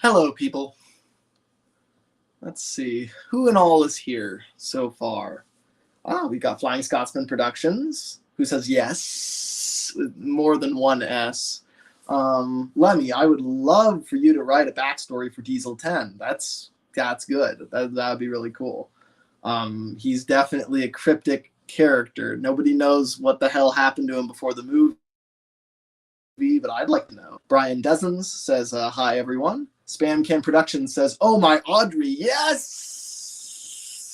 Hello, people. Let's see. Who in all is here so far? We got Flying Scotsman Productions, who says yes, with more than one S. Lemmy, I would love for you to write a backstory for Diesel 10. That's good. That would be really cool. He's definitely a cryptic character. Nobody knows what the hell happened to him before the movie, but I'd like to know. Brian Desens says, hi, everyone. Spam Can Productions says, oh, my Audrey, yes!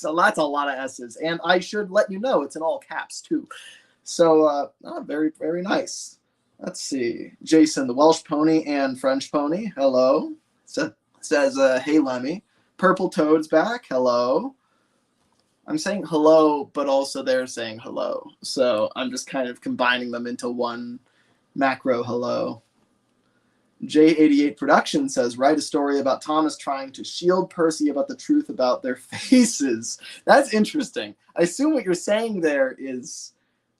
So that's a lot of S's. And I should let you know, it's in all caps, too. So, very, very nice. Let's see. Jason, the Welsh Pony and French Pony, hello. Says, hey, Lemmy. Purple Toad's back, hello. I'm saying hello, but also they're saying hello. So I'm just kind of combining them into one macro hello. J88 Production says, write a story about Thomas trying to shield Percy about the truth about their faces. That's interesting. I assume what you're saying there is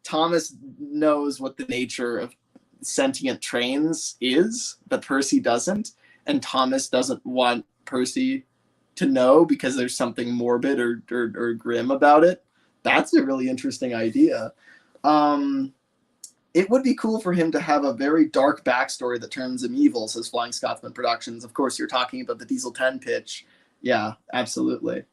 Thomas knows what the nature of sentient trains is, but Percy doesn't, and Thomas doesn't want Percy to know because there's something morbid or grim about it. That's a really interesting idea. It would be cool for him to have a very dark backstory that turns him evil, says Flying Scotsman Productions. Of course, you're talking about the Diesel 10 pitch. Yeah, absolutely.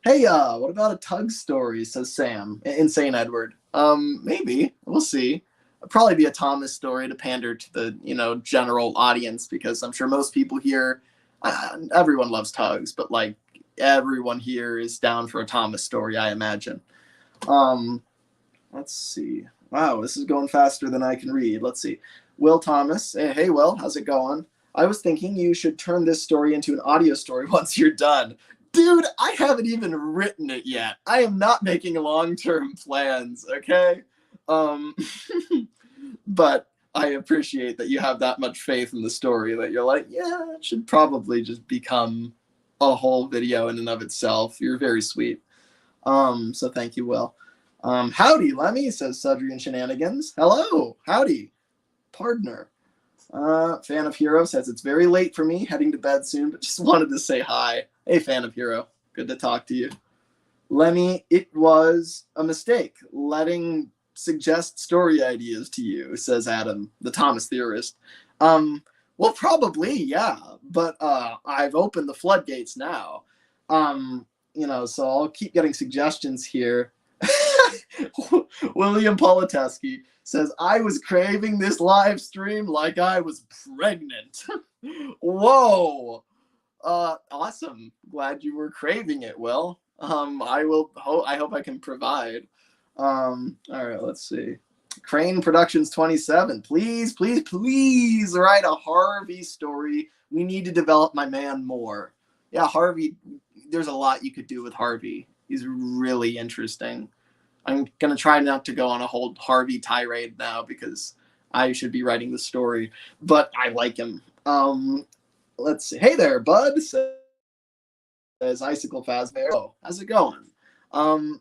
Hey, what about a Tug story, says Sam. Insane Edward. Maybe. We'll see. It'll probably be a Thomas story to pander to the, general audience, because I'm sure most people here, everyone loves Tugs, but, everyone here is down for a Thomas story, I imagine. Let's see. Wow, this is going faster than I can read. Let's see. Will Thomas. Hey, Will, how's it going? I was thinking you should turn this story into an audio story once you're done. Dude, I haven't even written it yet. I am not making long-term plans, okay? But I appreciate that you have that much faith in the story that you're like, yeah, it should probably just become a whole video in and of itself. You're very sweet. So thank you, Will. Howdy, Lemmy, says Sudrian Shenanigans. Hello, howdy, partner. Fan of Hero says, it's very late for me, heading to bed soon, but just wanted to say hi. Hey, Fan of Hero, good to talk to you. Lemmy, it was a mistake letting suggest story ideas to you, says Adam, the Thomas theorist. Well, probably, yeah, but I've opened the floodgates now. So I'll keep getting suggestions here. William Politeski says, I was craving this live stream like I was pregnant. Whoa. Awesome. Glad you were craving it, Will. I hope I can provide. All right, let's see. Crane Productions 27. Please write a Harvey story. We need to develop my man more. Yeah, Harvey, there's a lot you could do with Harvey. He's really interesting. I'm going to try not to go on a whole Harvey tirade now because I should be writing the story, but I like him. Let's see. Hey there, bud, says Icicle Fazbear. Oh, how's it going?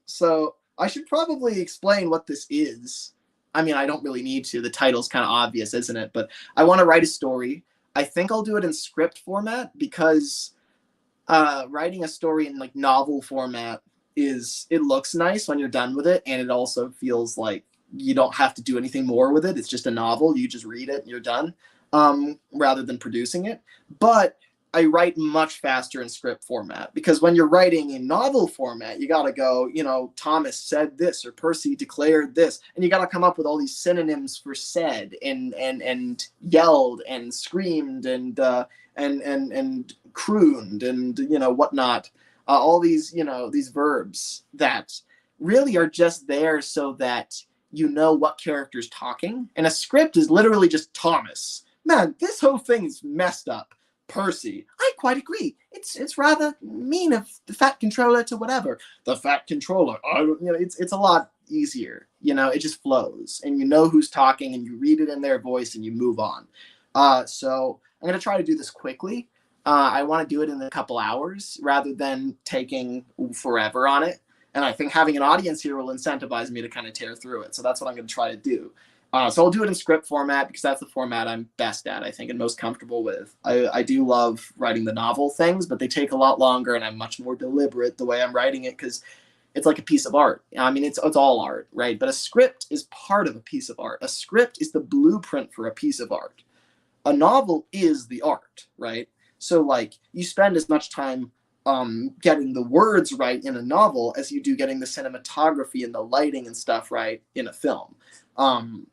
So I should probably explain what this is. I mean, I don't really need to. The title's kind of obvious, isn't it? But I want to write a story. I think I'll do it in script format because writing a story in novel format it looks nice when you're done with it, and it also feels like you don't have to do anything more with it. It's just a novel. You just read it and you're done, rather than producing it. But I write much faster in script format because when you're writing in novel format, you got to go, Thomas said this or Percy declared this, and you got to come up with all these synonyms for said and yelled and screamed and crooned and whatnot. All these, these verbs that really are just there so that you know what character's talking. And a script is literally just Thomas. Man, this whole thing is messed up. Percy, I quite agree. It's rather mean of the Fat Controller to whatever. The Fat Controller, it's a lot easier. It just flows. And you know who's talking and you read it in their voice and you move on. So I'm going to try to do this quickly. I want to do it in a couple hours rather than taking forever on it. And I think having an audience here will incentivize me to kind of tear through it. So that's what I'm going to try to do. So I'll do it in script format because that's the format I'm best at, I think, and most comfortable with. I do love writing the novel things, but they take a lot longer, and I'm much more deliberate the way I'm writing it because it's like a piece of art. I mean, it's all art, right? But a script is part of a piece of art. A script is the blueprint for a piece of art. A novel is the art, right? So like you spend as much time getting the words right in a novel as you do getting the cinematography and the lighting and stuff right in a film.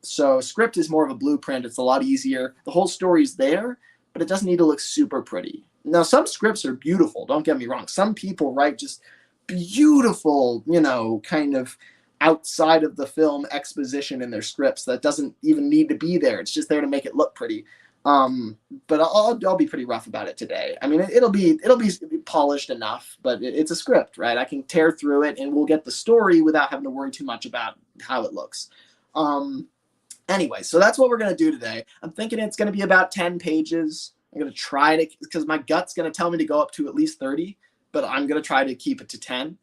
So script is more of a blueprint. It's a lot easier. The whole story's there, but it doesn't need to look super pretty. Now, some scripts are beautiful. Don't get me wrong. Some people write just beautiful, kind of outside of the film exposition in their scripts that doesn't even need to be there. It's just there to make it look pretty. But I'll be pretty rough about it today. I mean, it'll be polished enough, but it's a script, right? I can tear through it and we'll get the story without having to worry too much about how it looks. Anyway, so that's what we're going to do today. I'm thinking it's going to be about 10 pages. I'm going to try to, because my gut's going to tell me to go up to at least 30, but I'm going to try to keep it to 10.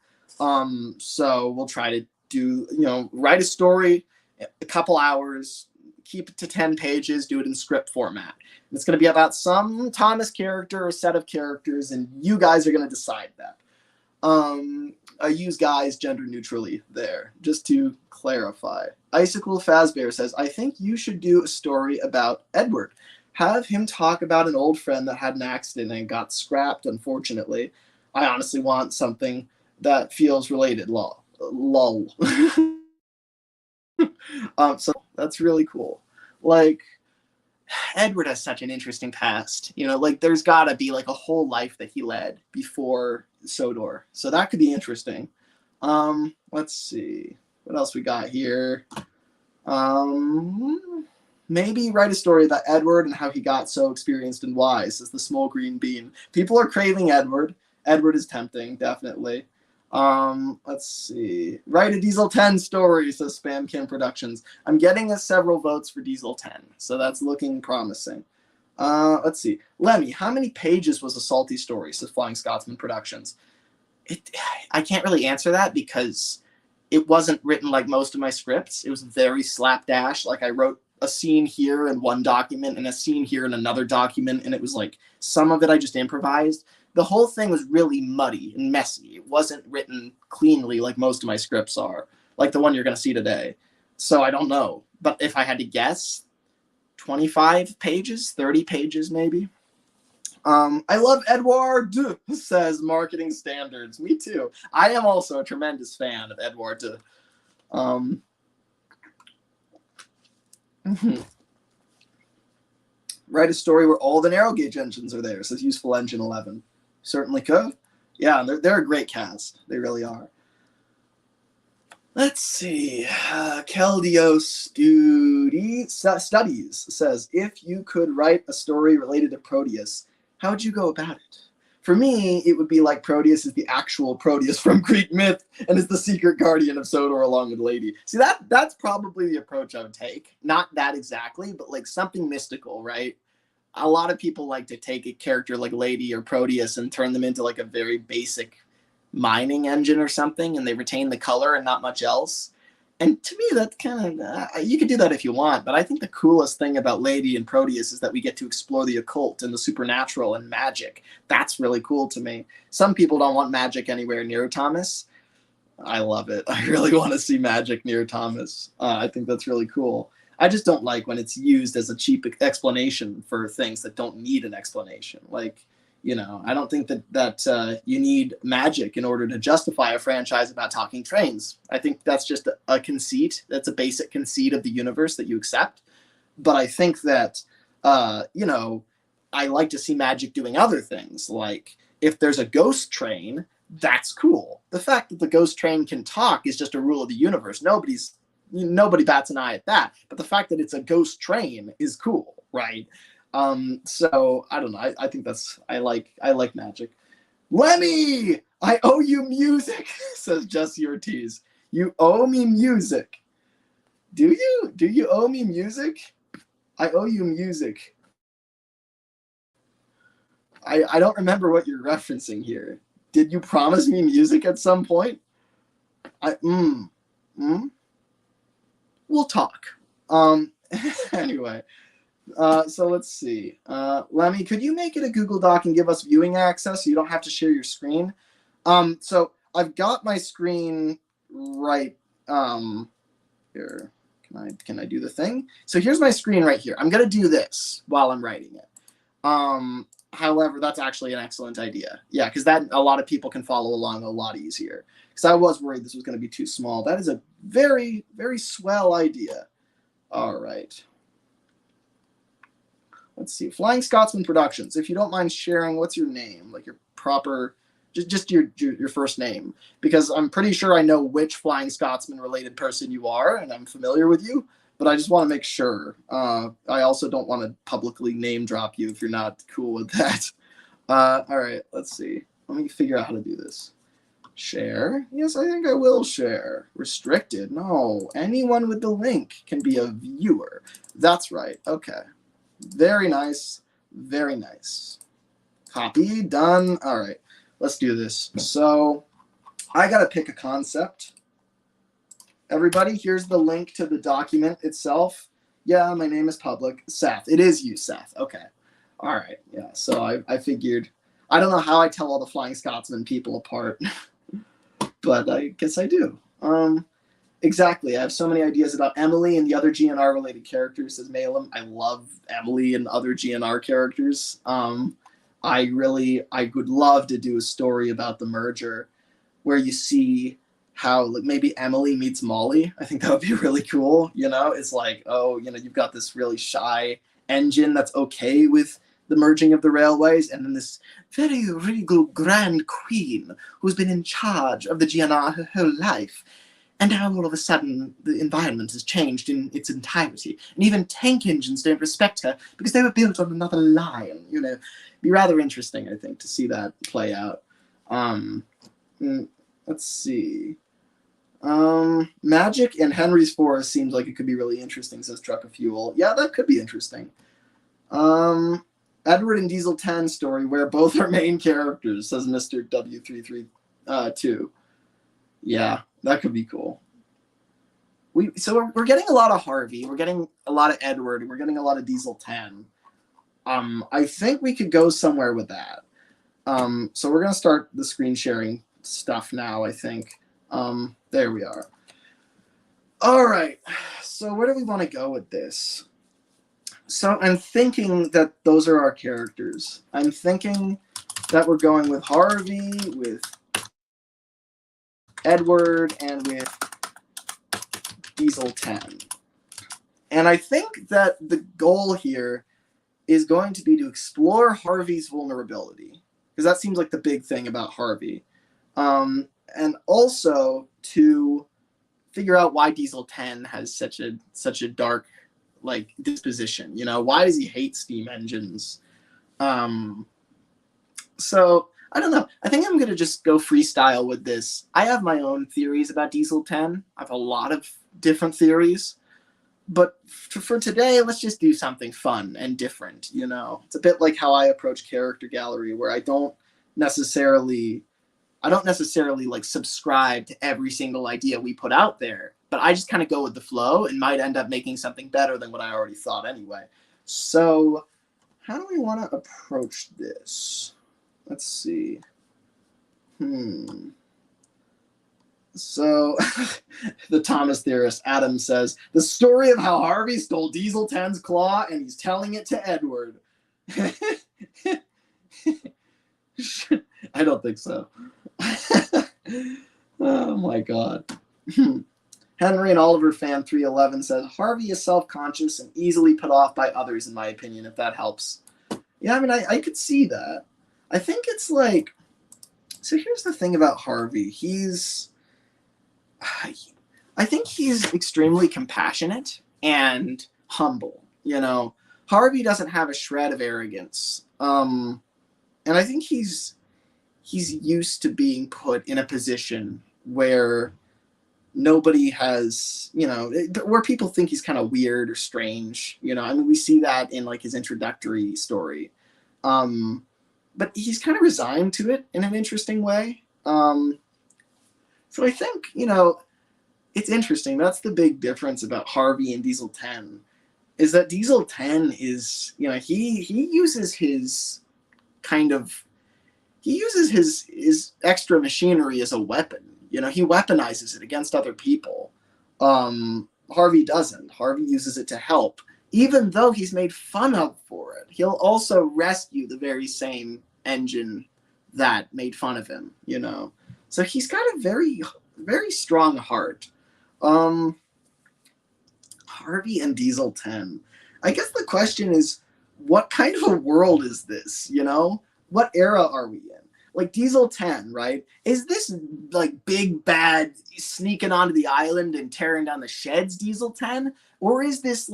So we'll try to do, write a story, a couple hours, keep it to 10 pages, do it in script format. And it's going to be about some Thomas character or set of characters, and you guys are going to decide that. I use guys gender neutrally there, just to clarify. Icicle Fazbear says, I think you should do a story about Edward. Have him talk about an old friend that had an accident and got scrapped, unfortunately. I honestly want something that feels related. Lol. So that's really cool. Like, Edward has such an interesting past. There's got to be like a whole life that he led before Sodor. So that could be interesting. Let's see. What else we got here? Maybe write a story about Edward and how he got so experienced and wise as the small green bean. People are craving Edward. Edward is tempting, definitely. Let's see. Write a Diesel 10 story, says Spamkin Productions. I'm getting several votes for Diesel 10, so that's looking promising. Let's see. Lemmy, how many pages was a salty story, says Flying Scotsman Productions? I can't really answer that because it wasn't written like most of my scripts. It was very slapdash. Like I wrote a scene here in one document and a scene here in another document, and it was like some of it I just improvised. The whole thing was really muddy and messy. It wasn't written cleanly like most of my scripts are, like the one you're going to see today. So I don't know. But if I had to guess, 25 pages, 30 pages maybe. I love Edward, says Marketing Standards. Me too. I am also a tremendous fan of Edward. Write a story where all the narrow gauge engines are there, says Useful Engine 11. Certainly could. Yeah, they're a great cast. They really are. Let's see. Keldio Studies says, if you could write a story related to Proteus, how would you go about it? For me, it would be like Proteus is the actual Proteus from Greek myth and is the secret guardian of Sodor along with Lady. See, that's probably the approach I would take. Not that exactly, but like something mystical, right? A lot of people like to take a character like Lady or Proteus and turn them into like a very basic mining engine or something, and they retain the color and not much else. And to me, that's kind of, you could do that if you want, but I think the coolest thing about Lady and Proteus is that we get to explore the occult and the supernatural and magic. That's really cool to me. Some people don't want magic anywhere near Thomas. I love it. I really want to see magic near Thomas. I think that's really cool. I just don't like when it's used as a cheap explanation for things that don't need an explanation. Like, I don't think that you need magic in order to justify a franchise about talking trains. I think that's just a conceit. That's a basic conceit of the universe that you accept. But I think that, I like to see magic doing other things. Like, if there's a ghost train, that's cool. The fact that the ghost train can talk is just a rule of the universe. Nobody bats an eye at that. But the fact that it's a ghost train is cool, right? So I don't know. I think I like magic. Lemmy, I owe you music, says Jesse Ortiz. You owe me music. Do you owe me music? I owe you music. I don't remember what you're referencing here. Did you promise me music at some point? We'll talk. Anyway, so let's see. Lemmy, could you make it a Google Doc and give us viewing access so you don't have to share your screen? So I've got my screen right here. Can I do the thing? So here's my screen right here. I'm gonna do this while I'm writing it. However, that's actually an excellent idea. Yeah, because that a lot of people can follow along a lot easier. Because I was worried this was going to be too small. That is a very, very swell idea. All right. Let's see. Flying Scotsman Productions. If you don't mind sharing, what's your name? Like your proper, just your first name. Because I'm pretty sure I know which Flying Scotsman related person you are, and I'm familiar with you. But I just want to make sure. I also don't want to publicly name drop you if you're not cool with that. All right, let's see. Let me figure out how to do this. Share. Yes, I think I will share. Restricted. No, anyone with the link can be a viewer. That's right. Okay. Very nice. Very nice. Copy. Done. All right. Let's do this. So I got to pick a concept. Everybody, here's the link to the document itself. Yeah, my name is public. Seth. It is you, Seth. Okay. All right. Yeah, so I figured. I don't know how I tell all the Flying Scotsman people apart, but I guess I do. Exactly. I have so many ideas about Emily and the other GNR-related characters, says Malum. I love Emily and other GNR characters. I would love to do a story about the merger where you see how like maybe Emily meets Molly. I think that would be really cool. You know, it's like, oh, you know, you've got this really shy engine that's okay with the merging of the railways, and then this very regal grand queen who's been in charge of the GNR her whole life. And now all of a sudden the environment has changed in its entirety. And even tank engines don't respect her because they were built on another line. You know, it'd be rather interesting, I think, to see that play out. Let's see. Magic in Henry's Forest seems like it could be really interesting, says Truck of Fuel. Yeah, that could be interesting. Edward and Diesel 10 story where both are main characters, says Mr. W332. Yeah, that could be cool. So we're getting a lot of Harvey, we're getting a lot of Edward, we're getting a lot of Diesel 10. I think we could go somewhere with that. So we're gonna start the screen sharing stuff now, I think. There we are. All right, so where do we want to go with this? So I'm thinking that those are our characters. I'm thinking that we're going with Harvey, with Edward, and with Diesel 10. And I think that the goal here is going to be to explore Harvey's vulnerability, because that seems like the big thing about Harvey. And also to figure out why Diesel 10 has such a dark like disposition. You know, why does he hate steam engines? So I don't know. I think I'm gonna just go freestyle with this. I have my own theories about Diesel 10. I have a lot of different theories, but for today, let's just do something fun and different. You know, it's a bit like how I approach character gallery, where I don't necessarily like subscribe to every single idea we put out there, but I just kind of go with the flow and might end up making something better than what I already thought anyway. So how do we want to approach this? Let's see. So the Thomas theorist Adam says the story of how Harvey stole Diesel 10's claw and he's telling it to Edward. I don't think so. Oh my god. Henry and Oliver fan 311 says Harvey is self-conscious and easily put off by others, in my opinion, if that helps. Yeah, I mean, I could see that. I think it's like, so here's the thing about Harvey. I think he's extremely compassionate and humble. You know, Harvey doesn't have a shred of arrogance. And I think he's used to being put in a position where nobody has, you know, where people think he's kind of weird or strange. You know, I mean, we see that in like his introductory story. But he's kind of resigned to it in an interesting way. So I think, you know, it's interesting. That's the big difference about Harvey and Diesel 10. is that Diesel 10 is, he uses his kind of, he uses his extra machinery as a weapon. He weaponizes it against other people. Harvey doesn't. Harvey uses it to help. Even though he's made fun of for it, he'll also rescue the very same engine that made fun of him, So he's got a very, very strong heart. Harvey and Diesel 10. I guess the question is, what kind of a world is this, What era are we in? Like Diesel 10, right? Is this like big bad sneaking onto the island and tearing down the sheds Diesel 10? Or is this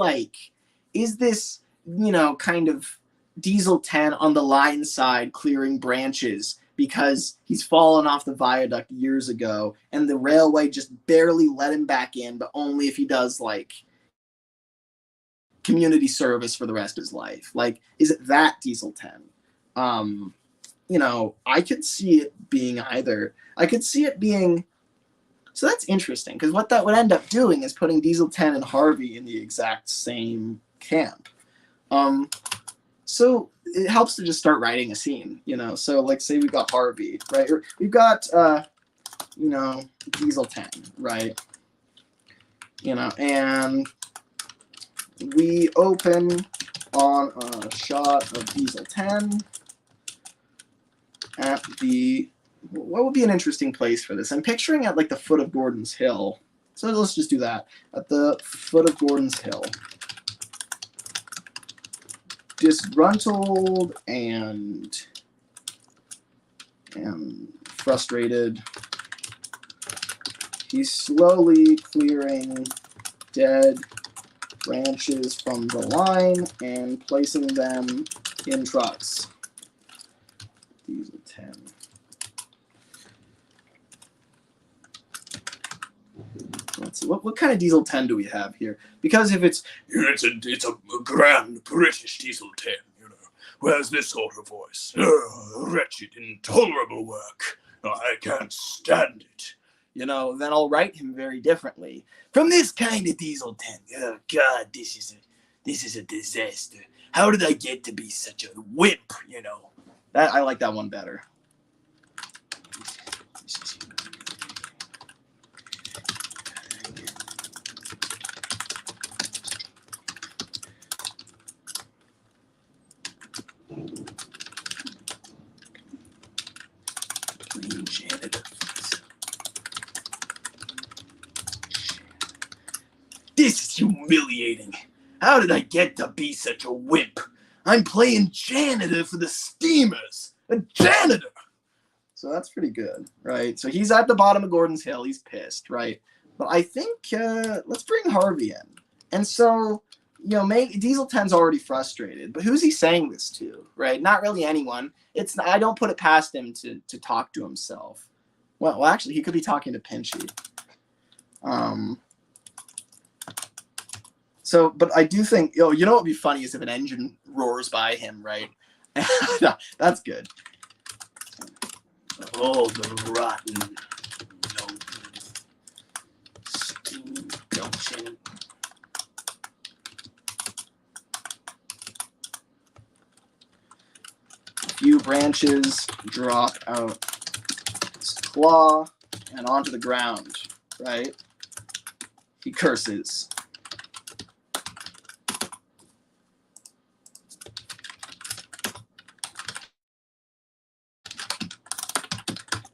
kind of Diesel 10 on the line side clearing branches because he's fallen off the viaduct years ago and the railway just barely let him back in, but only if he does like community service for the rest of his life? Like, is it that Diesel 10? I could see it being either. I could see it being. So that's interesting, because what that would end up doing is putting Diesel 10 and Harvey in the exact same camp. So it helps to just start writing a scene, So like, say we've got Harvey, right? Or we've got, Diesel 10, right? And we open on a shot of Diesel 10 at what would be an interesting place for this? I'm picturing at like the foot of Gordon's Hill. So let's just do that. At the foot of Gordon's Hill. Disgruntled and frustrated. He's slowly clearing dead branches from the line and placing them in trucks. Diesel 10. Let's see, what kind of Diesel 10 do we have here? Because if it's a grand British Diesel 10, who has this sort of voice. Wretched, intolerable work. I can't stand it. Then I'll write him very differently. From this kind of Diesel 10. Oh God, this is a disaster. How did I get to be such a wimp? That I like that one better. This is humiliating. How did I get to be such a wimp? I'm playing janitor for the steamers. A janitor! So that's pretty good, right? So he's at the bottom of Gordon's Hill. He's pissed, right? But I think let's bring Harvey in. And so, Diesel 10's already frustrated. But who's he saying this to, right? Not really anyone. I don't put it past him to talk to himself. Well, actually, he could be talking to Pinchy. So, but I do think, what would be funny is if an engine roars by him, right? That's good. Oh, the rotten, no good steam junction. A few branches drop out his claw and onto the ground, right? He curses.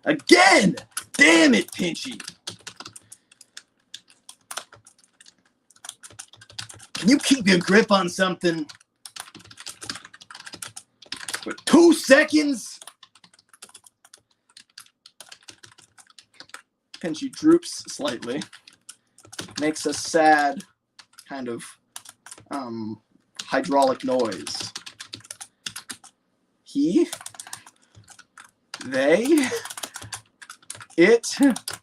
Again! Damn it, Pinchy! Can you keep your grip on something for 2 seconds? Pinchy droops slightly, makes a sad kind of hydraulic noise.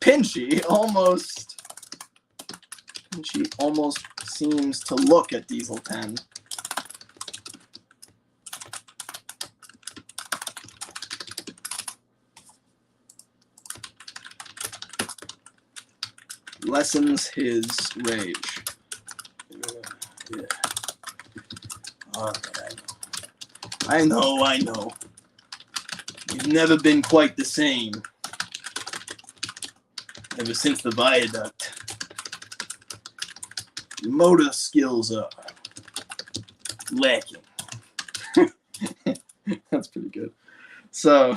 Pinchy almost seems to look at Diesel 10. Lessens his rage. Yeah. All right, I know. You've never been quite the same. Ever since the viaduct. Your motor skills are lacking. That's pretty good. So,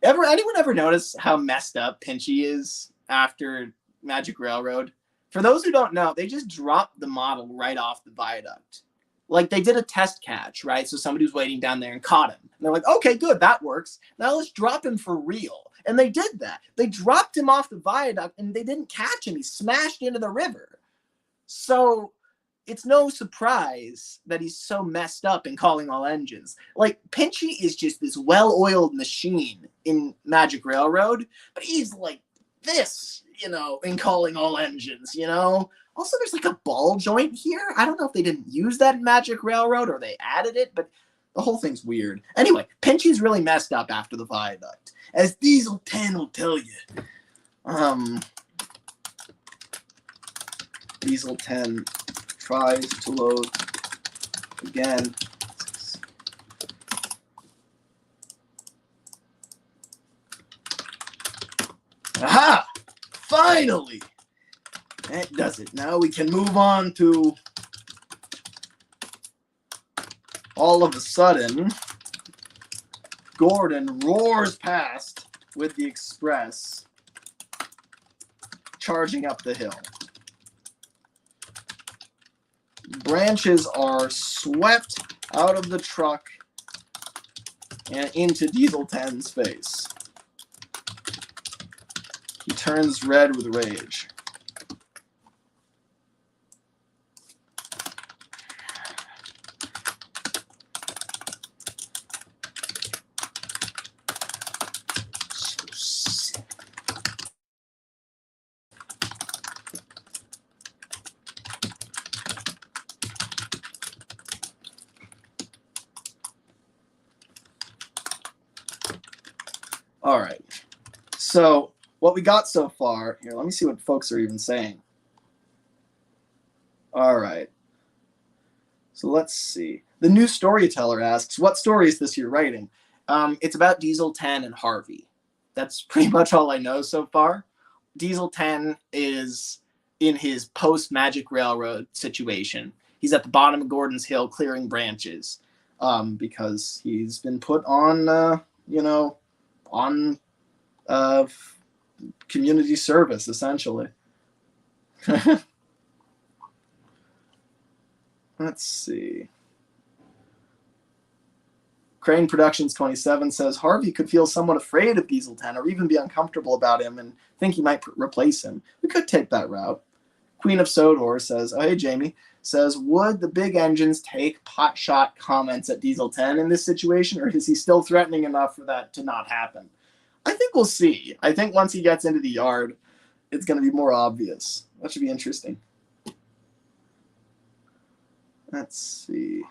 anyone ever notice how messed up Pinchy is after Magic Railroad? For those who don't know, they just dropped the model right off the viaduct. Like, they did a test catch, right? So somebody was waiting down there and caught him. And they're like, okay, good, that works. Now let's drop him for real. And they did that. They dropped him off the viaduct, and they didn't catch him. He smashed into the river. So it's no surprise that he's so messed up in Calling All Engines. Like, Pinchy is just this well-oiled machine in Magic Railroad, but he's like this, in Calling All Engines, Also, there's like a ball joint here. I don't know if they didn't use that in Magic Railroad or they added it, but the whole thing's weird. Anyway, Pinchy's really messed up after the viaduct, as Diesel 10 will tell you. Diesel 10 tries to load again. Aha! Finally! That does it. Now we can move on to... All of a sudden, Gordon roars past with the express, charging up the hill. Branches are swept out of the truck and into Diesel 10's face. He turns red with rage. All right. So what we got so far here, let me see what folks are even saying. All right. So let's see. The new storyteller asks, what story is this you're writing? It's about Diesel 10 and Harvey. That's pretty much all I know so far. Diesel 10 is in his post-Magic Railroad situation. He's at the bottom of Gordon's Hill clearing branches because he's been put on, on community service, essentially. Let's see. Crane Productions 27 says Harvey could feel somewhat afraid of Diesel 10 or even be uncomfortable about him and think he might replace him. We could take that route. Queen of Sodor says, oh, hey, Jamie, says, would the big engines take potshot comments at Diesel 10 in this situation, or is he still threatening enough for that to not happen? I think we'll see. I think once he gets into the yard, it's going to be more obvious. That should be interesting. Let's see.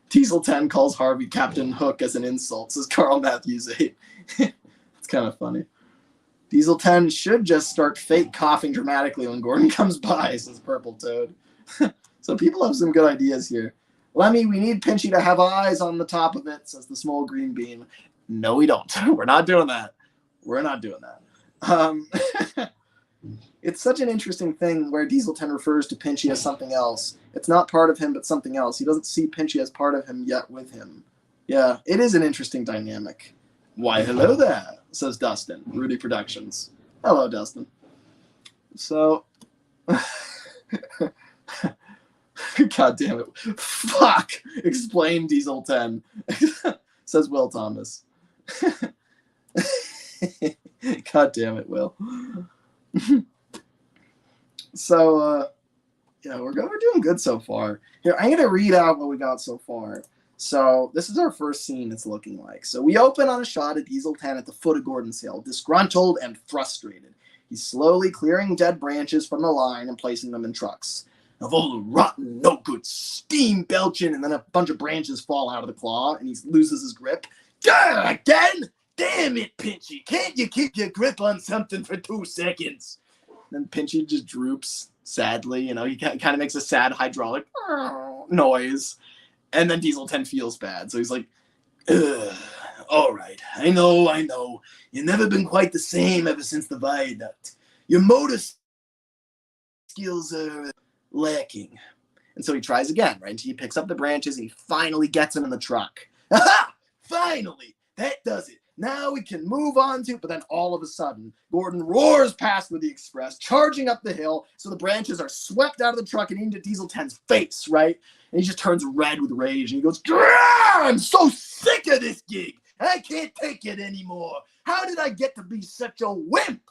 Diesel 10 calls Harvey Captain Hook as an insult, says Carl Matthews 8. It's kind of funny. Diesel 10 should just start fake coughing dramatically when Gordon comes by, says Purple Toad. So people have some good ideas here. Lemmy, we need Pinchy to have eyes on the top of it, says the small green bean. No, we don't. We're not doing that. We're not doing that. It's such an interesting thing where Diesel 10 refers to Pinchy as something else. It's not part of him, but something else. He doesn't see Pinchy as part of him yet with him. Yeah, it is an interesting dynamic. Why, hello there, says Dustin, Rudy Productions. Hello, Dustin. So, God damn it. Fuck! Explain Diesel 10, says Will Thomas. God damn it, Will. So, yeah, we're doing good so far. Here, I'm going to read out what we got so far. So, this is our first scene it's looking like. So, we open on a shot of Diesel 10 at the foot of Gordon's Hill, disgruntled and frustrated. He's slowly clearing dead branches from the line and placing them in trucks. Of all the rotten, no good steam belching, and then a bunch of branches fall out of the claw, and he loses his grip. Again? Damn it, Pinchy. Can't you keep your grip on something for 2 seconds? And Pinchy just droops sadly. You know, he kind of makes a sad hydraulic noise. And then Diesel 10 feels bad. So he's like, ugh, all right, I know. You've never been quite the same ever since the viaduct. Your motor skills are lacking. And so he tries again, right? He picks up the branches and he finally gets them in the truck. Aha! Finally! That does it. Now we can move on to, but then all of a sudden, Gordon roars past with the express, charging up the hill, so the branches are swept out of the truck and into Diesel 10's face, right? And he just turns red with rage and he goes, I'm so sick of this gig. I can't take it anymore. How did I get to be such a wimp?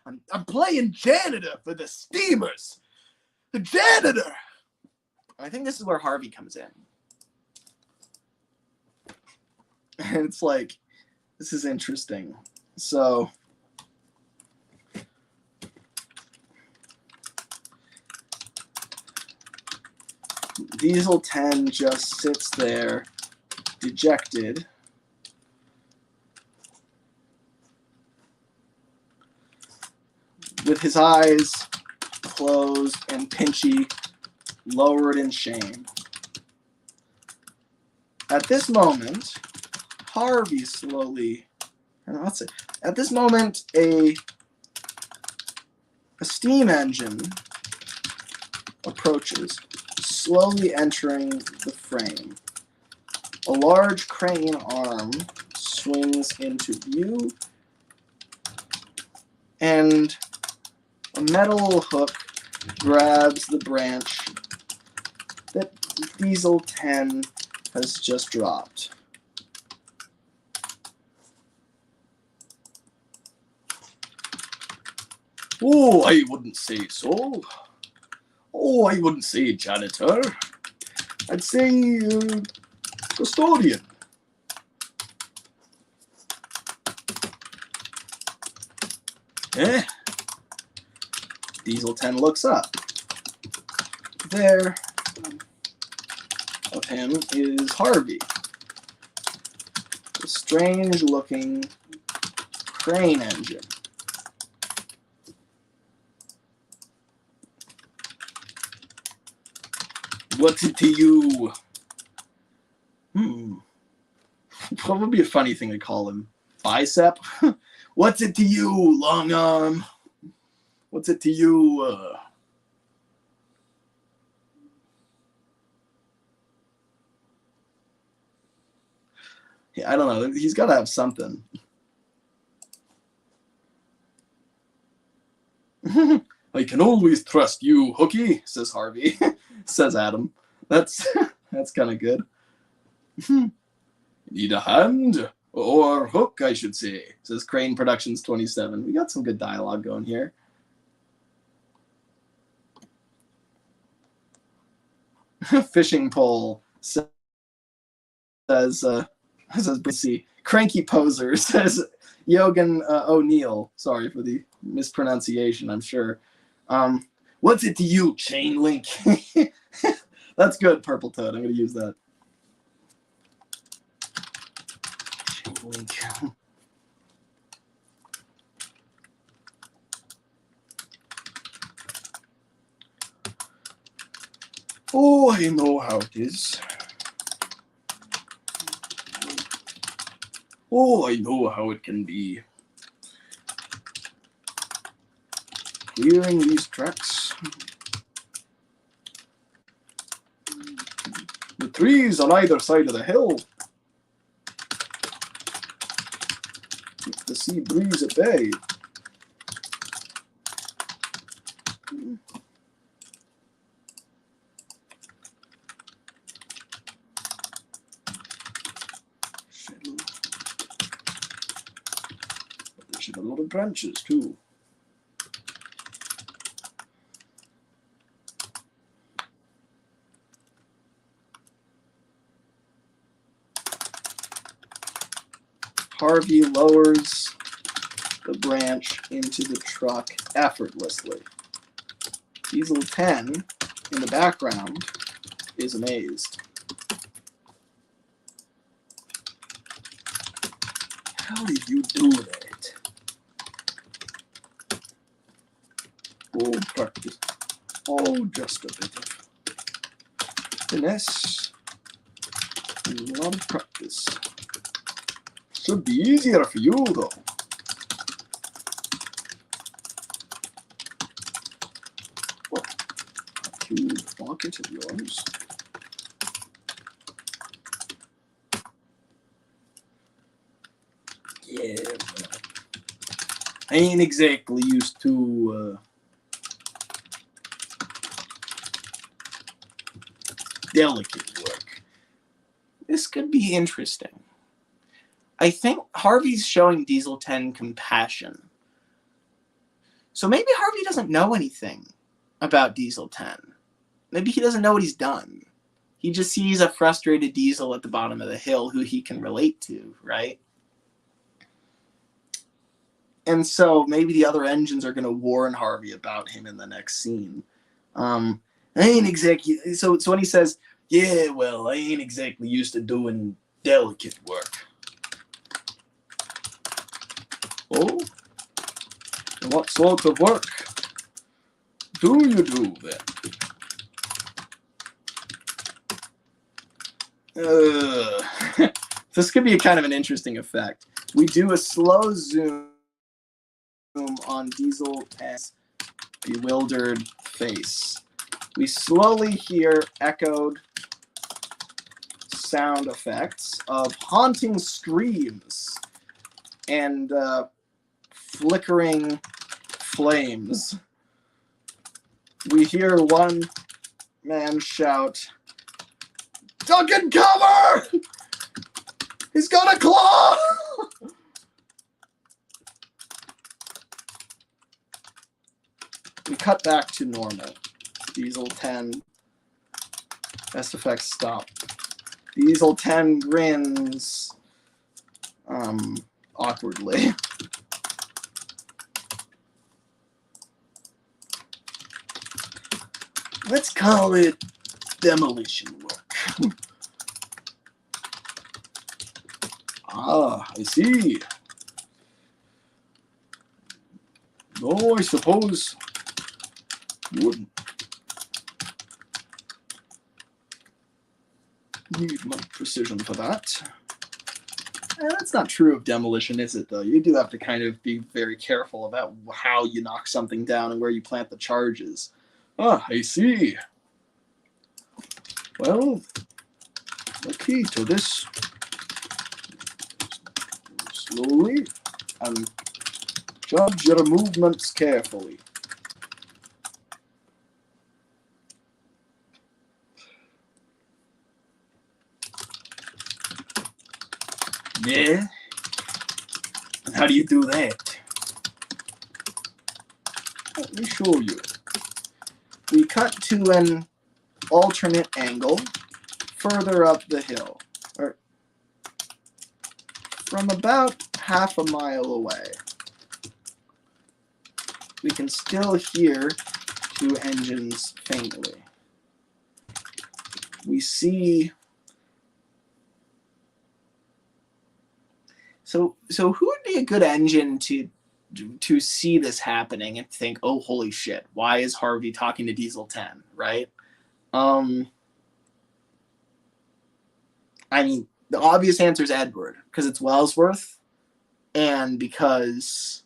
I'm playing janitor for the steamers. The janitor. I think this is where Harvey comes in. And it's like, this is interesting. So, Diesel 10 just sits there, dejected. With his eyes closed and Pinchy lowered in shame. At this moment, Harvey slowly, at this moment, a steam engine approaches, slowly entering the frame. A large crane arm swings into view, and a metal hook grabs the branch that Diesel 10 has just dropped. Oh, I wouldn't say so. Oh, I wouldn't say janitor. I'd say custodian. Eh? Diesel 10 looks up. There of him is Harvey. A strange-looking crane engine. What's it to you? What would be a funny thing to call him? Bicep? What's it to you, long arm? What's it to you? Yeah, I don't know. He's got to have something. I can always trust you, Hooky, says Harvey. Says Adam. That's kind of good. Need a hand? Or hook, I should say, says Crane Productions 27. We got some good dialogue going here. Fishing pole, says Brincey. Cranky poser, says Yogan O'Neill. Sorry for the mispronunciation, I'm sure. What's it to you, chain link? That's good, Purple Toad. I'm going to use that. Chain link. Oh, I know how it is. Oh, I know how it can be. Clearing these tracks. The trees on either side of the hill keep the sea breeze at bay. They should have a lot of branches too. Harvey lowers the branch into the truck effortlessly. Diesel 10 in the background is amazed. How did you do that? Oh, practice. Oh, just a bit of finesse. A lot of practice. Should be easier for you, though. Oh, a cute pocket of yours. Yeah, I ain't exactly used to delicate work. This could be interesting. I think Harvey's showing Diesel 10 compassion. So maybe Harvey doesn't know anything about Diesel 10. Maybe he doesn't know what he's done. He just sees a frustrated Diesel at the bottom of the hill who he can relate to, right? And so maybe the other engines are going to warn Harvey about him in the next scene. I ain't exactly... So when he says, yeah, well, I ain't exactly used to doing delicate work. Oh? And what sort of work do you do then? This could be a kind of an interesting effect. We do a slow zoom on Diesel 10's bewildered face. We slowly hear echoed sound effects of haunting screams and flickering flames. We hear one man shout, "Duck and cover! He's got a claw!" We cut back to normal. Diesel 10. Best effects stop. Diesel 10 grins awkwardly. Let's call it demolition work. Ah, I see. No, I suppose you wouldn't need my precision for that. That's not true of demolition, is it, though? You do have to kind of be very careful about how you knock something down and where you plant the charges. Ah, I see. Well, the key to this, slowly and judge your movements carefully. Yeah? And how do you do that? Let me show you. We cut to an alternate angle further up the hill, or from about half a mile away. We can still hear two engines faintly. We see... So who would be a good engine to see this happening and think, oh, holy shit, why is Harvey talking to Diesel 10, right? I mean, the obvious answer is Edward, because it's Wellsworth, and because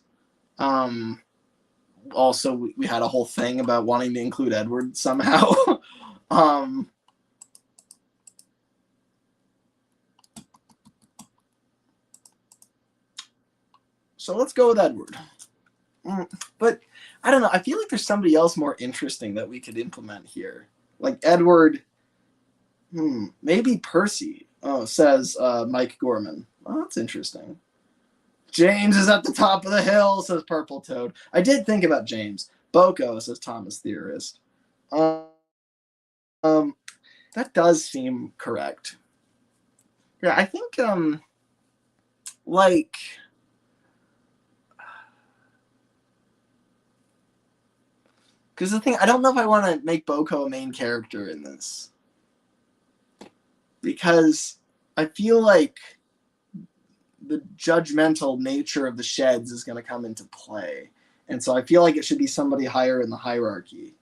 also we had a whole thing about wanting to include Edward somehow. So let's go with Edward. But I don't know. I feel like there's somebody else more interesting that we could implement here. Like Edward, maybe Percy. Oh, says Mike Gorman. Oh, that's interesting. James is at the top of the hill, says Purple Toad. I did think about James. Boko, says Thomas Theorist. That does seem correct. Yeah, I think, like... Because the thing, I don't know if I want to make Boko a main character in this. Because I feel like the judgmental nature of the sheds is going to come into play. And so I feel like it should be somebody higher in the hierarchy.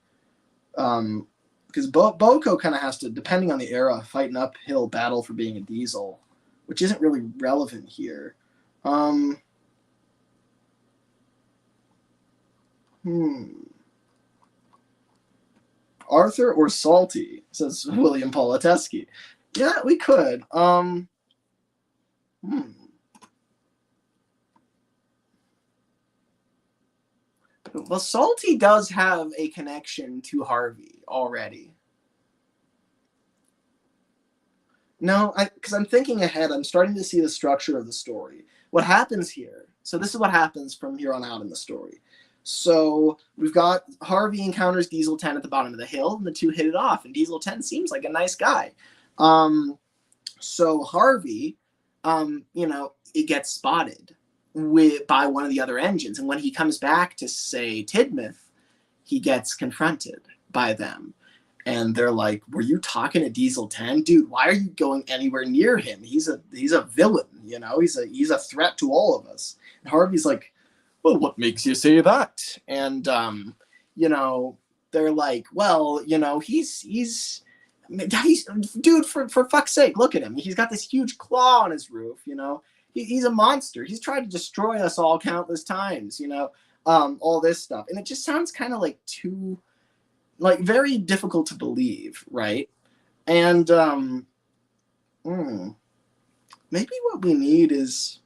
Because Boko kind of has to, depending on the era, fight an uphill battle for being a diesel, which isn't really relevant here. Arthur or Salty, says William Politeski. Yeah, we could. Well, Salty does have a connection to Harvey already. No, because I'm thinking ahead. I'm starting to see the structure of the story. What happens here? So this is what happens from here on out in the story. So we've got Harvey encounters Diesel 10 at the bottom of the hill, and the two hit it off. And Diesel 10 seems like a nice guy. So Harvey, it gets spotted by one of the other engines, and when he comes back to say Tidmouth, he gets confronted by them. And they're like, "Were you talking to Diesel 10? Dude, why are you going anywhere near him? He's a villain, he's a threat to all of us." And Harvey's like, "Well, what makes you say that?" And they're like, "Well, he's dude, for fuck's sake, look at him. He's got this huge claw on his roof, he's a monster. He's tried to destroy us all countless times, all this stuff." And it just sounds kind of like too, like, very difficult to believe, right? And maybe what we need is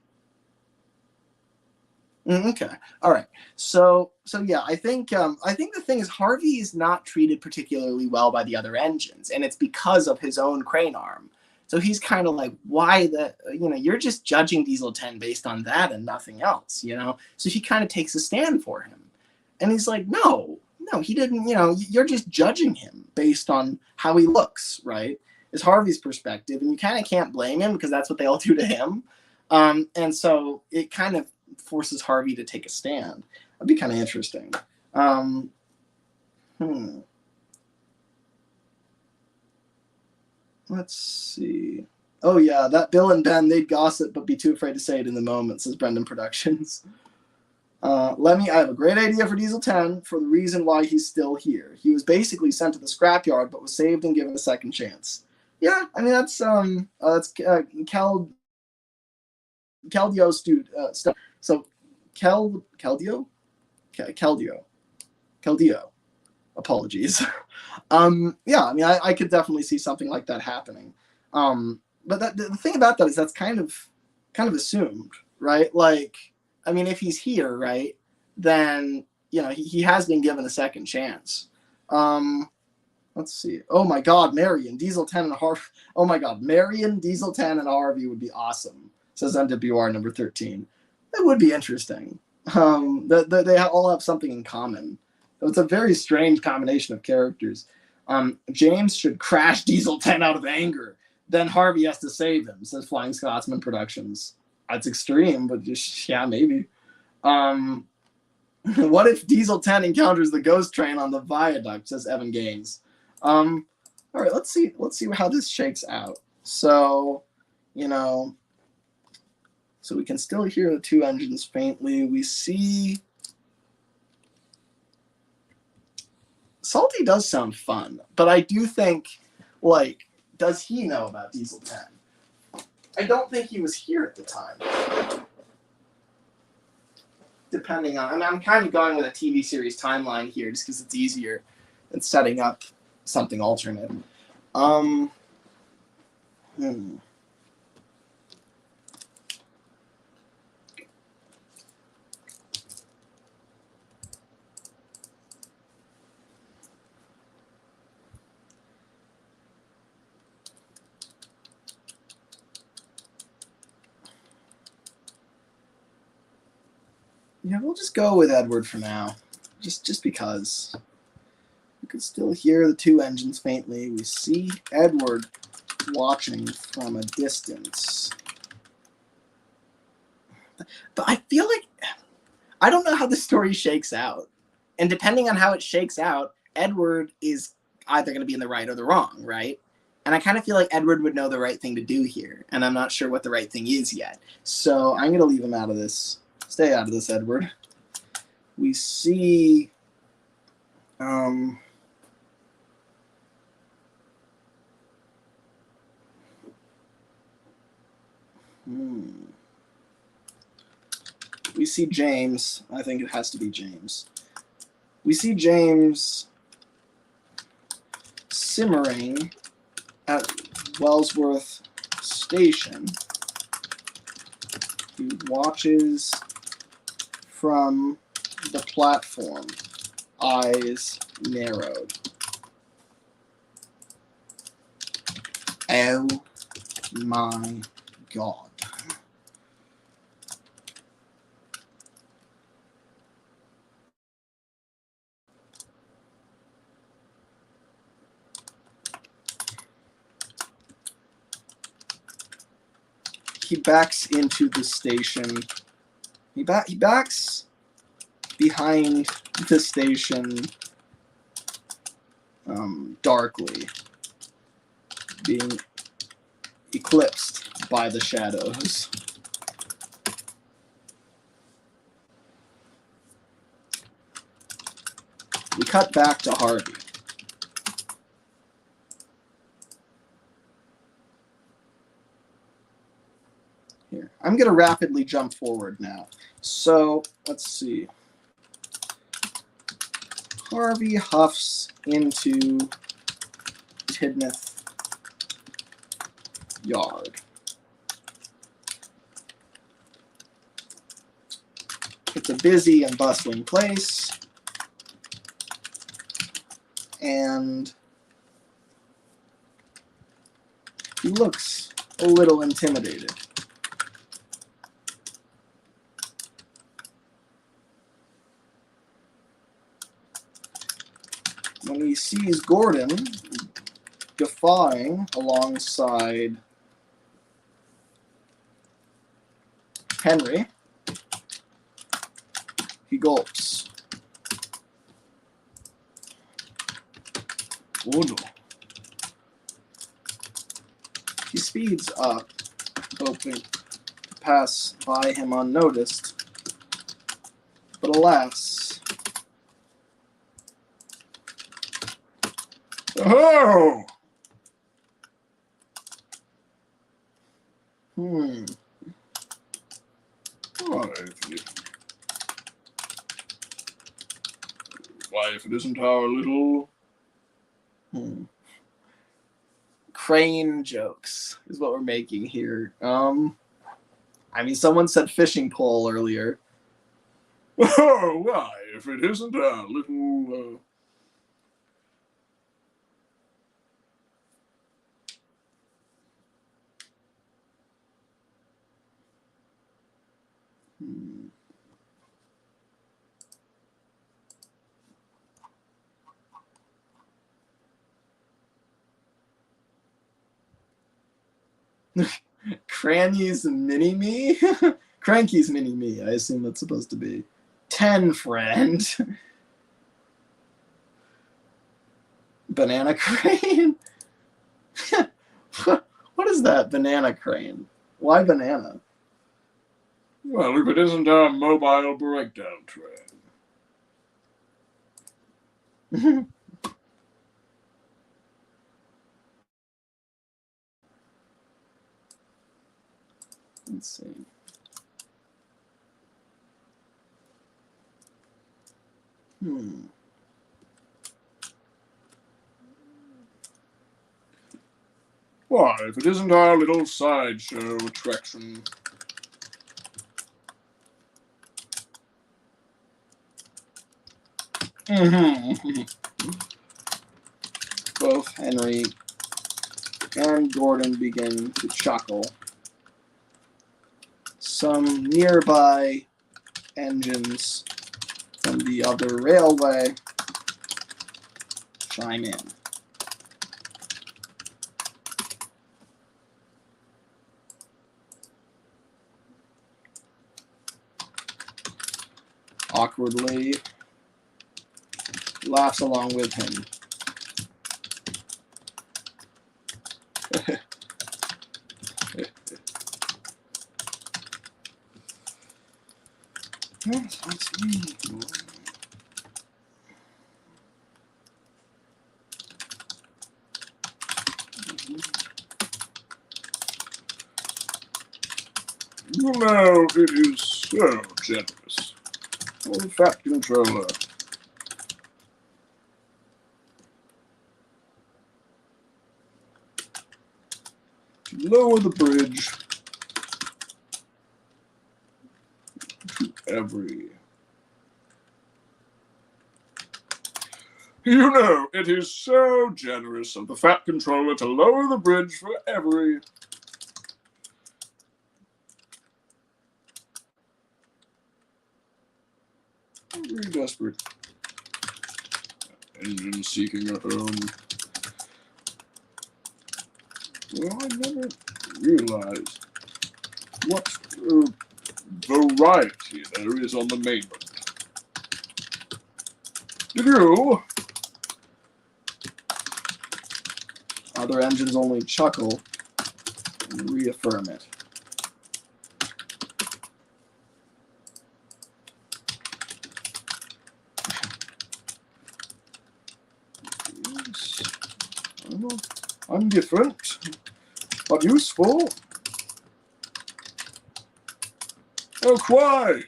okay, all right. So yeah, I think the thing is Harvey is not treated particularly well by the other engines, and it's because of his own crane arm. So he's kind of like, why you're just judging Diesel 10 based on that and nothing else, So he kind of takes a stand for him, and he's like, no, he didn't, you're just judging him based on how he looks, right? Is Harvey's perspective, and you kind of can't blame him because that's what they all do to him. And so it kind of forces Harvey to take a stand. That'd be kind of interesting. Let's see. Oh yeah, that Bill and Ben, they'd gossip but be too afraid to say it in the moment, says Brendan Productions. Lemmy, I have a great idea for Diesel 10 for the reason why he's still here. He was basically sent to the scrapyard but was saved and given a second chance. Yeah, I mean that's Keldio's dude stuff. So Keldio. Apologies. Yeah, I mean I could definitely see something like that happening. But the thing about that is that's kind of assumed, right? Like, I mean, if he's here, right, then he has been given a second chance. Let's see. Oh my God, Marion, Diesel 10 and Harvey. Oh my God, Marion, Diesel 10 and Harvey would be awesome, says NWR number 13. That would be interesting. They all have something in common. It's a very strange combination of characters. James should crash Diesel 10 out of anger. Then Harvey has to save him, says Flying Scotsman Productions. That's extreme, but just, yeah, maybe. What if Diesel 10 encounters the ghost train on the viaduct, says Evan Gaines. All right, let's see how this shakes out. So, so we can still hear the two engines faintly. We see Salty does sound fun, but I do think, like, does he know about Diesel 10? I don't think he was here at the time. Depending on, I mean, I'm kind of going with a TV series timeline here just because it's easier than setting up something alternate. Yeah, we'll just go with Edward for now, just because. You can still hear the two engines faintly. We see Edward watching from a distance. But I feel like, I don't know how the story shakes out. And depending on how it shakes out, Edward is either going to be in the right or the wrong, right? And I kind of feel like Edward would know the right thing to do here. And I'm not sure what the right thing is yet. So I'm going to leave him out of this. Stay out of this, Edward. We see we see James. I think it has to be James. We see James simmering at Wellsworth Station. He watches from the platform, eyes narrowed. Oh my God. He backs into the station. He backs behind the station darkly, being eclipsed by the shadows. We cut back to Harvey. Here, I'm going to rapidly jump forward now. So, let's see. Harvey huffs into Tidmouth Yard. It's a busy and bustling place, and he looks a little intimidated. When he sees Gordon guffawing alongside Henry, he gulps. Oh no. He speeds up, hoping to pass by him unnoticed, but alas. Oh! Why, if it isn't our little crane jokes is what we're making here. I mean, someone said fishing pole earlier. Oh, why, if it isn't our little Cranny's mini-me? Cranky's mini-me, I assume that's supposed to be. 10, friend. Banana crane? What is that, banana crane? Why banana? Well, if it isn't our mobile breakdown train. Let's see. Why, if it isn't our little sideshow attraction. Both Henry and Gordon begin to chuckle. Some nearby engines from the other railway chime in. Awkwardly, laughs along with him. Yes, that's me. You know, it is so generous. Oh, fat controller. Lower the bridge to every. You know, it is so generous of the fat controller to lower the bridge for every. Very desperate engine seeking a home. Well, I never realized what variety there is on the mainland. Did you? Other engines only chuckle and reaffirm it. Yes. I'm different, but useful. Oh, quite.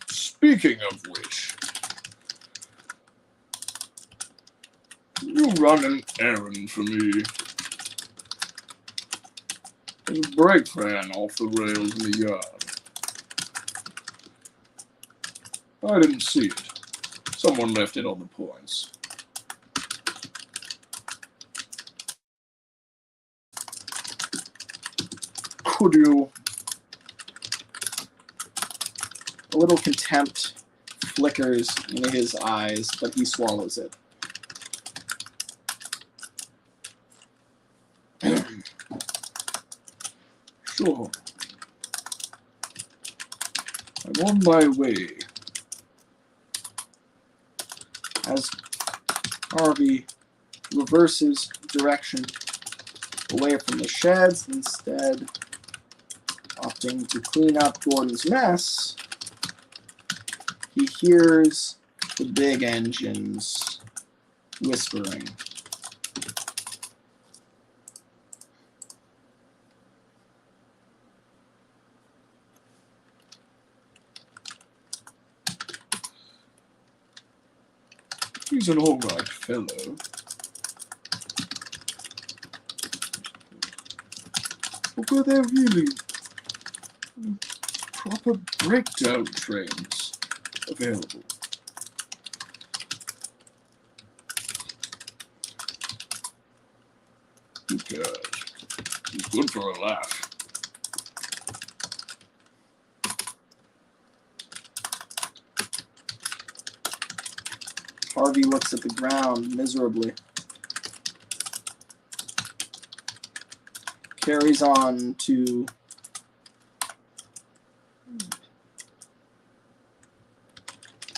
Speaking of which, you run an errand for me. There's a brake ran off the rails in the yard. I didn't see it. Someone left it on the points. Could you? A little contempt flickers in his eyes, but he swallows it. Sure. I'm on my way. As Harvey reverses direction away from the sheds, instead opting to clean up Gordon's mess, he hears the big engines whispering. He's an all right fellow. But were there really proper breakdown trains available? Who cares? He's good for a laugh. Harvey looks at the ground miserably. Carries on to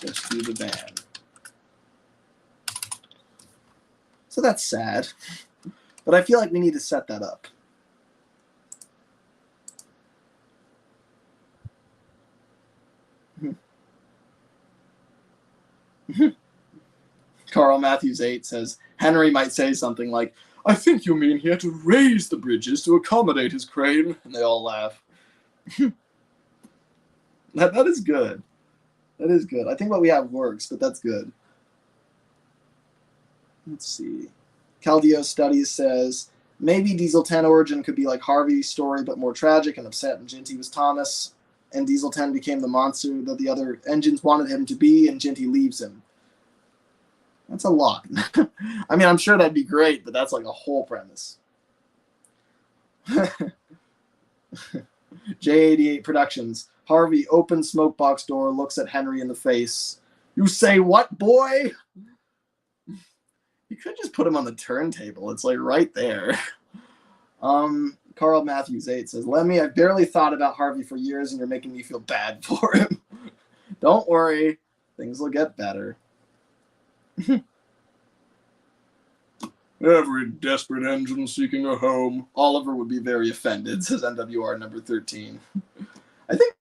rescue the van. So that's sad. But I feel like we need to set that up. Carl Matthews 8 says, Henry might say something like, I think you mean he had to raise the bridges to accommodate his crane. And they all laugh. That is good. That is good. I think what we have works, but that's good. Let's see. Caldeo Studies says, maybe Diesel 10 origin could be like Harvey's story, but more tragic and upset, and Ginty was Thomas, and Diesel 10 became the monster that the other engines wanted him to be, and Ginty leaves him. That's a lot. I mean, I'm sure that'd be great, but that's like a whole premise. J88 Productions. Harvey opens smokebox door, looks at Henry in the face. You say what, boy? You could just put him on the turntable. It's like right there. Carl Matthews 8 says, Lemmy, I've barely thought about Harvey for years and you're making me feel bad for him. Don't worry. Things will get better. Every desperate engine seeking a home. Oliver would be very offended, says NWR number 13. I think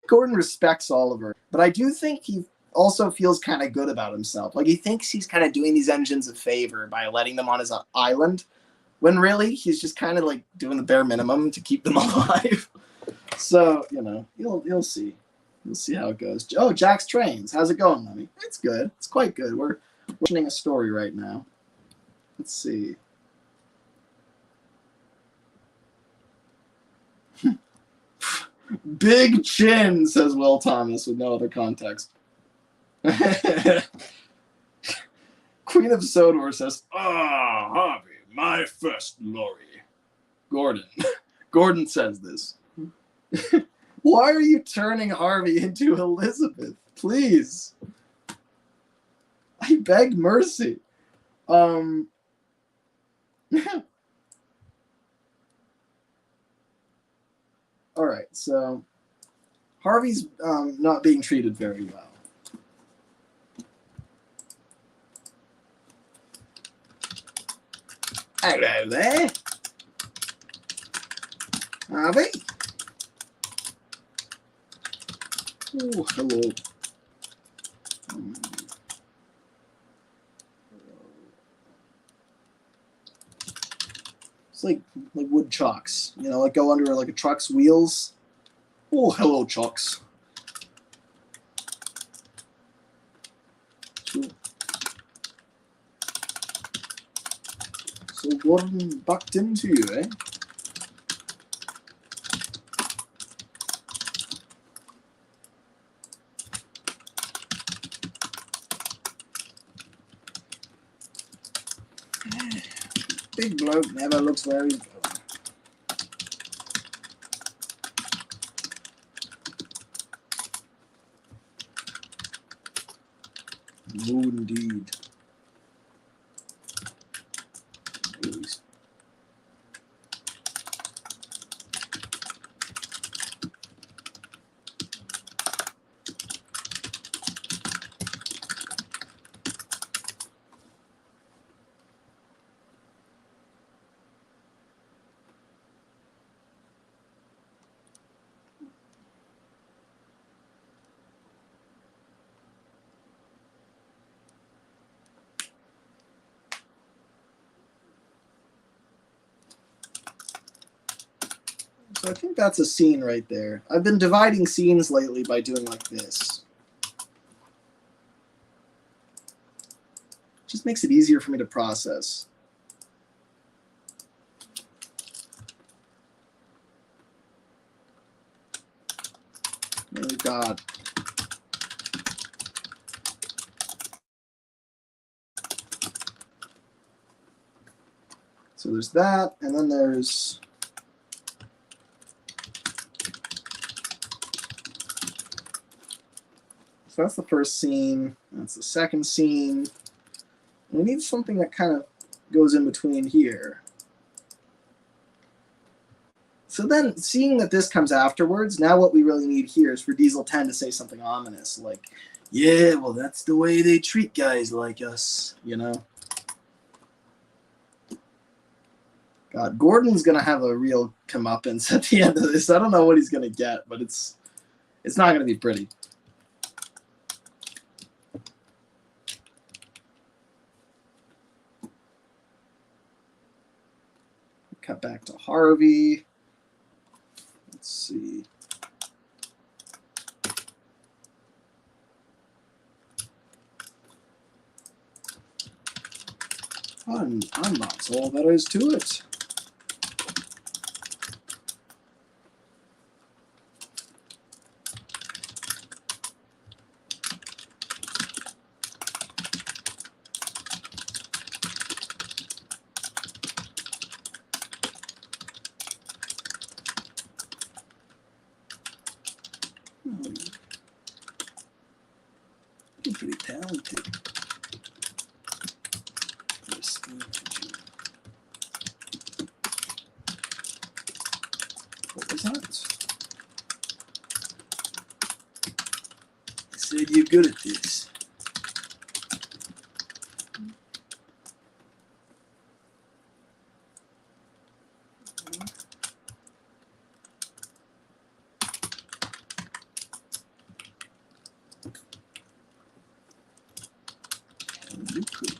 Gordon respects Oliver, but I do think also feels kind of good about himself. Like he thinks he's kind of doing these engines a favor by letting them on his island, when really he's just kind of like doing the bare minimum to keep them alive. So, you know, you'll see. You'll see how it goes. Oh, Jack's Trains. How's it going, Lemmy? It's good. It's quite good. We're watching a story right now. Let's see. Big chin, says Will Thomas with no other context. Queen of Sodor says, Ah, Harvey, my first lorry. Gordon says this. Why are you turning Harvey into Elizabeth? Please. I beg mercy. All right, so Harvey's not being treated very well. Hello there. Harvey. Oh, hello. It's like wood chocks, you know, like go under like a truck's wheels. Oh, hello, chocks. So Gordon bucked into you, eh? Big bloke never looks where he's going. No, indeed. So I think that's a scene right there. I've been dividing scenes lately by doing like this. Just makes it easier for me to process. Oh God. So there's that, and then there's so that's the first scene. That's the second scene. We need something that kind of goes in between here. So then, seeing that this comes afterwards, now what we really need here is for Diesel 10 to say something ominous, like, yeah, well, that's the way they treat guys like us, you know? God, Gordon's going to have a real comeuppance at the end of this. I don't know what he's going to get, but it's not going to be pretty. Cut back to Harvey. Let's see. I'm not all there is to it. You're pretty talented. What was that? I said you're good at this. You could.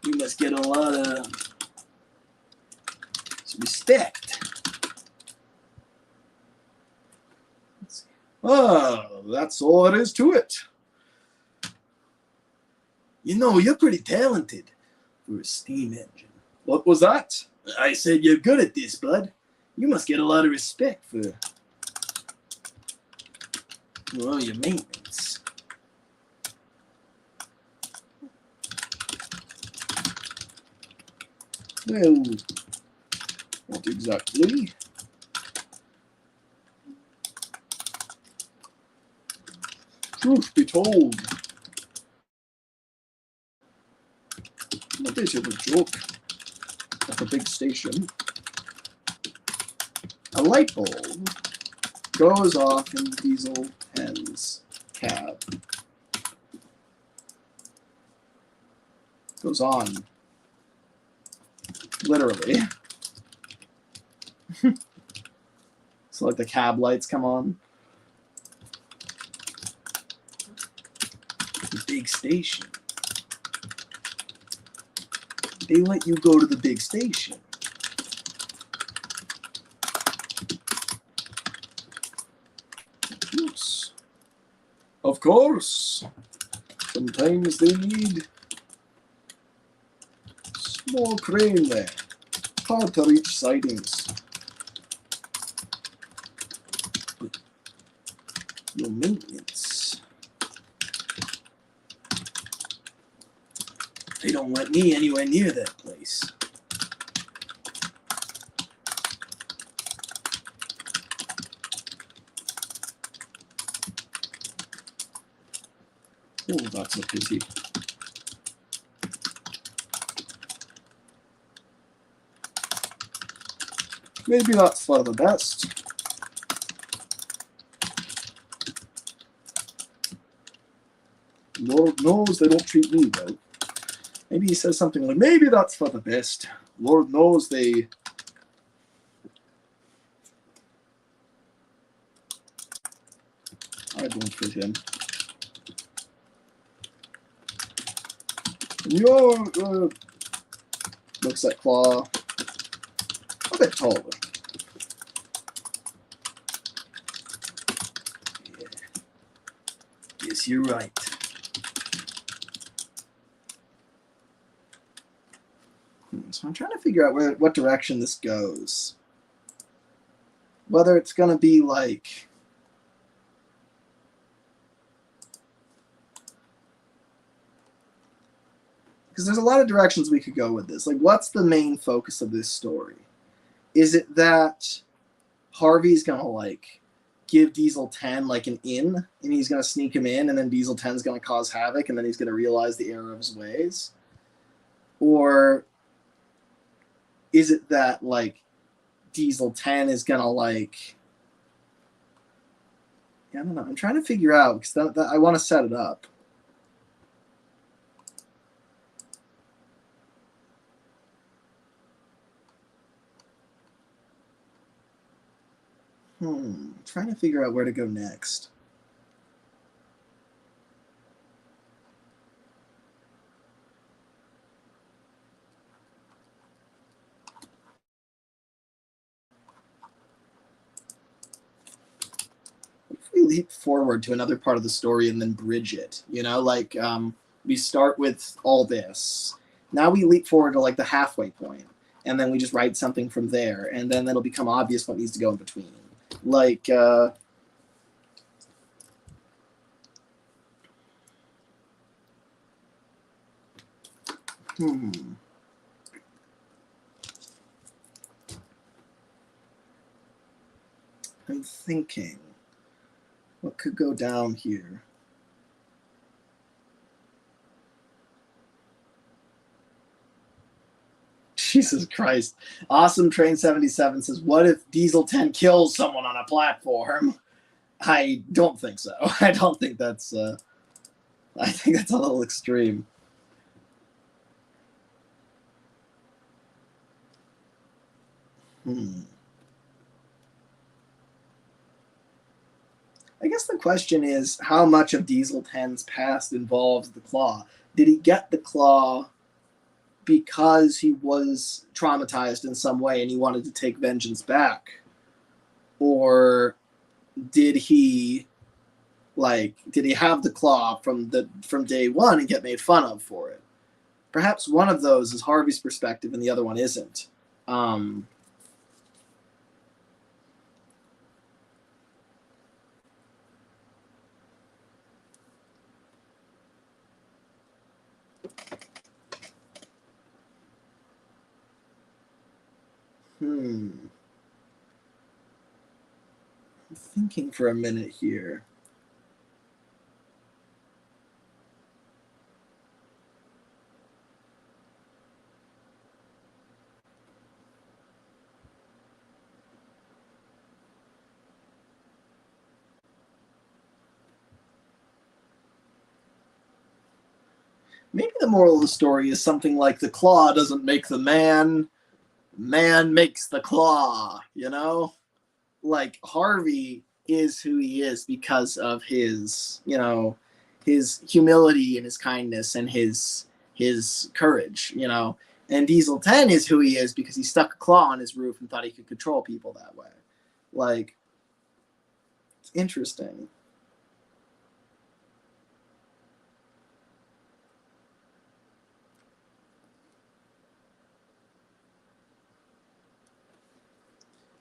You must get a lot of respect. Oh, that's all there is to it. You know, you're pretty talented for a steam engine. What was that? I said you're good at this, bud. You must get a lot of respect for, well, your maintenance. Well, what exactly? Truth be told, a bit of a joke at the big station. A light bulb goes off in Diesel 10's cab. Goes on. Literally. So like the cab lights come on. The big station. They let you go to the big station. Yes. Of course. Sometimes they need small crane there. Hard to reach sightings. But your maintenance. They don't let me anywhere near that place. Oh, that's a pity. Maybe that's for the best. Lord knows they don't treat me well. Maybe he says something like, maybe that's for the best. Lord knows they... I don't fit in. And you're, looks at Claw, a bit taller. Yeah. Yes, you're right. So I'm trying to figure out what direction this goes. Whether it's going to be like... Because there's a lot of directions we could go with this. Like, what's the main focus of this story? Is it that Harvey's going to, like, give Diesel 10, like, an in, and he's going to sneak him in, and then Diesel 10's going to cause havoc, and then he's going to realize the error of his ways? Or is it that, like, Diesel 10 is going to, like... I don't know. I'm trying to figure out, because I want to set it up. Trying to figure out where to go next. If we leap forward to another part of the story and then bridge it, you know, like we start with all this. Now we leap forward to like the halfway point, and then we just write something from there, and then it'll become obvious what needs to go in between. Like, I'm thinking, what could go down here? Jesus Christ. Awesome Train 77 says, what if Diesel 10 kills someone on a platform? I don't think so. I don't think that's. I think that's a little extreme. I guess the question is how much of Diesel 10's past involves the claw? Did he get the claw because he was traumatized in some way and he wanted to take vengeance back? Or did he have the claw from day one and get made fun of for it? Perhaps one of those is Harvey's perspective and the other one isn't. I'm thinking for a minute here. Maybe the moral of the story is something like the claw doesn't make the man, man makes the claw, you know? Like Harvey is who he is because of his, his humility and his kindness and his courage, And Diesel 10 is who he is because he stuck a claw on his roof and thought he could control people that way. Like, it's interesting.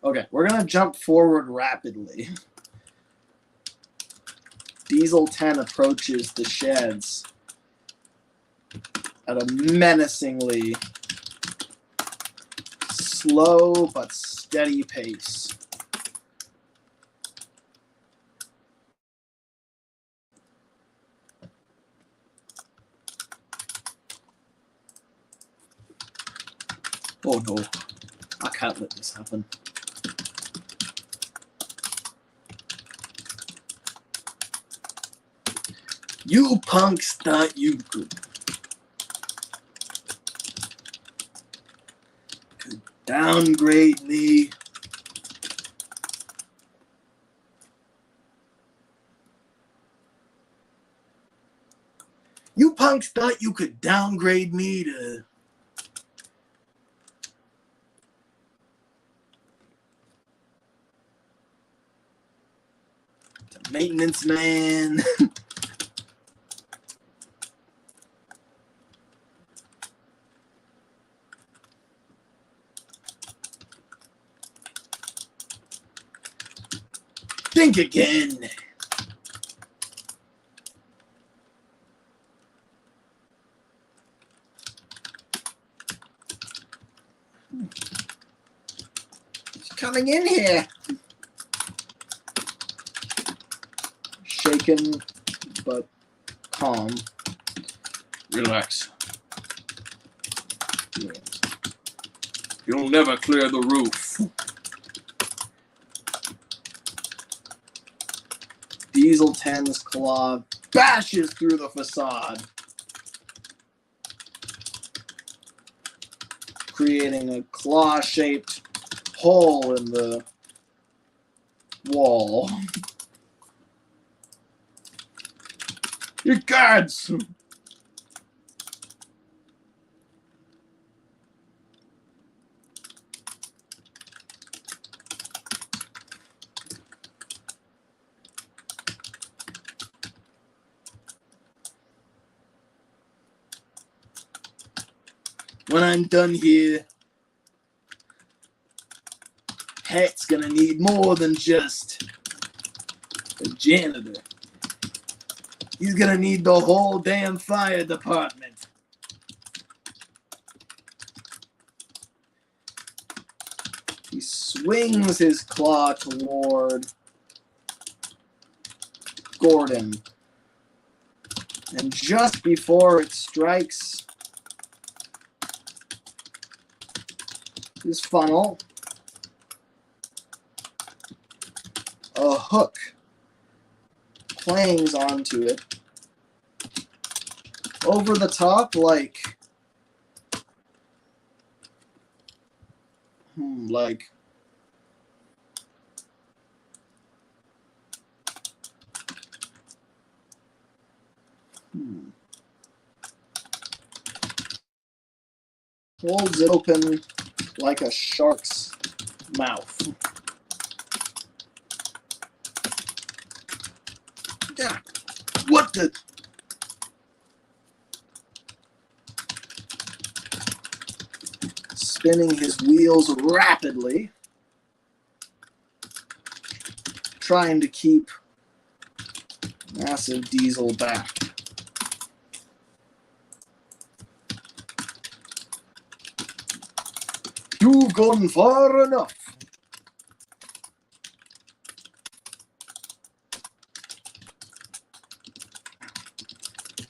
Okay, we're going to jump forward rapidly. Diesel 10 approaches the sheds at a menacingly slow but steady pace. Oh no, I can't let this happen. You punks thought you could downgrade me. You punks thought you could downgrade me to maintenance man. Think again. He's coming in here. Shaken but calm. Relax. You'll never clear the roof. Diesel 10's claw bashes through the facade, creating a claw-shaped hole in the wall. You guards! When I'm done here, Hat's gonna need more than just a janitor. He's gonna need the whole damn fire department. He swings his claw toward Gordon. And just before it strikes his funnel, a hook clangs onto it. Over the top, like holds it open like a shark's mouth. Yeah. What the? Spinning his wheels rapidly, trying to keep massive diesel back. You've gone far enough.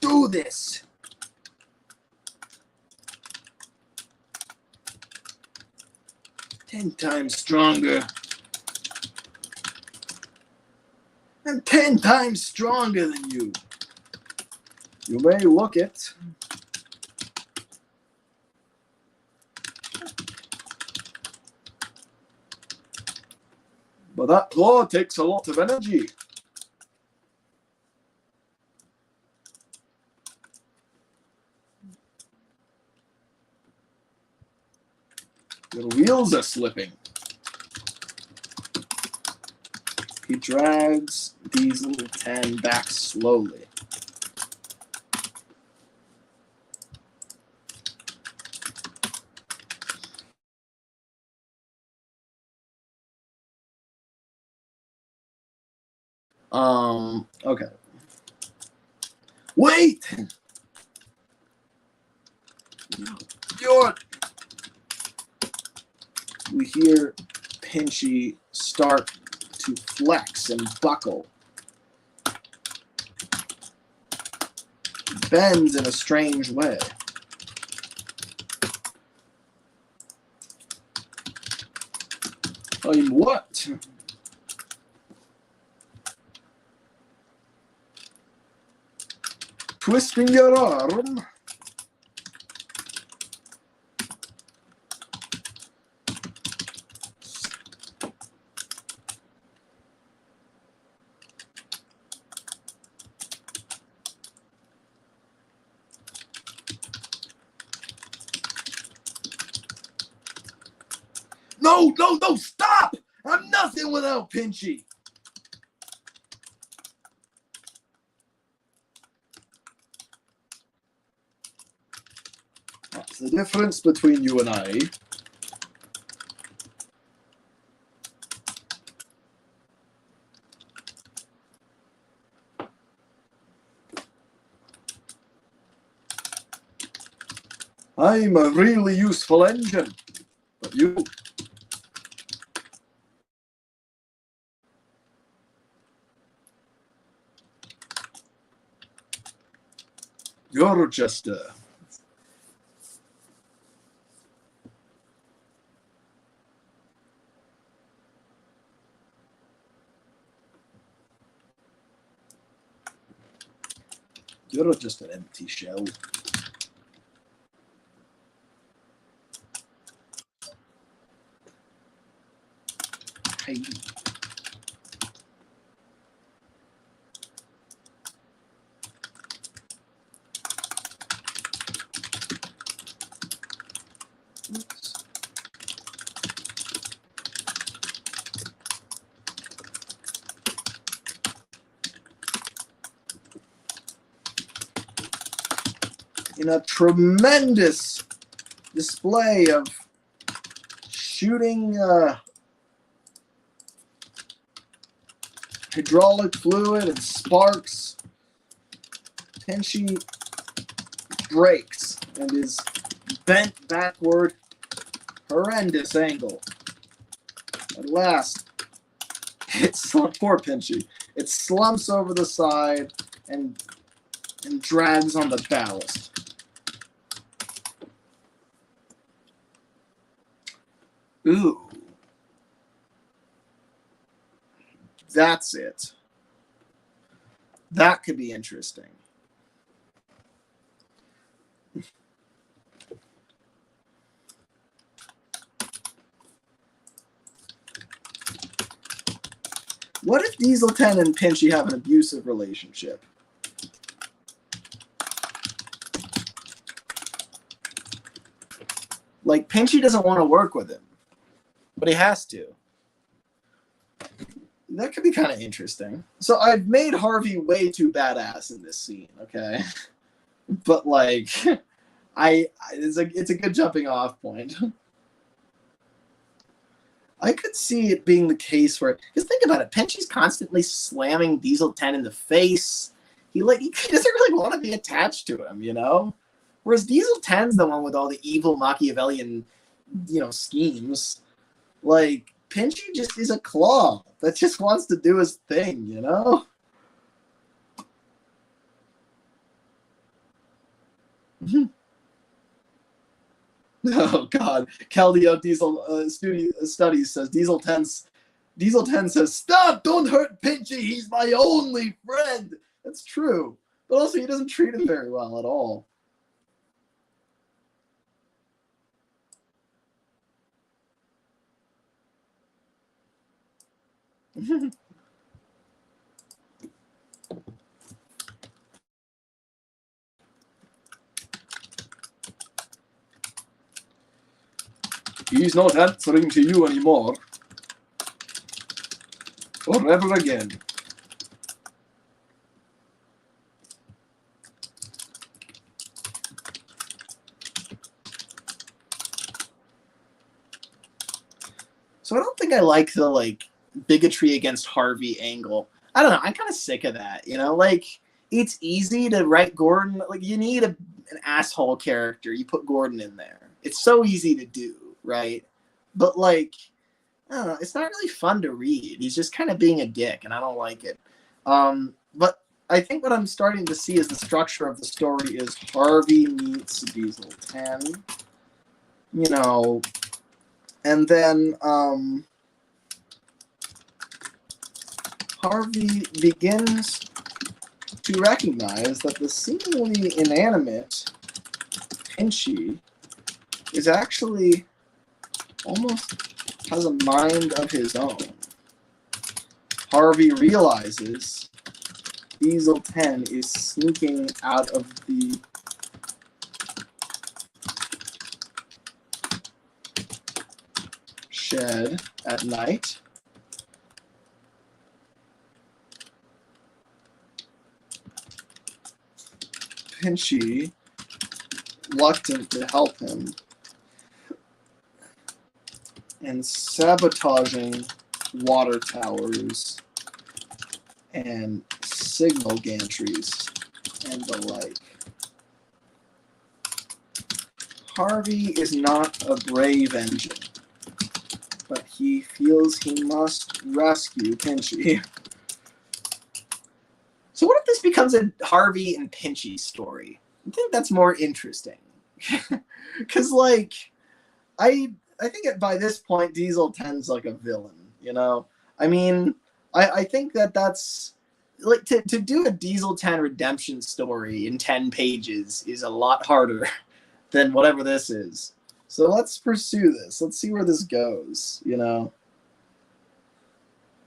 Do this. Ten times stronger. I'm 10 times stronger than you. You may look it. But that claw takes a lot of energy. Your wheels are slipping. He drags Diesel 10 back slowly. Okay. Wait! We hear Pinchy start to flex and buckle. Bends in a strange way. I'm what? Twisting your arm. No, no, no, stop! I'm nothing without Pinchy. That's the difference between you and I. I'm a really useful engine, but you're just a... You're just an empty shell. Hey. Oops. In a tremendous display of shooting hydraulic fluid and sparks, Pinchy breaks and is bent backward, horrendous angle. At last, poor Pinchy. It slumps over the side and drags on the ballast. Ooh. That's it. That could be interesting. What if Diesel 10 and Pinchy have an abusive relationship? Like, Pinchy doesn't want to work with him, but he has to. That could be kind of interesting. So I've made Harvey way too badass in this scene, okay? But, like, it's a good jumping off point. I could see it being the case where, because think about it, Pinchy's constantly slamming Diesel 10 in the face. He doesn't really want to be attached to him, you know? Whereas Diesel 10's the one with all the evil Machiavellian, schemes. Like, Pinchy just is a claw that just wants to do his thing, you know? Oh God, Caldio Diesel Studies says Diesel 10 says, "Stop! Don't hurt Pinchy. He's my only friend." That's true, but also he doesn't treat him very well at all. He's not answering to you anymore. Or ever again. So I don't think I like the bigotry against Harvey angle. I don't know. I'm kind of sick of that. It's easy to write Gordon. Like, you need an asshole character. You put Gordon in there. It's so easy to do, right? But I don't know. It's not really fun to read. He's just kind of being a dick, and I don't like it. But I think what I'm starting to see is the structure of the story is Harvey meets Diesel 10. And then Harvey begins to recognize that the seemingly inanimate Pinchy is actually almost has a mind of his own. Harvey realizes Diesel 10 is sneaking out of the shed at night. Pinchy, reluctant to help him, and sabotaging water towers and signal gantries and the like. Harvey is not a brave engine, but he feels he must rescue Pinchy. So what if this becomes a Harvey and Pinchy story? I think that's more interesting. Because, I think by this point, Diesel 10's like a villain, I mean, I think that's, to do a Diesel 10 redemption story in 10 pages is a lot harder than whatever this is. So let's pursue this. Let's see where this goes,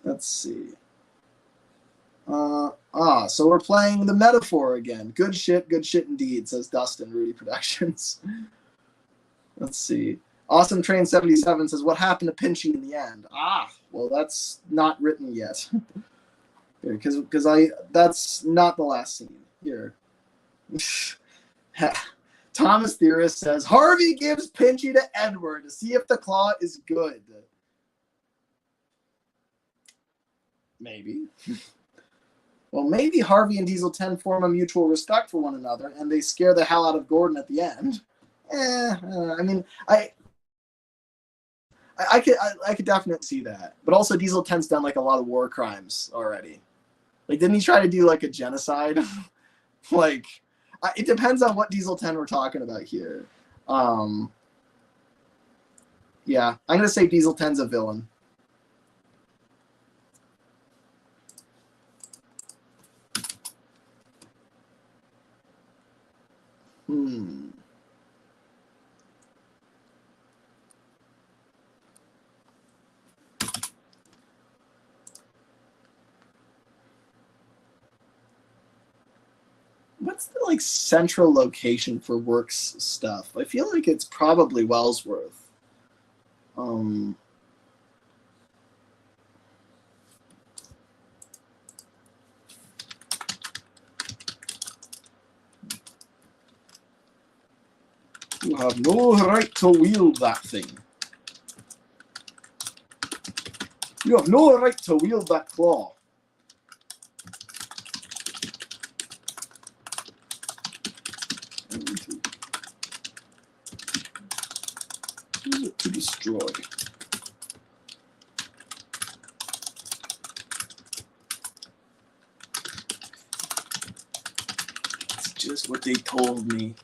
Let's see. So we're playing the metaphor again. Good shit indeed, says Dustin, Rudy Productions. Let's see. Awesome Train 77 says, what happened to Pinchy in the end? Well, that's not written yet. Because that's not the last scene. Here. Thomas Theorist says, Harvey gives Pinchy to Edward to see if the claw is good. Maybe. Well, maybe Harvey and Diesel 10 form a mutual respect for one another, and they scare the hell out of Gordon at the end. I mean, I could definitely see that. But also, Diesel 10's done a lot of war crimes already. Didn't he try to do a genocide? It depends on what Diesel 10 we're talking about here. Yeah, I'm gonna say Diesel 10's a villain. Hmm. What's the like central location for Works stuff? I feel like it's probably Wellsworth. You have no right to wield that thing. You have no right to wield that claw. Use it to destroy. That's just what they told me.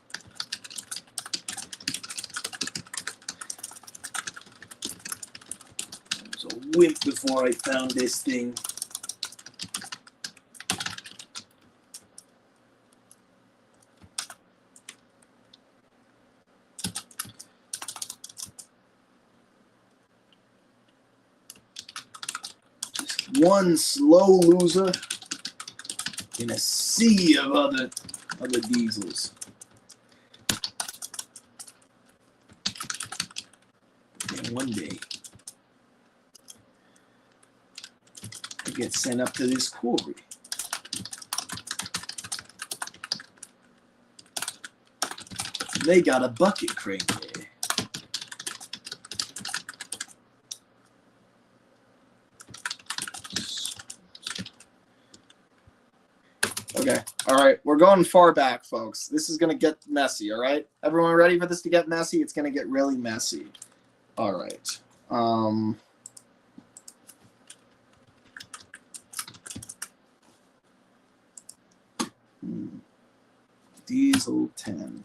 I was a wimp before I found this thing. One slow loser in a sea of other diesels. And one day, I get sent up to this quarry. They got a bucket crane there. Okay, all right, we're going far back, folks. This is gonna get messy, all right? Everyone ready for this to get messy? It's gonna get really messy. All right. Diesel 10.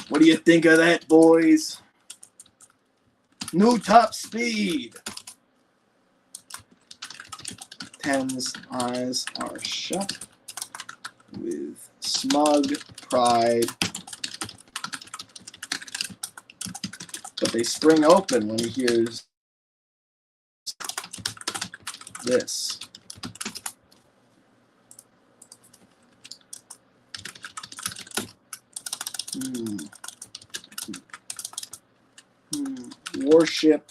What do you think of that, boys? New top speed. 10's eyes are shut with smug pride, but they spring open when he hears this. Warship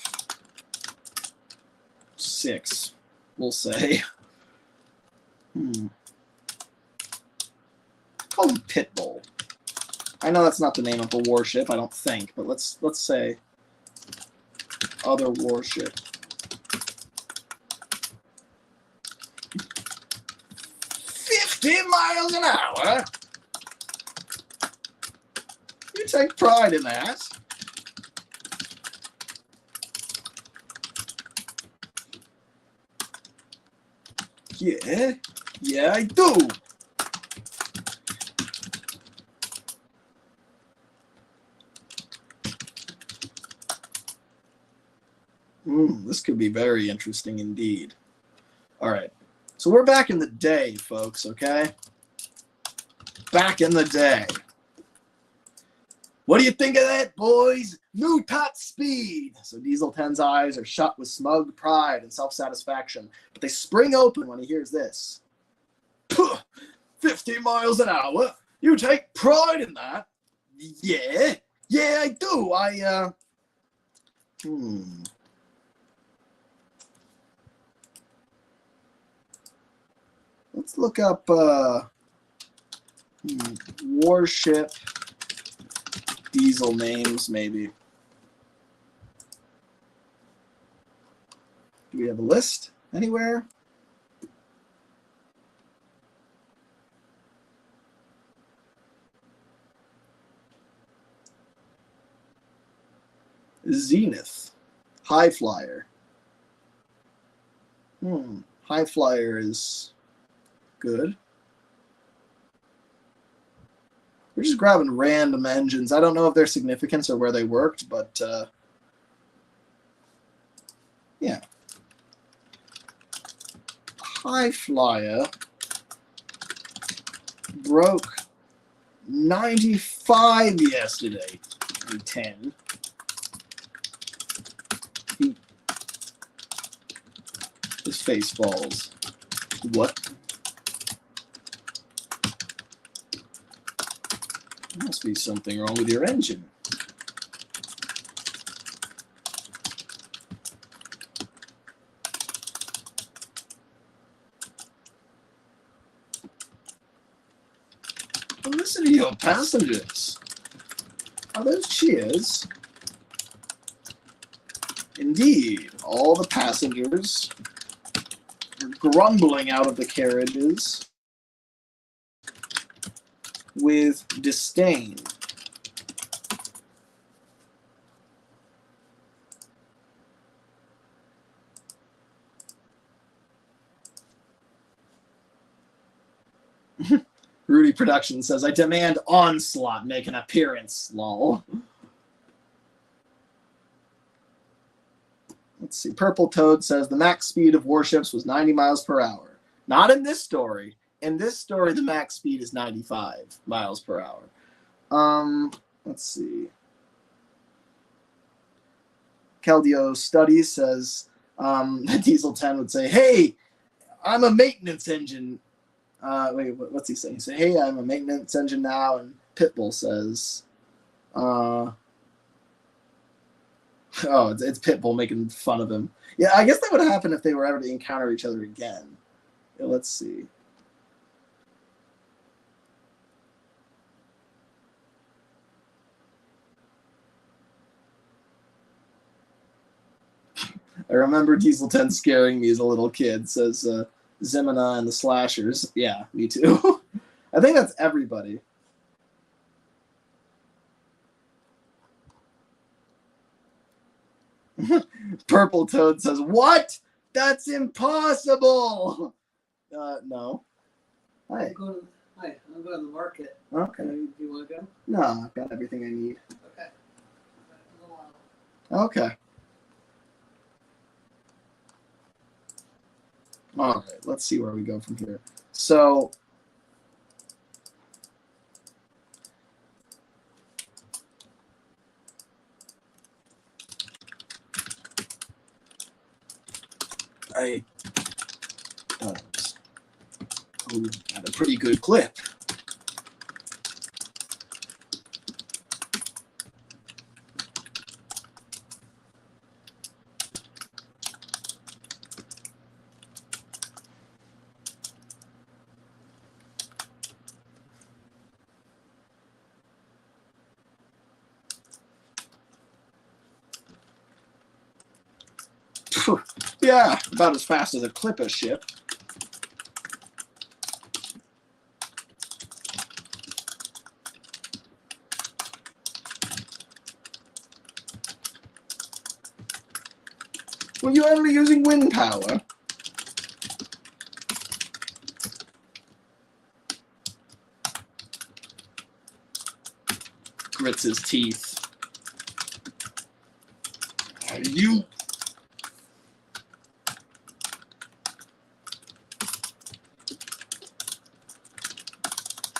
6, we'll say. Call him Pitbull. I know that's not the name of a warship, I don't think, but let's say other warship. 50 miles an hour? You take pride in that. Yeah, I do. This could be very interesting indeed. All right, so we're back in the day, folks, okay? Back in the day. What do you think of that, boys? New top speed. So Diesel 10's eyes are shut with smug pride and self-satisfaction, but they spring open when he hears this. 50 miles an hour? You take pride in that? Yeah, I do. Let's look up warship diesel names, maybe. Do we have a list anywhere? Zenith, High Flyer. High Flyer is good. We're just grabbing random engines. I don't know of their significance or where they worked, but yeah. High Flyer broke 95 yesterday. 10. His face falls. What? There must be something wrong with your engine. Well, listen to your passengers. Are those cheers? Indeed, all the passengers are grumbling out of the carriages with disdain. Rudy Productions says, I demand Onslaught make an appearance, lol. Let's see. Purple Toad says the max speed of warships was 90 miles per hour. Not in this story. In this story, the max speed is 95 miles per hour. Let's see. Caldio Studies says Diesel 10 would say, hey, I'm a maintenance engine. Wait, what's he saying? He said, hey, I'm a maintenance engine now. And Pitbull says, oh, it's Pitbull making fun of him. Yeah, I guess that would happen if they were ever to encounter each other again. Yeah, let's see. I remember Diesel 10 scaring me as a little kid, says Zemina and the Slashers. Yeah, me too. I think that's everybody. Purple Toad says, what? That's impossible. No. Hi. I'm going to the market. Okay. Do you want to go? No, I've got everything I need. Okay. A little while. Okay. All right, let's see where we go from here. So, I had a pretty good clip. Yeah, about as fast as a clipper ship. Well, you're only using wind power. Grits his teeth. You...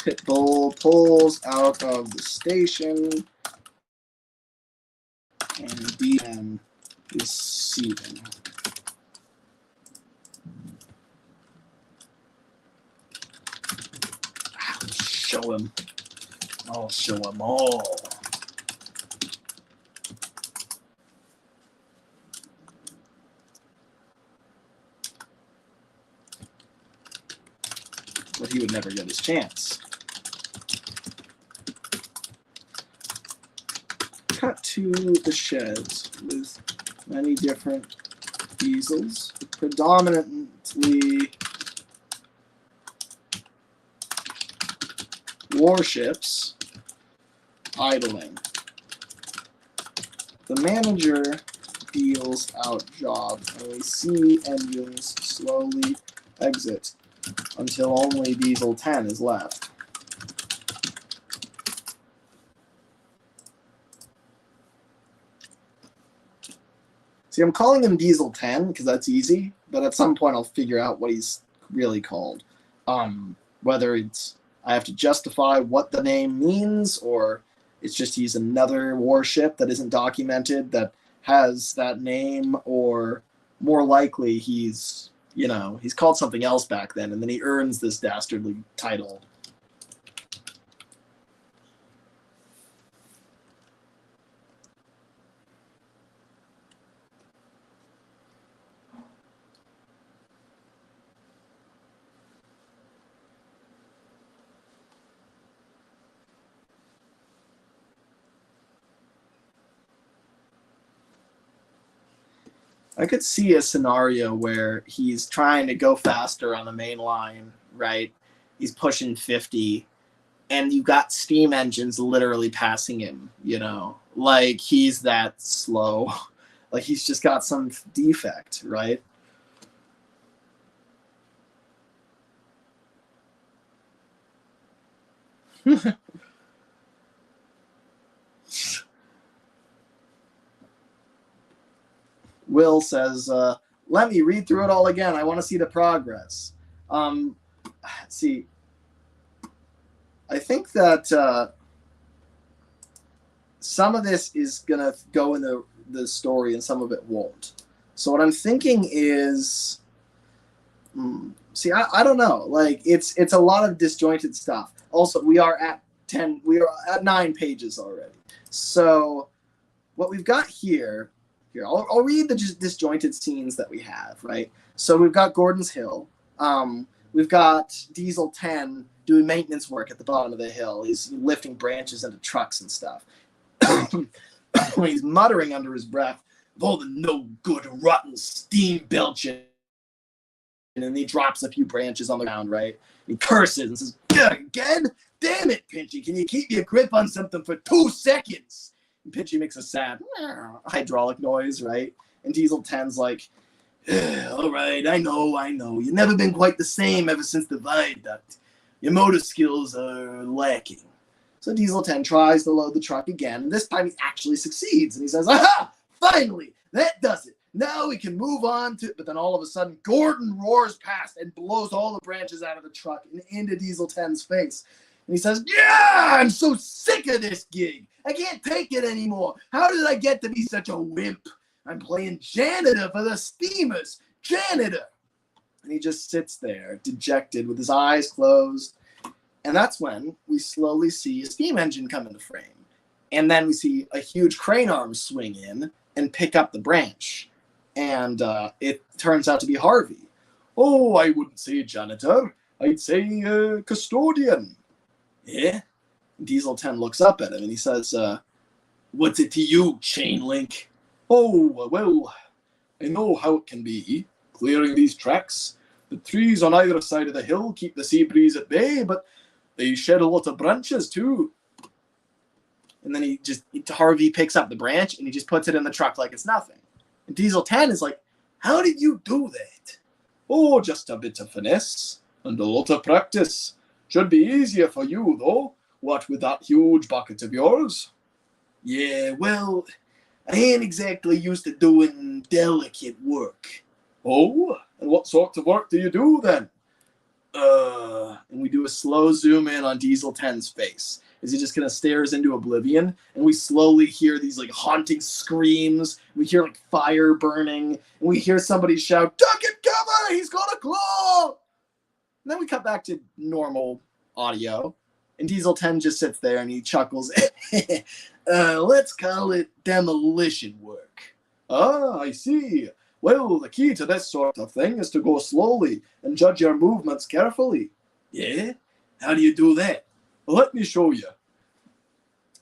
Pitbull pulls out of the station, and DM is seething. I'll show him. I'll show him all. But he would never get his chance. Cut to the sheds with many different diesels, predominantly warships idling. The manager deals out jobs, and we see engines slowly exit until only Diesel 10 is left. See, I'm calling him Diesel 10 because that's easy, but at some point I'll figure out what he's really called. Whether it's I have to justify what the name means, or it's just he's another warship that isn't documented that has that name, or more likely he's, you know, he's called something else back then, and then he earns this dastardly title. I could see a scenario where he's trying to go faster on the main line, right? He's pushing 50, and you've got steam engines literally passing him, you know? Like, he's that slow. Like, he's just got some defect, right? Will says, Lemmy, read through it all again. I want to see the progress. See, I think that some of this is going to go in the story and some of it won't. So what I'm thinking is, see, I don't know. Like, it's a lot of disjointed stuff. Also, we are at 9 pages already. So what we've got here, I'll read the disjointed scenes that we have, right? So we've got Gordon's Hill. We've got Diesel 10 doing maintenance work at the bottom of the hill. He's lifting branches into trucks and stuff. He's muttering under his breath, all the no good rotten steam belching. And then he drops a few branches on the ground, right? He curses and says, again? Damn it, Pinchy. Can you keep your grip on something for 2 seconds? And Pinchy makes a sad hydraulic noise, right? And Diesel 10's like, all right, I know. You've never been quite the same ever since the viaduct. Your motor skills are lacking. So Diesel 10 tries to load the truck again. This time he actually succeeds. And he says, aha, finally, that does it. Now we can move on to, but then all of a sudden, Gordon roars past and blows all the branches out of the truck and into Diesel 10's face. And he says, yeah, I'm so sick of this gig. I can't take it anymore. How did I get to be such a wimp? I'm playing janitor for the steamers. Janitor. And he just sits there, dejected, with his eyes closed. And that's when we slowly see a steam engine come into frame. And then we see a huge crane arm swing in and pick up the branch. And it turns out to be Harvey. Oh, I wouldn't say janitor. I'd say custodian. Yeah? Diesel 10 looks up at him and he says, what's it to you, chain link? Oh, well, I know how it can be, clearing these tracks. The trees on either side of the hill keep the sea breeze at bay, but they shed a lot of branches too. And then Harvey picks up the branch and he just puts it in the truck like it's nothing. And Diesel 10 is like, how did you do that? Oh, just a bit of finesse and a lot of practice. Should be easier for you, though, what with that huge bucket of yours. Yeah, well, I ain't exactly used to doing delicate work. Oh, and what sort of work do you do then? And we do a slow zoom in on Diesel 10's face as he just kind of stares into oblivion, and we slowly hear these like haunting screams. We hear like fire burning, and we hear somebody shout, duck and cover, he's got a claw! And then we cut back to normal audio, and Diesel 10 just sits there and he chuckles. Let's call it demolition work. Ah, I see. Well, the key to this sort of thing is to go slowly and judge your movements carefully. Yeah? How do you do that? Well, let me show you.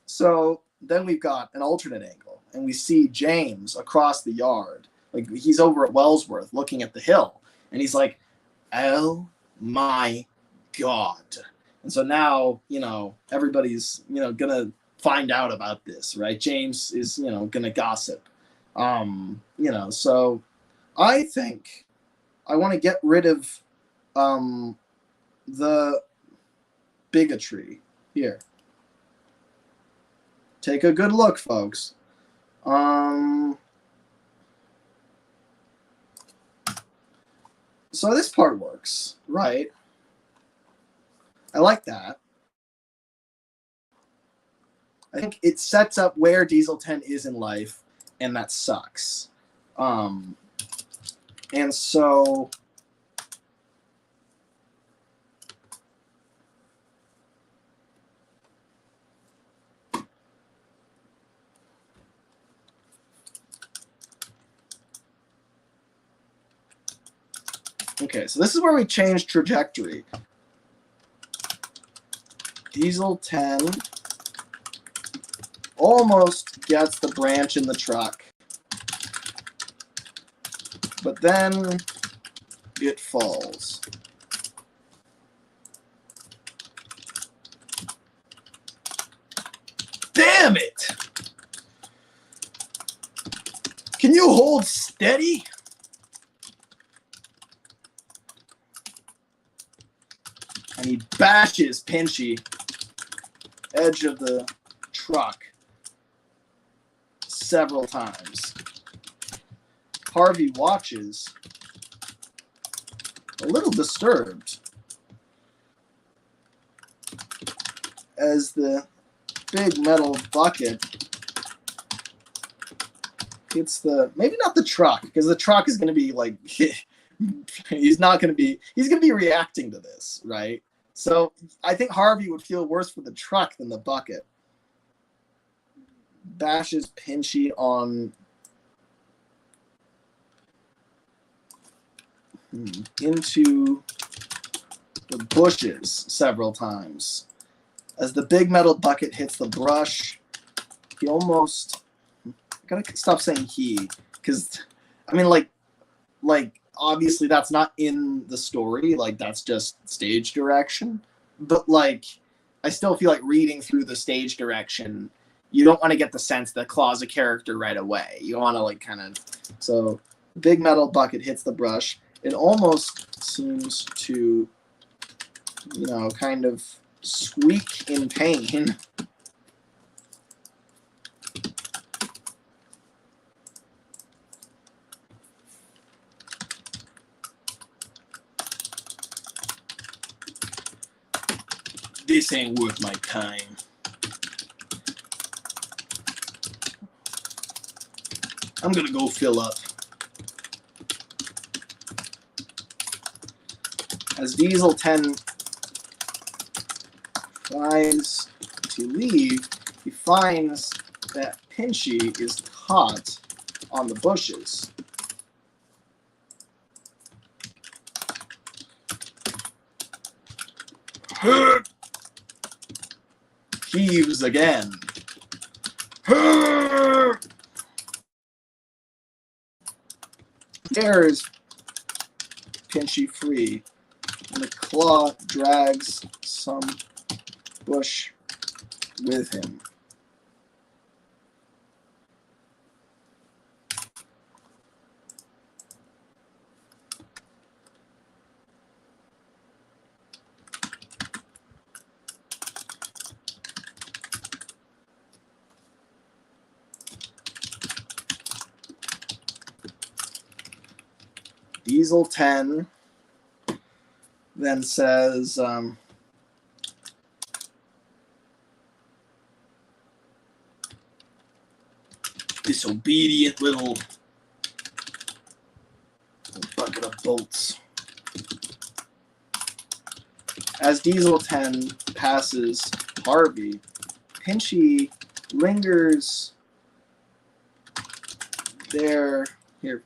So then we've got an alternate angle, and we see James across the yard. Like, he's over at Wellsworth looking at the hill, and he's like, oh my God. And so now, everybody's, gonna find out about this, right? James is, gonna gossip. So I think I want to get rid of the bigotry here. Take a good look, folks. So this part works, right? I like that. I think it sets up where Diesel 10 is in life, and that sucks. And so okay, so this is where we change trajectory. Diesel 10 almost gets the branch in the truck, but then it falls. Damn it! Can you hold steady? And he bashes Pinchy, edge of the truck, several times. Harvey watches, a little disturbed, as the big metal bucket hits the, maybe not the truck, because the truck is going to be like, he's going to be reacting to this, right? So I think Harvey would feel worse for the truck than the bucket. Bashes Pinchy on into the bushes several times. As the big metal bucket hits the brush, he almost, I gotta stop saying he, because I mean, like obviously that's not in the story, like that's just stage direction, but like I still feel like reading through the stage direction, you don't want to get the sense that Claw's a character right away. You want to like kind of, so big metal bucket hits the brush. It almost seems to, you know, kind of squeak in pain. This ain't worth my time. I'm gonna go fill up. As Diesel 10 tries to leave, he finds that Pinchy is caught on the bushes. Heaves again. Tears Pinchy free, and the claw drags some bush with him. Diesel 10 then says, disobedient little bucket of bolts. As Diesel 10 passes Harvey, Pinchy lingers there. Here,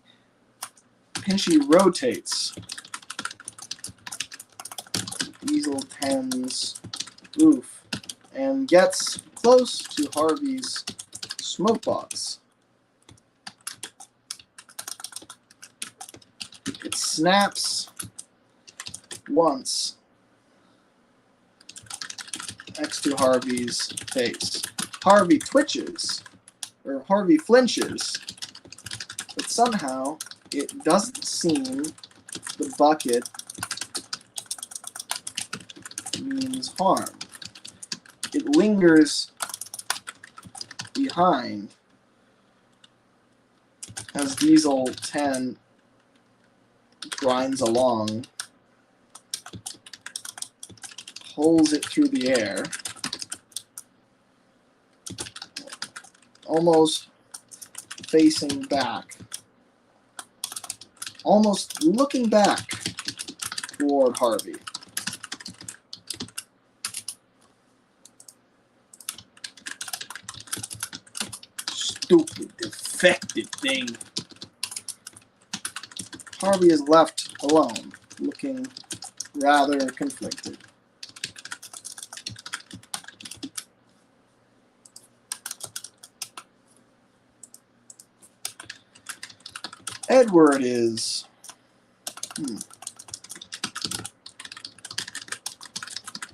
Pinchy rotates Diesel 10's roof and gets close to Harvey's smoke box. It snaps once next to Harvey's face. Harvey twitches, or Harvey flinches, but somehow it doesn't seem the bucket means harm. It lingers behind as Diesel 10 grinds along, pulls it through the air, almost facing back, almost looking back toward Harvey. Stupid, defective thing. Harvey is left alone, looking rather conflicted. Edward is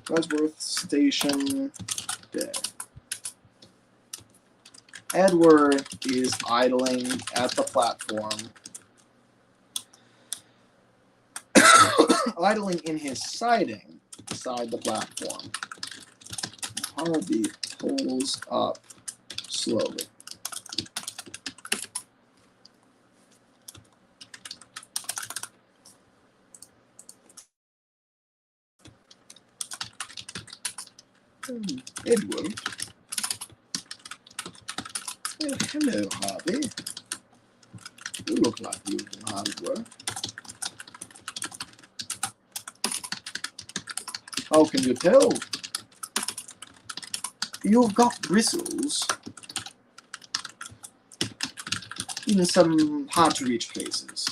Resworth Station dead. Edward is idling at the platform, idling in his siding beside the platform. Harvey pulls up slowly. Edward. Well, hello, Harvey. You look like you've been hard at work. How can you tell? You've got bristles in some hard-to-reach places.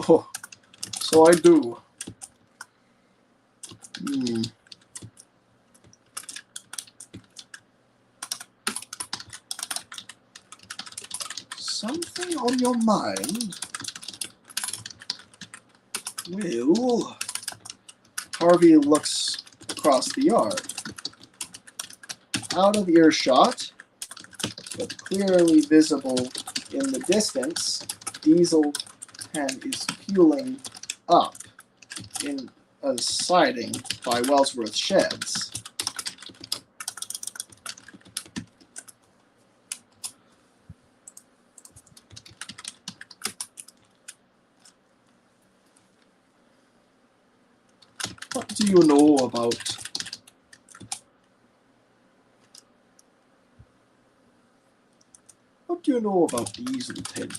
Oh, so I do. Something on your mind? Well, Harvey looks across the yard. Out of earshot, but clearly visible in the distance, Diesel 10 is fueling up in a siding by Wellsworth Sheds. What do you know about... What do you know about Diesel 10?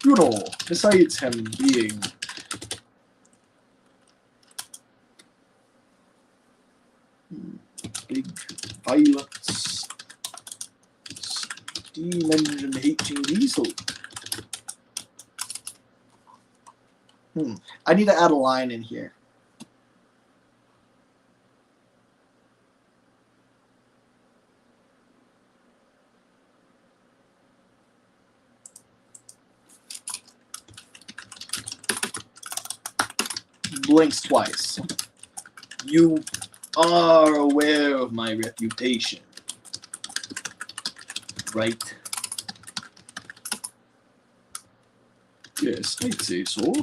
You know, besides him being... big, violent, steam engine hating diesel. I need to add a line in here. Blinks twice. You are aware of my reputation, right? Yes, I'd say so.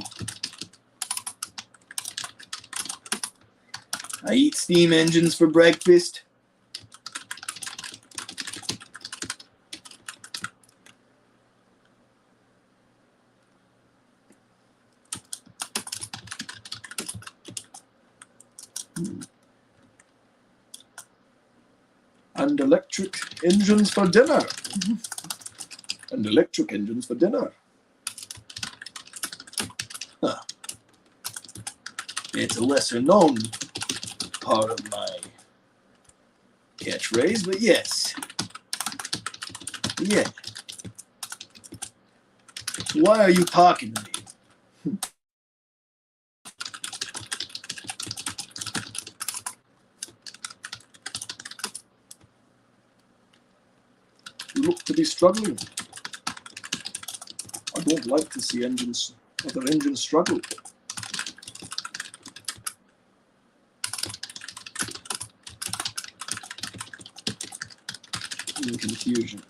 I eat steam engines for breakfast. And electric engines for dinner. And electric engines for dinner. Huh. It's a lesser known part of my catchphrase, but yes. Yeah. Why are you talking to me? You look to be struggling. I don't like to see other engines struggle. In confusion.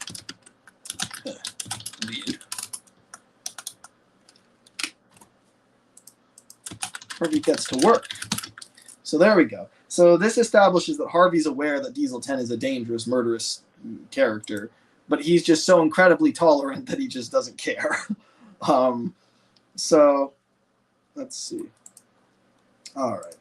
Weird. Harvey gets to work. So there we go. So this establishes that Harvey's aware that Diesel 10 is a dangerous, murderous character but he's just so incredibly tolerant that he just doesn't care. So let's see. All right.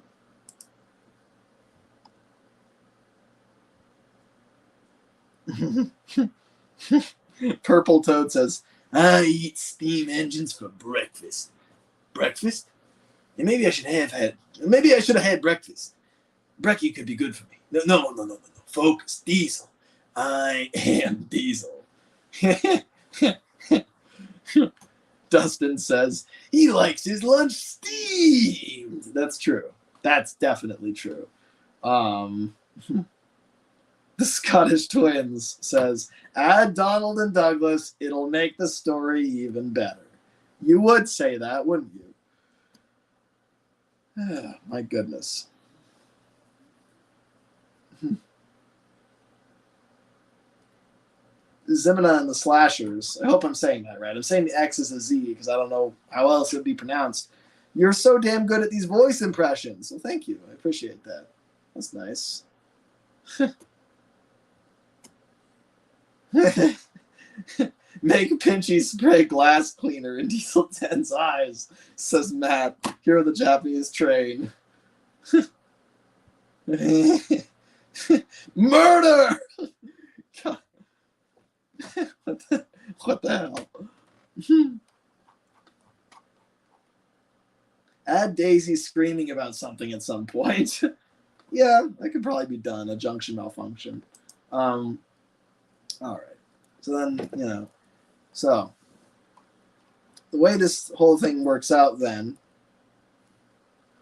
Purple Toad says, I eat steam engines for breakfast. Breakfast? And maybe I should have had breakfast. Brekkie could be good for me. No. Focus. Diesel. I am Diesel. Dustin says he likes his lunch steamed. That's true. That's definitely true. The Scottish Twins says, add Donald and Douglas. It'll make the story even better. You would say that, wouldn't you? My goodness. Zimina and the Slashers. I hope I'm saying that right. I'm saying the X is a Z because I don't know how else it would be pronounced. You're so damn good at these voice impressions. Well, thank you. I appreciate that. That's nice. Make Pinchy spray glass cleaner in Diesel 10's eyes, says Matt. Here are the Japanese train. Murder! God. What the hell? Add Daisy screaming about something at some point. Yeah, that could probably be done. A junction malfunction. All right. So then, so the way this whole thing works out then.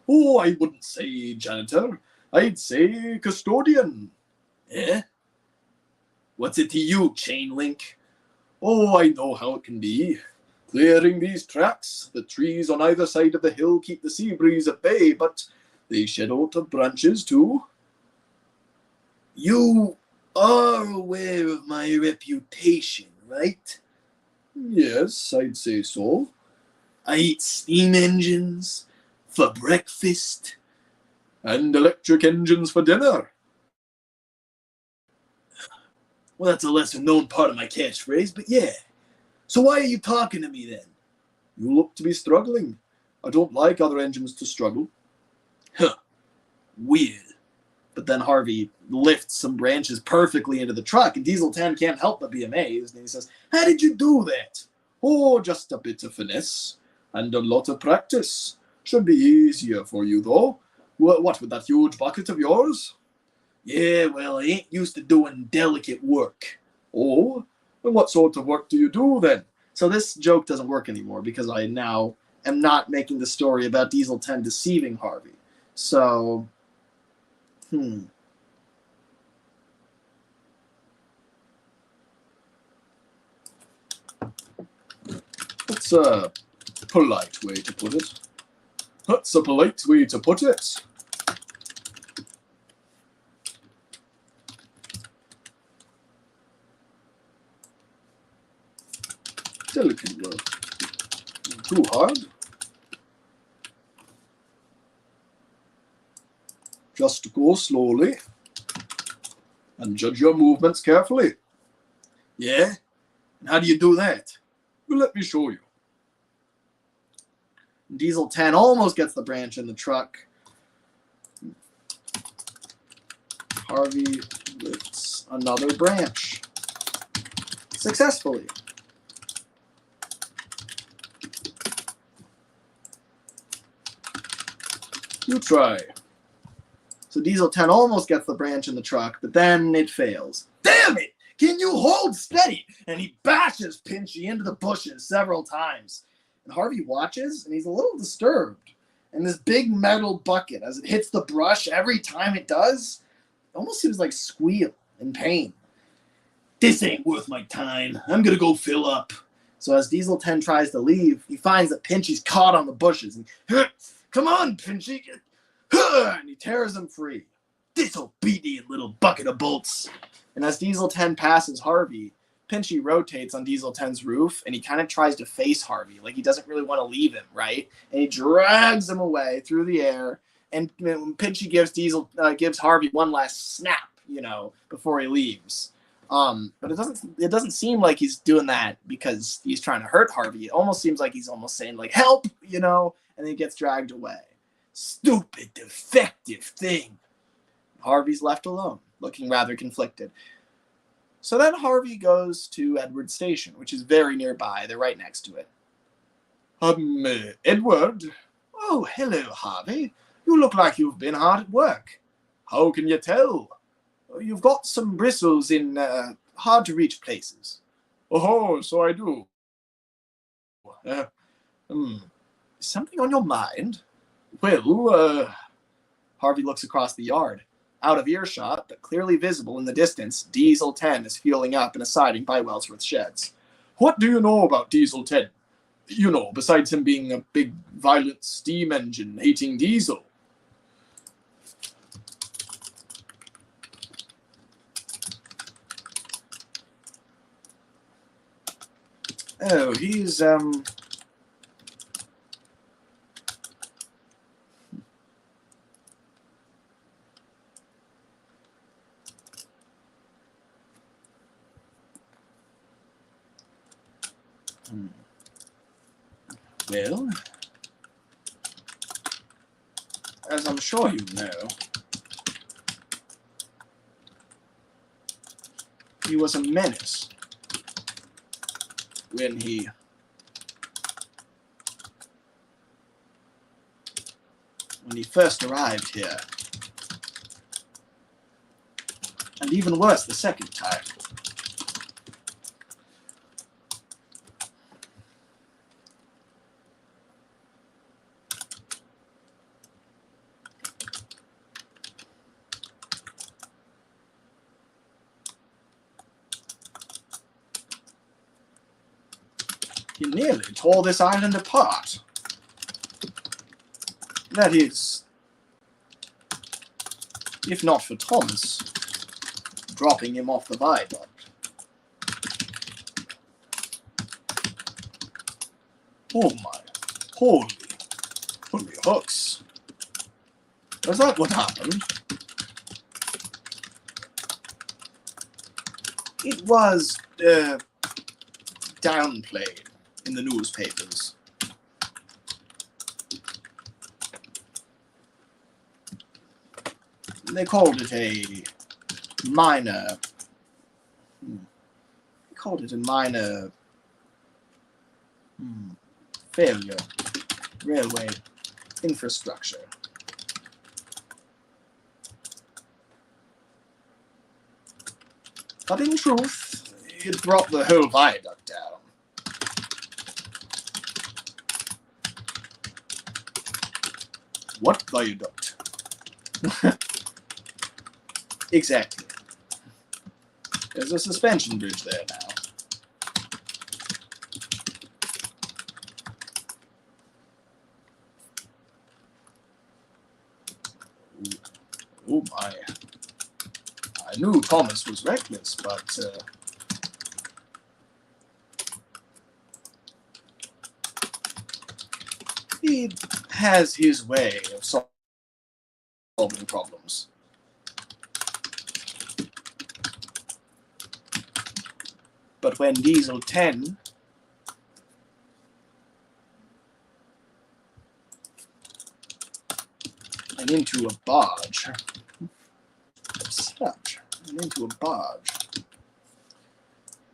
Oh, I wouldn't say janitor. I'd say custodian. Eh? What's it to you, chain link? Oh, I know how it can be. Clearing these tracks, the trees on either side of the hill keep the sea breeze at bay, but they shed out of branches too. You are aware of my reputation, right? Yes, I'd say so. I eat steam engines for breakfast. And electric engines for dinner. Well, that's a lesser known part of my catchphrase, but yeah. So why are you talking to me then? You look to be struggling. I don't like other engines to struggle. Huh. Weird. But then Harvey lifts some branches perfectly into the truck, and Diesel 10 can't help but be amazed. And he says, how did you do that? Oh, just a bit of finesse. And a lot of practice. Should be easier for you, though. What with that huge bucket of yours? Yeah, well, I ain't used to doing delicate work. Oh? And what sort of work do you do, then? So this joke doesn't work anymore because I now am not making the story about Diesel 10 deceiving Harvey. So, That's a polite way to put it. That's a polite way to put it. Delicate work. Too hard. Just go slowly and judge your movements carefully. yeah? And how do you do that? Well, let me show you. Diesel 10 almost gets the branch in the truck. Harvey lifts another branch. Successfully. You try. So Diesel 10 almost gets the branch in the truck, but then it fails. Damn it! Can you hold steady? And he bashes Pinchy into the bushes several times. And Harvey watches, and he's a little disturbed. And this big metal bucket, as it hits the brush every time it does, it almost seems like squeal in pain. This ain't worth my time. I'm gonna go fill up. So as Diesel 10 tries to leave, he finds that Pinchy's caught on the bushes. And, come on, Pinchy. And he tears him free. Disobedient little bucket of bolts. And as Diesel 10 passes Harvey, Pinchy rotates on Diesel 10's roof, and he kind of tries to face Harvey, like he doesn't really want to leave him, right? And he drags him away through the air, and Pinchy gives Harvey one last snap, before he leaves. But it doesn't seem like he's doing that because he's trying to hurt Harvey. It almost seems like he's almost saying like, help, you know, and then he gets dragged away. Stupid, defective thing. Harvey's left alone, looking rather conflicted. So then Harvey goes to Edward's station, which is very nearby. They're right next to it. Edward? Oh, hello, Harvey. You look like you've been hard at work. How can you tell? You've got some bristles in hard-to-reach places. Oh, so I do. Something on your mind? Well, Harvey looks across the yard. Out of earshot, but clearly visible in the distance, Diesel 10 is fueling up in a siding by Wellsworth Sheds. What do you know about Diesel 10? You know, besides him being a big, violent steam engine hating diesel. Oh, he's, Well, as I'm sure you know, he was a menace when he first arrived here. And even worse the second time. He nearly tore this island apart. That is, if not for Thomas dropping him off the viaduct. Oh my, holy hooks. Was that what happened? It was downplayed in the newspapers. They called it a minor. They called it a minor failure. Railway infrastructure. But in truth, it brought the whole viaduct down. What viaduct? Exactly. There's a suspension bridge there now. Oh my. I knew Thomas was reckless, but he has his way of solving problems. But when Diesel 10 and into a barge,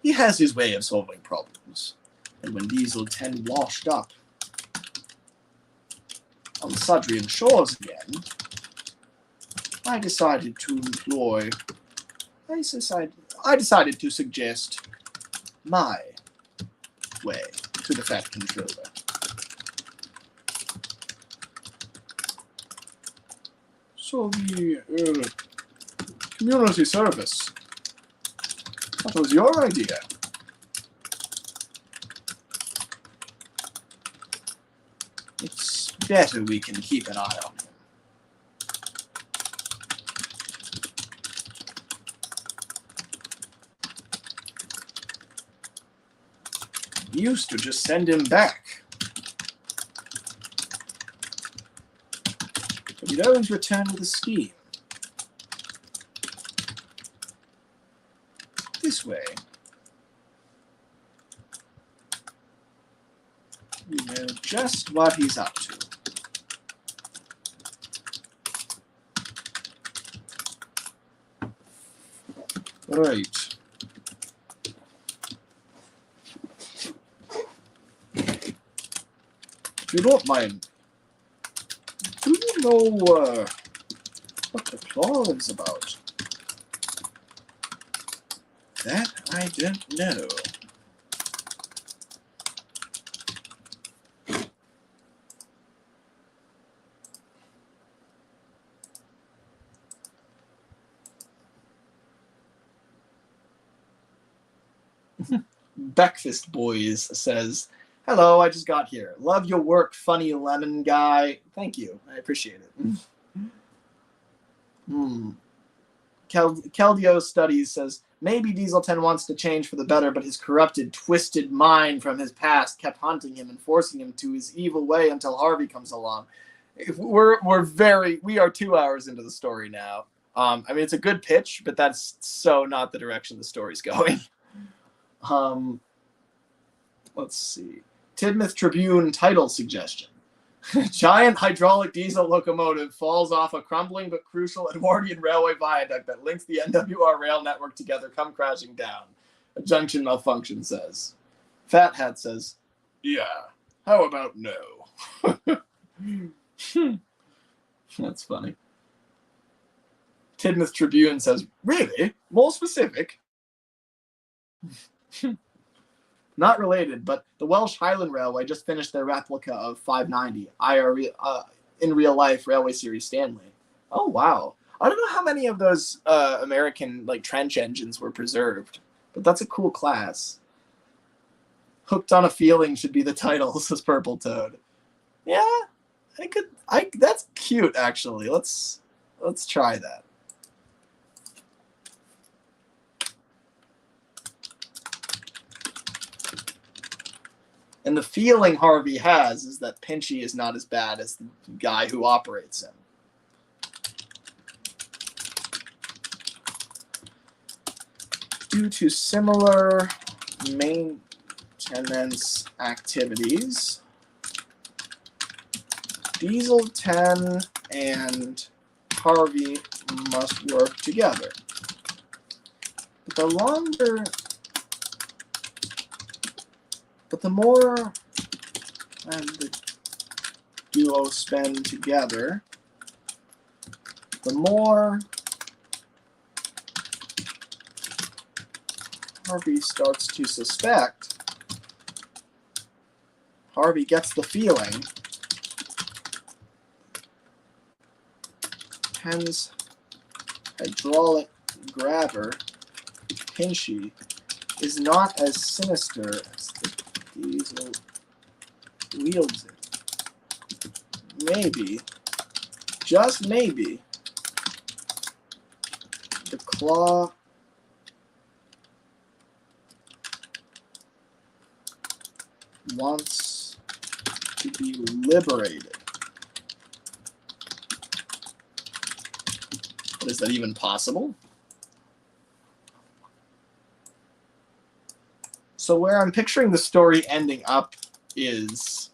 he has his way of solving problems. And when Diesel 10 washed up on Sudrian shores again, I decided to suggest my way to the Fat Controller. so the community service. That was your idea. It's better we can keep an eye on him. We used to just send him back. But he'd always return with a scheme. this way. We know just what he's up to. Right. If you don't mind, do you know what the claw is about? That I don't know. Breakfast Boys says, "Hello, I just got here. Love your work, funny lemon guy." Thank you. I appreciate it. Keldio Studies says, "Maybe Diesel 10 wants to change for the better, but his corrupted, twisted mind from his past kept haunting him and forcing him to his evil way until Harvey comes along." We are 2 hours into the story now. I mean, it's a good pitch, but that's so not the direction the story's going. Let's see. Tidmouth Tribune title suggestion. Giant hydraulic diesel locomotive falls off a crumbling but crucial Edwardian railway viaduct that links the NWR rail network together, come crashing down. A junction malfunction says. Fat Hat says, "Yeah, how about no?" That's funny. Tidmouth Tribune says, "Really? More specific?" Not related, but the Welsh Highland Railway just finished their replica of 590 in real life Railway Series Stanley. Oh wow! I don't know how many of those American trench engines were preserved, but that's a cool class. Hooked on a Feeling should be the title, says Purple Toad. Yeah, that's cute actually. Let's try that. And the feeling Harvey has is that Pinchy is not as bad as the guy who operates him. Due to similar maintenance activities, Diesel 10 and Harvey must work together. But the more the duo spend together, the more Harvey starts to suspect. Harvey gets the feeling Penn's hydraulic grabber, Pinchy, is not as sinister as the Diesel wields it. Maybe, just maybe, the claw wants to be liberated. But is that even possible? So where I'm picturing the story ending up is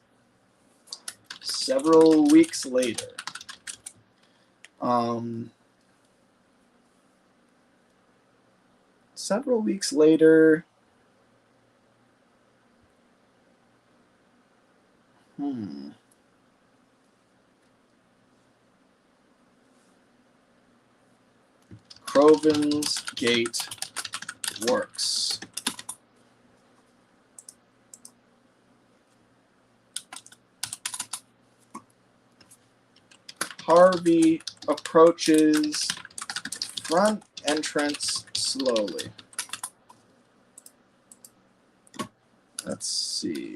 several weeks later. Several weeks later. Croven's Gate works. Harvey approaches front entrance slowly. Let's see.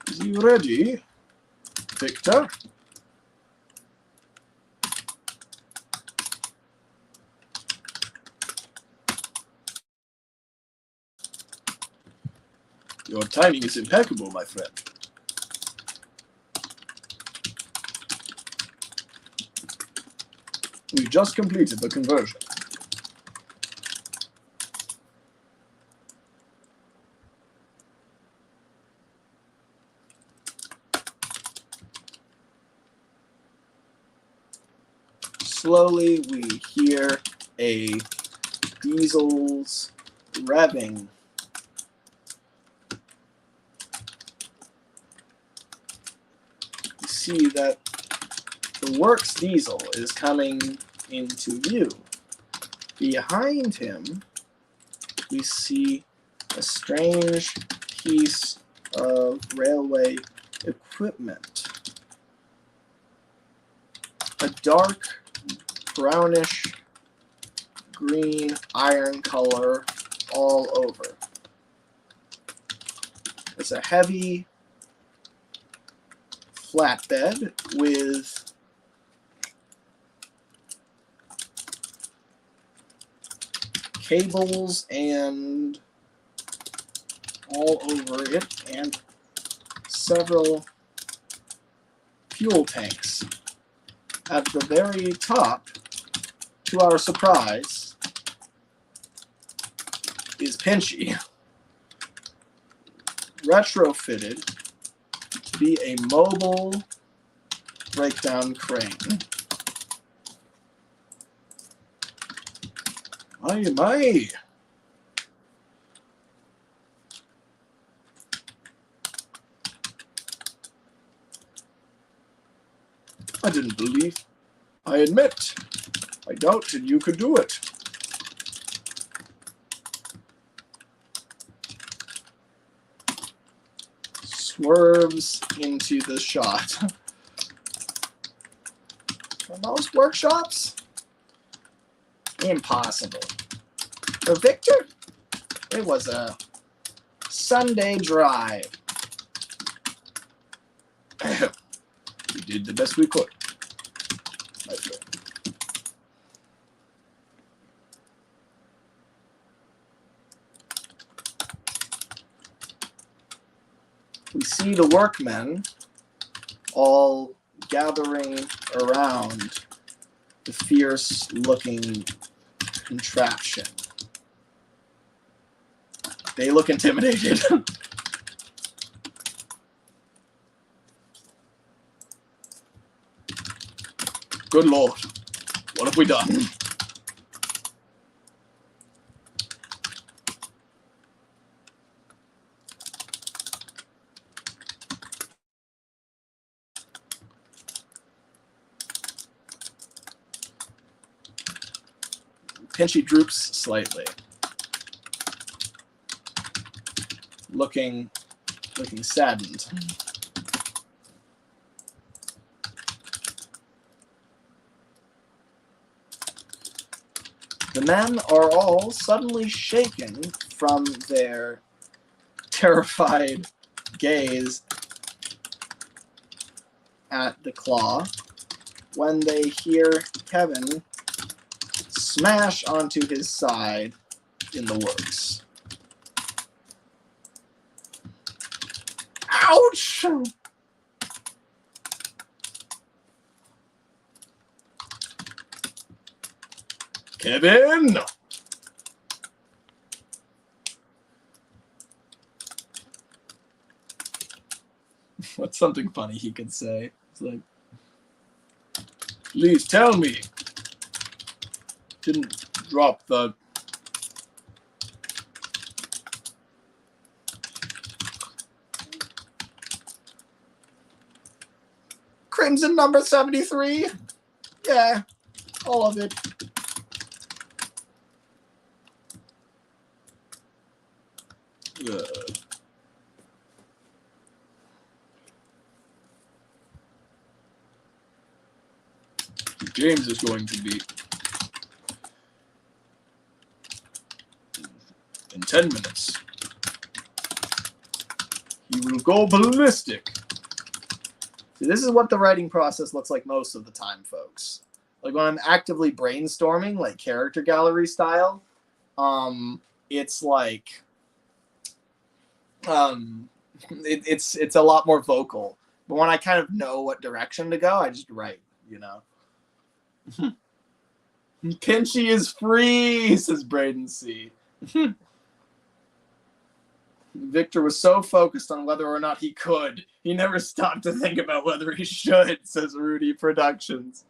Is he ready, Victor? Your timing is impeccable, my friend. We just completed the conversion. Slowly, we hear a diesel's revving. You see that the works diesel is coming into view. Behind him, we see a strange piece of railway equipment. A dark brownish green iron color all over. It's a heavy flatbed with cables and all over it, and several fuel tanks. At the very top, to our surprise, is Pinchy, retrofitted to be a mobile breakdown crane. My. I didn't believe. I admit, I doubted you could do it. Swerves into the shot. For most workshops, impossible. For Victor, it was a Sunday drive. We did the best we could. My friend. We see the workmen all gathering around the fierce-looking contraption. They look intimidated. Good Lord, what have we done? Pinchy droops slightly, looking saddened. The men are all suddenly shaken from their terrified gaze at the claw when they hear Kevin smash onto his side in the works. Ouch! Kevin! What's something funny he could say? It's like, Please tell me. Didn't drop the... Crimson number 73? Yeah, all of it. James is going to be in 10 minutes. He will go ballistic. See, this is what the writing process looks like most of the time, folks. Like when I'm actively brainstorming, like character gallery style, it's like it's a lot more vocal. But when I kind of know what direction to go, I just write, you know. Pinchy is free, says Braden C. Victor was so focused on whether or not he could, he never stopped to think about whether he should, says Rudy Productions.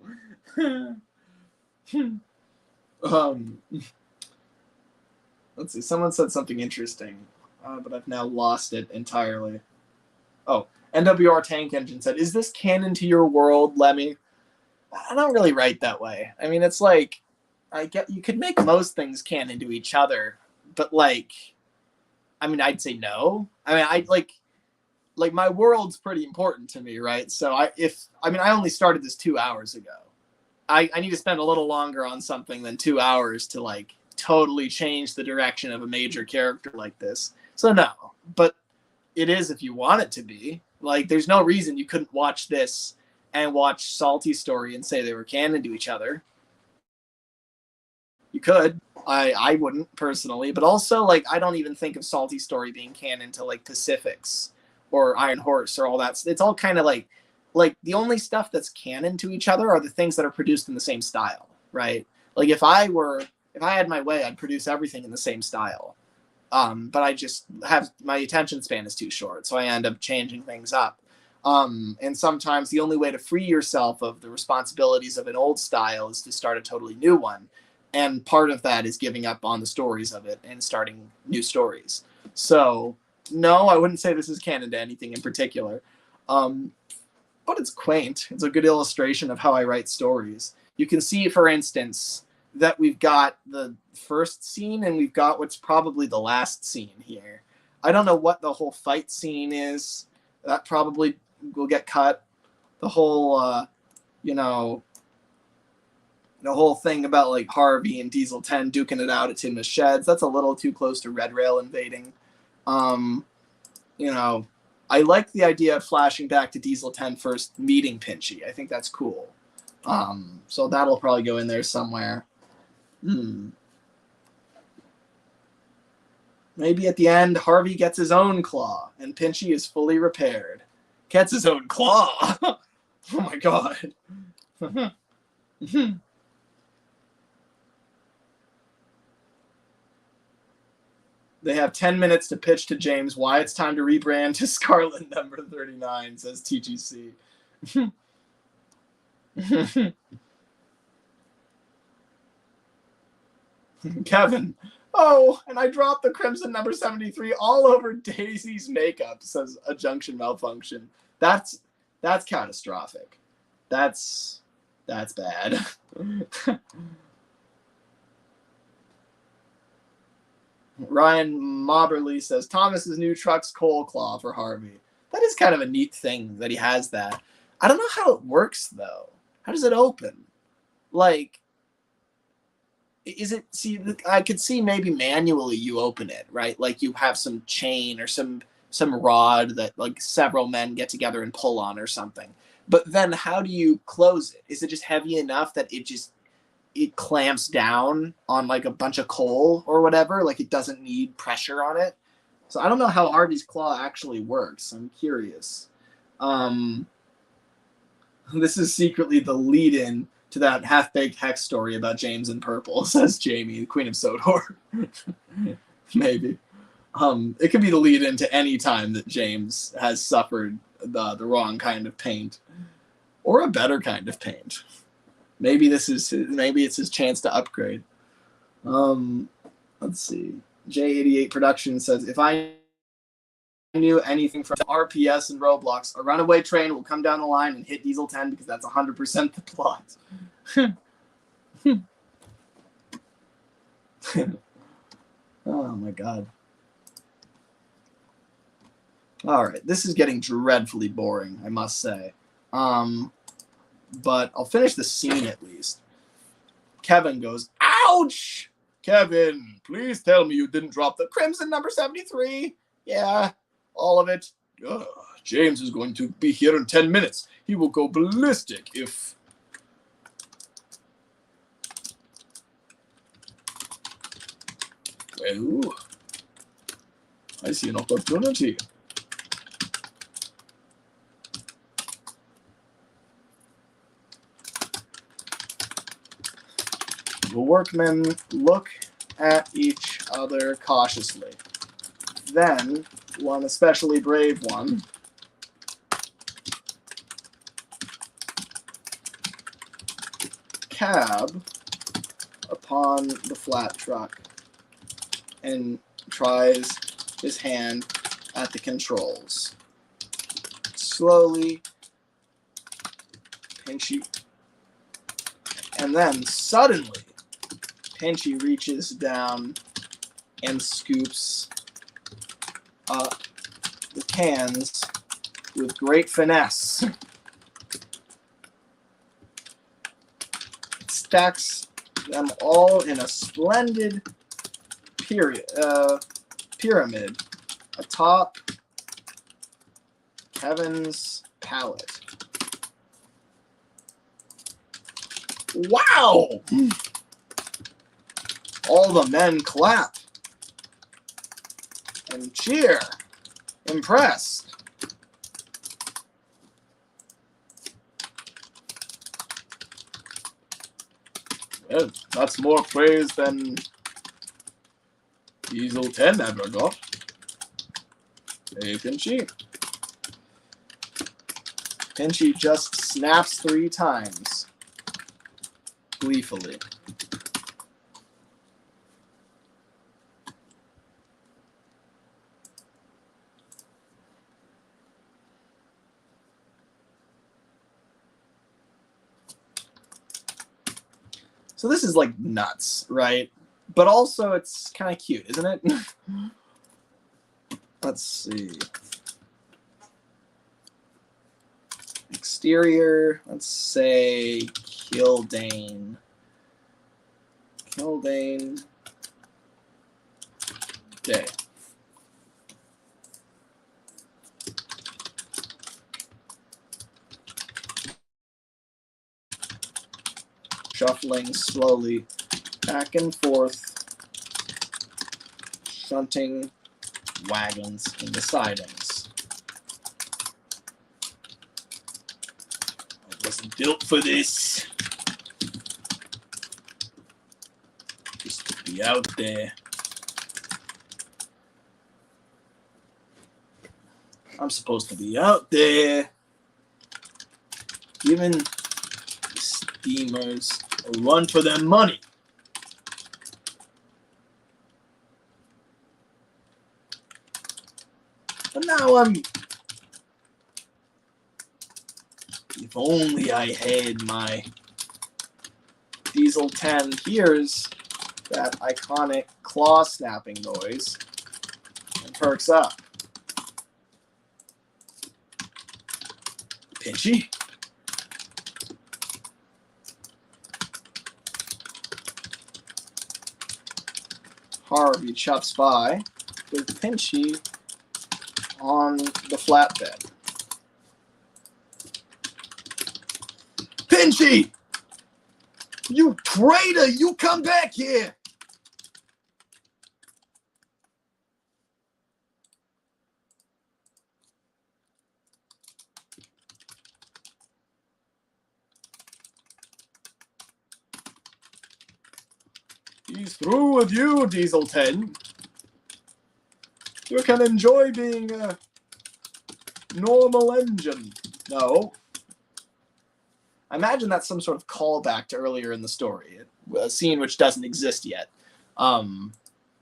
Let's see, someone said something interesting, but I've now lost it entirely. Oh, NWR Tank Engine said, is this canon to your world, Lemmy? I don't really write that way. I mean, it's like, I get you could make most things canon to each other, but like, I mean, I'd say no. I mean, I like my world's pretty important to me, right? So I only started this 2 hours ago. I need to spend a little longer on something than 2 hours to like totally change the direction of a major character like this. So no, but it is if you want it to be. Like, there's no reason you couldn't watch this and watch Salty's story and say they were canon to each other. You could. I wouldn't personally, but also like I don't even think of Salty's story being canon to like Pacific's or Iron Horse or all that. It's all kind of like the only stuff that's canon to each other are the things that are produced in the same style, right? Like if I had my way, I'd produce everything in the same style. But I just have my attention span is too short, so I end up changing things up. And sometimes the only way to free yourself of the responsibilities of an old style is to start a totally new one. And part of that is giving up on the stories of it and starting new stories. So, no, I wouldn't say this is canon to anything in particular. But it's quaint. It's a good illustration of how I write stories. You can see, for instance, that we've got the first scene and we've got what's probably the last scene here. I don't know what the whole fight scene is. That probably will get cut. The whole, the whole thing about like Harvey and Diesel 10 duking it out at Timna's sheds, that's a little too close to Red Rail invading. I like the idea of flashing back to Diesel 10 first meeting Pinchy. I think that's cool. So that'll probably go in there somewhere. Maybe at the end, Harvey gets his own claw and Pinchy is fully repaired. Gets his own claw! Oh my god. They have 10 minutes to pitch to James why it's time to rebrand to Scarlet number 39, says TGC. Kevin, oh, and I dropped the Crimson number 73 all over Daisy's makeup, says a junction malfunction. That's catastrophic. That's bad. Ryan Mobberly says Thomas's new truck's coal claw for Harvey. That is kind of a neat thing that he has that. I don't know how it works though. How does it open? Like, is it? See, I could see maybe manually you open it, right? Like you have some chain or some rod that like several men get together and pull on or something. But then how do you close it? Is it just heavy enough that it clamps down on like a bunch of coal or whatever? Like it doesn't need pressure on it. So I don't know how Harvey's claw actually works. I'm curious. This is secretly the lead-in to that half-baked Hex story about James in purple, says Jamie, the Queen of Sodor. Maybe. It could be the lead-in to any time that James has suffered the wrong kind of paint. Or a better kind of paint. Maybe it's his chance to upgrade. Let's see. J88 Productions says, if I knew anything from RPS and Roblox, a runaway train will come down the line and hit Diesel 10 because that's 100% the plot. Oh my god. Alright, this is getting dreadfully boring, I must say. But I'll finish the scene at least. Kevin goes, ouch! Kevin, please tell me you didn't drop the Crimson number 73. Yeah, all of it. James is going to be here in 10 minutes. He will go ballistic if... Well, I see an opportunity. The workmen look at each other cautiously. Then, one especially brave one cab upon the flat truck and tries his hand at the controls. Slowly, Pinchy, and then suddenly, Pinchy reaches down and scoops up the cans with great finesse. Stacks them all in a splendid pyramid atop Kevin's pallet. Wow! All the men clap and cheer, impressed. Well, that's more praise than Diesel 10 ever got. Hey, Pinchy. Pinchy just snaps 3 times, gleefully. So this is like nuts, right? But also it's kind of cute, isn't it? Let's see. Exterior, let's say Kildane. Kildane Day. Shuffling slowly back and forth, shunting wagons in the sidings. I wasn't built for this. Just to be out there. I'm supposed to be out there giving the steamers a run for their money. But now if only I had my Diesel 10 hears that iconic claw snapping noise and perks up. Pinchy. Harvey chops by with Pinchy on the flatbed. Pinchy! You traitor! You come back here! He's through with you, Diesel 10. You can enjoy being a normal engine. No. I imagine that's some sort of callback to earlier in the story, a scene which doesn't exist yet,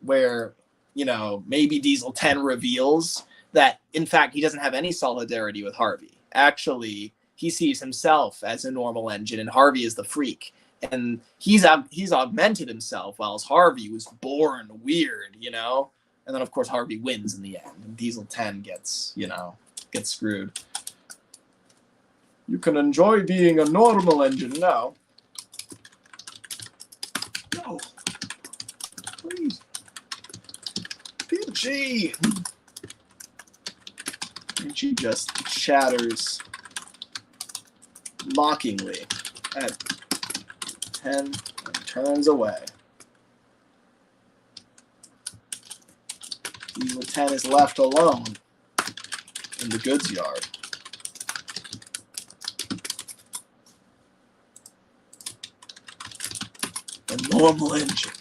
where, you know, maybe Diesel 10 reveals that, in fact, he doesn't have any solidarity with Harvey. Actually, he sees himself as a normal engine, and Harvey is the freak. And he's augmented himself, while Harvey was born weird, you know? And then, of course, Harvey wins in the end, and Diesel 10 gets screwed. You can enjoy being a normal engine now. No. Please. Pinchy! Pinchy just chatters mockingly at 10 and turns away. Diesel 10 is left alone in the goods yard. A normal engine.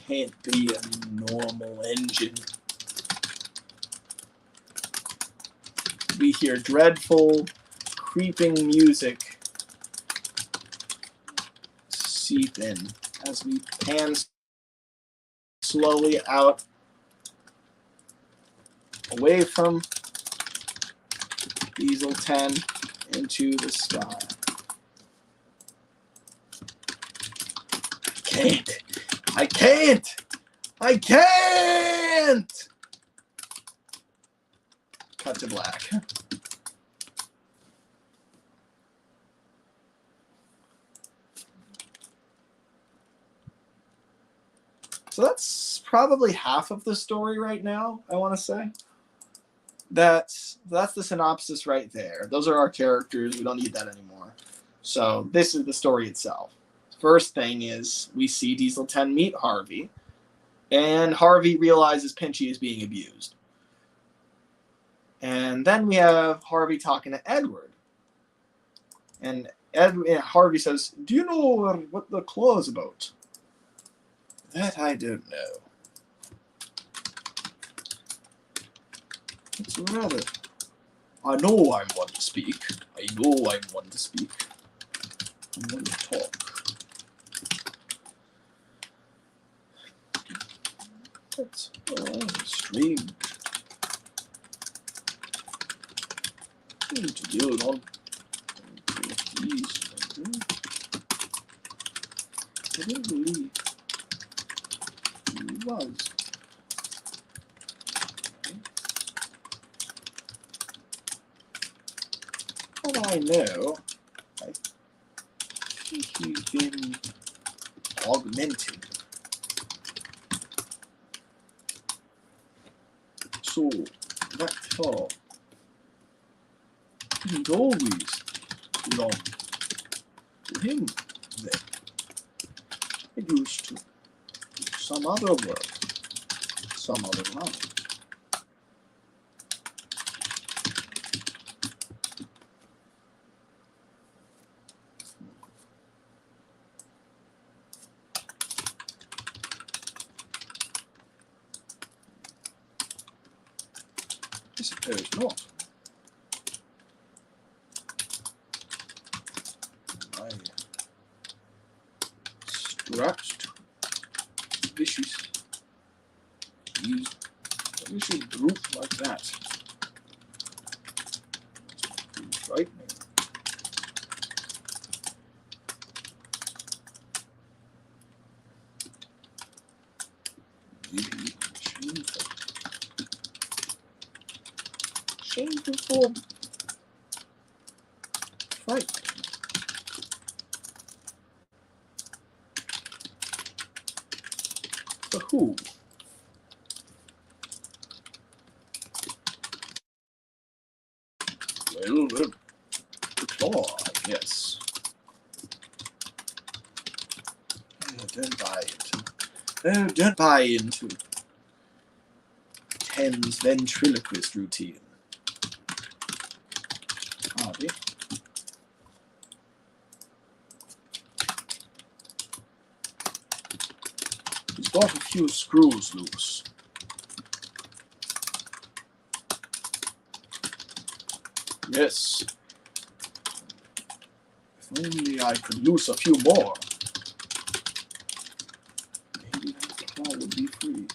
Can't be a normal engine. We hear dreadful, creeping music seep in as we pan slowly out, away from Diesel 10 into the sky. I can't! Cut to black. So that's probably half of the story right now, I want to say. That's the synopsis right there. Those are our characters. We don't need that anymore. So this is the story itself. First thing is we see Diesel 10 meet Harvey, and Harvey realizes Pinchy is being abused. And then we have Harvey talking to Edward. And Harvey says, "Do you know what the claw is about?" "That I don't know." "It's rather... I know I'm one to speak. I'm one to talk. That's strange thing to build on. I don't believe he was. What I know, I think he's been augmented. So, that car didn't always belong to him then. It used to some other world, some other life. I suppose not. I scratched vicious brute like that. It's frightening. Maybe shameful. Shameful for frightening. For who? Well, the claw, I guess. Don't buy into. Oh, don't buy into Ten's ventriloquist routine. Harvey. He's got a few screws loose. Yes. If only I could loose a few more. Maybe that claw would be free.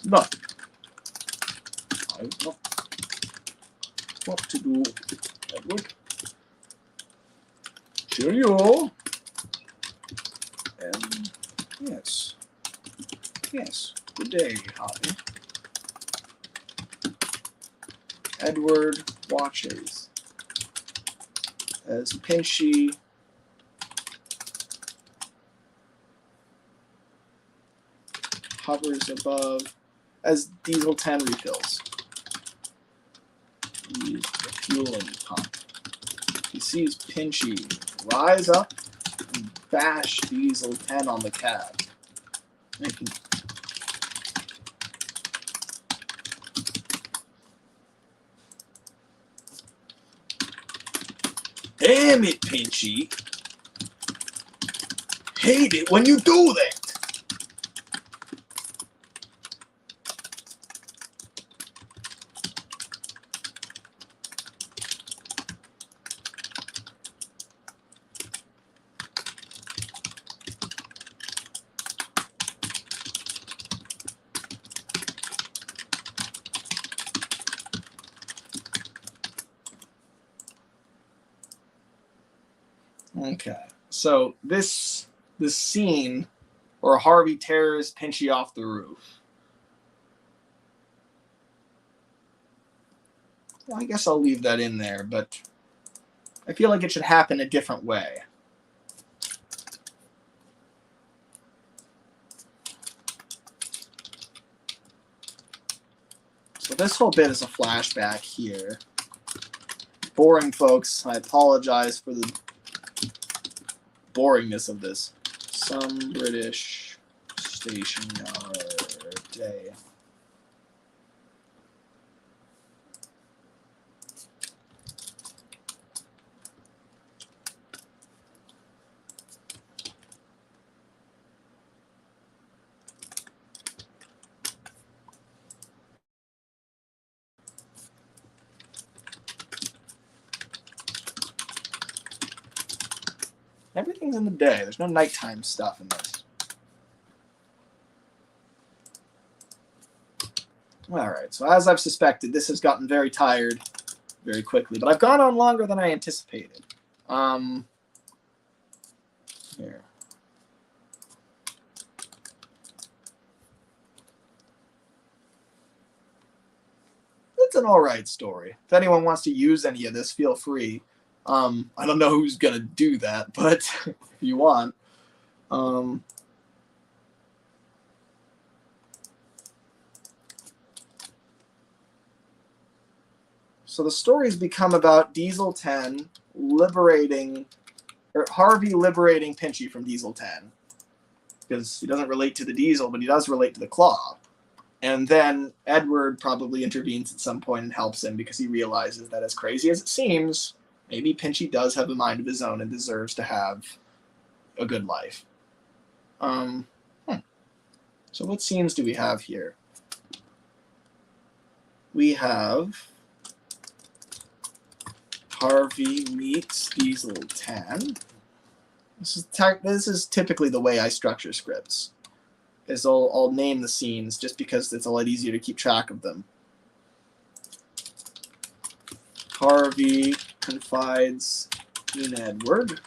But I've got what to do, Edward. Cheerio. And yes. Good day, Harvey. Edward watches as Pinchy hovers above as Diesel 10 refills. He's refueling pump. He sees Pinchy rise up and bash Diesel 10 on the cab, Damn it, Pinchy. Hate it when you do that. Okay, so this scene where Harvey tears Pinchy off the roof. Well, I guess I'll leave that in there, but I feel like it should happen a different way. So this whole bit is a flashback here. Boring, folks. I apologize for the boringness of this. Some British station yard day. Everything's in the day. There's no nighttime stuff in this. Alright, so as I've suspected, this has gotten very tired very quickly, but I've gone on longer than I anticipated. Here. It's an alright story. If anyone wants to use any of this, feel free. I don't know who's going to do that, but if you want. So the story's become about Diesel 10 liberating, or Harvey liberating Pinchy from Diesel 10. Because he doesn't relate to the Diesel, but he does relate to the Claw. And then Edward probably intervenes at some point and helps him because he realizes that, as crazy as it seems, maybe Pinchy does have a mind of his own and deserves to have a good life. So what scenes do we have here? We have Harvey meets Diesel 10. This is typically the way I structure scripts. Is I'll name the scenes just because it's a lot easier to keep track of them. Harvey confides in Edward.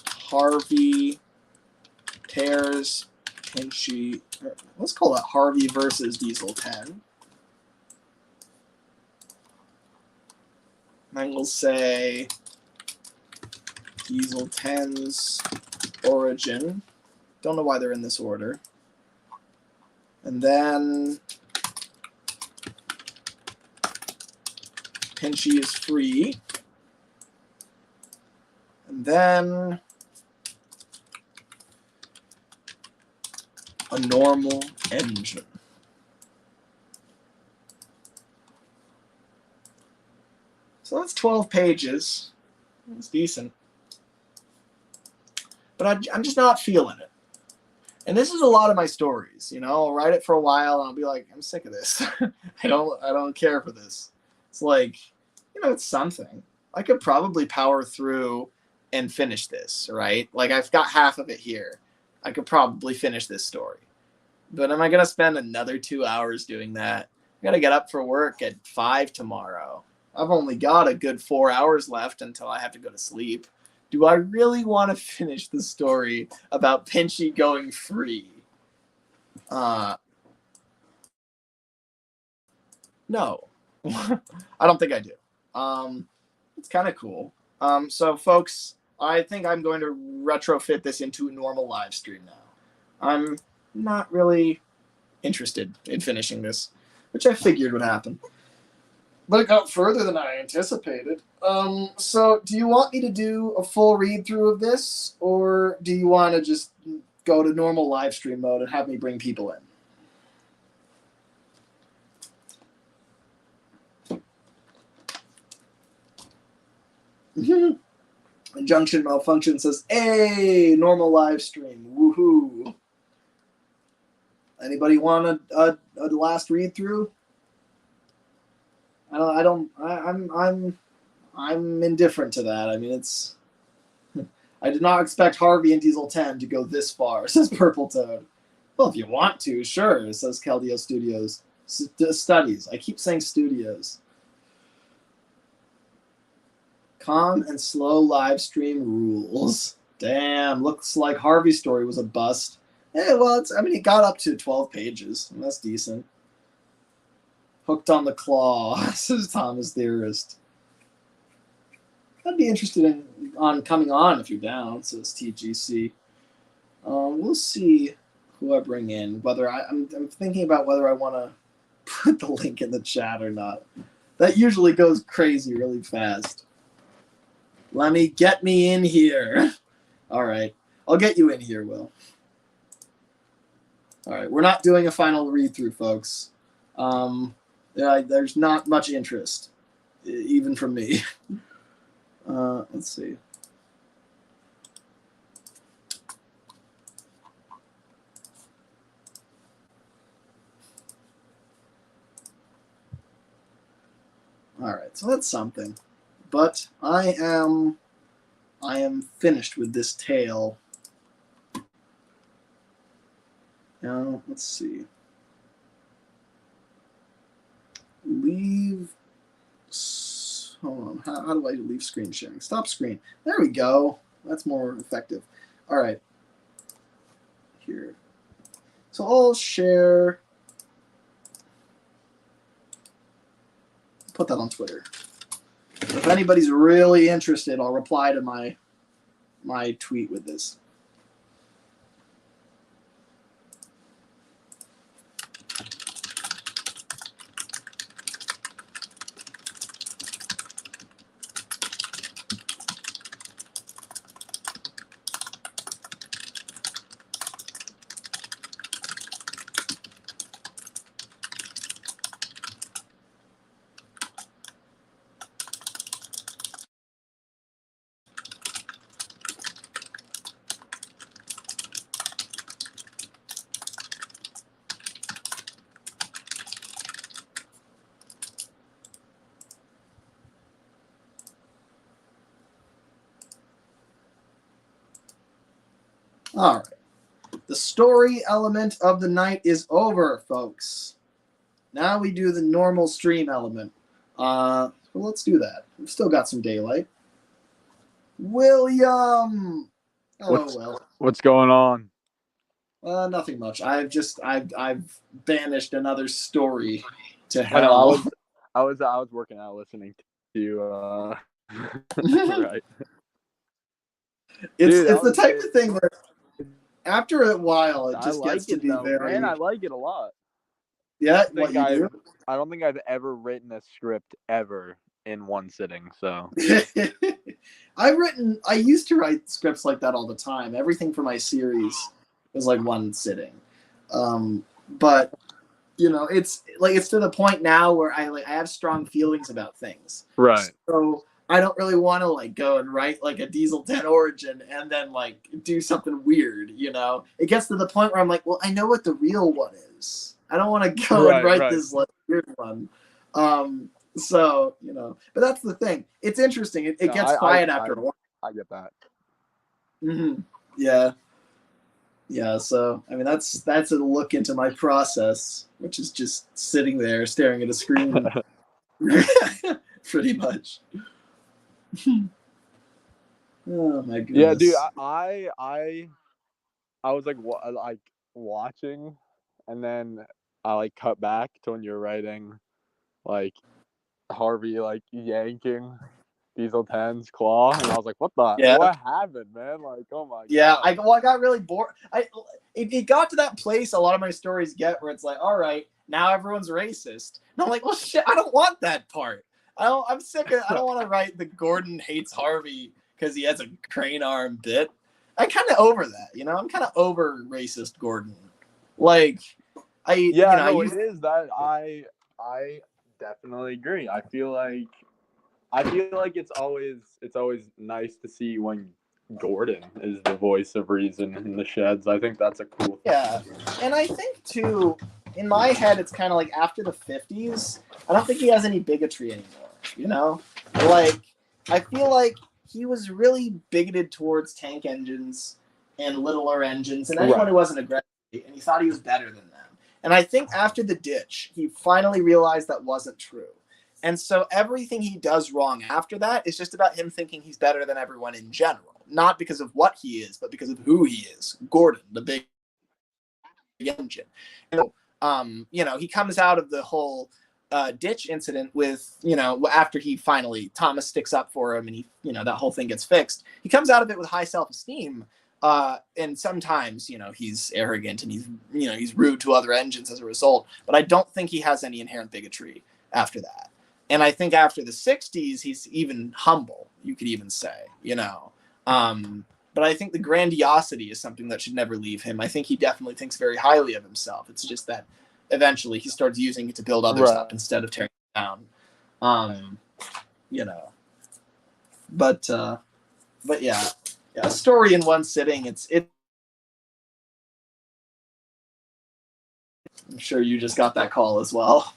Harvey tears Pinchy. Let's call it Harvey versus Diesel 10. Then we'll say Diesel 10's origin. Don't know why they're in this order. And then Pinchy is free. And then a normal engine. So that's 12 pages. It's decent. But I'm just not feeling it. And this is a lot of my stories, you know. I'll write it for a while and I'll be like, I'm sick of this. I don't care for this. It's like, you know, it's something. I could probably power through and finish this, right? Like, I've got half of it here. I could probably finish this story. But am I going to spend another 2 hours doing that? I got to get up for work at 5 tomorrow. I've only got a good 4 hours left until I have to go to sleep. Do I really want to finish the story about Pinchy going free? No. I don't think I do. It's kind of cool. So, folks, I think I'm going to retrofit this into a normal live stream now. I'm not really interested in finishing this, which I figured would happen. But it got further than I anticipated. So do you want me to do a full read-through of this, or do you want to just go to normal live stream mode and have me bring people in? Junction Malfunction says, hey, normal live stream. Woohoo. Anybody want a last read through? I'm indifferent to that. I mean, it's. I did not expect Harvey and Diesel 10 to go this far, says Purple Toad. Well, if you want to, sure, says Keldeo Studios. Studies. I keep saying studios. Calm and slow live stream rules. Damn, looks like Harvey's story was a bust. Yeah, well, it got up to 12 pages. And that's decent. Hooked on the claw, says Thomas Theorist. I'd be interested on coming on if you're down, says TGC. We'll see who I bring in. Whether I'm thinking about whether I want to put the link in the chat or not. That usually goes crazy really fast. Lemmy, get me in here. All right. I'll get you in here, Will. All right. We're not doing a final read-through, folks. There's not much interest, even from me. Let's see. All right. So that's something. But I am finished with this tale. Now, let's see. Leave. Hold on. How do I leave screen sharing? Stop screen. There we go. That's more effective. All right. Here. So I'll share. Put that on Twitter. If anybody's really interested, I'll reply to my tweet with this. All right. The story element of the night is over, folks. Now we do the normal stream element. So let's do that. We've still got some daylight. William! What's going on? Nothing much. I've banished another story to I know. hell. I was working out listening to you. Right. It's the type of thing where after a while it just gets to be very. Man, I like it a lot. Yeah, I don't think I've ever written a script ever in one sitting. So I used to write scripts like that all the time. Everything for my series was like one sitting. But it's to the point now where I have strong feelings about things. Right. So I don't really want to go and write like a Diesel 10 origin and then do something weird, It gets to the point where I'm like, well, I know what the real one is. I don't want to go and write this weird one. So, but that's the thing. It's interesting. It gets quiet after a while. I get that. Mm-hmm. Yeah. Yeah. So, that's a look into my process, which is just sitting there staring at a screen. Pretty much. Oh my goodness. Yeah, dude, I was watching, and then I cut back to when you're writing Harvey yanking Diesel 10's claw, and I was like, what happened, man? Oh my god. I got really bored. It got to that place a lot of my stories get where it's like, all right, now everyone's racist. And I'm like, well shit, I don't want that part. I'm sick of I don't want to write the Gordon hates Harvey because he has a crane arm bit. I'm kind of over that, I'm kind of over racist Gordon. It is that I definitely agree. I feel like I feel like it's always nice to see when Gordon is the voice of reason in the sheds. I think that's a cool thing. Yeah, and I think too, in my head, it's kind of like after the 50s, I don't think he has any bigotry anymore. You know, like I feel like he was really bigoted towards tank engines and littler engines and anyone Right. who wasn't aggressive, and he thought he was better than them. And I think after the ditch, he finally realized that wasn't true. And so everything he does wrong after that is just about him thinking he's better than everyone in general. Not because of what he is, but because of who he is. Gordon, the big engine. And, he comes out of the whole ditch incident with, after he finally, Thomas sticks up for him and that whole thing gets fixed. He comes out of it with high self-esteem. And sometimes, he's arrogant and he's rude to other engines as a result. But I don't think he has any inherent bigotry after that. And I think after the 60s, he's even humble, you could even say, But I think the grandiosity is something that should never leave him. I think he definitely thinks very highly of himself. It's just that eventually he starts using it to build others up instead of tearing them down. But yeah, a story in one sitting. I'm sure you just got that call as well.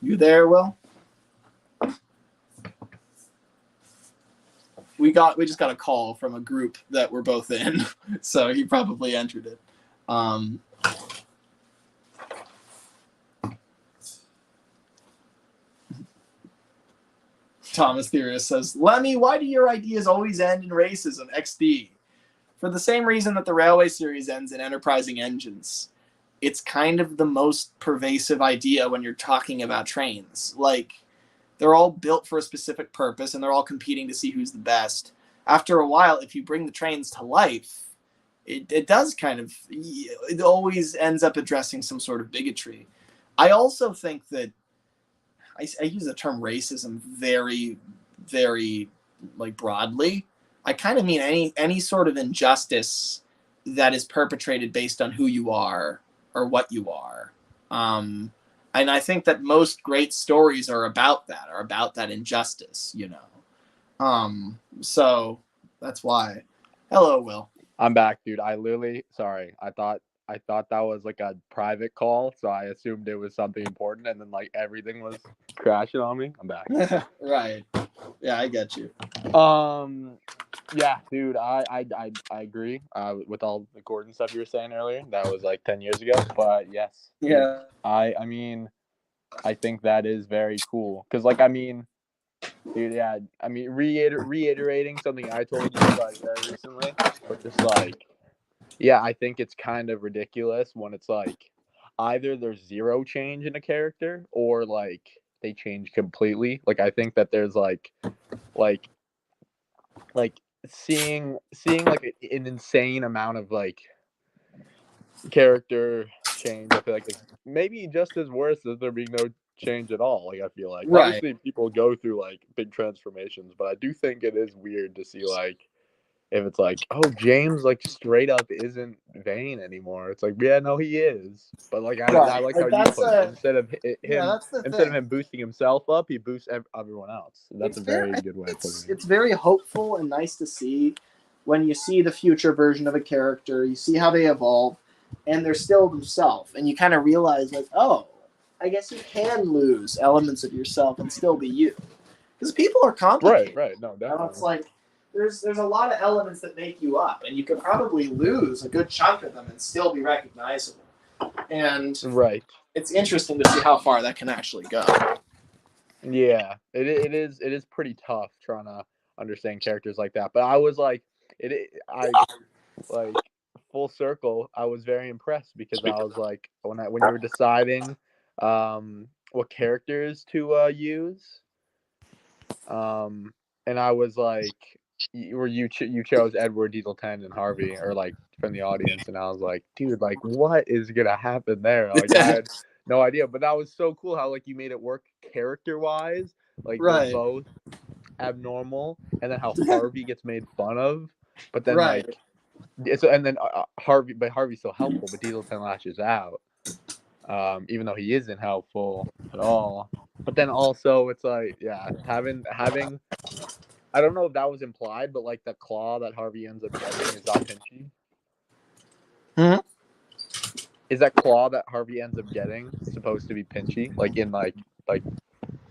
You there, Will? We just got a call from a group that we're both in, so he probably entered it. Thomas Theorist says, Lemmy, why do your ideas always end in racism? XD. For the same reason that the Railway series ends in enterprising engines. It's kind of the most pervasive idea when you're talking about trains. Like, they're all built for a specific purpose, and they're all competing to see who's the best. After a while, if you bring the trains to life, it does it always ends up addressing some sort of bigotry. I also think that I use the term racism very, very broadly. I kind of mean any sort of injustice that is perpetrated based on who you are or what you are. And I think that most great stories are about that injustice, So that's why. Hello, Will. I'm back, dude. Sorry. I thought that was like a private call, so I assumed it was something important, and then everything was crashing on me. I'm back. Right. Yeah, I get you. Yeah, dude. I agree. With all the Gordon stuff you were saying earlier. That was 10 years ago, but yes. Yeah. I mean, I think that is very cool because, dude, yeah. I mean, reiterating something I told you very recently, but just yeah, I think it's kind of ridiculous when it's either there's zero change in a character or they change completely. I think that there's seeing an insane amount of character change. I feel like it's maybe just as worse as there being no change at all. I feel like Right. Obviously people go through big transformations, but I do think it is weird to see if it's oh, James straight up isn't vain anymore. It's yeah, no, he is. But I like how you put it. Instead of him boosting himself up, he boosts everyone else. That's a very good way of putting it. It's very hopeful and nice to see when you see the future version of a character. You see how they evolve, and they're still themselves, and you kind of realize oh, I guess you can lose elements of yourself and still be you, because people are complicated. Right. No, definitely. It's there's a lot of elements that make you up, and you could probably lose a good chunk of them and still be recognizable. And right, it's interesting to see how far that can actually go. Yeah, it is pretty tough trying to understand characters like that. But I was full circle. I was very impressed because I was when you were deciding what characters to use, and I was you chose Edward, Diesel 10, and Harvey, or from the audience, and I was like, dude, like, what is gonna happen there? Like, I had no idea, but that was so cool how like you made it work character wise. Like they're Right. both abnormal, and then how Harvey gets made fun of, but then Right. like, and then Harvey's so helpful, but Diesel 10 lashes out, even though he isn't helpful at all. But then also it's like, yeah, having I don't know if that was implied, but like the claw that Harvey ends up getting is that Pinchy. Is that claw that Harvey ends up getting supposed to be Pinchy, like in like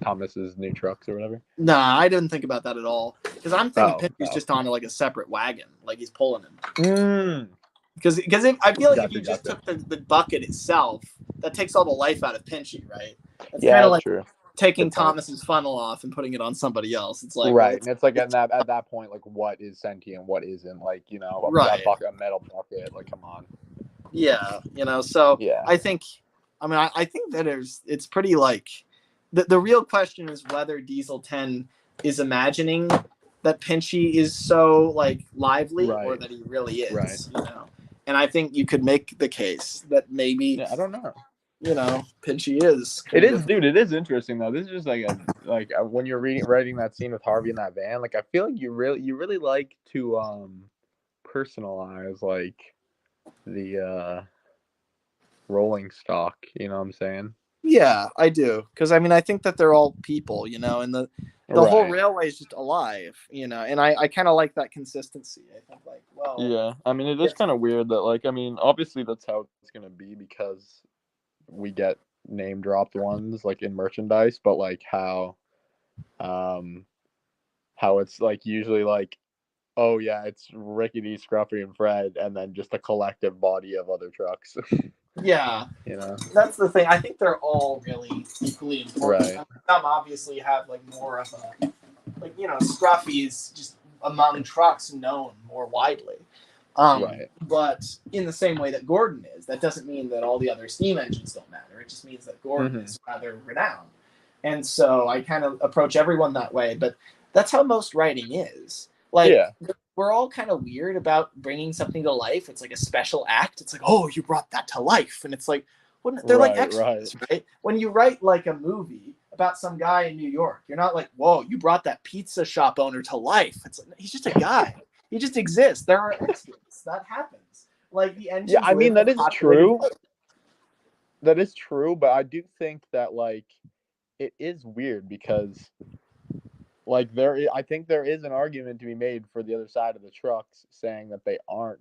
Thomas's new trucks or whatever? Nah, I didn't think about that at all. Because I'm thinking Pinchy's Oh. just on like a separate wagon, like he's pulling him. Mm. Because I feel like if Gotcha, you just gotcha. took the bucket itself, that takes all the life out of Pinchy, right? It's Yeah, kind of that's like true. taking Good point. Thomas's funnel off and putting it on somebody else. It's like, right, well, and it's like at that point, like what is sentient, what isn't? Like, you know, Right. a metal bucket. Like, come on. yeah, you know. So Yeah. I think that it's pretty like the real question is whether Diesel 10 is imagining that Pinchy is so like lively or Right. that he really is. Right. You know, and I think you could make the case that maybe Yeah, I don't know. you know Pinchy is. It is, dude. It is interesting though. This is just like when you're writing that scene with Harvey in that van. Like, I feel like you really like to personalize like the rolling stock. You know what I'm saying? Yeah, I do. Because I think that they're all people, you know, and the whole Right. railway is just alive, you know, and I kind of like that consistency. I think like, well, Yeah. I mean, it is kind of weird that like, I mean, obviously that's how it's gonna be because we get name dropped ones like in merchandise, but like how it's like usually like, oh yeah, it's Rickety, Scruffy, and Fred, and then just a collective body of other trucks. yeah, You know? that's the thing. I think they're all really equally important. Right. Some obviously have like more of a like Scruffy is just among trucks known more widely. Right. But in the same way that Gordon is, that doesn't mean that all the other steam engines don't matter. It just means that Gordon is rather renowned. And so I kind of approach everyone that way. But that's how most writing is. Like, Yeah. we're all kind of weird about bringing something to life. It's like a special act. It's like, oh, you brought that to life. And it's like, they're like extras, right? When you write like a movie about some guy in New York, you're not like, whoa, you brought that pizza shop owner to life. It's like, he's just a guy. He just exists. There are extras. That happens. Like the engines. Yeah, I mean, that is true. That is true, but I do think that like it is weird because like I think there is an argument to be made for the other side of the trucks saying that they aren't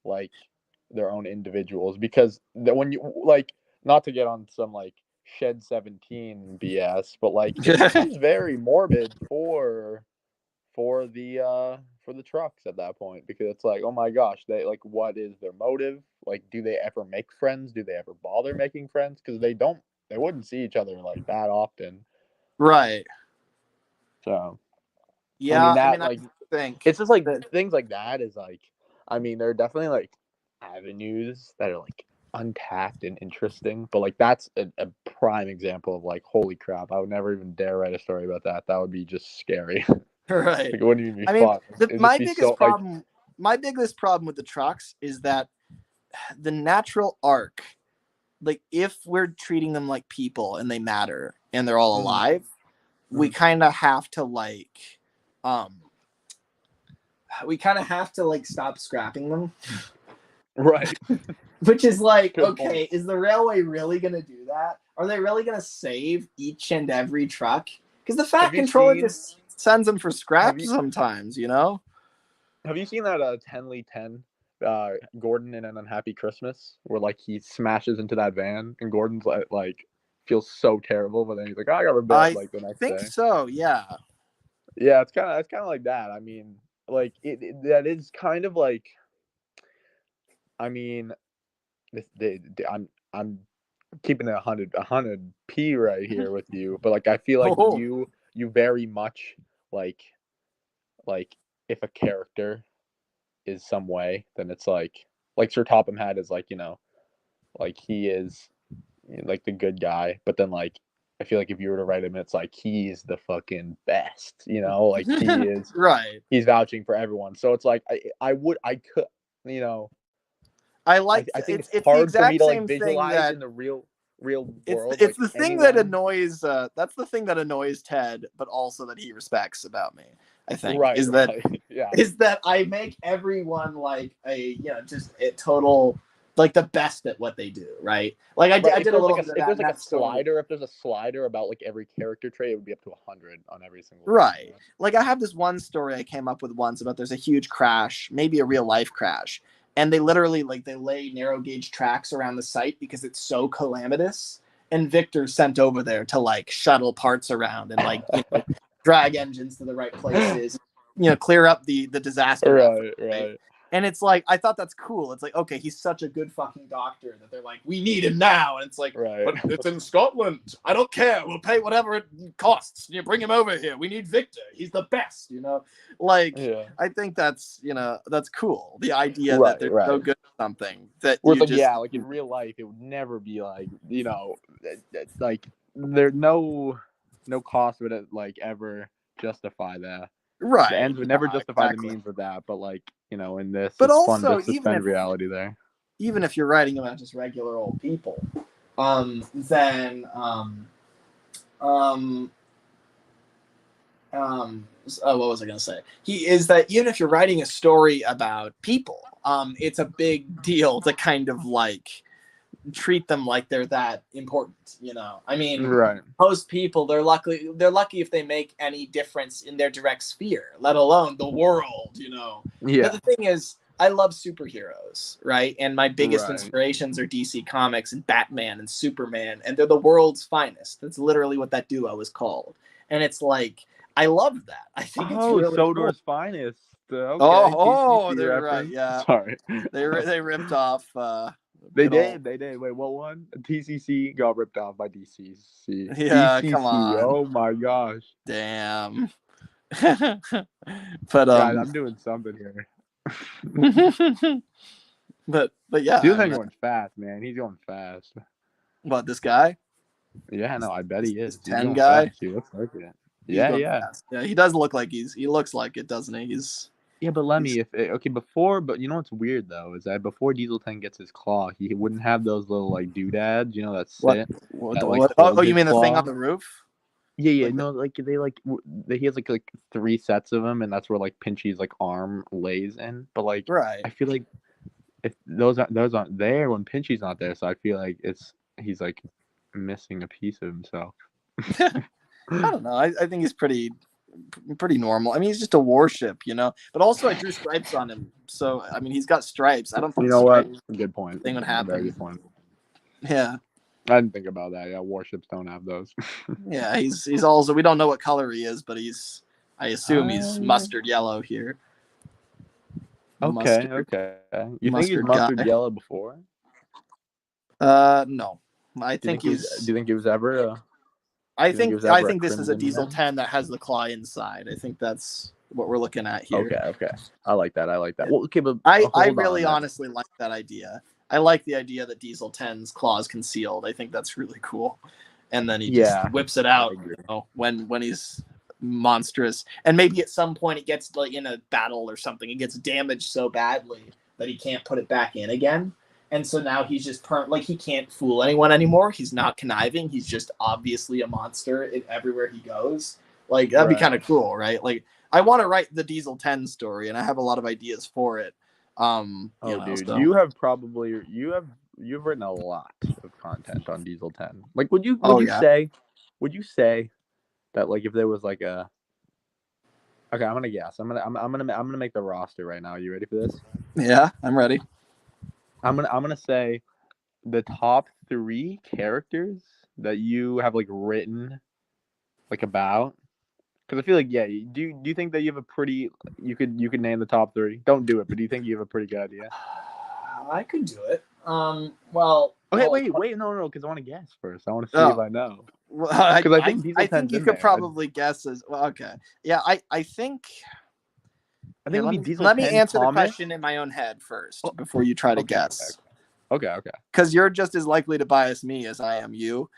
like their own individuals, because when you like, not to get on some like Shed 17 BS, but like it becomes very morbid for the trucks at that point, because it's like, oh my gosh, they like, what is their motive? Like, do they ever make friends? Do they ever bother making friends? Because they wouldn't see each other like that often. Right. So yeah, like, I think it's just like things like that is like, I mean, there are definitely like avenues that are like untapped and interesting, but like that's a prime example of like, holy crap, I would never even dare write a story about that. That would be just scary. right. Like, it wouldn't even be fun. My biggest problem with the trucks is that the natural arc, like if we're treating them like people and they matter and they're all alive, we kind of have to like stop scrapping them. Right. Which is like, Good okay, point. is the railway really going to do that? Are they really going to save each and every truck? Because the Fat Controller just sends them for scrap sometimes, you know? Have you seen that 10-10 Gordon in An Unhappy Christmas, where like he smashes into that van and Gordon's like feels so terrible, but then he's like, oh, I got rebelled like the next day. I think so, yeah. Yeah, it's kind of like that. I mean, like that is kind of like, I mean, I'm keeping it 100 P right here with you, but like I feel like you very much like if a character is some way, then it's like Sir Topham Hatt is like, you know, like he is like the good guy, but then like I feel like if you were to write him, it's like he's the fucking best, you know, like he is right. He's vouching for everyone. So it's like I could, you know, I like. I think It's it's the hard for me exact to like same thing visualize that in the real world. it's Like the thing that anyone. annoys. That's the thing that annoys Ted, but also that he respects about me. I think Right, right. Yeah. is that I make everyone like a just a total like the best at what they do, right? Like I Right. did a little bit of If that there's in like a that story. slider, if there's a slider about like every character trait, it would be up to 100 on every single one. Right. Like I have this one story I came up with once about there's a huge crash, maybe a real life crash, and they literally like they lay narrow gauge tracks around the site because it's so calamitous. And Victor's sent over there to like shuttle parts around and like drag engines to the right places, clear up the disaster effort, Right. And it's like I thought that's cool. It's like, okay, he's such a good fucking doctor that they're like, we need him now. And it's like, Right. but it's in Scotland. I don't care. We'll pay whatever it costs. Bring him over here. We need Victor. He's the best, Like Yeah. I think that's that's cool. The idea Right, that they're right. so good at something that Where you it's like, just yeah, like in real life, it would never be like, like there's no cost would it like ever justify that. right. The ends would never justify exactly. the means of that, but like, in this, But it's fun also, to suspend reality there. Even if you're writing about just regular old people, then what was I going to say? Is that even if you're writing a story about people, it's a big deal to kind of like treat them like they're that important. I mean, Right. most people they're lucky if they make any difference in their direct sphere, let alone the world. Yeah. But the thing is, I love superheroes, right? And my biggest Right. inspirations are DC Comics and Batman and Superman, and they're the world's finest. That's literally what that duo is called. And it's like, I love that. I think it's really Sodor's cool. finest. Okay. Oh, TCC they're right. reference. Yeah, Sorry. they ripped off. They did. Wait, what one? TCC got ripped off by DCC. Yeah, DCC. come on. Oh my gosh. Damn. But Guys, I'm doing something here. but yeah. He's going fast, man. He's going fast. What, this guy? Yeah, no, I bet he is. He's 10 guy. Fast. He looks like it. He's Yeah. fast. Yeah, he does look like he looks like it, doesn't he? Yeah, but Lemmy, but you know what's weird though is that before Diesel 10 gets his claw, he wouldn't have those little like doodads, that sit. What, that, what, like, oh, you his mean the thing claw. on the roof? Yeah, Like no, like he has like 3 sets of them, and that's where like Pinchy's like arm lays in. But like, right. I feel like if those aren't there when Pinchy's not there, so I feel like he's like missing a piece of himself. I don't know. I think he's pretty normal. I mean, he's just a warship, But also, I drew stripes on him, so I mean, he's got stripes. I don't think. You know what? Good point. Thing would happen. Very good point. Yeah. I didn't think about that. Yeah, warships don't have those. Yeah, he's also, we don't know what color he is, but I assume he's mustard yellow here. Okay. You think he's mustard yellow before? No. I think he's. Do you think he was ever? I think this is a Diesel 10 that has the claw inside. I think that's what we're looking at here. Okay. I like that. Well, okay, but I really honestly like that idea. I like the idea that Diesel 10's claw is concealed. I think that's really cool. And then he just whips it out when he's monstrous. And maybe at some point it gets like in a battle or something, it gets damaged so badly that he can't put it back in again. And so now he's just he can't fool anyone anymore. He's not conniving. He's just obviously a monster everywhere he goes. Like, that'd be kind of cool, right? Like, I want to write the Diesel 10 story, and I have a lot of ideas for it. Dude, you have you've written a lot of content on Diesel 10. Like, would you say that like if there was like a I'm gonna guess. I'm gonna make the roster right now. You ready for this? Yeah, I'm ready. I'm gonna say the top 3 characters that you have like written like about. Because I feel like, do you think that you have a pretty you could name the top 3? Don't do it, but do you think you have a pretty good idea? I could do it. Well. Okay, wait, no, because I want to guess first. I want to see if I know. Well, I think you could probably guess as well. Okay, yeah, I think. Let me answer the question in my own head first before you try to guess. Okay. Because you're just as likely to bias me as I am you.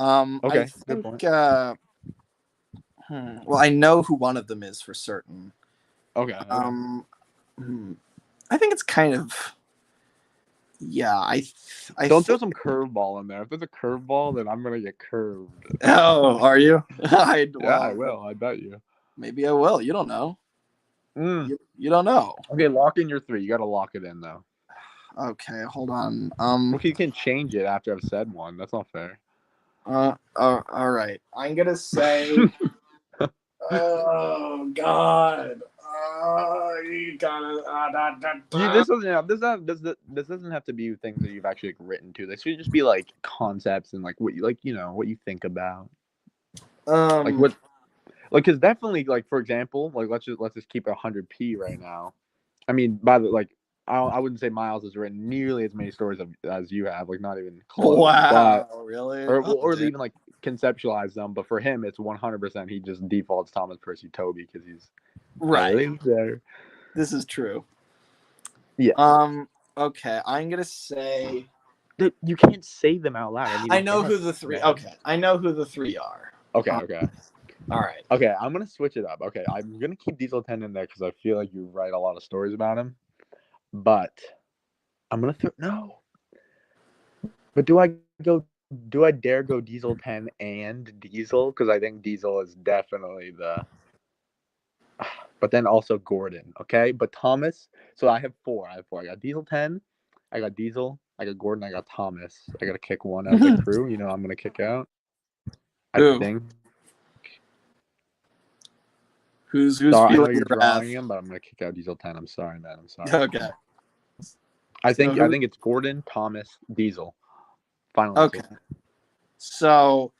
Okay, I think, good point. Well, I know who one of them is for certain. Okay. I think it's kind of. Yeah, Don't throw some curveball in there. If there's a curveball, then I'm gonna get curved. Oh, are you? Yeah, I will. I bet you. Maybe I will. You don't know. Mm. You don't know. Okay, lock in your 3. You gotta lock it in though. Okay, hold on. Okay, you can change it after I've said one. That's not fair. All right. I'm gonna say. Oh God. You gotta. This doesn't have to be things that you've actually like, written to. This should just be like concepts and like what you like, what you think about. Like what, like, because definitely, like, for example, like let's just keep it 100p right now. I mean, by the like, I wouldn't say Miles has written nearly as many stories as you have, like not even close. Wow, But, really? or even like conceptualize them. But for him, it's 100%. He just defaults Thomas Percy Toby because he's right there. This is true. Yeah. Okay, I'm gonna say. Dude, you can't say them out loud. I know who the 3. Okay, I know who the 3 are. Okay. All right. Okay, I'm gonna switch it up. Okay, I'm gonna keep Diesel 10 in there because I feel like you write a lot of stories about him. But I'm gonna no. But do I dare go Diesel 10 and Diesel? Because I think Diesel is definitely the. But then also Gordon, okay? But Thomas. So I have 4. I got Diesel 10. I got Diesel. I got Gordon. I got Thomas. I got to kick one out of the crew. I'm gonna kick out. I think. Who's I know feeling you're the drawing wrath? him, but I'm gonna kick out Diesel 10. I'm sorry, man. I'm sorry. Okay. I think it's Gordon, Thomas, Diesel. Final Okay. answer. So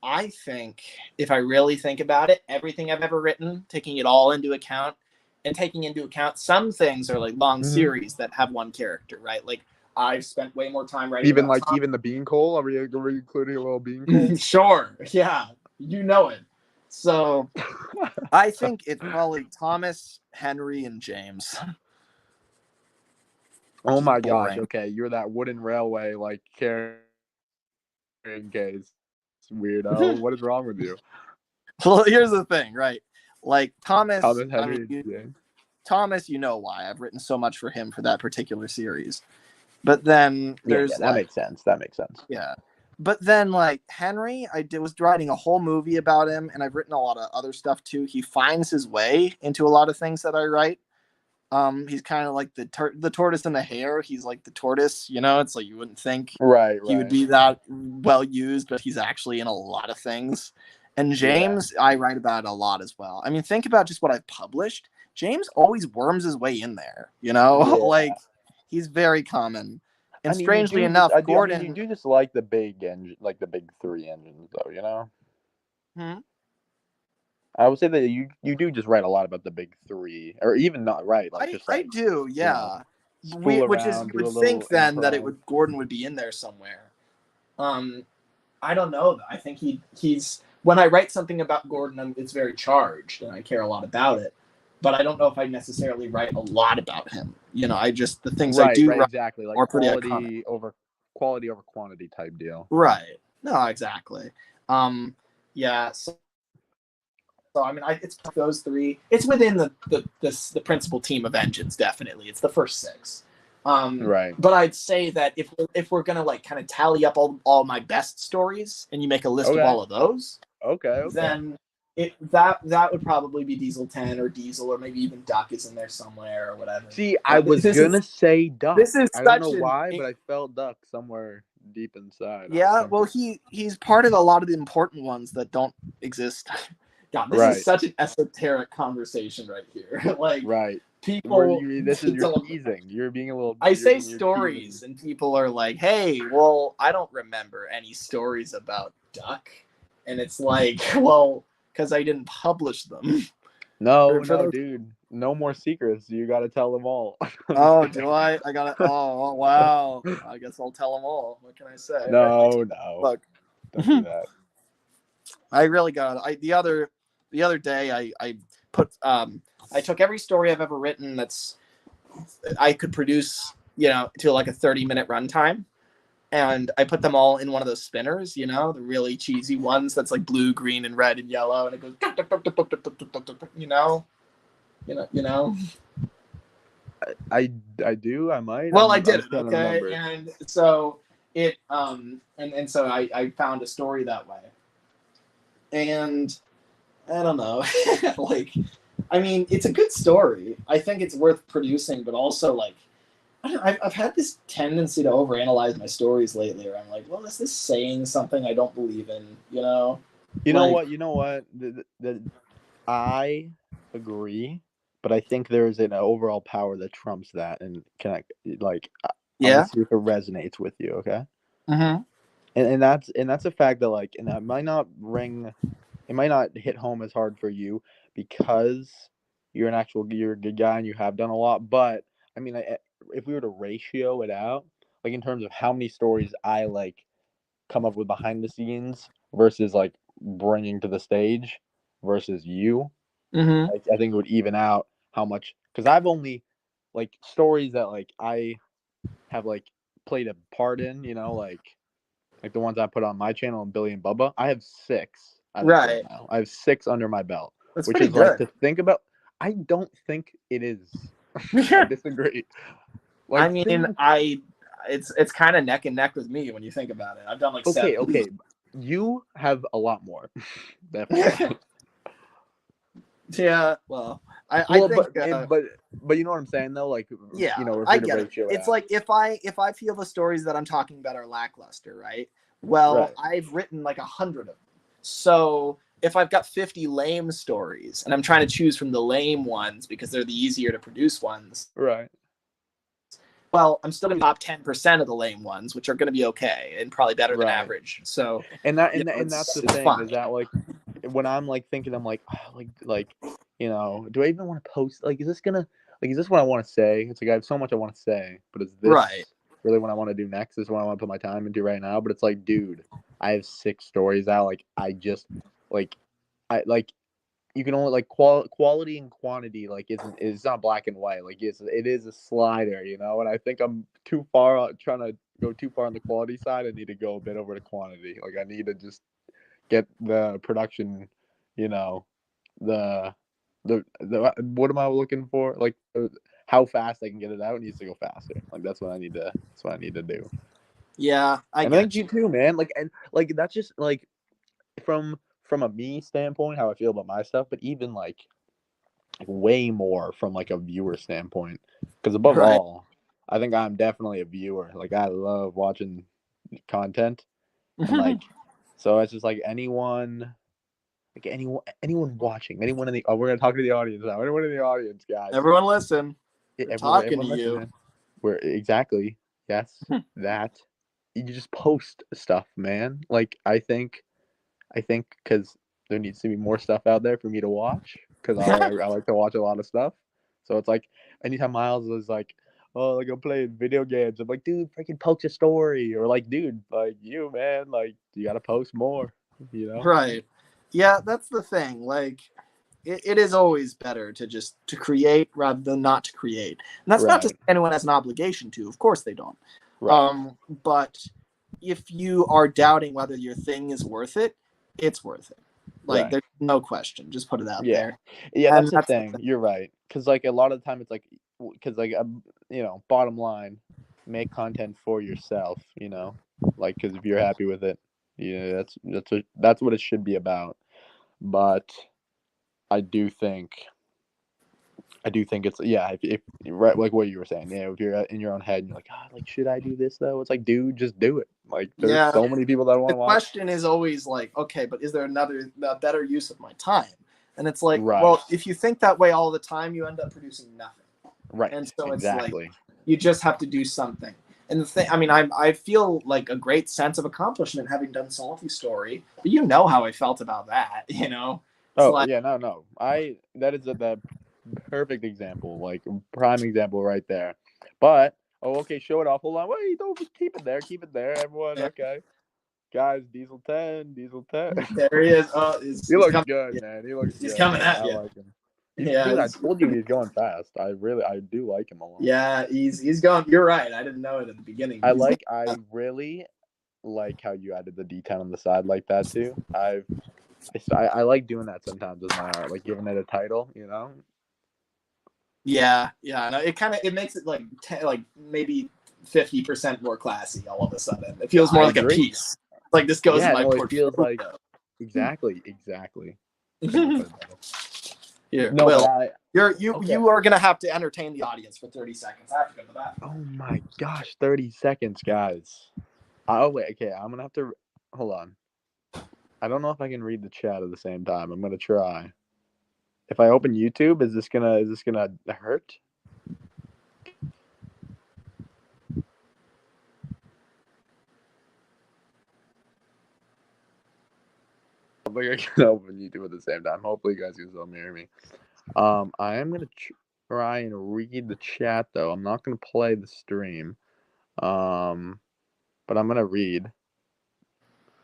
I think if I really think about it, everything I've ever written, taking it all into account, and taking into account some things are like long series that have one character, right? Like I've spent way more time writing. Even the bean coal. Are we including a little bean coal? Sure. Yeah. You know it. So I think it's probably Thomas, Henry, and James. Oh my gosh! Okay, you're that wooden railway like carrying case weirdo. What is wrong with you? Well, here's the thing, right? Like Thomas, Henry, Thomas, you know why I've written so much for him for that particular series. But then there's that makes sense. That makes sense. Yeah. But then like Henry, was writing a whole movie about him, and I've written a lot of other stuff too. He finds his way into a lot of things that I write. He's kind of like the tortoise and the hare. He's like the tortoise, it's like you wouldn't think he would be that well used, but he's actually in a lot of things. And James, I write about a lot as well. I mean, think about just what I've published. James always worms his way in there, like he's very common. And strangely enough, Gordon, you do just like the big engine, like the big 3 engines, though, I would say that you do just write a lot about the big 3, or even not right. Like I do, yeah. Which is you would think then that Gordon would be in there somewhere. I don't know. I think he's when I write something about Gordon, it's very charged, and I care a lot about it. But I don't know if I necessarily write a lot about him. I just the things I do write exactly like are quality over quantity type deal. Right. No, exactly. Yeah. So I mean, it's those 3. It's within the principal team of engines. Definitely, it's the first 6. Right. But I'd say that if we're gonna like kind of tally up all my best stories, and you make a list of all of those, then that would probably be Diesel 10 or Diesel, or maybe even Duck is in there somewhere or whatever. See, I was gonna say Duck. I don't know why, but I felt Duck somewhere deep inside. Yeah, well, he's part of a lot of the important ones that don't exist. God, this is such an esoteric conversation right here. Like, people. This is your teasing. You're being a little. I say stories, and people are like, "Hey, well, I don't remember any stories about Duck," and it's like, well, because I didn't publish them. No, dude. No more secrets. You got to tell them all. Oh, do I? I got to. Oh, wow. I guess I'll tell them all. What can I say? No. Look, don't do that. I really got it. The other day, I put. I took every story I've ever written that's I could produce, to like a 30-minute runtime. And I put them all in one of those spinners, the really cheesy ones that's like blue, green, and red and yellow, and it goes, I do. I might. Well, I I'm did it, trying to okay? remember. And so it and so I found a story that way. And I don't know. Like, I mean, it's a good story. I think it's worth producing, but also like I've had this tendency to overanalyze my stories lately where I'm like, well, is this saying something I don't believe in, you know? You know Like, what? You know what? I agree, but I think there is an overall power that trumps that, and can I like I want yeah. to see if it resonates with you, okay? Mm-hmm. And that's a fact that like, and that might not ring, it might not hit home as hard for you because you're a good guy and you have done a lot. But I mean, if we were to ratio it out, like in terms of how many stories I like come up with behind the scenes versus like bringing to the stage versus you, Mm-hmm. I think it would even out how much, because I've only like stories that like I have like played a part in, like the ones I put on my channel and Billy and Bubba. I have 6, I think, right Right. now. I have 6 under my belt, That's which pretty is like good. to think about. I don't think it is. I disagree. I Like mean, think, it's kind of neck and neck with me when you think about it. I've done like okay, 7. okay, you have a lot more, definitely. Yeah. Well, I Well, think but you know what I'm saying though, like yeah, if we I were to get it. ratio it It's out, like if I feel the stories that I'm talking about are lackluster, right? Well, right? I've written like 100 of them. So if I've got 50 lame stories and I'm trying to choose from the lame ones because they're the easier to produce ones, Right. well, I'm still going to top 10% of the lame ones, which are going to be okay and probably better than Right. average. So, And that's the it's thing fine. is that like when I'm like thinking, I'm like, like do I even want to post? Like, is this what I want to say? It's like I have so much I want to say, but is this Right. really what I want to do next? Is what I want to put my time into right now? But it's like, dude, I have 6 stories out. Like, I just like I like you can only like quality and quantity like is not black and white. Like it is a slider, and I think I'm too far trying to go too far on the quality side. I need to go a bit over to quantity. Like I need to just get the production, you know, the what am I looking for? Like how fast I can get it out needs to go faster. Like that's what I need to do. Yeah, I And I think get you you. too, man. Like and like that's just like from a me standpoint, how I feel about my stuff, but even like way more from like a viewer standpoint. Because above Right. all, I think I'm definitely a viewer. Like I love watching content, and like so it's just like anyone watching, anyone in the we're gonna talk to the audience now. Anyone in the audience, guys, Everyone listen. We're talking to everyone you. listening. We're exactly yes that you just post stuff, man. Like I think because there needs to be more stuff out there for me to watch because I like to watch a lot of stuff. So it's like anytime Miles is like, "Oh, like I'm playing video games," I'm like, "Dude, freaking post a story," or like, "Dude, like you, man, like you gotta post more," you know? Right. Yeah, that's the thing. Like it is always better to create rather than not to create. And that's not to say Right, anyone has an obligation to. Of course they don't. right, But if you are doubting whether your thing is worth it, it's worth it. Like right. there's no question. Just put it out Yeah, there. yeah, And that's the that's the thing. thing. You're right. Because like a lot of the time, it's like, because like bottom line, make content for yourself. Like because if you're happy with it, yeah, that's what it should be about. But I do think it's if right like what you were saying, if you're in your own head and you're like, like should I do this though? It's like, dude, just do it. Like there's Yeah. so many people that want The to watch. question is always like, okay, but is there a better use of my time? And it's like, Right, well, if you think that way all the time, you end up producing nothing. right, And so it's like exactly. you just have to do something. And the thing, I mean, I feel like a great sense of accomplishment having done Salty Story, but you know how I felt about that, It's Oh like, yeah, no. That is the perfect example, like prime example right there. But okay, show it off. Hold on, wait, don't keep it there. Keep it there, everyone. Okay, guys, Diesel 10, Diesel 10. there he is. Oh, He he's looks coming. good, man. He looks He's good, coming man. at I you. like him. Yeah, Dude, I told you he's going fast. I do like him a lot. yeah, he's going. You're right. I didn't know it at the beginning. I really like how you added the detail on the side like that too. I like doing that sometimes with my art, like giving it a title. Yeah, no, it makes it like like maybe 50% more classy all of a sudden. It feels more I like a agree. piece. Like this goes in Yeah, my no, it portfolio. feels like exactly. Couldn't have put it better. Here, No, Will, but okay. you are gonna have to entertain the audience for 30 seconds. I have to go to the bathroom. Oh my gosh, 30 seconds, guys. Oh wait, okay, I'm gonna have to hold on. I don't know if I can read the chat at the same time. I'm gonna try. If I open YouTube, is this gonna hurt? I think I can open YouTube at the same time. Hopefully, you guys can still hear me. I am gonna try and read the chat though. I'm not gonna play the stream. But I'm gonna read.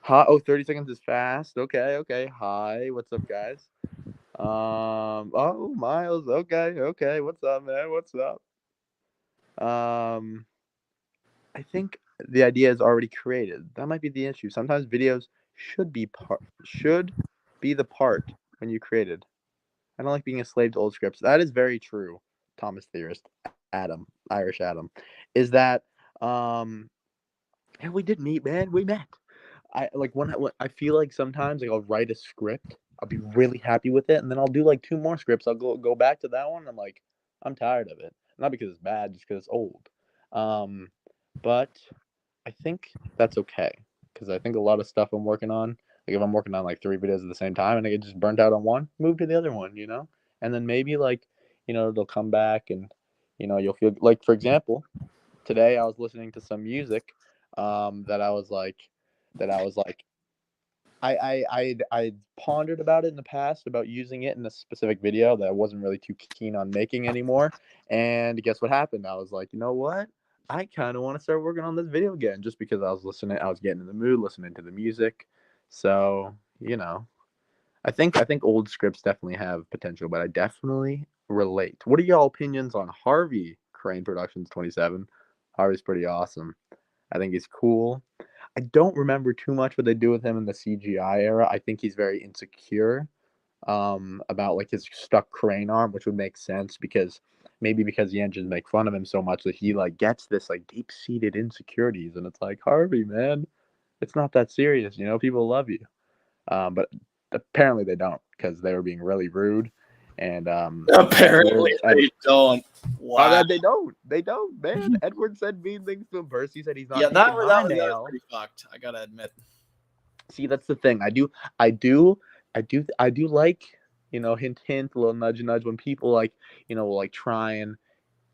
Hi. Oh, 30 seconds is fast. Okay. Hi. What's up, guys? Oh, Miles. Okay. What's up, man? What's up? I think the idea is already created. That might be the issue. Sometimes videos should be the part when you created. I don't like being a slave to old scripts. That is very true, Thomas theorist Adam, Irish Adam. Is that yeah, we did meet, man. We met. I like when I feel like sometimes like I'll write a script, I'll be really happy with it, and then I'll do like two more scripts. I'll go back to that one. And I'm like, I'm tired of it. Not because it's bad, just because it's old. But I think that's okay because I think a lot of stuff I'm working on, like if I'm working on like 3 videos at the same time and I get just burnt out on one, move to the other one, and then maybe like they'll come back and you'll feel like, for example, today I was listening to some music that I was like I pondered about it in the past about using it in a specific video that I wasn't really too keen on making anymore. And guess what happened? I was like, you know what? I kind of want to start working on this video again just because I was getting in the mood, listening to the music. So, I think old scripts definitely have potential, but I definitely relate. What are y'all opinions on Harvey Crane Productions 27? Harvey's pretty awesome. I think he's cool. I don't remember too much what they do with him in the CGI era. I think he's very insecure about like his stuck crane arm, which would make sense because the engines make fun of him so much that he like gets this like deep seated insecurities, and it's like, Harvey, man, it's not that serious, people love you. But apparently they don't because they were being really rude. And Apparently they don't. Wow. they don't. They don't, man. Edward said mean things to him. Percy said he's not Yeah, taking my that was mail. pretty fucked. I gotta admit. See, that's the thing. I do like, hint, hint, a little nudge, nudge when people like, will like try and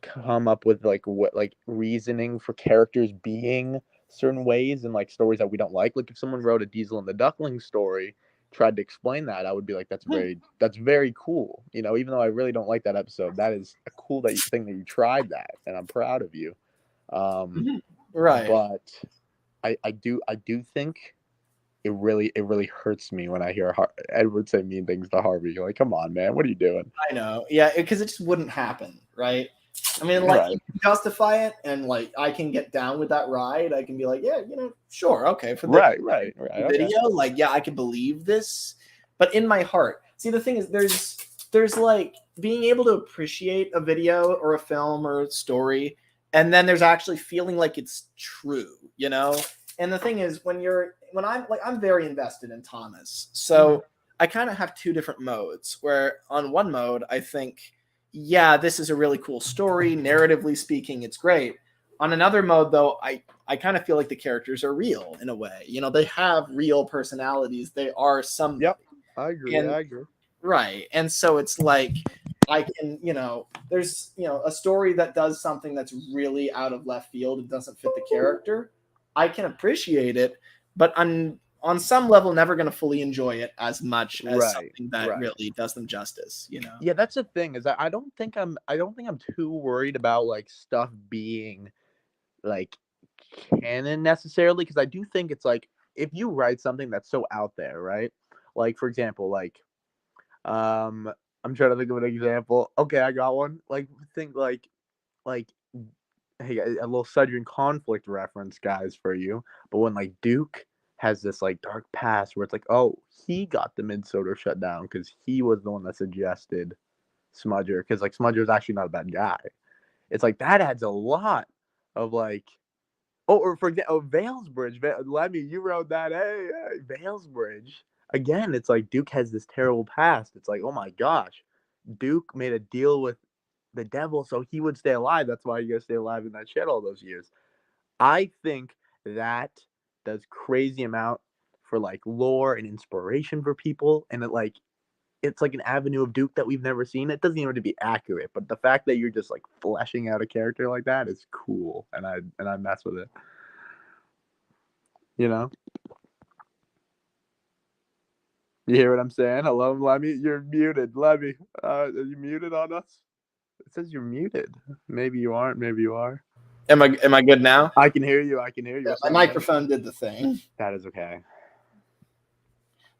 come up with like what like reasoning for characters being certain ways and like stories that we don't like. Like if someone wrote a Diesel and the Duckling story, tried to explain that, I would be like, that's very cool. Even though I really don't like that episode, that is a cool thing that you tried that, and I'm proud of you. Right. But I do think it really hurts me when I hear Edward say mean things to Harvey. You're like, come on, man, what are you doing? I know. Yeah, because it just wouldn't happen, right? I mean, like, Right. you can justify it, and like, I can get down with that ride. I can be like, yeah, sure, okay, for the Right. video, Okay. like, yeah, I can believe this. But in my heart, see, the thing is, there's like being able to appreciate a video or a film or a story, and then there's actually feeling like it's true, And the thing is, I'm very invested in Thomas, so I kind of have two different modes. Where on one mode, I think, yeah, this is a really cool story. Narratively speaking, it's great. On another mode, though, I kind of feel like the characters are real in a way. They have real personalities. They are somebody. Yep. I agree. Right. And so it's like I can, there's, a story that does something that's really out of left field. It doesn't fit the character. I can appreciate it, but on some level, never going to fully enjoy it as much as something that really does them justice, Yeah, that's the thing is that I don't think I'm too worried about like stuff being like canon necessarily, because I do think it's like if you write something that's so out there, right? Like for example, like I'm trying to think of an example. Okay, I got one. Like think like hey, a little Southern conflict reference, guys, for you. But when like Duke has this like dark past where it's like, oh, he got the Minnesota shut down because he was the one that suggested Smudger, because like Smudger is actually not a bad guy. It's like that adds a lot of like, or for example, Valesbridge. Lemmy, you wrote that. Hey, Valesbridge. Again, it's like Duke has this terrible past. It's like, oh my gosh, Duke made a deal with the devil so he would stay alive. That's why you gotta stay alive in that shed all those years. I think that does crazy amount for like lore and inspiration for people, and it's like an avenue of Duke that we've never seen. It doesn't even have to be accurate, but the fact that you're just like fleshing out a character like that is cool, and I mess with it. You know? You hear what I'm saying? Hello, Lemmy. You're muted, Lemmy. Are you muted on us? It says you're muted. Maybe you aren't. Maybe you are. Am I good now? I can hear you. I can hear you. Yeah, my microphone did the thing. That is okay.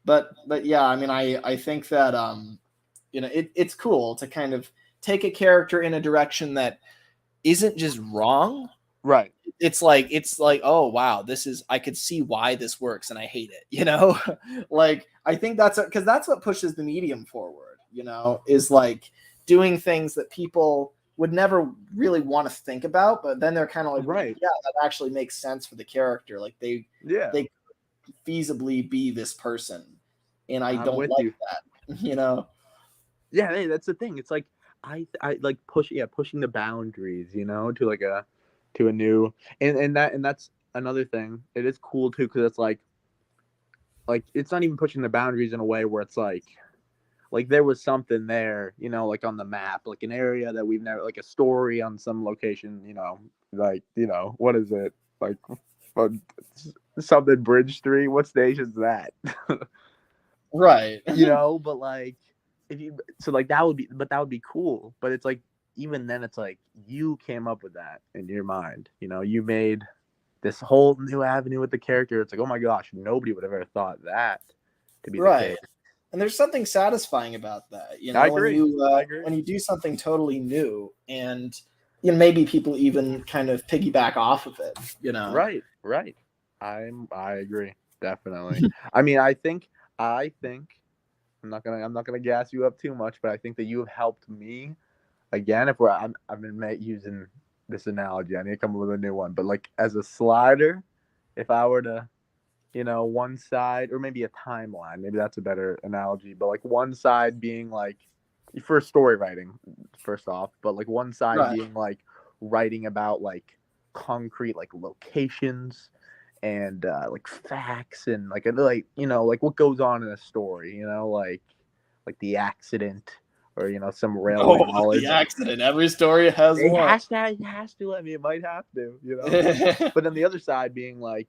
But yeah, I mean, I think that it's cool to kind of take a character in a direction that isn't just wrong. Right. It's like, oh wow, I could see why this works, and I hate it. Like I think because that's what pushes the medium forward. Is like doing things that people would never really want to think about, but then they're kind of like, right, yeah, that actually makes sense for the character. Like they could feasibly be this person, and I'm don't like you. That. Yeah, hey, that's the thing. It's like I like pushing the boundaries, to a new and that's another thing. It is cool too because it's like it's not even pushing the boundaries in a way where it's like there was something there, like on the map, like an area that we've never, like a story on some location, what is it, like something Bridge Street? What station's that? Right. But like that would be cool. But it's like even then it's like you came up with that in your mind. You made this whole new avenue with the character. It's like, oh my gosh, nobody would have ever thought that to be the case. And there's something satisfying about that, I agree. When you do something totally new, and maybe people even kind of piggyback off of it, Right. I agree, definitely. I mean, I think I'm not gonna gas you up too much, but I think that you have helped me again. I've been using this analogy. I need to come up with a new one, but like as a slider, if I were to one side, or maybe a timeline, maybe that's a better analogy, but like one side being like for story writing first off, but like one side being like writing about like concrete like locations and like facts and like what goes on in a story, like the accident or some railway knowledge. The accident. Every story has it one. Has to let me. It might have to, But then the other side being like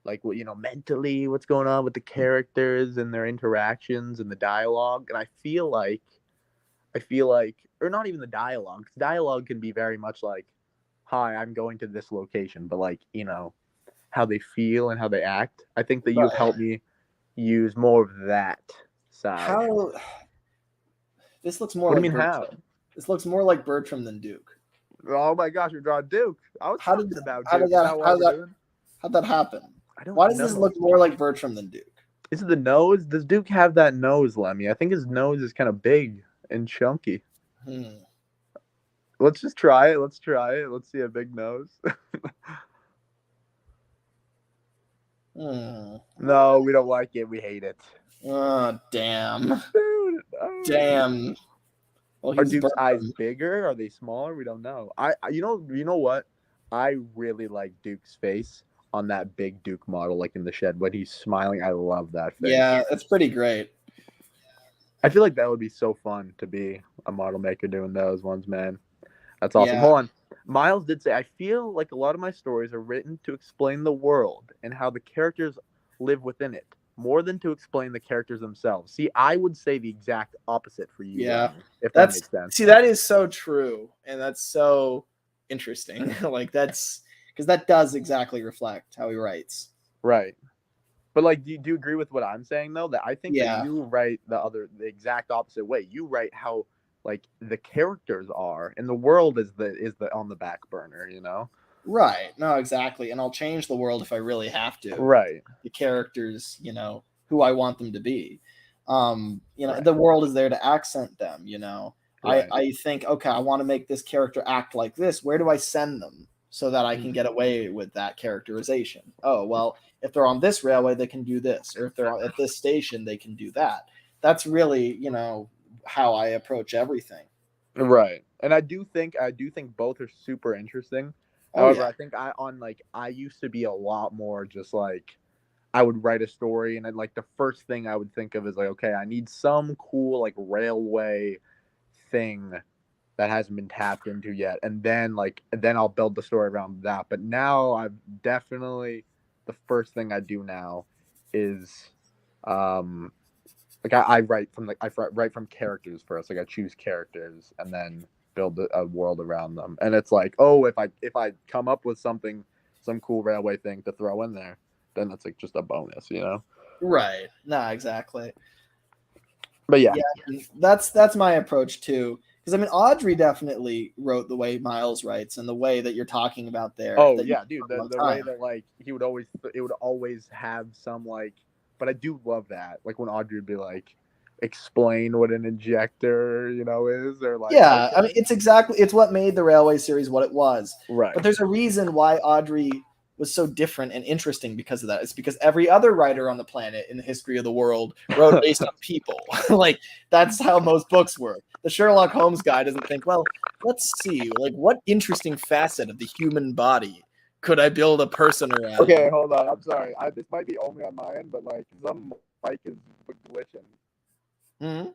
mentally what's going on with the characters and their interactions and the dialogue. And I feel like, or not even the dialogue. Dialogue can be very much like, "Hi, I'm going to this location," but like how they feel and how they act. I think that you've helped me use more of that side. How this looks more. What like do you mean Bertram. how? This looks more like Bertram than Duke. Oh my gosh, you're drawing Duke. I was talking about Duke. How'd that happen? Why does this look more like Bertram than Duke? Is it the nose? Does Duke have that nose, Lemmy? I think his nose is kind of big and chunky. Let's just try it. Let's see a big nose. No, we don't like it. We hate it. Oh, damn. Dude, damn. Well, are Duke's eyes bigger? Are they smaller? We don't know. You know what? I really like Duke's face on that big Duke model, like in the shed when he's smiling. I love that face. Yeah, that's pretty great. I feel like that would be so fun to be a model maker doing those ones, man. That's awesome. Yeah. Hold on. Miles did say, I feel like a lot of my stories are written to explain the world and how the characters live within it, more than to explain the characters themselves. See, I would say the exact opposite for you. Yeah. If that makes sense. See, that is so true. And that's so interesting. Like that's because that does exactly reflect how he writes. Right. But like, do you agree with what I'm saying though? That I think that you write the exact opposite way. You write how like the characters are, and the world is the on the back burner, Right. No, exactly. And I'll change the world if I really have to. Right. The characters, who I want them to be. Right. The world is there to accent them, Right. I think, okay, I want to make this character act like this. Where do I send them so that I can get away with that characterization? Oh, well, if they're on this railway, they can do this, or if they're at this station, they can do that. That's really, how I approach everything. Right. And I do think both are super interesting. Oh However, yeah. I think I used to be a lot more just like I would write a story and then like the first thing I would think of is like, okay, I need some cool like railway thing that hasn't been tapped into yet. And then I'll build the story around that. But now I've definitely the first thing I do now is like I write from write from characters first. Like I choose characters and then build a world around them. And it's like, oh, if I come up with some cool railway thing to throw in there, then that's like just a bonus, Right. Nah, exactly. But yeah. That's my approach too. Because I mean, Audrey definitely wrote the way Miles writes, and the way that you're talking about there. Oh that yeah, dude. The way that like it would always have some like. But I do love that, like when Audrey would be like, explain what an injector, is, or like. Yeah, okay. I mean, it's what made the Railway series what it was. Right. But there's a reason why Audrey was so different and interesting because of that. It's because every other writer on the planet in the history of the world wrote based on people. Like that's how most books work. The Sherlock Holmes guy doesn't think, well, let's see, like what interesting facet of the human body could I build a person around? Okay, hold on. I'm sorry. This might be only on my end, but like some mic is glitching. Mm-hmm.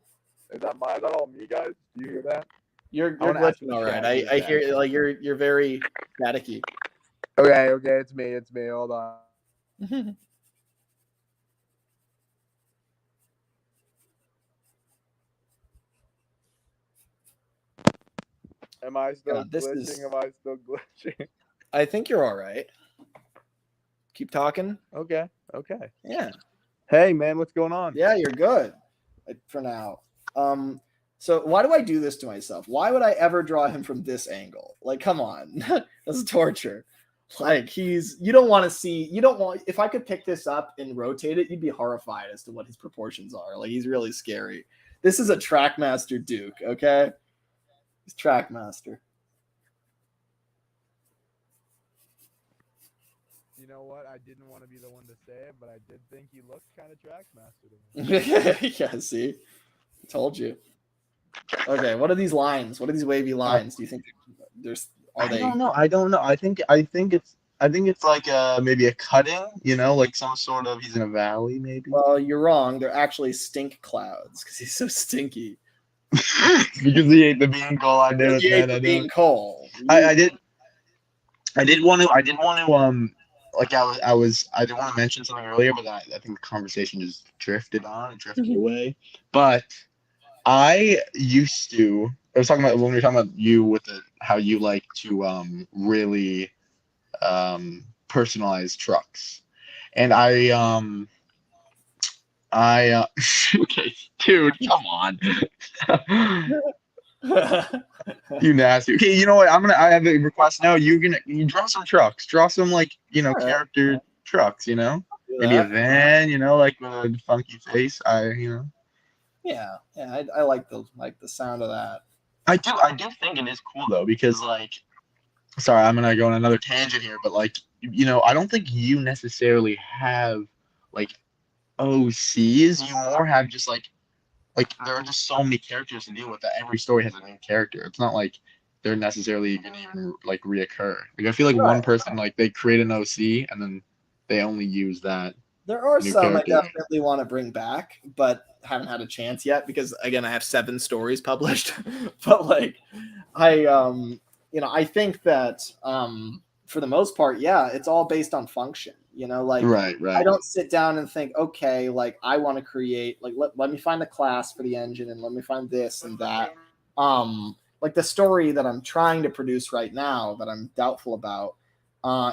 Is that all me, guys? Do you hear that? You're glitching all right. I hear like you're very staticky. Okay, it's me. Hold on. Am I still glitching? Am I still glitching? I think you're all right. Keep talking. Okay. Yeah. Hey, man, what's going on? Yeah, you're good for now. So why do I do this to myself? Why would I ever draw him from this angle? Like, come on. That's torture. Like you don't want to see, if I could pick this up and rotate it, you'd be horrified as to what his proportions are. Like he's really scary. This is a Trackmaster Duke, okay? He's Trackmaster. You know what? I didn't want to be the one to say it, but I did think he looked kind of Trackmaster to me. Yeah, see? I told you. Okay, what are these lines? What are these wavy lines? Do you think I don't know. I think it's like maybe a cutting, like some sort of, he's in a valley maybe. Well, you're wrong. They're actually stink clouds because he's so stinky. Because he ate the bean coal. I did He ate the bean coal. I did want to like I didn't want to mention something earlier, but I think the conversation just drifted away. But I was talking about when we were talking about you with how you like to really personalize trucks, and okay, dude, come on. You nasty. Okay, you know what? I have a request now. You draw some trucks. Draw some character trucks, maybe a van, like with a funky face. Yeah, I like the sound of that. I do think it is cool though, because sorry, I'm gonna go on another tangent here, but I don't think you necessarily have OCs. You more have just there are just so many characters to deal with that every story has a new character. It's not like they're necessarily gonna even reoccur. I feel like one person they create an OC and then they only use that. There are some I definitely want to bring back, but haven't had a chance yet because again I have 7 stories published. But I think that for the most part, yeah, it's all based on function. Right. I don't sit down and think, okay, I want to create let me find the class for the engine and let me find this and that. The story that I'm trying to produce right now that I'm doubtful about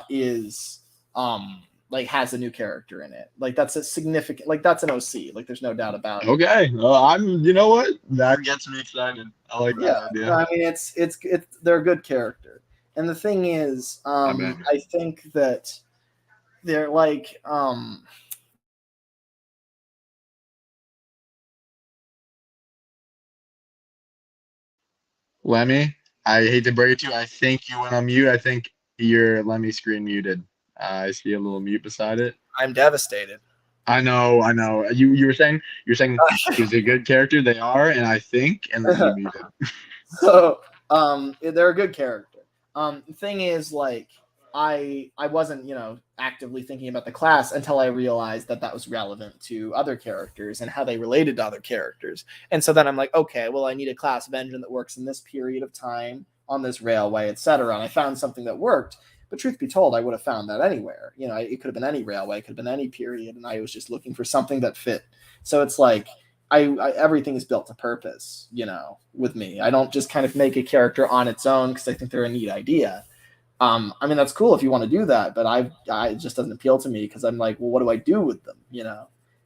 is has a new character in it. That's a significant that's an OC. There's no doubt about it. Okay. Well, you know what? That gets me excited. I like that idea. I mean it's they're a good character. And the thing is, I think that they're Lemmy, I hate to break it to you. I think you went on mute. I think your Lemmy screen muted. I see a little mute beside it. I'm devastated. I know, I know. You were saying is a good character. They are, and I think, and then you muted. So, they're a good character. The thing is, like, I wasn't, actively thinking about the class until I realized that that was relevant to other characters and how they related to other characters. And so then I'm like, okay, well, I need a class of engine that works in this period of time on this railway, etc. And I found something that worked. But truth be told, I would have found that anywhere. It could have been any railway, it could have been any period, and I was just looking for something that fit. So it's like everything is built to purpose, with me. I don't just kind of make a character on its own because I think they're a neat idea. I mean, that's cool if you want to do that, but it just doesn't appeal to me because I'm like, well, what do I do with them?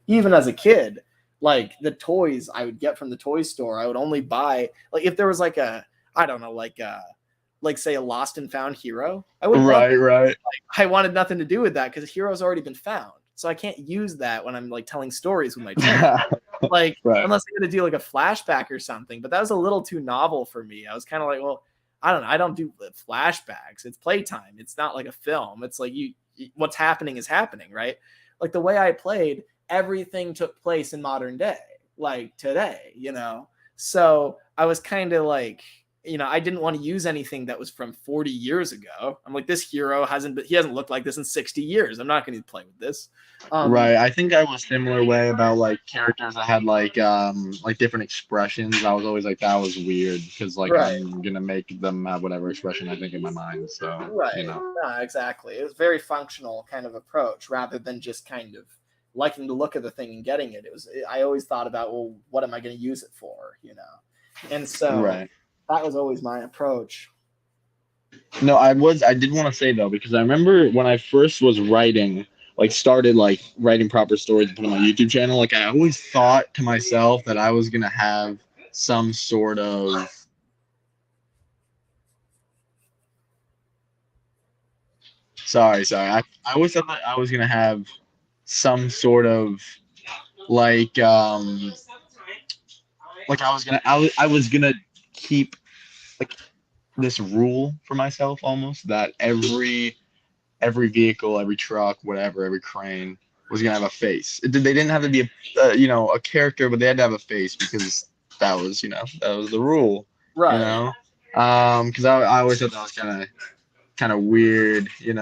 Even as a kid, like the toys I would get from the toy store, I would only buy, like, if there was like I don't know, like say a lost and found hero, I would Right. I wanted nothing to do with that because the hero's already been found. So I can't use that when I'm like telling stories with my children. Like, Right. unless I'm going to do like a flashback or something. But that was a little too novel for me. I was kind of like, well, I don't know. I don't do flashbacks. It's playtime. It's not like a film. It's like what's happening is happening, right? Like the way I played, everything took place in modern day, like today, So I was kind of like, I didn't want to use anything that was from 40 years ago. I'm like, this hero he hasn't looked like this in 60 years. I'm not going to play with this. Right. I think I was similar way about like characters that had like different expressions. I was always like that was weird because like Right. I'm gonna make them have whatever expression I think in my mind. So Right. Yeah, exactly. It was very functional kind of approach rather than just kind of liking the look of the thing and getting it. I always thought about, well, what am I going to use it for? And so Right. that was always my approach. No, I did want to say though, because I remember when I first was writing, like started like writing proper stories to put on my YouTube channel, like I always thought to myself that I was gonna have some sort of sorry. I always thought that I was gonna have some sort of like I was gonna keep like this rule for myself almost that every vehicle, every truck, whatever, every crane was gonna have a face. They didn't have to be a character, but they had to have a face because that was the rule. Right. Because I always thought that was kind of weird. I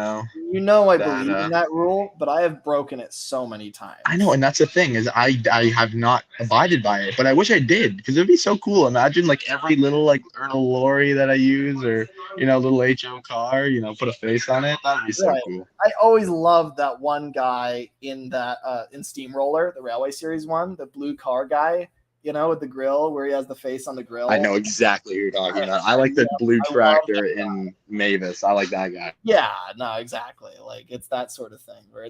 That, believe in that rule, but I have broken it so many times. I know, and that's the thing is I have not abided by it, but I wish I did because it'd be so cool. Imagine like every little like lorry that I use or little HO car, put a face on it. That'd be so Right. cool. I always loved that one guy in that in Steamroller, the Railway Series one, the blue car guy, with the grill where he has the face on the grill. I know exactly who you're talking about. I like the blue tractor in Mavis. I like that guy. Yeah, no, exactly. Like it's that sort of thing where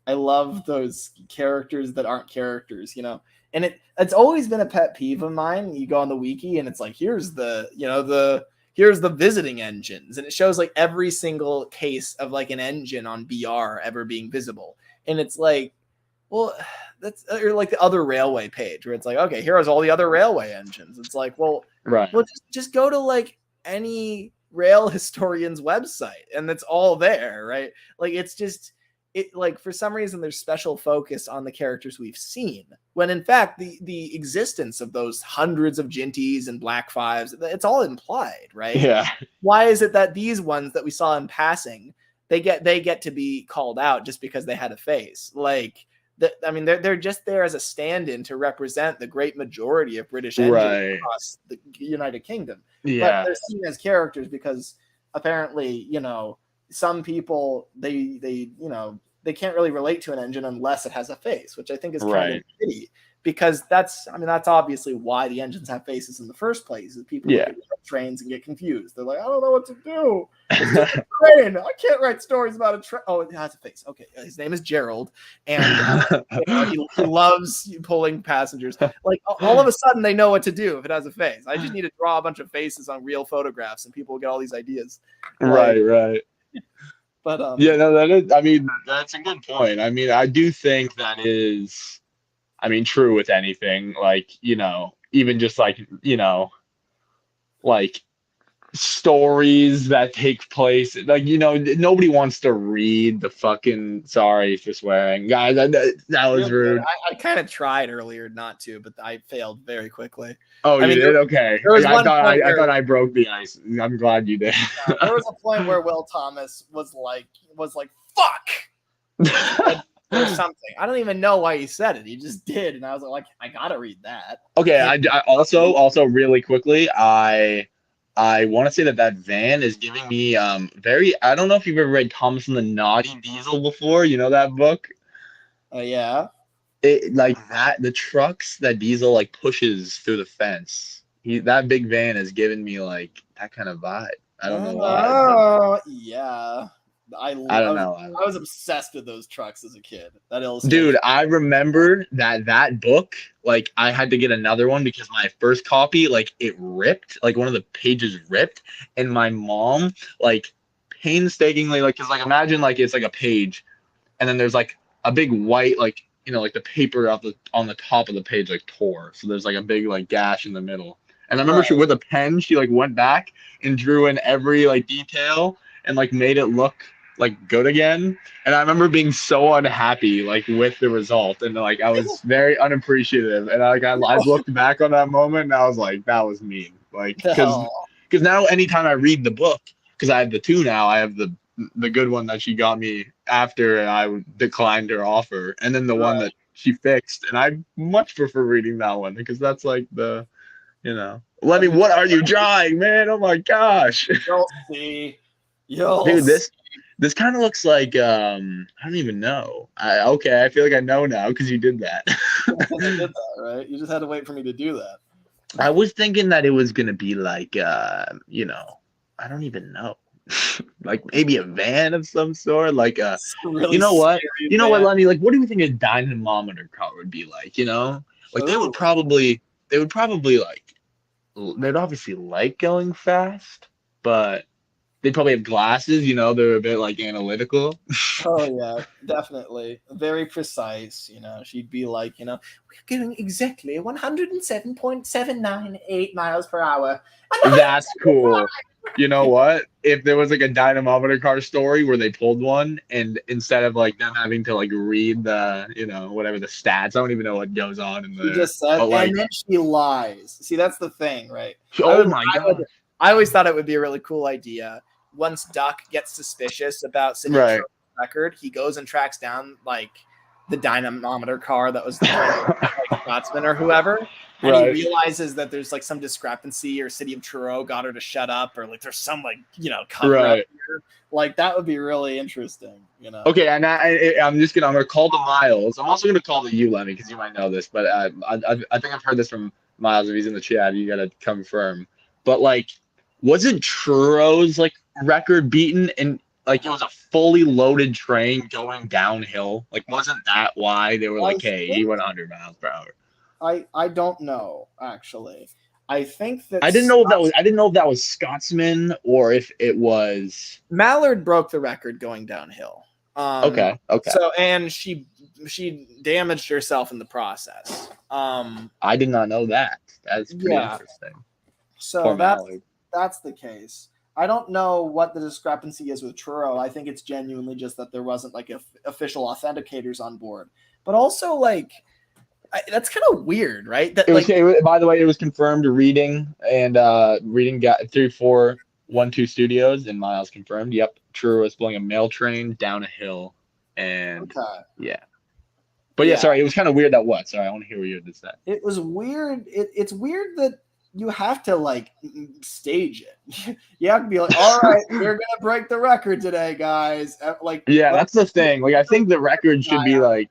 I love those characters that aren't characters, And it's always been a pet peeve of mine. You go on the wiki and it's like, here's here's the visiting engines, and it shows like every single case of like an engine on BR ever being visible. And it's like, well, that's or like the other railway page where it's like, okay, here's all the other railway engines. It's like, well, just go to like any rail historian's website and it's all there, right? Like it's just like for some reason there's special focus on the characters we've seen when in fact the existence of those hundreds of Jinties and Black Fives, it's all implied, right? Yeah. Why is it that these ones that we saw in passing, they get to be called out just because they had a face? Like I mean, they're just there as a stand-in to represent the great majority of British engines across the United Kingdom. Yeah. But they're seen as characters because apparently, some people they can't really relate to an engine unless it has a face, which I think is kind of shitty. Because that's obviously why the engines have faces in the first place. Is people look at trains and get confused. They're like, I don't know what to do. It's just a train. I can't write stories about a train. Oh, it has a face. Okay, his name is Gerald, and he loves pulling passengers. Like all of a sudden, they know what to do if it has a face. I just need to draw a bunch of faces on real photographs, and people will get all these ideas. Right. But yeah, no, that is. I mean, that's a good point. I mean, I do think that is. I mean, true with anything, like, even just like, like stories that take place, like, nobody wants to read the fucking, sorry for swearing, guys, that was rude. I kind of tried earlier not to, but I failed very quickly. Oh, I you mean, did? Okay. there was I one thought point I where thought I broke the ice. I'm glad you did. there was a point where Will Thomas was like fuck or something. I don't even know why he said it. He just did, and I was like, I gotta read that. Okay, I also really quickly, I want to say that van is giving me very. I don't know if you've ever read Thomas and the Naughty Diesel before. You know that book? Yeah. It like that the trucks that Diesel like pushes through the fence. That big van is giving me like that kind of vibe. I don't know why, but Oh yeah. I don't know. I was obsessed with those trucks as a kid. That illustration. Dude, I remember that book, like I had to get another one because my first copy, like it ripped, like one of the pages ripped, and my mom, like painstakingly, like, cause like imagine like it's like a page, and then there's like a big white, like, like the paper on the top of the page like tore, so there's like a big like gash in the middle. And I remember she with a pen, she like went back and drew in every like detail and like made it look like good again. And I remember being so unhappy like with the result, and like I was very unappreciative. And I looked back on that moment and I was like, that was mean. Like because now anytime I read the book, because I have the two now, I have the good one that she got me after and I declined her offer, and then the one that she fixed, and I much prefer reading that one because that's like the Lemmy, what are you drawing, man? Oh my gosh. You'll see. Dude, this kind of looks like I don't even know. Okay, I feel like I know now because you did that. You did that, right? You just had to wait for me to do that. I was thinking that it was gonna be like I don't even know. Like maybe a van of some sort, like really you know what? Van. Lemmy, like what do you think a dynamometer car would be like, Like they would probably like they'd obviously like going fast, but they'd probably have glasses, they're a bit like analytical. Oh yeah, definitely. Very precise, She'd be like, we're going exactly 107.798 miles per hour. That's cool. You know what? If there was like a dynamometer car story where they pulled one, and instead of like them having to like read the, whatever the stats, I don't even know what goes on in there. She just said, and then she lies. See, that's the thing, right? Oh my god! I always thought it would be a really cool idea. Once Duck gets suspicious about Sidney's record, he goes and tracks down like the dynamometer car that was the like Scotsman or whoever. And he realizes that there's like some discrepancy, or City of Truro got her to shut up, or like there's some like cover up here. Like that would be really interesting, Okay, and I'm gonna call to Miles. I'm also gonna call to you, Lemmy, because you might know this, but I think I've heard this from Miles. If he's in the chat, you gotta confirm. But like, wasn't Truro's like record beaten, and like it was a fully loaded train going downhill? Like, wasn't that why they were like, hey, he went 100 miles per hour? I don't know, actually. I think that I didn't know if that was Scotsman or if it was Mallard broke the record going downhill. Okay. So, and she damaged herself in the process. I did not know that. That's pretty interesting. So that's the case. I don't know what the discrepancy is with Truro. I think it's genuinely just that there wasn't like official authenticators on board. But also like that's kind of weird, right? That by the way, it was confirmed reading got 3412 Studios, and Miles confirmed. Yep, Truro was pulling a mail train down a hill, and But sorry, it was kind of weird. Sorry, I want to hear what you had to say. It was weird. It's weird that you have to like stage it. You have to be like, all right, we're gonna break the record today, guys. Like, that's the thing. Like, I think the record should be like.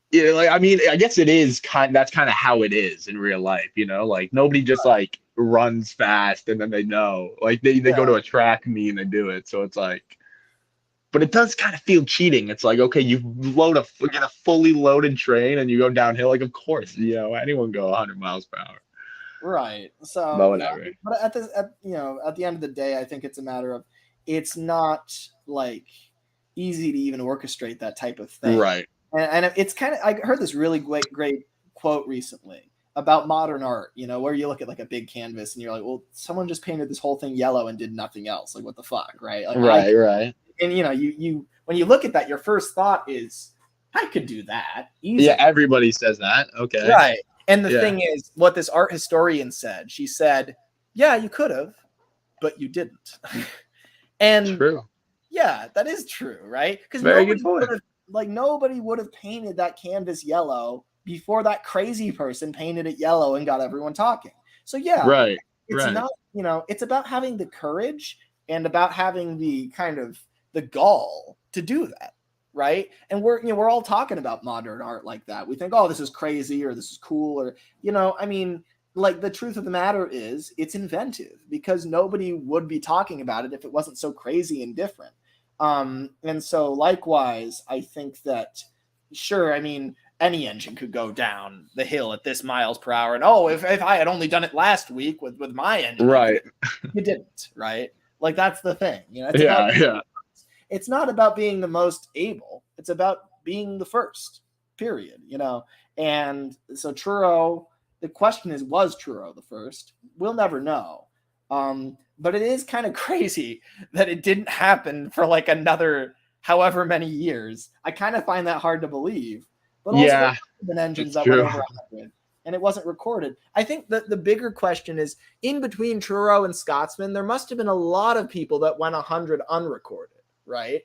Yeah, like I mean, I guess it is that's kind of how it is in real life, like nobody just like runs fast and then they know. Like they go to a track meet and they do it. So it's like, but it does kind of feel cheating. It's like, okay, you get a fully loaded train and you go downhill, like of course, anyone go 100 miles per hour. Right. So whatever. But at the end of the day, I think it's a matter of it's not like easy to even orchestrate that type of thing. Right. And it's kind of, I heard this really great quote recently about modern art, you know, where you look at like a big canvas and you're like, well, someone just painted this whole thing yellow and did nothing else. Like, what the fuck, right? Like, Right. and you know, you when you look at that, your first thought is, I could do that easily. Yeah, everybody says that. Okay. Right. And the Yeah. thing is, what this art historian said, she said, yeah, you could have, but you didn't. And True. yeah, that is true, right? Because Very good point. nobody would have painted that canvas yellow before that crazy person painted it yellow and got everyone talking. So yeah, Right. it's Right. not, you know, it's about having the courage and about having the kind of the gall to do that, right? And we're all talking about modern art like that. We think, oh, this is crazy or this is cool, or, you know, I mean, like, the truth of the matter is it's inventive because nobody would be talking about it if it wasn't so crazy and different. And so likewise, I think that, sure, I mean, any engine could go down the hill at this miles per hour. And oh, if I had only done it last week with my engine, Right. you didn't, right? Like, that's the thing. You know, it's not about being the most able. It's about being the first, period, you know? And so Truro, the question is, was Truro the first? We'll never know. But it is kind of crazy that it didn't happen for like another however many years. I kind of find that hard to believe. But also, Yeah, been engines it's that true. went over 100, and it wasn't recorded. I think that the bigger question is, in between Truro and Scotsman, there must have been a lot of people that went 100 unrecorded, right?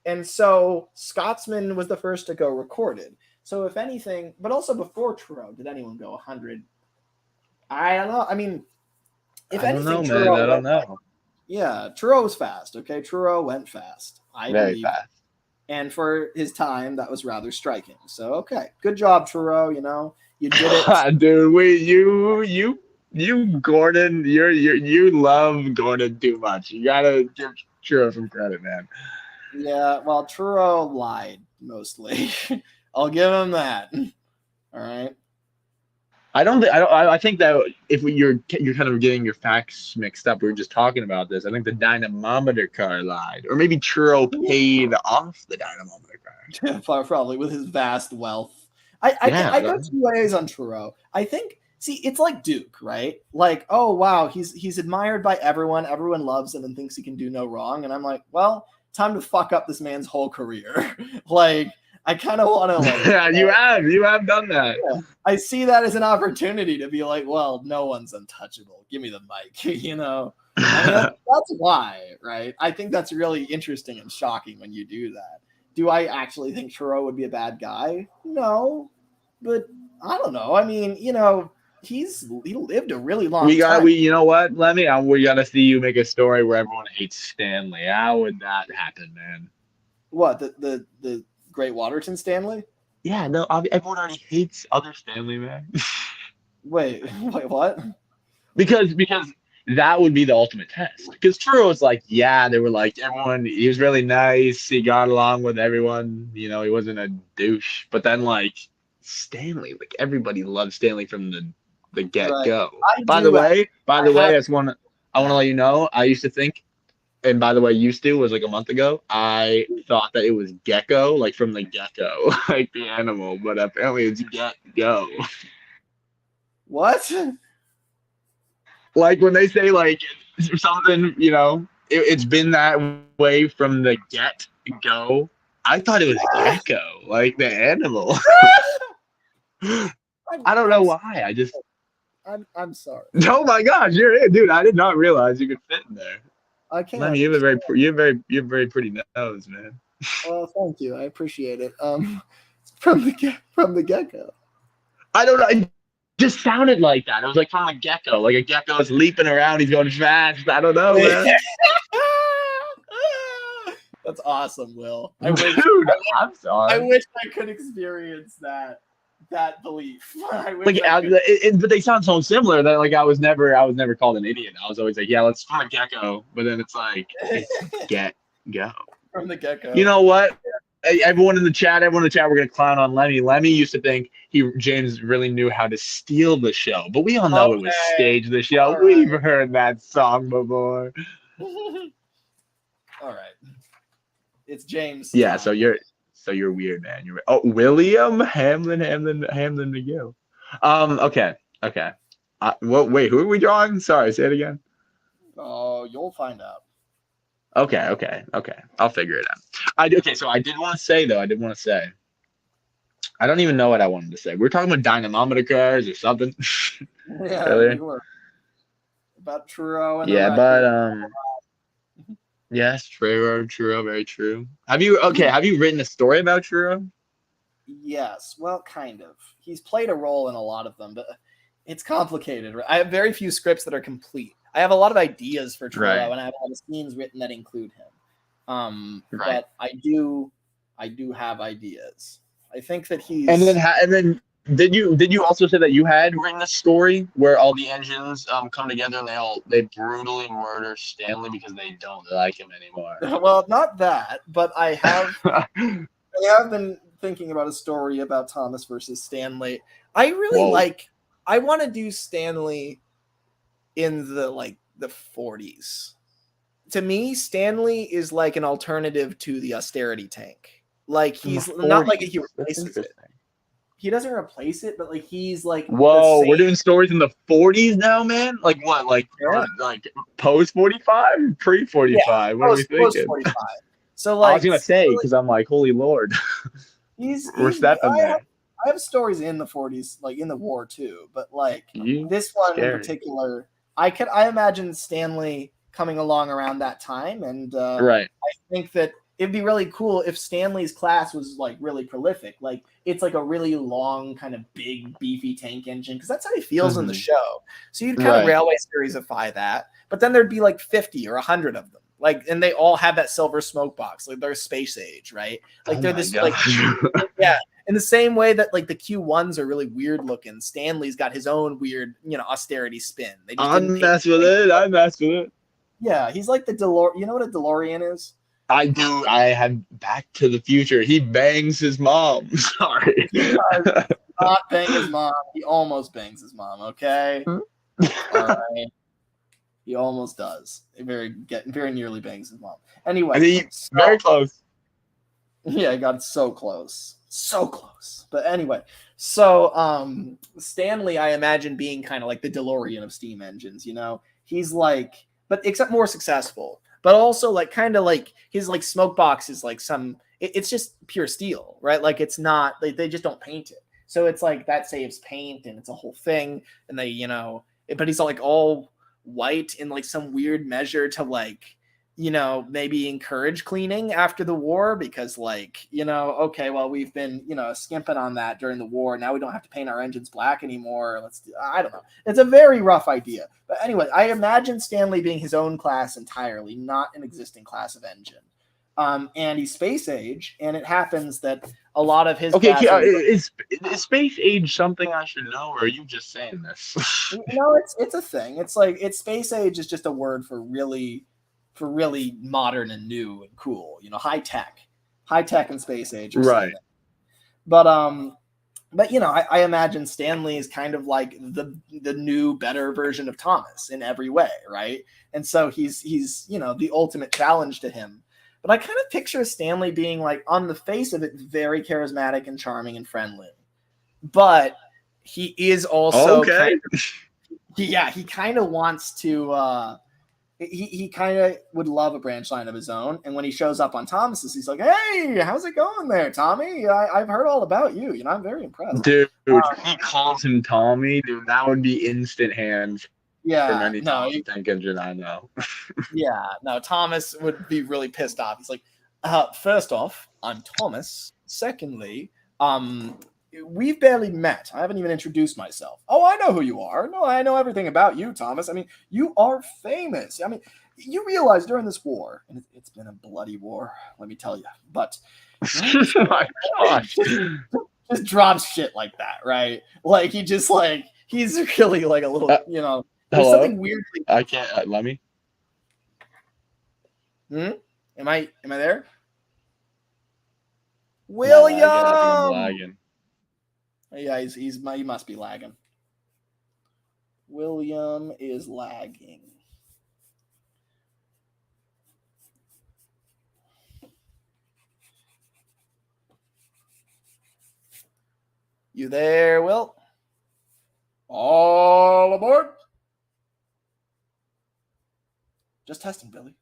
And so Scotsman was the first to go recorded. So if anything, but also before Truro, did anyone go 100? I don't know. I mean, if I anything, don't know, Truro man. I don't know. Yeah, Truro was fast. Okay, Truro went fast. I Very believe. fast. And for his time, that was rather striking. So, okay, good job, Truro. You know, you did it. Dude, you, Gordon, you love Gordon too much. You gotta give Truro some credit, man. Yeah, well, Truro lied mostly. I'll give him that. All right. I think that if you're kind of getting your facts mixed up, we were just talking about this. I think the dynamometer car lied, or maybe Truro paid off the dynamometer car. Probably with his vast wealth. I go two ways on Truro. I think, see, it's like Duke, right? Like, oh wow, he's admired by everyone. Everyone loves him and thinks he can do no wrong. And I'm like, well, time to fuck up this man's whole career. Like, I kind of want to, like, Yeah, you have done that. Yeah, I see that as an opportunity to be like, well, no one's untouchable. Give me the mic, you know. I mean, that's why, right? I think that's really interesting and shocking when you do that. Do I actually think Truro would be a bad guy? No, but I don't know. I mean, you know, he lived a really long time. You know what, Lemmy? We gotta see you make a story where everyone hates Stanley. How would that happen, man? What, the Great Waterton Stanley? Yeah, no, everyone already hates other Stanley, man. Wait, what? Because that would be the ultimate test. Because Truro was like, yeah, they were like, everyone, he was really nice. He got along with everyone. You know, he wasn't a douche. But then, like, Stanley, like, everybody loved Stanley from the get-go. Right. By the way, I want to let you know, I used to think, and by the way, used to was like a month ago, I thought that it was gecko, like from the gecko, like the animal. But apparently it's get-go. What? Like when they say like something, you know, it's been that way from the get-go. I thought it was gecko, like the animal. I don't know why. I'm sorry. Oh my gosh, you're in, dude. I did not realize you could fit in there. I can't. Lemmy, you have a very pretty nose, man. Well, thank you. I appreciate it. From the get-go. I don't know. It just sounded like that. It was like from a gecko. Like a gecko is leaping around. He's going fast. I don't know, man. That's awesome, Will. Dude, I'm sorry. I wish I could experience that belief. But they sound so similar that like I was never called an idiot. I was always like, yeah, let's from a gecko. But then it's like go from the get-go. You know what? Everyone in the chat, we're gonna clown on Lemmy. Lemmy used to think James really knew how to steal the show, but we all know it was stage the show. Right. We've heard that song before. All right, it's James. Yeah, so you're weird, man. Oh, William Hamlin McGill. Okay. Okay. Wait, who are we drawing? Sorry, say it again. Oh, you'll find out. Okay. I'll figure it out. Okay, so I did want to say though, I don't even know what I wanted to say. We were talking about dynamometer cars or something Yeah, we earlier. were about Truro and the Yeah, record. but yes, Truro, very true. Have you written a story about Truro? Yes, well, kind of. He's played a role in a lot of them, but it's complicated. Right? I have very few scripts that are complete. I have a lot of ideas for Truro, Right. and I have a lot of scenes written that include him. Right. But I do have ideas. I think that he's And then did you also say that you had written a story where all the engines come together and they brutally murder Stanley because they don't like him anymore? well, not that, but I have been thinking about a story about Thomas versus Stanley. I really Whoa. I want to do Stanley in the 40s. To me, Stanley is like an alternative to the austerity tank. Like he's not like he replaces it. He doesn't replace it, but like he's like Whoa, we're doing stories in the 40s now, man? Like what? Like Yeah. like post 45, pre 45? What are we post thinking? 45. So I was like gonna say because I'm like, holy lord, we're stepping there. I have stories in the 40s, like in the war too, but like You this one scary. in particular, I imagine Stanley coming along around that time, and Right. I think that it'd be really cool if Stanley's class was like really prolific. Like it's like a really long, kind of big, beefy tank engine, because that's how he feels in the show. So you'd kind of railway seriesify that, but then there'd be like 50 or 100 of them. Like, and they all have that silver smoke box. Like they're space age, right? Like they're this like yeah. In the same way that like the Q1s are really weird looking, Stanley's got his own weird, austerity spin. They just I mess with it. Yeah, he's like the DeLorean. You know what a DeLorean is? I do. I have Back to the Future. He bangs his mom. Sorry. He does not bang his mom. He almost bangs his mom. Okay. All right. He almost does. Very nearly bangs his mom. Anyway, very close. Yeah, I got so close. So close. But anyway, so Stanley, I imagine being kind of like the DeLorean of steam engines, He's like, but except more successful. But also like kind of like his like smoke box is like it's just pure steel, right? Like it's not, they just don't paint it. So it's like that saves paint and it's a whole thing. And they, but he's like all white in like some weird measure to like, maybe encourage cleaning after the war because like, okay, well, we've been, skimping on that during the war. Now we don't have to paint our engines black anymore. I don't know. It's a very rough idea. But anyway, I imagine Stanley being his own class entirely, not an existing class of engine. And he's space age, and it happens that a lot of his is space age something I should know, or are you just saying this? No, it's a thing. It's like space age is just a word for really modern and new and cool, high tech and space age, right? But I imagine Stanley is kind of like the new, better version of Thomas in every way, right? And so he's the ultimate challenge to him. But I kind of picture Stanley being like, on the face of it, very charismatic and charming and friendly. But he is also he kind of wants to. He kind of would love a branch line of his own. And when he shows up on Thomas's, he's like, "Hey, how's it going there, Tommy? I've heard all about you. I'm very impressed." Dude, he calls him Tommy. Dude, that would be instant hands. Yeah, from any tank engine I know. Yeah, no, Thomas would be really pissed off. He's like, first off, I'm Thomas. Secondly, we've barely met. I haven't even introduced myself. Oh, I know who you are. No, I know everything about you, Thomas. I mean, you are famous. I mean, you realize during this war, and it's been a bloody war, let me tell you, but oh my gosh. Just drops shit like that, right? Like he just like he's really like a little, there's hello? something weirdly. I can't. Lemmy. Am I there? William. Lagging. Yeah, he must be lagging. William is lagging. You there, Will? All aboard. Just testing, Billy.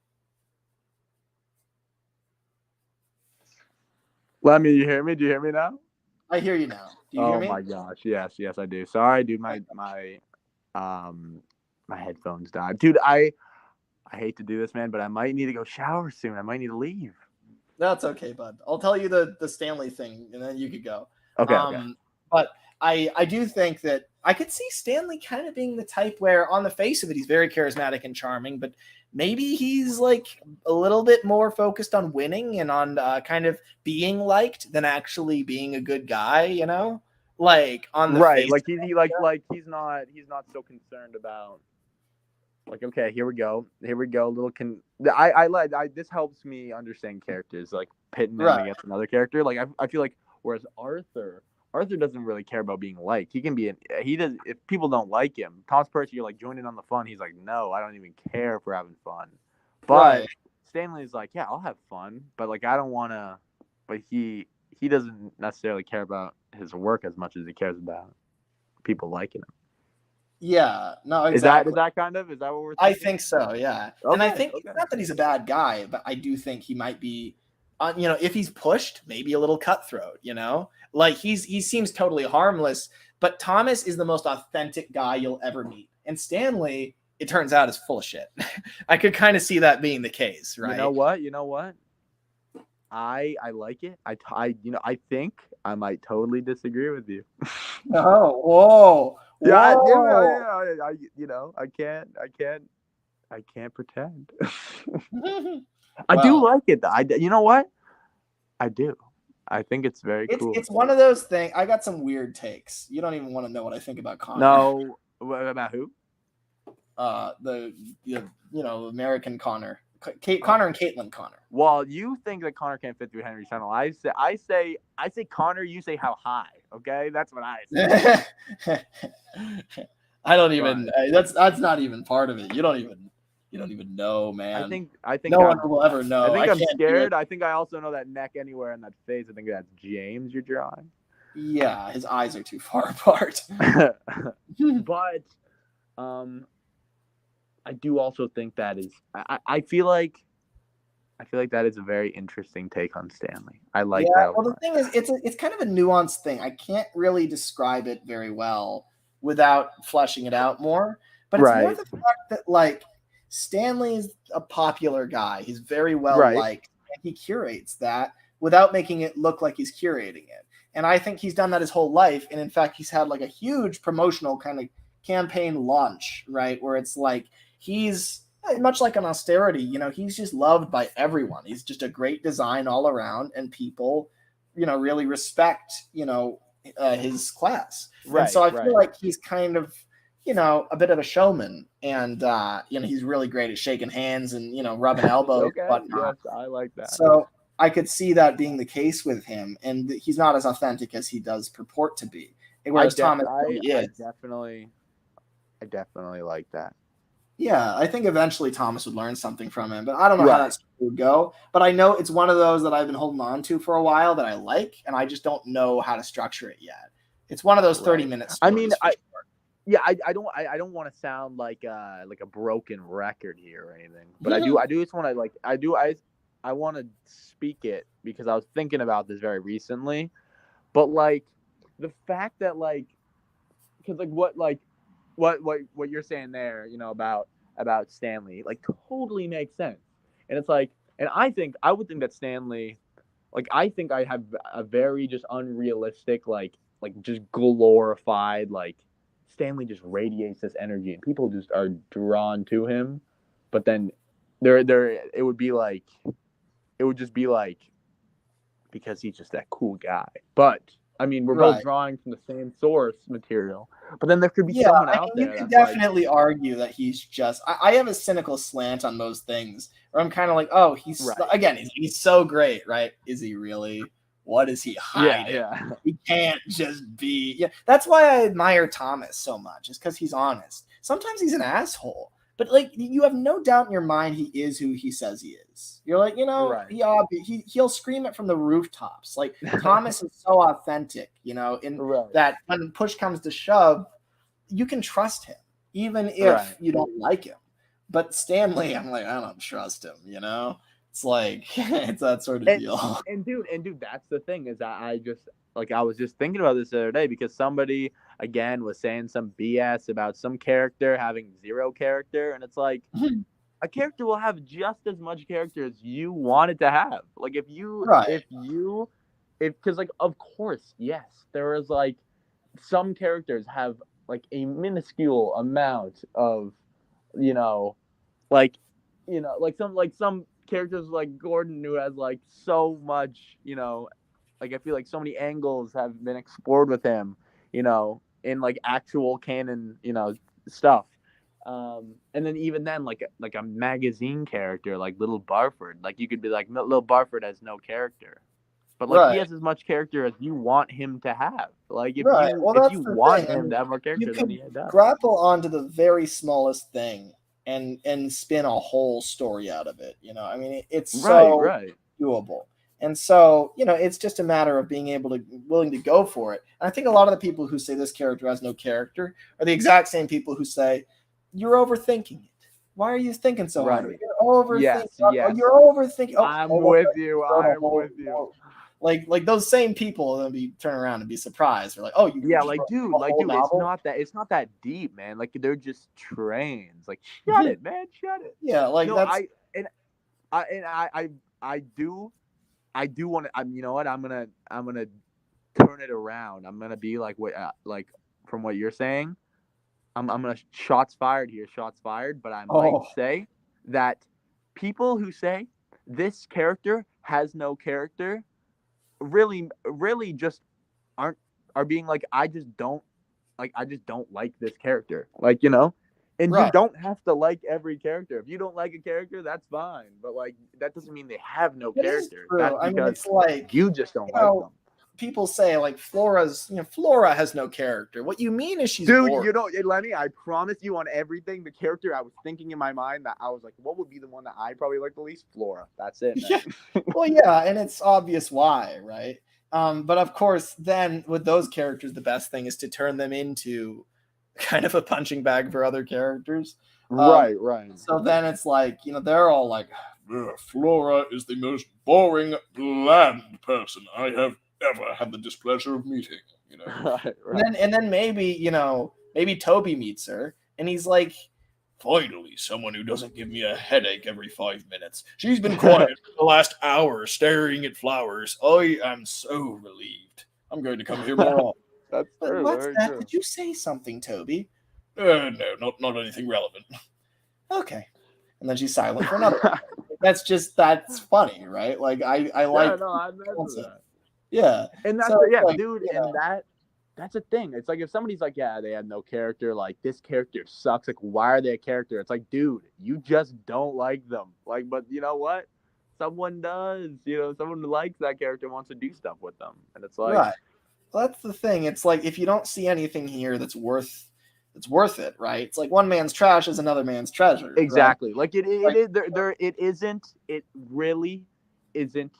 Lemmy, you hear me? Do you hear me now? I hear you now. Do you hear me? My gosh, yes, I do. Sorry, dude, my headphones died. Dude, I hate to do this, man, but I might need to go shower soon. I might need to leave. That's okay, bud. I'll tell you the Stanley thing, and then you could go. Okay. But I do think that I could see Stanley kind of being the type where, on the face of it, he's very charismatic and charming, but maybe he's like a little bit more focused on winning and on kind of being liked than actually being a good guy, you know? Like on the Right, face like he's not so concerned about like, okay, here we go. Little this helps me understand characters, like pitting them against another character. Like I feel like whereas Arthur doesn't really care about being liked. He can be if people don't like him. Tom's Percy, you're like join in on the fun. He's like, no, I don't even care if we're having fun. But Stanley's like, yeah, I'll have fun, but like I don't want to. But he doesn't necessarily care about his work as much as he cares about people liking him. Yeah, no, exactly. Is that what we're thinking? I think so, yeah. Okay, and I think it's not that he's a bad guy, but I do think he might be, if he's pushed, maybe a little cutthroat, Like he seems totally harmless, but Thomas is the most authentic guy you'll ever meet. And Stanley, it turns out, is full of shit. I could kind of see that being the case, right? You know what? I like it. I think I might totally disagree with you. Oh, whoa. Yeah, I can't pretend. I do like it though. You know what? I do. I think it's very cool. It's one of those things. I got some weird takes. You don't even want to know what I think about Connor. No, about who? The American Connor. Connor and Caitlin Connor. Well, you think that Connor can't fit through Henry's tunnel. I say Connor. You say how high. Okay, that's what I say. I don't even. That's not even part of it. You don't even know, man. I think no one will ever know. I think I'm scared. I think I also know that neck anywhere in that face. I think that's James you're drawing. Yeah, his eyes are too far apart. But, I do also think that is. I feel like that is a very interesting take on Stanley. I like that. Well, the thing is, it's kind of a nuanced thing. I can't really describe it very well without fleshing it out more. But it's more the fact that like Stanley's a popular guy. He's very well liked, and he curates that without making it look like he's curating it. And I think he's done that his whole life. And in fact, he's had like a huge promotional kind of campaign launch, right? Where it's like he's much like an austerity, he's just loved by everyone. He's just a great design all around, and people, really respect, his class. And so I feel like he's kind of, a bit of a showman, and, he's really great at shaking hands and, rubbing elbows. Okay, whatnot. yes, I like that. So I could see that being the case with him, and he's not as authentic as he does purport to be. Whereas Thomas is. I definitely like that. Yeah, I think eventually Thomas would learn something from him, but I don't know how that would go. But I know it's one of those that I've been holding on to for a while that I like, and I just don't know how to structure it yet. It's one of those 30-minute stories. I mean, I don't want to sound like a broken record here or anything, but I do just want to I want to speak it because I was thinking about this very recently, but like the fact that because what you're saying there, about Stanley, totally makes sense. And it's like, and I would think that Stanley, I think I have a very just unrealistic, just glorified, Stanley just radiates this energy and people just are drawn to him. But then it would just be because he's just that cool guy. But I mean, we're both drawing from the same source material, but then there could be someone out there. You could definitely argue that he's just. I have a cynical slant on those things, where I'm kind of like, oh, he's so great, right? Is he really? What is he hiding? Yeah. He can't just be. Yeah, that's why I admire Thomas so much. Is because he's honest. Sometimes he's an asshole, but you have no doubt in your mind he is who he says he is. You're like, he'll scream it from the rooftops. Like Thomas is so authentic, that when push comes to shove, you can trust him, even if Right. you don't like him. But Stanley, I'm like, I don't trust him, you know? It's like, it's that sort of deal. And dude, that's the thing is I just like I was just thinking about this the other day because somebody again was saying some BS about some character having zero character, and it's like a character will have just as much character as you want it to have. Like Right. if because like of course yes there is like some characters have like a minuscule amount of you know like like some characters like Gordon who has like so much like I feel like so many angles have been explored with him in like actual canon stuff. And then even then like a magazine character like Little Barford, like you could be like Little Barford has no character, but like he Right. has as much character as you want him to have. Like Right. Well, if that's you the want thing. I him mean, to have more you character, then could he does. grapple onto the very smallest thing and spin a whole story out of it. I mean, it's so Right. doable. And so, it's just a matter of being willing to go for it. And I think a lot of the people who say this character has no character are the exact same people who say, you're overthinking it. Why are you thinking so hard? Right. You're overthinking. Yes. You're overthinking. I'm with you. I'm with you. Like those same people then be turn around and be surprised. They're like, oh, you Yeah, wrote like dude, a whole novel? it's not that deep, man. Like they're just trains. Like shut it, man, shut it. Yeah, like No, that's I do want to. You know what? I'm gonna turn it around. I'm gonna be like what like from what you're saying. I'm gonna shots fired here, shots fired. But I might say that people who say this character has no character really just are being like I just don't like this character. Like, and right. you don't have to like every character. If you don't like a character, that's fine. But like that doesn't mean they have no character. That's I mean, because it's like you just don't like them. People say like Flora has no character. What you mean is she's Dude, boring. Lemmy, I promise you on everything, the character I was thinking in my mind that I was like, what would be the one that I probably like the least? Flora. That's it, man. Yeah. Well, yeah, and it's obvious why, right? But of course, then with those characters, the best thing is to turn them into kind of a punching bag for other characters. Right. So then it's like, they're all like, Flora is the most boring, bland person I have ever had the displeasure of meeting. Right. And then maybe Toby meets her and he's like, finally, someone who doesn't give me a headache every 5 minutes. She's been quiet for the last hour, staring at flowers. I am so relieved. I'm going to come here more often. That's true. What's that? True. Did you say something, Toby? No, not anything relevant. Okay. And then she's silent for another. That's funny, right? Like I like. Yeah, no, I remember that. Yeah, and that's like, dude, and that's a thing. It's like if somebody's like, yeah, they have no character, like this character sucks. Like, why are they a character? It's like, dude, you just don't like them. Like, but you know what? Someone does. Someone likes that character, wants to do stuff with them, and it's like, right. Well, that's the thing. It's like if you don't see anything here that's worth it, right? It's like one man's trash is another man's treasure. Exactly. Right? Like it really isn't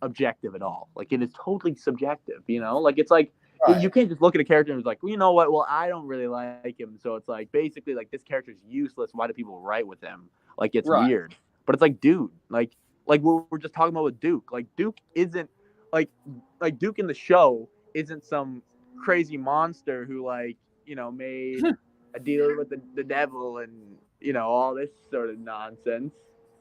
objective at all. Like it is totally subjective, like it's like right. You can't just look at a character and be like, well, you know what, well, I don't really like him, so it's like basically like this character's useless, why do people write with him? Like it's right. Weird. But it's like, dude, like we're just talking about with Duke. Like Duke isn't like Duke in the show isn't some crazy monster who made a deal with the devil and all this sort of nonsense,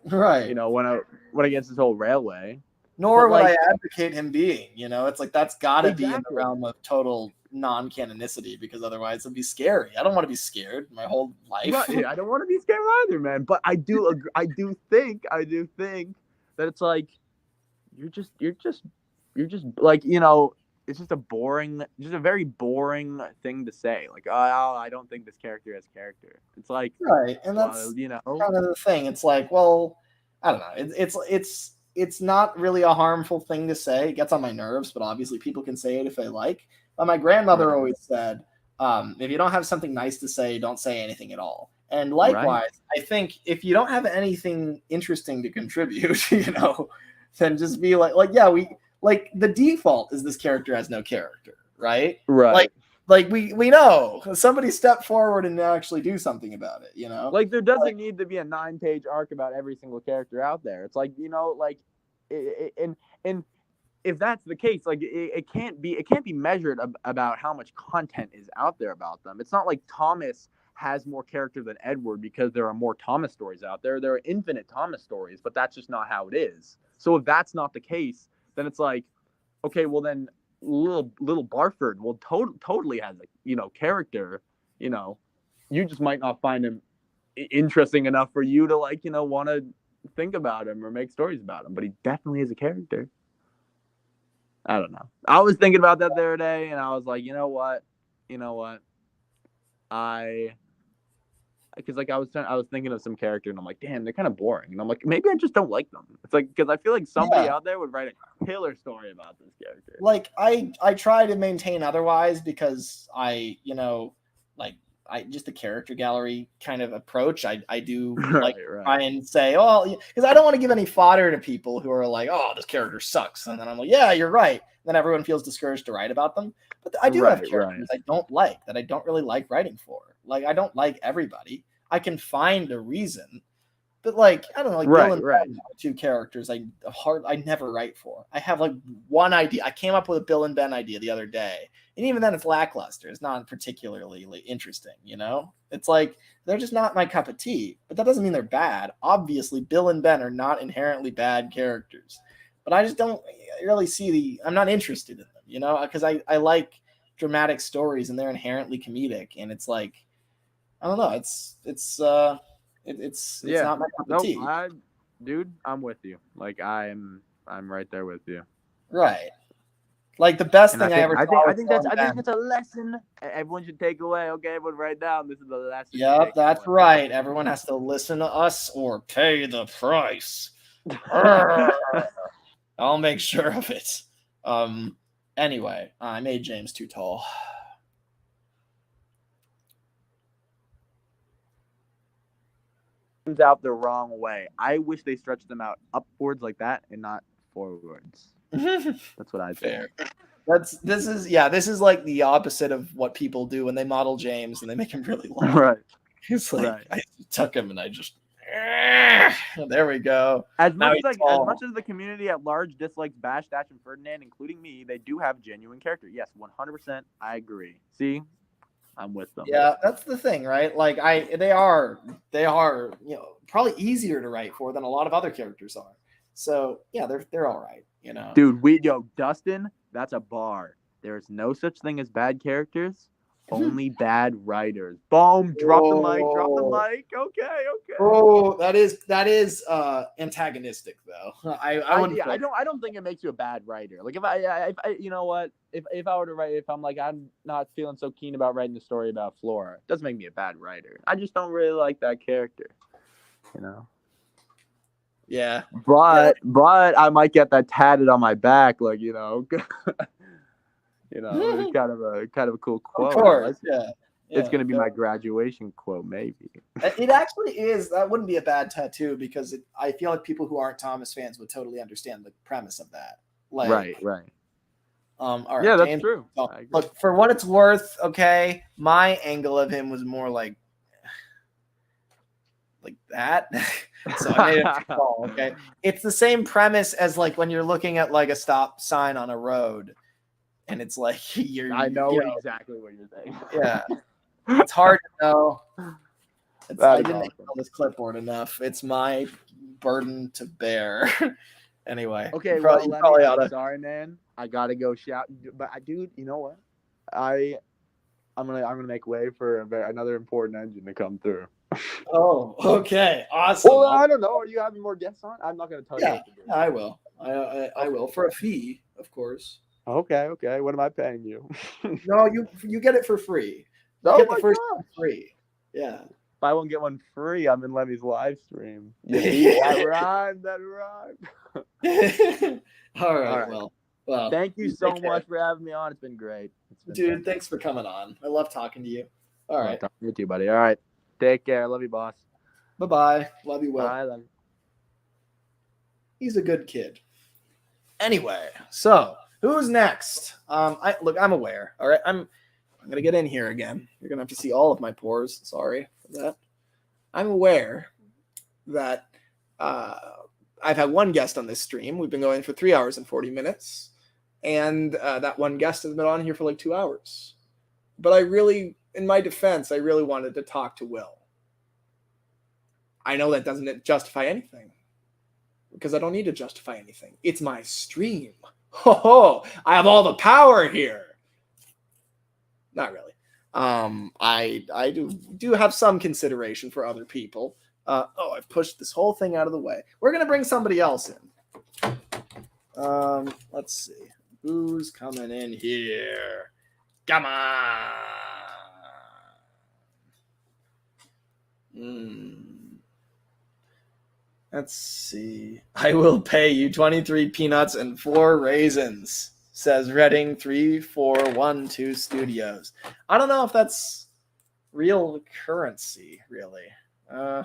right? Went against this whole railway. Nor would I advocate him being, it's like that's gotta be in the realm of total non-canonicity, because otherwise it'd be scary. I don't want to be scared my whole life. Right. I don't want to be scared either, man. But I do agree, I do think that it's like you're just like it's just a very boring thing to say. Like, oh, I don't think this character has character. It's like right, and that's kind of the thing. It's like, well, I don't know. It's not really a harmful thing to say. It gets on my nerves, but obviously people can say it if they like. But my grandmother always said, if you don't have something nice to say, don't say anything at all. And likewise, I think if you don't have anything interesting to contribute, then just be like, yeah, the default is this character has no character, right? Right. Like Like we know somebody step forward and actually do something about it, you know? Like there doesn't need to be a 9-page arc about every single character out there. It's like, you know, like and if that's the case, like it can't be measured about how much content is out there about them. It's not like Thomas has more character than Edward because there are more Thomas stories out there. There are infinite Thomas stories, but that's just not how it is. So if that's not the case, then it's like, okay, well then little Barford will totally has a, you know, character, you know, you just might not find him interesting enough for you to, like, you know, want to think about him or make stories about him, but he definitely is a character. I don't know. I was thinking about that the other day, and I was like, you know what, because like I was thinking of some character, and I'm like, damn, they're kind of boring, and I'm like, maybe I just don't like them. It's like, because I feel like somebody out there would write a killer story about this character. Like I try to maintain otherwise because I, you know, like I just the character gallery kind of approach. I do like try and say, oh, because I don't want to give any fodder to people who are like, oh, this character sucks, and then I'm like, yeah, you're right. Then everyone feels discouraged to write about them. But I do have characters I don't like, that I don't really like writing for. Like I don't like everybody. I can find a reason, but like I don't know, like Bill and Ben are two characters I never write for. I have like one idea. I came up with a Bill and Ben idea the other day, and even then it's lackluster. It's not particularly interesting, you know? It's like they're just not my cup of tea, but that doesn't mean they're bad. Obviously, Bill and Ben are not inherently bad characters, but I just don't really see I'm not interested in them, you know, because I like dramatic stories and they're inherently comedic, and it's like I don't know. It's not my cup of tea. Dude, I'm with you. Like I'm right there with you. Right. Like the best thing I ever saw. I think that's a lesson everyone should take away. Okay, everyone write down. This is the lesson. Yep, that's right. Everyone has to listen to us or pay the price. I'll make sure of it. Anyway, I made James too tall. Out the wrong way. I wish they stretched them out upwards like that and not forwards. That's what I think. This is like the opposite of what people do when they model James and they make him really long. Right. It's like I took him and I just there we go. As much as the community at large dislikes Bash, Dash, and Ferdinand, including me, they do have genuine character. Yes, 100%. I agree. See, I'm with them. Yeah, that's the thing, right? Like they are, you know, probably easier to write for than a lot of other characters are. So yeah, they're all right, you know. Dude, Dustin, that's a bar. There is no such thing as bad characters, only bad writers. Boom, drop the mic. Okay. Oh, that is antagonistic though. I don't think it makes you a bad writer. Like if I you know what, if I were to write, if I'm like I'm not feeling so keen about writing a story about Flora, it doesn't make me a bad writer. I just don't really like that character, you know. Yeah, but I might get that tatted on my back, like, you know. You know, it's kind of a cool quote. Of course, yeah. It's going to be my graduation quote, maybe. It actually is. That wouldn't be a bad tattoo because I feel like people who aren't Thomas fans would totally understand the premise of that. Like, right. All right, yeah, that's James, true. Look, for what it's worth, okay, my angle of him was more like that. So I made it call, okay? It's the same premise as like when you're looking at like a stop sign on a road. And it's like I know exactly what you're saying. Yeah. It's hard to know. I didn't handle this clipboard enough. It's my burden to bear. Anyway. Okay, Lemmy, sorry, man. I gotta go shout. But dude, you know what? I'm gonna make way for another important engine to come through. Oh, okay, awesome. Well, I don't know. Are you having more guests on? I'm not gonna tell you. Yeah, I will. I will for a fee, of course. Okay. What am I paying you? No, you get it for free. You get the first one free. Yeah. If I won't get one free, I'm in Lemmy's live stream. That rhymed. All right. Well, thank you so much for having me on. It's been great. Dude, thanks for coming on. I love talking to you. All right. Talking to you, buddy. All right. Take care. Love you, boss. Bye-bye. Love you, Will. Bye, love you. He's a good kid. Anyway, so who's next? I'm aware. All right. I'm gonna get in here again. You're gonna have to see all of my pores. Sorry for that. I'm aware that I've had one guest on this stream. We've been going for 3 hours and 40 minutes, and that one guest has been on here for like 2 hours. But I really, in my defense, I really wanted to talk to Will. I know that doesn't justify anything, because I don't need to justify anything. It's my stream. Ho! I have all the power here. Not really. I do have some consideration for other people. I've pushed this whole thing out of the way. We're gonna bring somebody else in. Let's see. Who's coming in here? Come on. Let's see. I will pay you 23 peanuts and 4 raisins, says Redding 3412 Studios. I don't know if that's real currency, really. I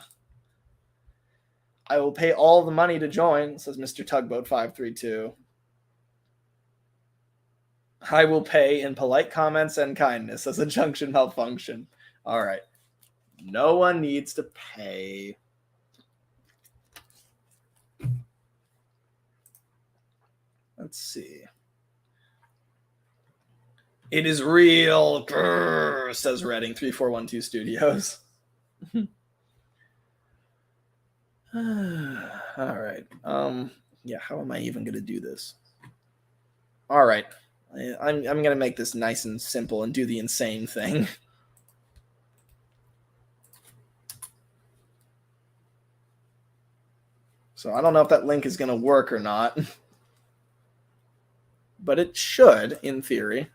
will pay all the money to join, says Mr. Tugboat 532. I will pay in polite comments and kindness as a junction malfunction. All right. No one needs to pay. Let's see. It is real, grrr, says Redding 3412 Studios. All right. Yeah, how am I even going to do this? All right. I'm going to make this nice and simple and do the insane thing. So I don't know if that link is going to work or not. But it should, in theory.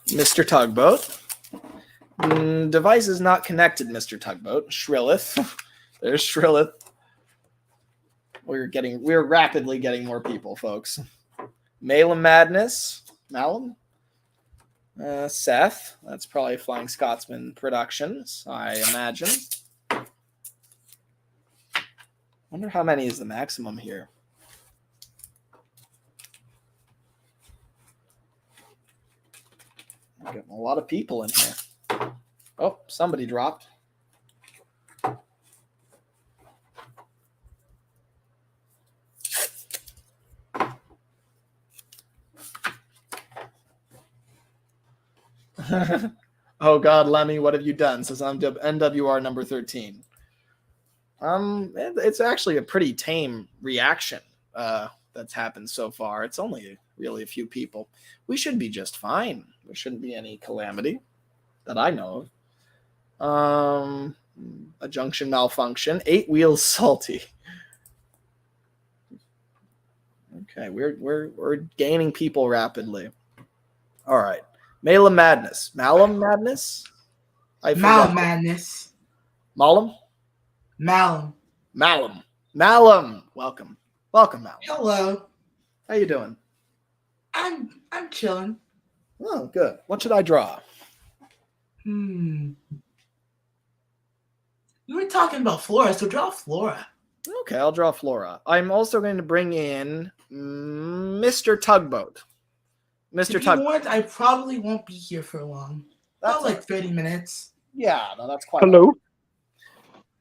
Mr. Tugboat. Device is not connected, Mr. Tugboat. Shrilleth. There's Shrilleth. We're rapidly getting more people, folks. Malum Madness. Malum? Seth. That's probably Flying Scotsman Productions, I imagine. Wonder how many is the maximum here. I'm getting a lot of people in here. Oh, somebody dropped. Oh God, Lemmy, what have you done? Says I'm NWR number 13. It's actually a pretty tame reaction that's happened so far. It's only really a few people. We should be just fine. There shouldn't be any calamity that I know of. A junction malfunction. 8 wheels salty. Okay, we're gaining people rapidly. All right. Malum Madness. Malum Madness? Malum Madness. Malum? Malum. Malum. Malum. Welcome. Welcome, Malum. Hello. How you doing? I'm chilling. Oh, good. What should I draw? You were talking about Flora, so draw Flora. Okay, I'll draw Flora. I'm also going to bring in Mr. Tugboat. Mr. Tugboat. I probably won't be here for long. About like 30 minutes. Yeah, no, that's quite. Hello.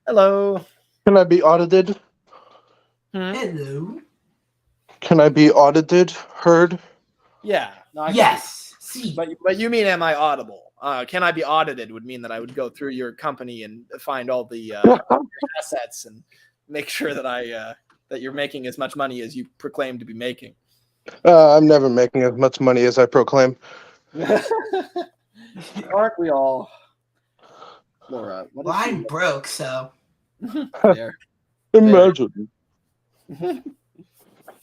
Hello. Can I be audited? Hello. Can I be audited? Heard? Yeah. No, Yes. See. But you mean am I audible? Can I be audited would mean that I would go through your company and find all the assets and make sure that that you're making as much money as you proclaim to be making. I'm never making as much money as I proclaim. Aren't we all? Laura, Well, I'm broke, so. There. Imagine.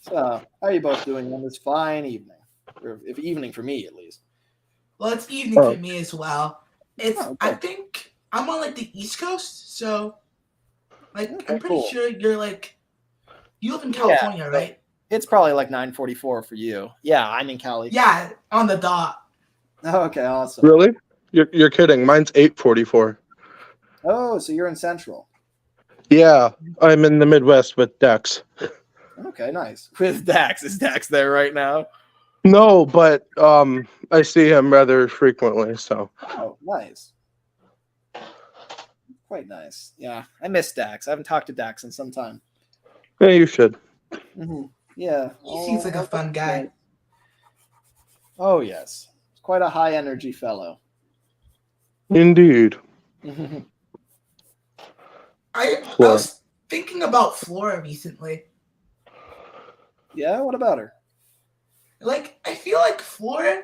So, how are you both doing on this fine evening? Or if evening for me, at least. Well, it's evening for me as well. It's. Oh, okay. I think I'm on like the East Coast, so. Like, Okay, I'm pretty cool. sure you're like. You live in California, right? It's probably like 9:44 for you. Yeah, I'm in Cali. Yeah, on the dot. Oh, okay, awesome. Really? You're kidding. Mine's 8:44. Oh, so you're in Central. Yeah, I'm in the Midwest with Dex. Okay, nice. With Dax. Is Dax there right now? No, but I see him rather frequently. So Oh, nice. Quite nice. Yeah, I miss Dax. I haven't talked to Dax in some time. yeah, you should. Mm-hmm. Yeah. He seems like a fun guy. Oh, yes. Quite a high energy fellow. Indeed. I Flora. was thinking about Flora recently. Yeah, what about her? Like, I feel like Flora,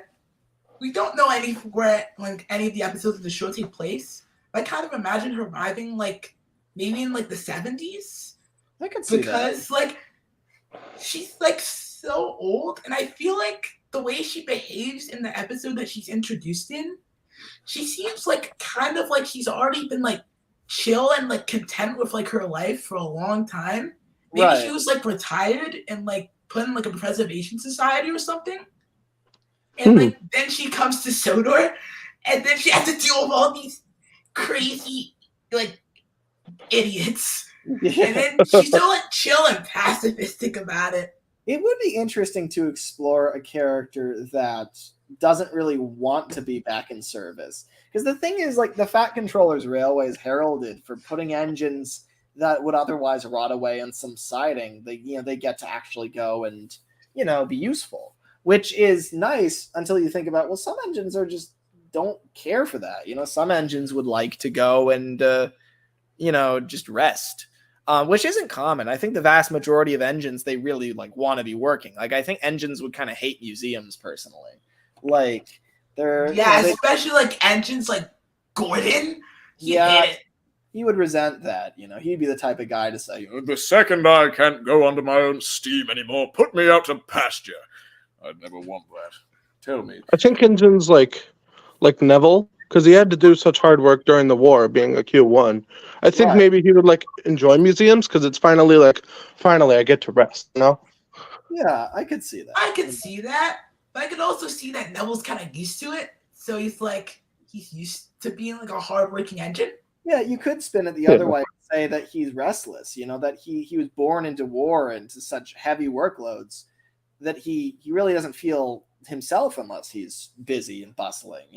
we don't know any where like any of the episodes of the show take place. I kind of imagine her arriving like maybe in like the 70s. I could see that. Because like she's like so old, and I feel like the way she behaves in the episode that she's introduced in, she seems like kind of like she's already been like chill and like content with like her life for a long time. Maybe Right. she was like retired and like put in like a preservation society or something. And like then she comes to Sodor, and then she has to deal with all these crazy like idiots. And then she's still like chill and pacifistic about it. It would be interesting to explore a character that doesn't really want to be back in service. Because the thing is, like, the Fat Controller's Railway is heralded for putting engines that would otherwise rot away in some siding. They get to actually go and, be useful. Which is nice until you think about, well, some engines are just don't care for that. Some engines would like to go and, just rest. Which isn't common. I think the vast majority of engines, they really want to be working. Like, I think engines would kind of hate museums personally. Like, they're especially like engines like Gordon. He'd hate it. He would resent that. He'd be the type of guy to say, The second I can't go under my own steam anymore, put me out to pasture. I'd never want that. Tell me. I think engines like Neville, because he had to do such hard work during the war, being a Q1. I think maybe he would enjoy museums because it's finally I get to rest. Yeah, I could see that. I could see that, but I could also see that Neville's kind of used to it. So he's used to being like a hardworking engine. Yeah, you could spin it the other way and say that he's restless. That he was born into war and to such heavy workloads that he really doesn't feel himself unless he's busy and bustling.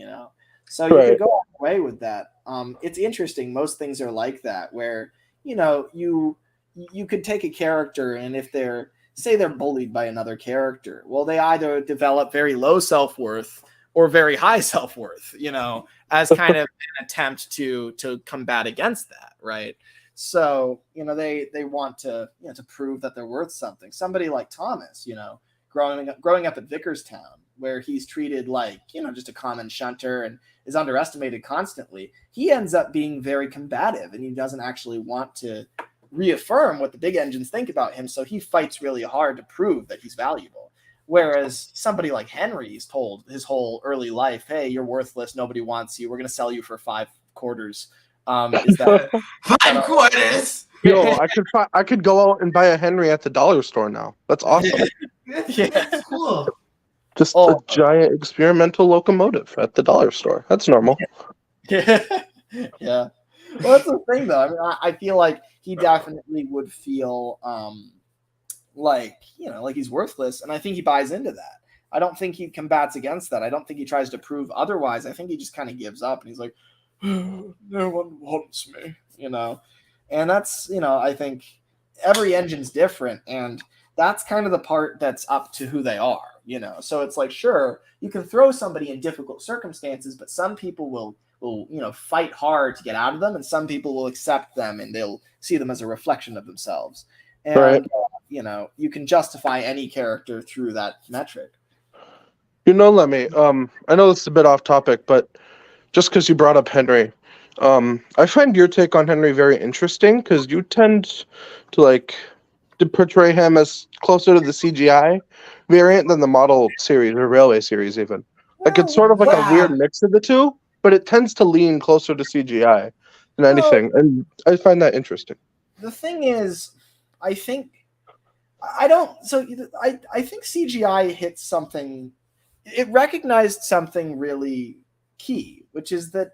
So you could go away with that. It's interesting. Most things are like that, where you could take a character, and if they're bullied by another character, well, they either develop very low self-worth or very high self-worth. As kind of an attempt to combat against that, right? So they want to to prove that they're worth something. Somebody like Thomas, growing up at Vickerstown, where he's treated like just a common shunter and is underestimated constantly, he ends up being very combative, and he doesn't actually want to reaffirm what the big engines think about him, so he fights really hard to prove that he's valuable. Whereas somebody like Henry's told his whole early life, hey, you're worthless, nobody wants you, we're going to sell you for 5 quarters. Is that 5 quarters? Yo, I could go out and buy a Henry at the dollar store now. That's awesome. That's cool. Just a giant experimental locomotive at the dollar store. That's normal. Yeah. Well, that's the thing, though. I mean, I feel like he definitely would feel like he's worthless, and I think he buys into that. I don't think he combats against that. I don't think he tries to prove otherwise. I think he just kind of gives up, and he's like, no one wants me, And that's, I think every engine's different, and that's kind of the part that's up to who they are, So it's like, sure, you can throw somebody in difficult circumstances, but some people will fight hard to get out of them, and some people will accept them and they'll see them as a reflection of themselves. And you can justify any character through that metric. Lemmy, I know this is a bit off topic, but just because you brought up Henry, I find your take on Henry very interesting, because you tend to portray him as closer to the CGI variant than the model series or railway series even. It's sort of like a weird mix of the two, but it tends to lean closer to CGI than anything, and I find that interesting. The thing is, I think CGI hit something. It recognized something really key, which is that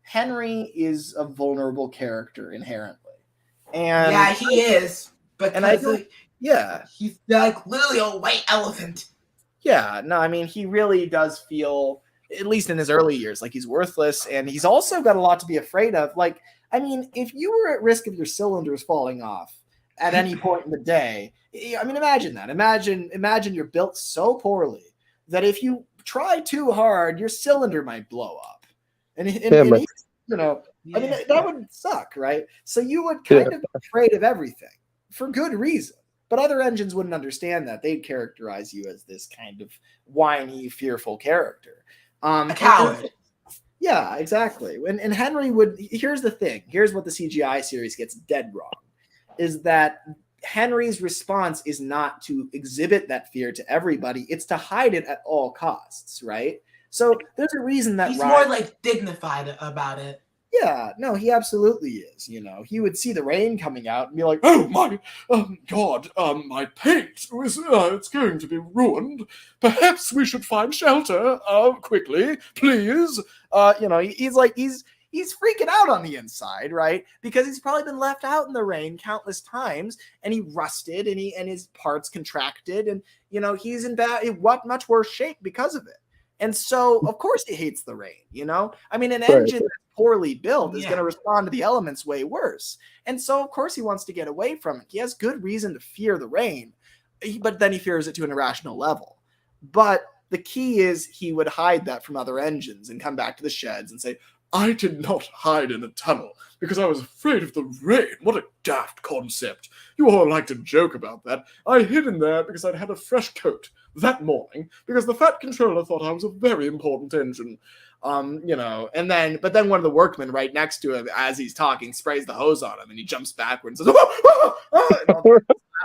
Henry is a vulnerable character inherently, and Yeah, he is. and I Because don't, yeah, he's like literally a white elephant. yeah, no, I mean, he really does feel, at least in his early years, like he's worthless, and he's also got a lot to be afraid of. Like, I mean, if you were at risk of your cylinders falling off at any point in the day, I mean, imagine that. Imagine you're built so poorly that if you try too hard, your cylinder might blow up, and you know, I mean, that would suck, right? So you would kind of be afraid of everything for good reason. But other engines wouldn't understand that. They'd characterize you as this kind of whiny, fearful character. A coward. Yeah, exactly. And Henry would, here's the thing. Here's what the CGI series gets dead wrong, is that Henry's response is not to exhibit that fear to everybody. It's to hide it at all costs, right? So there's a reason that he's more like dignified about it. Yeah, no, he absolutely is. You know, he would see the rain coming out and be like, "Oh my, God, my paint was it's going to be ruined. Perhaps we should find shelter, quickly, please." You know, he's freaking out on the inside, right? Because he's probably been left out in the rain countless times, and he rusted, and his parts contracted, and you know, he's in much worse shape because of it. And so, of course, he hates the rain. You know, I mean, an engine that's poorly built is going to respond to the elements way worse. And so, of course, he wants to get away from it. He has good reason to fear the rain, but then he fears it to an irrational level. But the key is he would hide that from other engines and come back to the sheds and say, "I did not hide in a tunnel because I was afraid of the rain. What a daft concept. You all like to joke about that. I hid in there because I'd had a fresh coat that morning because the Fat Controller thought I was a very important engine." You know, but then one of the workmen right next to him, as he's talking, sprays the hose on him, and he jumps backwards and says,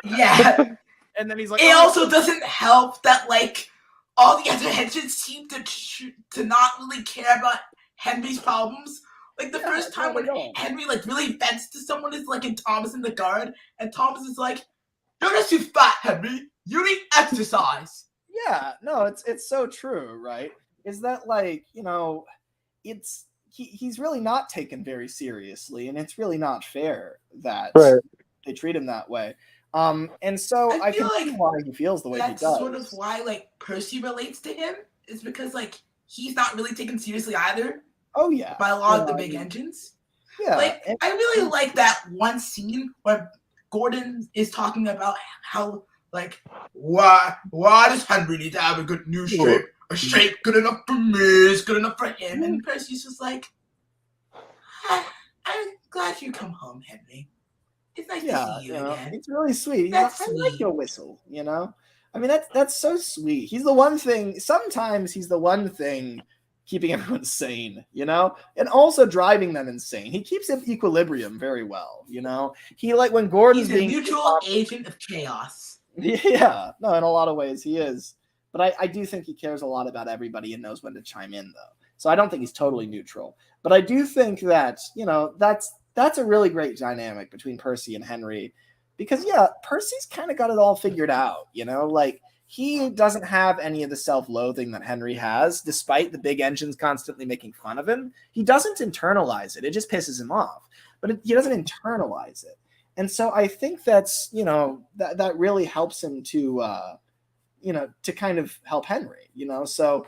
Yeah. And then he's like, it also doesn't help that like all the other engines seem to not really care about Henry's problems. Like the first time when Henry like really vents to someone is like in Thomas in the guard, and Thomas is like, "You're just too fat, Henry. You need exercise." Yeah, no, it's so true, right? Is that like, you know, he's really not taken very seriously, and it's really not fair that they treat him that way. And so I can see why he feels the way he does. That's sort of why like Percy relates to him, is because like he's not really taken seriously either. Oh yeah, by a lot of the big engines. Yeah, like I really like that one scene where Gordon is talking about how like why does Henry need to have a good new shape? A shape good enough for me is good enough for him. And Percy's just like, I'm glad you come home, Henry. It's nice to see you again. It's really sweet. That's I like your whistle, you know? I mean, that's so sweet. He's the one thing, sometimes he's the one thing keeping everyone sane, you know? And also driving them insane. He keeps in equilibrium very well, you know? He, like, when Gordon's being... He's a neutral agent of chaos. Yeah, no, in a lot of ways he is. But I do think he cares a lot about everybody and knows when to chime in, though. So I don't think he's totally neutral. But I do think that, you know, that's a really great dynamic between Percy and Henry. Because, yeah, Percy's kind of got it all figured out, you know? Like, he doesn't have any of the self-loathing that Henry has, despite the big engines constantly making fun of him. He doesn't internalize it. It just pisses him off. But he doesn't internalize it. And so I think that's, you know, that really helps him to, you know, to kind of help Henry, you know? So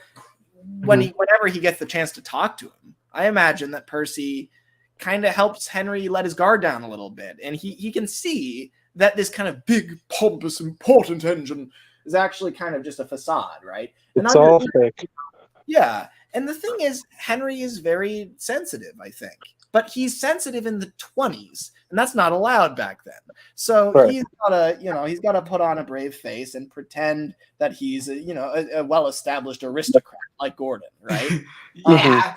whenever he gets the chance to talk to him, I imagine that Percy kind of helps Henry let his guard down a little bit. And he can see that this kind of big, pompous, important engine is actually kind of just a facade, right? It's all fake. Yeah. And the thing is, Henry is very sensitive, I think. But he's sensitive in the 20s, and that's not allowed back then. So he's got to put on a brave face and pretend that he's a well-established aristocrat like Gordon, right? Yeah.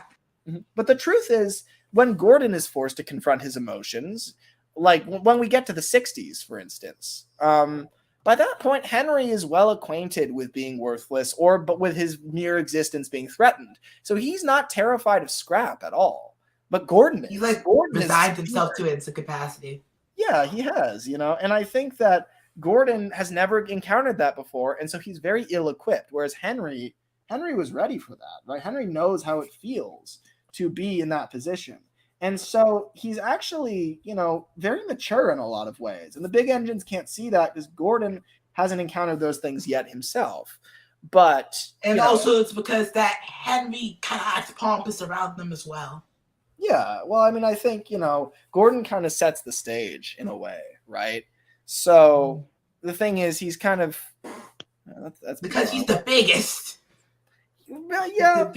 But the truth is, when Gordon is forced to confront his emotions, like when we get to the 60s, for instance, by that point, Henry is well acquainted with being worthless but with his mere existence being threatened. So he's not terrified of scrap at all. But Gordon is. He resigned himself to its capacity. Yeah, he has, you know. And I think that Gordon has never encountered that before, and so he's very ill-equipped. Whereas Henry was ready for that, right? Henry knows how it feels to be in that position. And so he's actually, very mature in a lot of ways. And the big engines can't see that because Gordon hasn't encountered those things yet himself. But also it's because that Henry kind of acts pompous around them as well. Yeah, well, I mean, I think, Gordon kind of sets the stage in a way, right? So the thing is, he's kind of that's because he's the biggest. Well, yeah,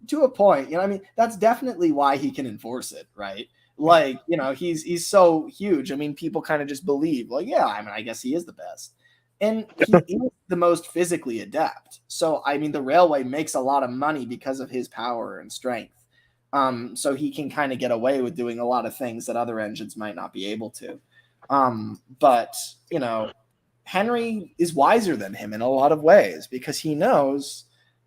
to a point. I mean, that's definitely why he can enforce it, right? Like, he's so huge. I mean, people kind of just believe, well, yeah, I mean, I guess he is the best. And he is the most physically adept. So, I mean, the railway makes a lot of money because of his power and strength. So he can kind of get away with doing a lot of things that other engines might not be able to. But, Henry is wiser than him in a lot of ways because he knows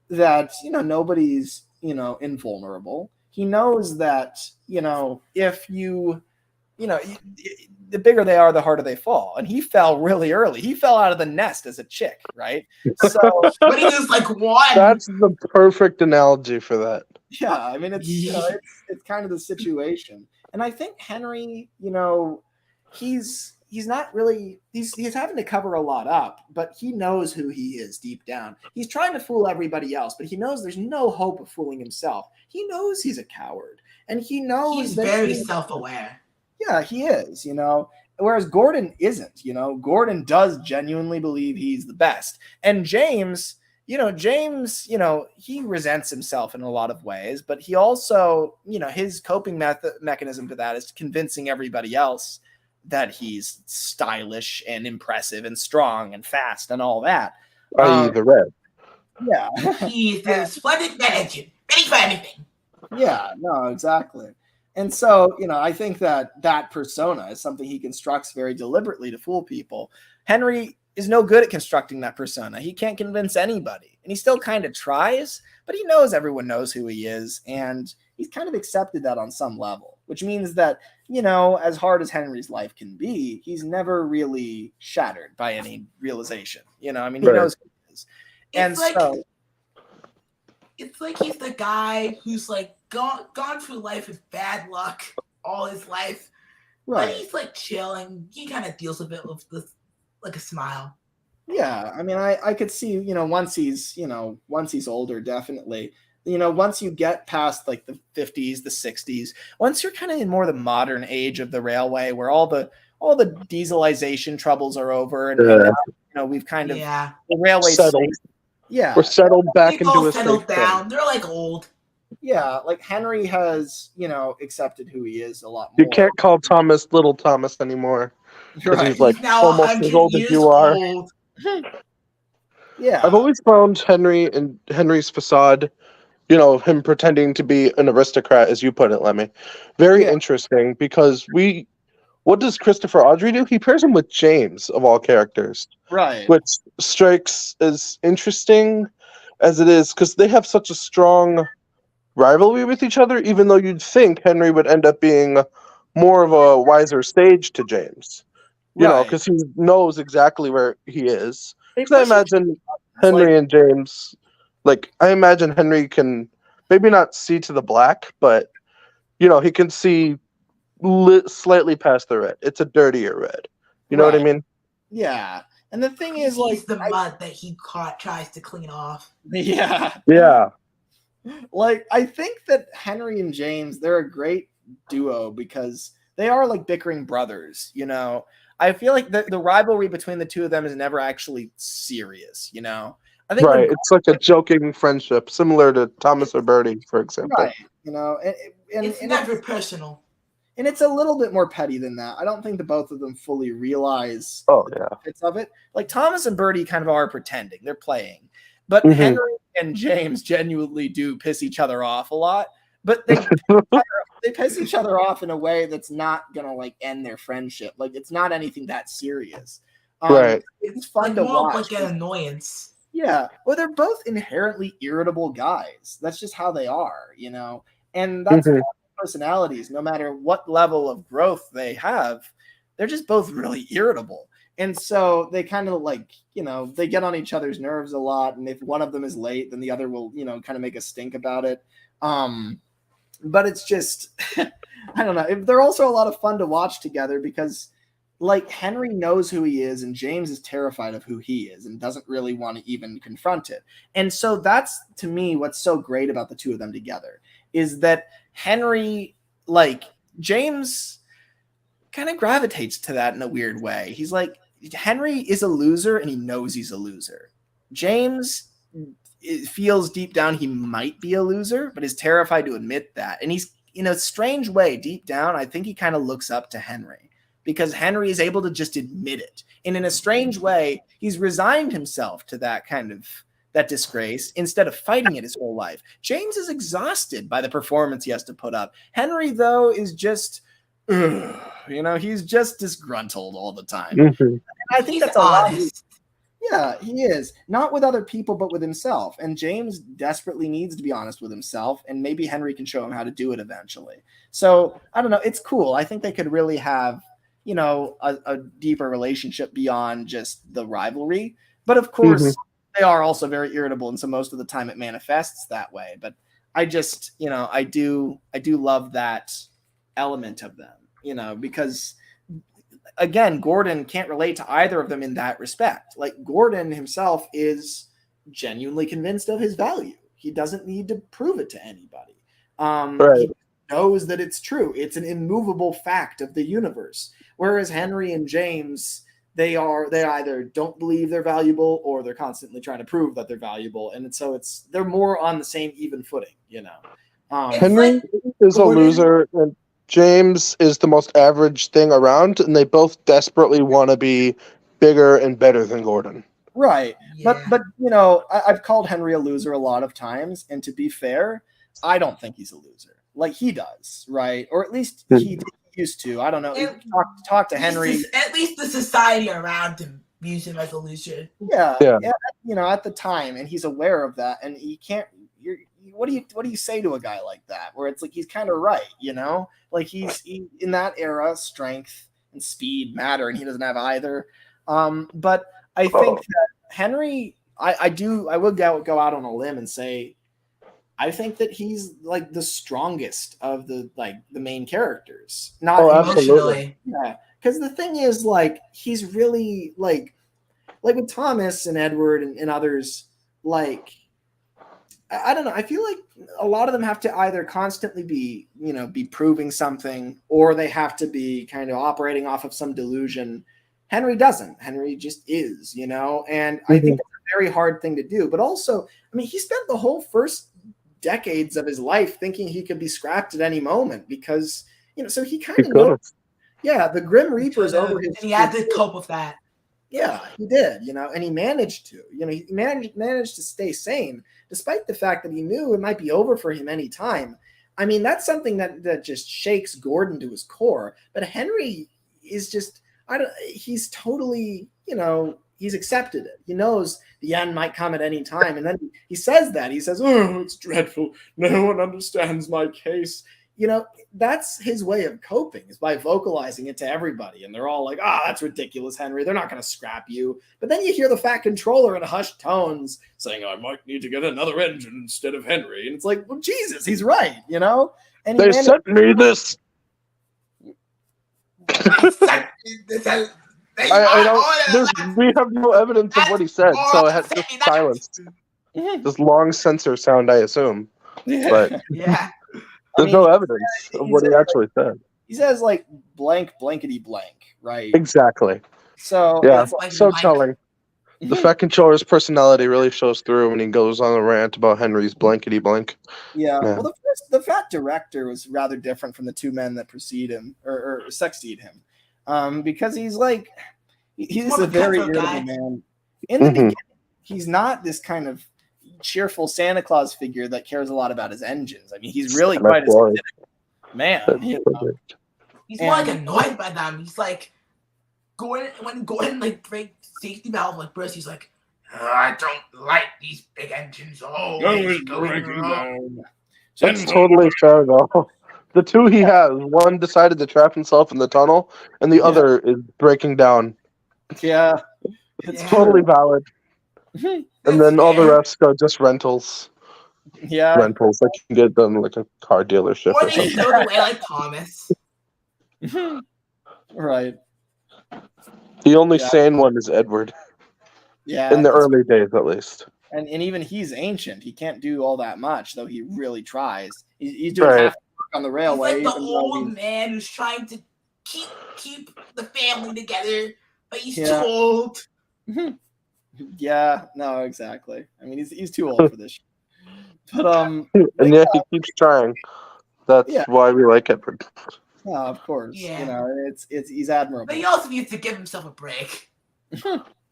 that, nobody's, invulnerable. He knows that, if the bigger they are, the harder they fall. And he fell really early. He fell out of the nest as a chick, right? So, but he was like one. That's the perfect analogy for that. Yeah, I mean, it's it's kind of the situation. And I think Henry, he's not really he's having to cover a lot up, but he knows who he is deep down. He's trying to fool everybody else, but he knows there's no hope of fooling himself. He knows he's a coward, and he knows he's very self-aware. Yeah, he is, whereas Gordon isn't. Gordon does genuinely believe he's the best. And James, he resents himself in a lot of ways, but he also, his coping mechanism to that is convincing everybody else that he's stylish and impressive and strong and fast and all that. I.e. the red. Yeah. He's the splendid engine, ready for anything. Yeah, no, exactly. And so, I think that persona is something he constructs very deliberately to fool people. Henry is no good at constructing that persona. He can't convince anybody. And he still kind of tries, but he knows everyone knows who he is. And he's kind of accepted that on some level, which means that, as hard as Henry's life can be, he's never really shattered by any realization. He knows who he is. It's like he's the guy who's like gone through life with bad luck all his life. Right. But he's like chilling. He kind of deals with it with this like a smile. Yeah, I mean, I could see, once he's older, definitely. Once you get past like the 50s, the 60s, once you're kind of in more the modern age of the railway, where all the dieselization troubles are over, and we've kind of the railway settled. Yeah, we're settled back into a settled down. They're like old. Yeah, like Henry has, accepted who he is a lot more. You can't call Thomas Little Thomas anymore. Right. He's like now almost as old as you are. Yeah. I've always found Henry and Henry's facade, him pretending to be an aristocrat, as you put it, Lemmy, very interesting because what does Christopher Audrey do? He pairs him with James, of all characters. Right. Which strikes as interesting as it is because they have such a strong rivalry with each other, even though you'd think Henry would end up being more of a wiser sage to James. Because he knows exactly where he is. Because I imagine Henry and James, I imagine Henry can maybe not see to the black, but, he can see slightly past the red. It's a dirtier red. You know what I mean? Yeah. And the thing is, the mud that he tries to clean off. Yeah. Yeah. I think that Henry and James, they're a great duo because they are like bickering brothers, I feel like the rivalry between the two of them is never actually serious, I think it's like a joking friendship, similar to Thomas or Bertie, for example. Right, it's never personal. And it's a little bit more petty than that. I don't think the both of them fully realize the benefits of it. Like Thomas and Bertie kind of are pretending. They're playing. But Henry and James genuinely do piss each other off a lot. But they piss each other off in a way that's not going to end their friendship. It's not anything that serious. Right. It's fun to watch. Like an annoyance. Yeah. Well, they're both inherently irritable guys. That's just how they are, And that's personalities, no matter what level of growth they have, they're just both really irritable. And so they kind of they get on each other's nerves a lot. And if one of them is late, then the other will, kind of make a stink about it. but it's just I don't know. They're also a lot of fun to watch together because like Henry knows who he is and James is terrified of who he is and doesn't really want to even confront it. And so that's to me what's so great about the two of them together is that Henry, like James kind of gravitates to that in a weird way. He's like, Henry is a loser and he knows he's a loser. James feels deep down he might be a loser, but is terrified to admit that. And he's, in a strange way, deep down, I think he kind of looks up to Henry because Henry is able to just admit it. And in a strange way, he's resigned himself to that kind of that disgrace instead of fighting it his whole life. James is exhausted by the performance he has to put up. Henry, though, is just, he's just disgruntled all the time. Mm-hmm. And I think He's that's a lot. honest. Yeah, he is. Not with other people, but with himself. And James desperately needs to be honest with himself, and maybe Henry can show him how to do it eventually. So, I don't know. It's cool. I think they could really have, a deeper relationship beyond just the rivalry. But of course, they are also very irritable, and so most of the time it manifests that way. But I just, I do love that element of them, because again, Gordon can't relate to either of them in that respect. Like Gordon himself is genuinely convinced of his value. He doesn't need to prove it to anybody. Right. He knows that it's true. It's an immovable fact of the universe. Whereas Henry and James, they either don't believe they're valuable or they're constantly trying to prove that they're valuable. And so they're more on the same even footing, Henry is a loser and James is the most average thing around, and they both desperately want to be bigger and better than Gordon. Right. Yeah. But I've called Henry a loser a lot of times, and to be fair, I don't think he's a loser. Like he does, right? Or at least he used to. I don't know. Talk to Henry. At least the society around him views him as a loser. Yeah. At the time, and he's aware of that, and he can't. What do you say to a guy like that? Where it's like he's kind of right, like he in that era, strength and speed matter, and he doesn't have either. But I think that Henry, I would go out on a limb and say, I think that he's like the strongest of the main characters. Not Emotionally. Yeah, because the thing is, like, he's really like with Thomas and Edward and others, like. I don't know. I feel like a lot of them have to either constantly be proving something, or they have to be kind of operating off of some delusion. Henry doesn't. Henry just is, and I think it's a very hard thing to do. But also, I mean, he spent the whole first decades of his life thinking he could be scrapped at any moment because, so he kind of knows. Yeah, the Grim Reaper's over his. And he had to cope with that. Yeah, he did, and he managed to. He managed to stay sane, despite the fact that he knew it might be over for him any time. I mean, that's something that just shakes Gordon to his core. But Henry is just, he's totally, he's accepted it. He knows the end might come at any time. And then he says that. He says, oh, it's dreadful. No one understands my case. That's his way of coping, is by vocalizing it to everybody. And they're all like, that's ridiculous, Henry. They're not going to scrap you. But then you hear the Fat Controller in hushed tones saying, I might need to get another engine instead of Henry. And it's like, well, Jesus, he's right, And they sent me this. We have no evidence of what he said, so it had just silence. This long censor sound, I assume. But yeah. There's no evidence of what he actually said. He says like blank, blankety blank, right? Exactly. So yeah, so telling. The Fat Controller's personality really shows through when he goes on a rant about Henry's blankety blank. Yeah. Well, the Fat Director was rather different from the two men that precede him or succeed him, because he's like he's a very irritable man. In the beginning, he's not this kind of cheerful Santa Claus figure that cares a lot about his engines. I mean, he's really quite a man. He's more like annoyed by them. He's like when Gordon like breaks safety valve like burst, he's like, I don't like these big engines. That's totally fair though. The two he has, one decided to trap himself in the tunnel, and the other is breaking down. Yeah, it's totally valid. And then all the rest are just rentals. Yeah, rentals. Like you can get them like a car dealership Or or they something. stowed away like Thomas. right. The only Yeah. sane one is Edward Yeah, in the he's- early days, at least. and even he's ancient. He can't do all that much, though he really tries. He's doing Right. half the work on the He's railway. like the even though old he's- man who's trying to keep the family together, but he's Yeah. too old. Yeah, no, exactly. I mean, he's too old for this. But And yet he keeps trying. That's Yeah. why we like Edward. no, of course, Yeah. you know, it's he's admirable. But he also needs to give himself a break.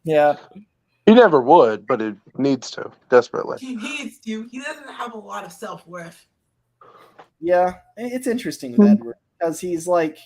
Yeah, He never would, but he needs to desperately. He needs to. He doesn't have a lot of self-worth. yeah, it's interesting with Edward because he's like,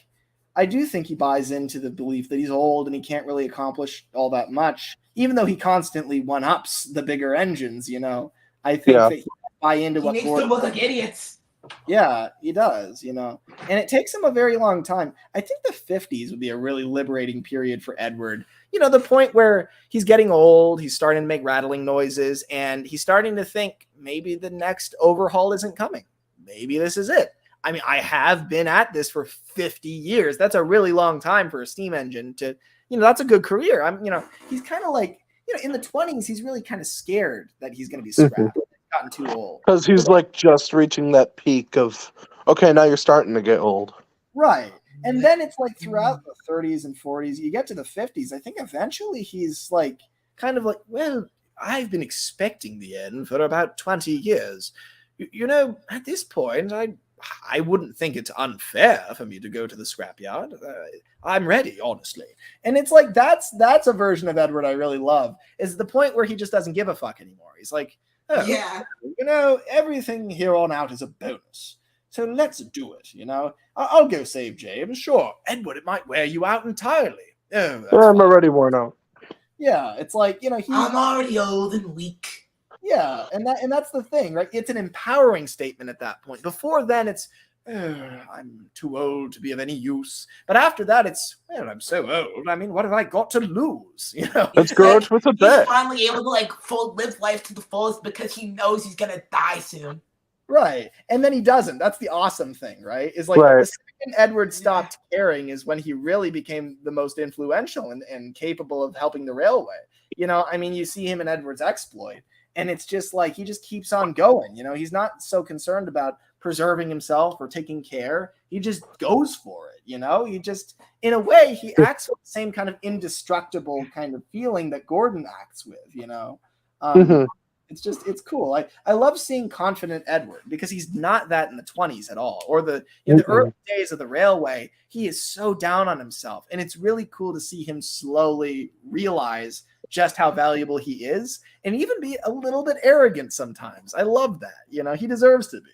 I do think he buys into the belief that he's old and he can't really accomplish all that much, even though he constantly one-ups the bigger engines. You know, I think Yeah. that he buy into He what makes Gordon. them look like idiots. Yeah, he does, you know. And it takes him a very long time. I think the 50s would be a really liberating period for Edward. You know, the point where he's getting old, he's starting to make rattling noises, and he's starting to think maybe the next overhaul isn't coming. Maybe this is it. I mean, I have been at this for 50 years. That's a really long time for a steam engine to, you know, that's a good career. He's kind of like, in the 20s, he's really kind of scared that he's going to be scrapped. Gotten too old. Because he's like just reaching that peak of, okay, now you're starting to get old. Right. And then it's like throughout the 30s and 40s, you get to the 50s. I think eventually he's like, kind of like, well, I've been expecting the end for about 20 years. You know, at this point, I wouldn't think it's unfair for me to go to the scrapyard. I'm ready, honestly. And it's like, that's a version of Edward I really love, is the point where he just doesn't give a fuck anymore. He's like, oh, Yeah. you know, everything here on out is a bonus. So let's do it, you know. I'll go save James. Sure, Edward, it might wear you out entirely. Oh, that's I'm fine. already worn out. Yeah, it's like, you know, I'm already old and weak. yeah, and that's the thing, right? It's an empowering statement at that point. Before then, it's, I'm too old to be of any use. But after that, it's, well, I'm so old. I mean, what have I got to lose? You know? Let's go out with a He's bet. finally able to live life to the fullest because he knows he's gonna die soon. Right. And then he doesn't. That's the awesome thing, right? Is like Right. the second Edward stopped caring is when he really became the most influential and capable of helping the railway. You know, I mean, you see him in Edward's exploit, and it's just like he just keeps on going. You know, he's not so concerned about preserving himself or taking care. He just goes for it, you know? He just, in a way, he acts with the same kind of indestructible kind of feeling that Gordon acts with, you know? Mhm. It's cool. I love seeing confident Edward because he's not that in the 20s at all, or the early days of the railway. He is so down on himself, and it's really cool to see him slowly realize just how valuable he is, and even be a little bit arrogant sometimes. I love that. You know, he deserves to be.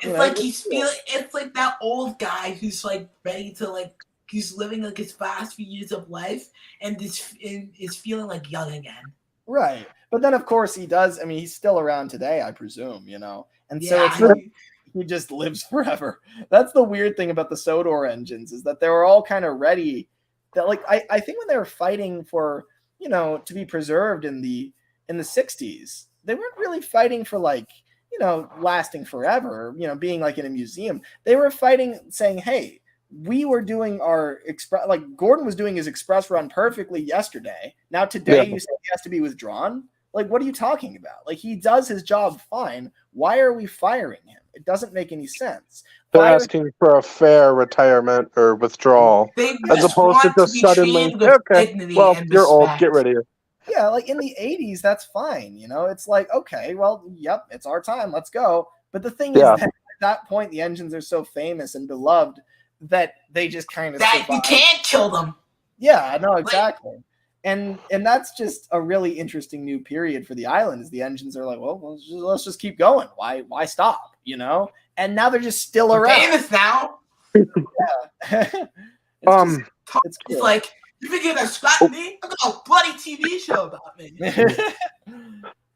It's You know, like it's he's cool. feeling. It's like that old guy who's like ready to he's living like his last few years of life, and is feeling like young again. Right. But then, of course, he does. I mean, he's still around today, I presume, you know? And so Yeah. it's like he just lives forever. That's the weird thing about the Sodor engines, is that they were all kind of ready. That, like, I think when they were fighting for, you know, to be preserved in the 60s, they weren't really fighting for, like, you know, lasting forever, you know, being like in a museum. They were fighting saying, hey, we were doing our express, like Gordon was doing his express run perfectly yesterday. Now today Yeah. you say he has to be withdrawn? Like, what are you talking about? Like, he does his job fine. Why are we firing him? It doesn't make any sense. They're Fire- asking for a fair retirement or withdrawal, They as just opposed to want to just be suddenly, treated with okay, dignity well, and you're old, respect. get rid of you. Yeah, like in the 80s, that's fine. You know, it's like, okay, well, yep, it's our time. Let's go. But the thing Yeah. is that at that point, the engines are so famous and beloved that they just kind of That you can't kill them. Yeah, no, exactly. And that's just a really interesting new period for the island, is the engines are like, well, let's just keep going. Why stop? You know? And now they're just still They're around. famous now. it's It's cool. like, you think you're gonna scrap me? I got a bloody TV show about me.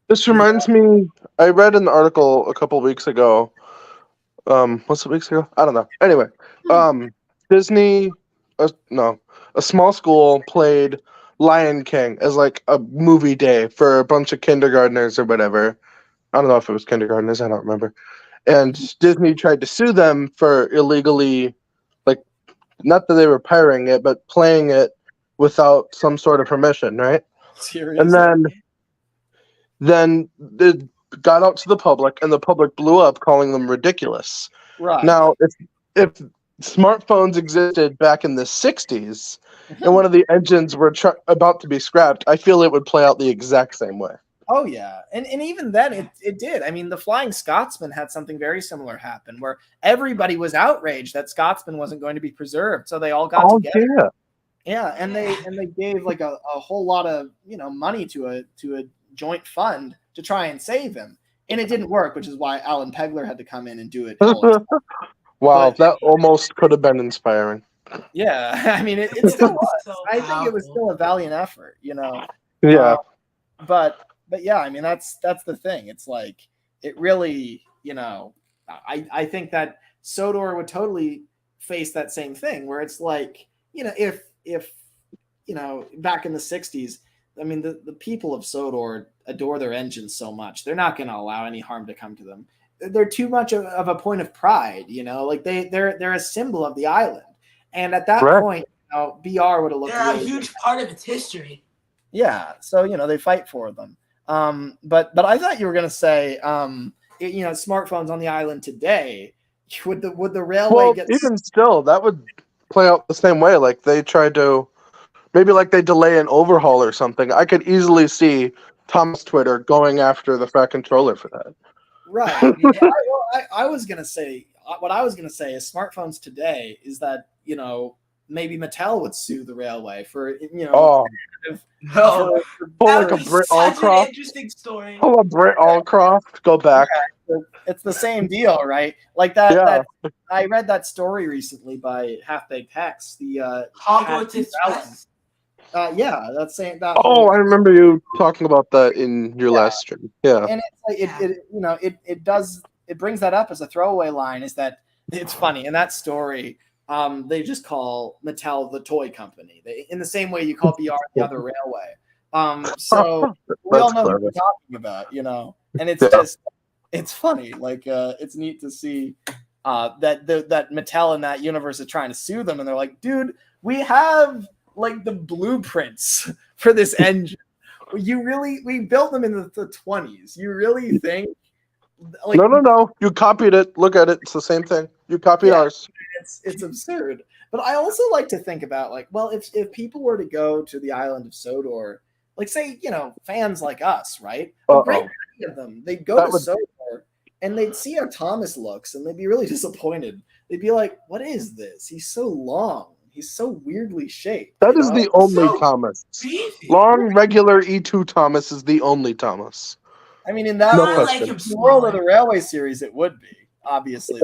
This reminds me, I read an article a couple weeks ago. Was it weeks ago? I don't know. Anyway, Disney, a small school played Lion King as like a movie day for a bunch of kindergartners or whatever. I don't know if it was kindergartners, I don't remember. And Disney tried to sue them for illegally, like, not that they were pirating it, but playing it without some sort of permission, right? Seriously. And then it got out to the public, and the public blew up, calling them ridiculous. Right. Now, if smartphones existed back in the 60s, and one of the engines were about to be scrapped, I feel it would play out the exact same way. Oh yeah, and even then it did. I mean, the Flying Scotsman had something very similar happen, where everybody was outraged that Scotsman wasn't going to be preserved, so they all got together. Yeah, and they gave like a whole lot of money to a joint fund to try and save him, and it didn't work, which is why Alan Pegler had to come in and do it. Wow, that almost could have been inspiring. Yeah, I mean it still was. So I think it was still a valiant effort, Yeah, but yeah, I mean that's the thing. It's like it really, I think that Sodor would totally face that same thing where it's like, if back in the 60s, I mean the people of Sodor adore their engines so much, they're not going to allow any harm to come to them. They're too much of a point of pride, like they're a symbol of the island. And at that point, BR would have looked they're really a huge part of its history. Yeah, so they fight for them. But I thought you were gonna say, smartphones on the island today. Would the railway get? Even still, that would play out the same way. Like they tried to, maybe like they delay an overhaul or something. I could easily see Tom's Twitter going after the Fat Controller for that. Right. I was gonna say what I was gonna say is smartphones today is that maybe Mattel would sue the railway for pull like a Brit Allcroft. Interesting story. Pull a Brit Allcroft. Go back. Yeah, it's the same deal, right? Like that. Yeah. That I read that story recently by Half Baked Hex. The Hogwarts Express. Yeah, that's saying that. Oh, I remember you talking about that in your last stream. Yeah, and it's like it brings that up as a throwaway line. Is that it's funny in that story. They just call Mattel the toy company. In the same way you call BR the other railway. So we all know what we're talking about, and it's just it's funny. Like it's neat to see that Mattel in that universe is trying to sue them, and they're like, dude, we have like the blueprints for this engine. We built them in the 20s. You really think? Like, no. You copied it. Look at it. It's the same thing. You copied ours. It's absurd. But I also like to think about like, well, if people were to go to the island of Sodor, like say, fans like us, right? A great many of them, they'd go to Sodor and they'd see how Thomas looks and they'd be really disappointed. They'd be like, what is this? He's so long. He's so weirdly shaped. That is the only Thomas. Beefy. Long, regular E2 Thomas is the only Thomas. I mean, in that the world of the Railway series, it would be, obviously.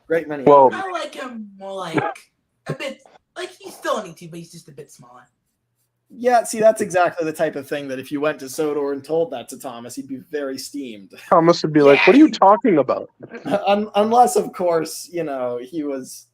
Great many. Well, I like him more like a bit, like he's still an E2, but he's just a bit smaller. Yeah, see, that's exactly the type of thing that if you went to Sodor and told that to Thomas, he'd be very steamed. Thomas would be like, what are you talking about? Unless, of course, he was...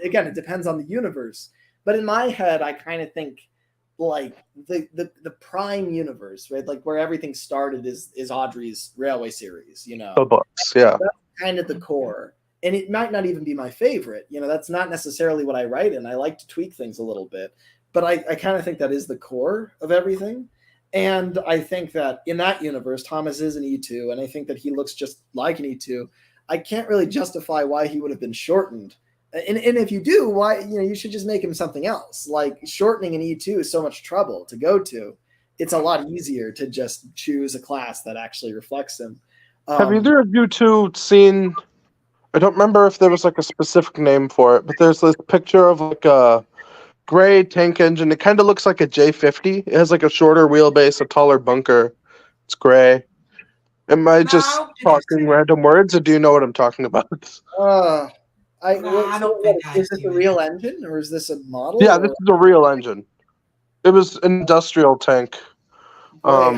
Again, it depends on the universe. But in my head, I kind of think like the prime universe, right? Like where everything started is Audrey's Railway series, The books, yeah. That's kind of the core. And it might not even be my favorite. That's not necessarily what I write in. I like to tweak things a little bit. But I kind of think that is the core of everything. And I think that in that universe, Thomas is an E2, and I think that he looks just like an E2. I can't really justify why he would have been shortened. And if you do, why you should just make him something else. Like shortening an E2 is so much trouble to go to. It's a lot easier to just choose a class that actually reflects him. Have either of you two seen? I don't remember if there was like a specific name for it, but there's this picture of like a gray tank engine. It kind of looks like a J50. It has like a shorter wheelbase, a taller bunker. It's gray. Am I just talking random words, or do you know what I'm talking about? I don't think is this a real engine or is this a model? Yeah, this is a real engine. It was an industrial tank. How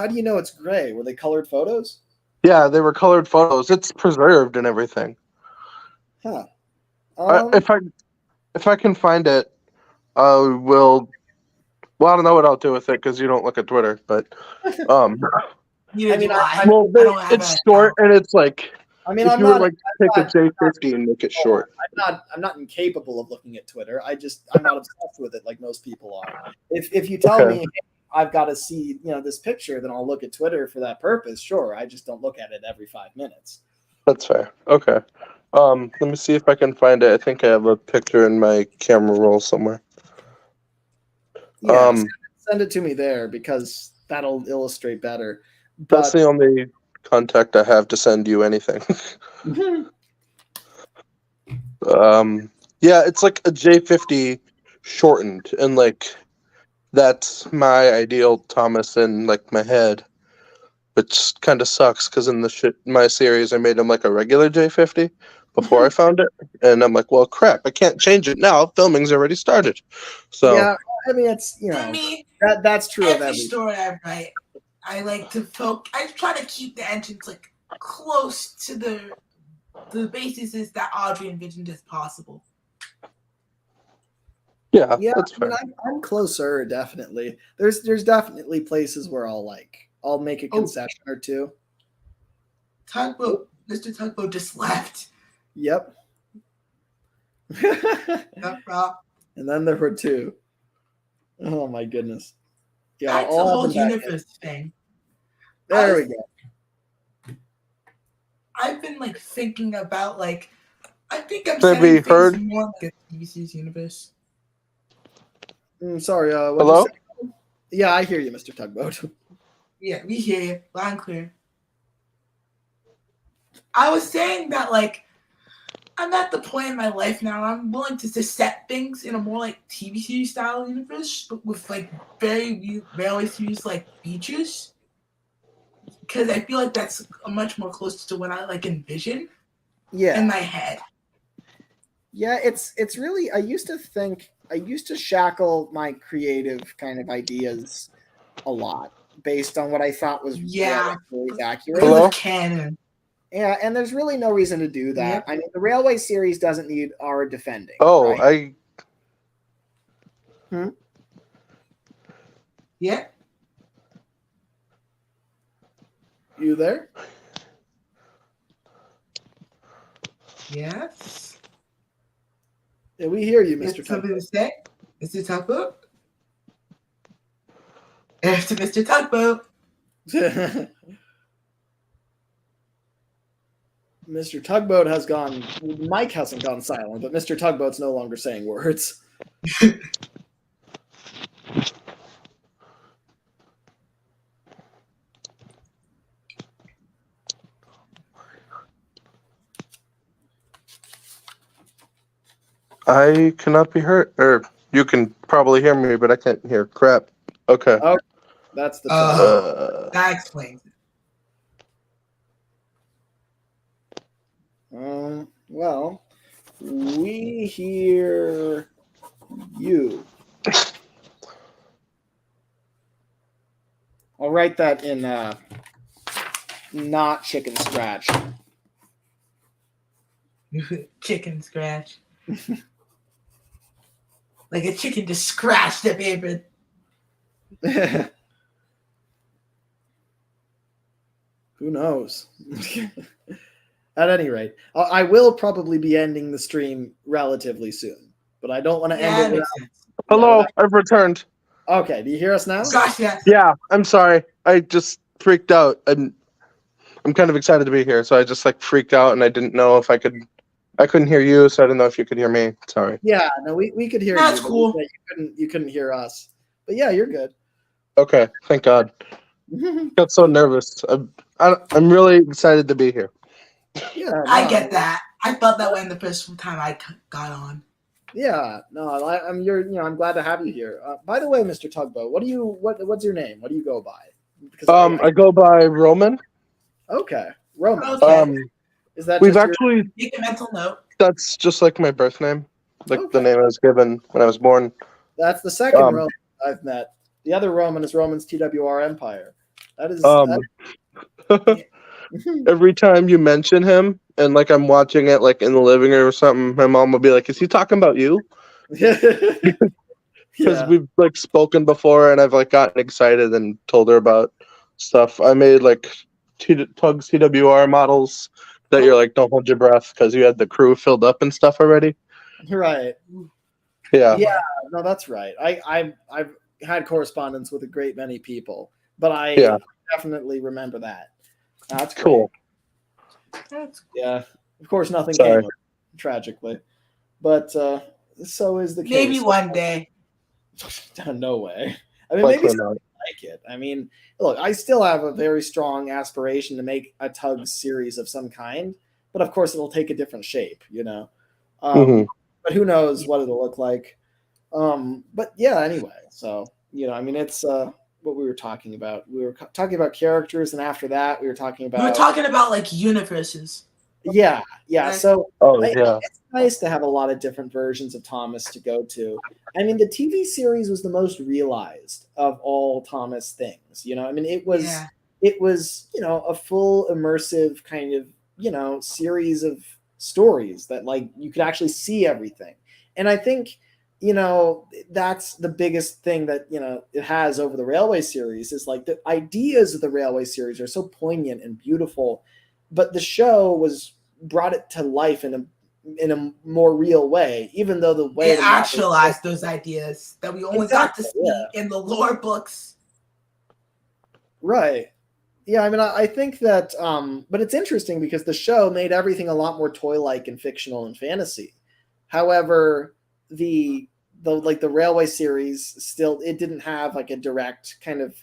do you know it's gray? Were they colored photos? Yeah, they were colored photos. It's preserved and everything. Huh. If I can find it, I will. Well, I don't know what I'll do with it because you don't look at Twitter, but Neither I mean, do I. Well, I don't have it's an short account. and it's like I mean, if I'm you were not. like I'm take a not, J50 and make it short. I'm not incapable of looking at Twitter. I'm not obsessed with it like most people are. If you tell Okay. me I've got to see this picture, then I'll look at Twitter for that purpose. Sure, I just don't look at it every 5 minutes. That's fair. Okay. Let me see if I can find it. I think I have a picture in my camera roll somewhere. Yeah, send it to me there because that'll illustrate better. That's But the only contact I have to send you anything. Yeah, it's like a J50 shortened, and like that's my ideal Thomas in like my head, which kind of sucks because in my series I made him like a regular J50 before I found it, and I'm like, well, crap, I can't change it now. Filming's already started, so yeah, I mean it's For me, that's true of every every. story I write, I like to I try to keep the engines like close to the bases that Audrey envisioned as possible. yeah, Yeah, that's I mean, fair. I'm closer, definitely. There's definitely places where I'll make a concession or two. Tugboat, Mr. Tugboat just left. Yep. Yep, Rob. And then there were two. Oh my goodness. Yeah, That's the I'll have whole them back in. universe thing. There we go. I've been like thinking about like I think I'm Have we setting things heard? more like a TVC's universe. Sorry, what'd Hello? you say? Yeah, I hear you, Mr. Tugboat. Yeah, we hear you loud and clear. I was saying that like I'm at the point in my life now where I'm willing to just set things in a more like TV series style universe, but with like very railway series like features. Because I feel like that's much more close to what I like envision Yeah. in my head. Yeah, it's really I used to shackle my creative kind of ideas a lot based on what I thought was really accurate. Hello? Canon. Yeah, and there's really no reason to do that. Yep. I mean, the Railway series doesn't need our defending. Oh, right? Yeah. You there? Yes. Yeah, we hear you, You Mr. have something Tugboat. to say, Mr. Tugboat? After Mr. Tugboat. Mr. Tugboat has gone. Mike hasn't gone silent, but Mr. Tugboat's no longer saying words. I cannot be heard, or you can probably hear me, but I can't hear crap. Okay. Oh, that's the trouble. That explains it. Well, we hear you. I'll write that in not chicken scratch. Chicken scratch. Like a chicken just scratched the paper. Who knows? At any rate, I will probably be ending the stream relatively soon, but I don't want to end it. Makes sense. Hello, I've returned. Okay, do you hear us now? Gosh, yeah. Yeah, I'm sorry. I just freaked out. I'm kind of excited to be here, so I just like freaked out, and I didn't know if I couldn't hear you, so I didn't know if you could hear me. Sorry. Yeah, no, we could hear you. That's but cool. You couldn't hear us. But yeah, you're good. Okay, thank God. Got so nervous. I'm really excited to be here. Yeah, I get that. I felt that way in the first time I got on. Yeah, no, I'm glad to have you here. By the way, Mr. Tugboat, what's your name? What do you go by? Because I go by Roman. Okay, Roman. Okay. Is that We've just actually Make a mental note. that's just like my birth name, like Okay. the name I was given when I was born. that's the second Roman I've met. The other Roman is Roman's TWR Empire. That is Every time you mention him, and like I'm watching it like in the living room or something, my mom will be like, "Is he talking about you?" Because yeah. we've like spoken before, and I've like gotten excited and told her about stuff. I made like Tug CWR models that you're like, don't hold your breath because you had the crew filled up and stuff already. Right. Yeah. Yeah. No, that's right. I've had correspondence with a great many people, but I Yeah. definitely remember that. That's great. Cool. Yeah. Of course, nothing Sorry. came of it, tragically, but so is the case. Maybe one day. No way. I mean, maybe Likely something not. like it. I mean, look, I still have a very strong aspiration to make a Tugs series of some kind, but of course, it'll take a different shape, you know. Mhm. But who knows what it'll look like? But yeah, anyway. So I mean, it's what we were talking about. We were talking about characters, and after that, we were talking about. We were talking about like universes. Yeah. Right. So Yeah. it's nice to have a lot of different versions of Thomas to go to. I mean, the TV series was the most realized of all Thomas things. I mean, it was a full immersive kind of series of stories that like you could actually see everything. And I think that's the biggest thing that it has over the Railway series is like the ideas of the Railway series are so poignant and beautiful, but the show brought it to life in a more real way, even though the way it actualized those ideas that we only got to see in the lore books. Right. Yeah, I mean, I think that, but it's interesting because the show made everything a lot more toy-like and fictional and fantasy. However, the Railway series still, it didn't have like a direct kind of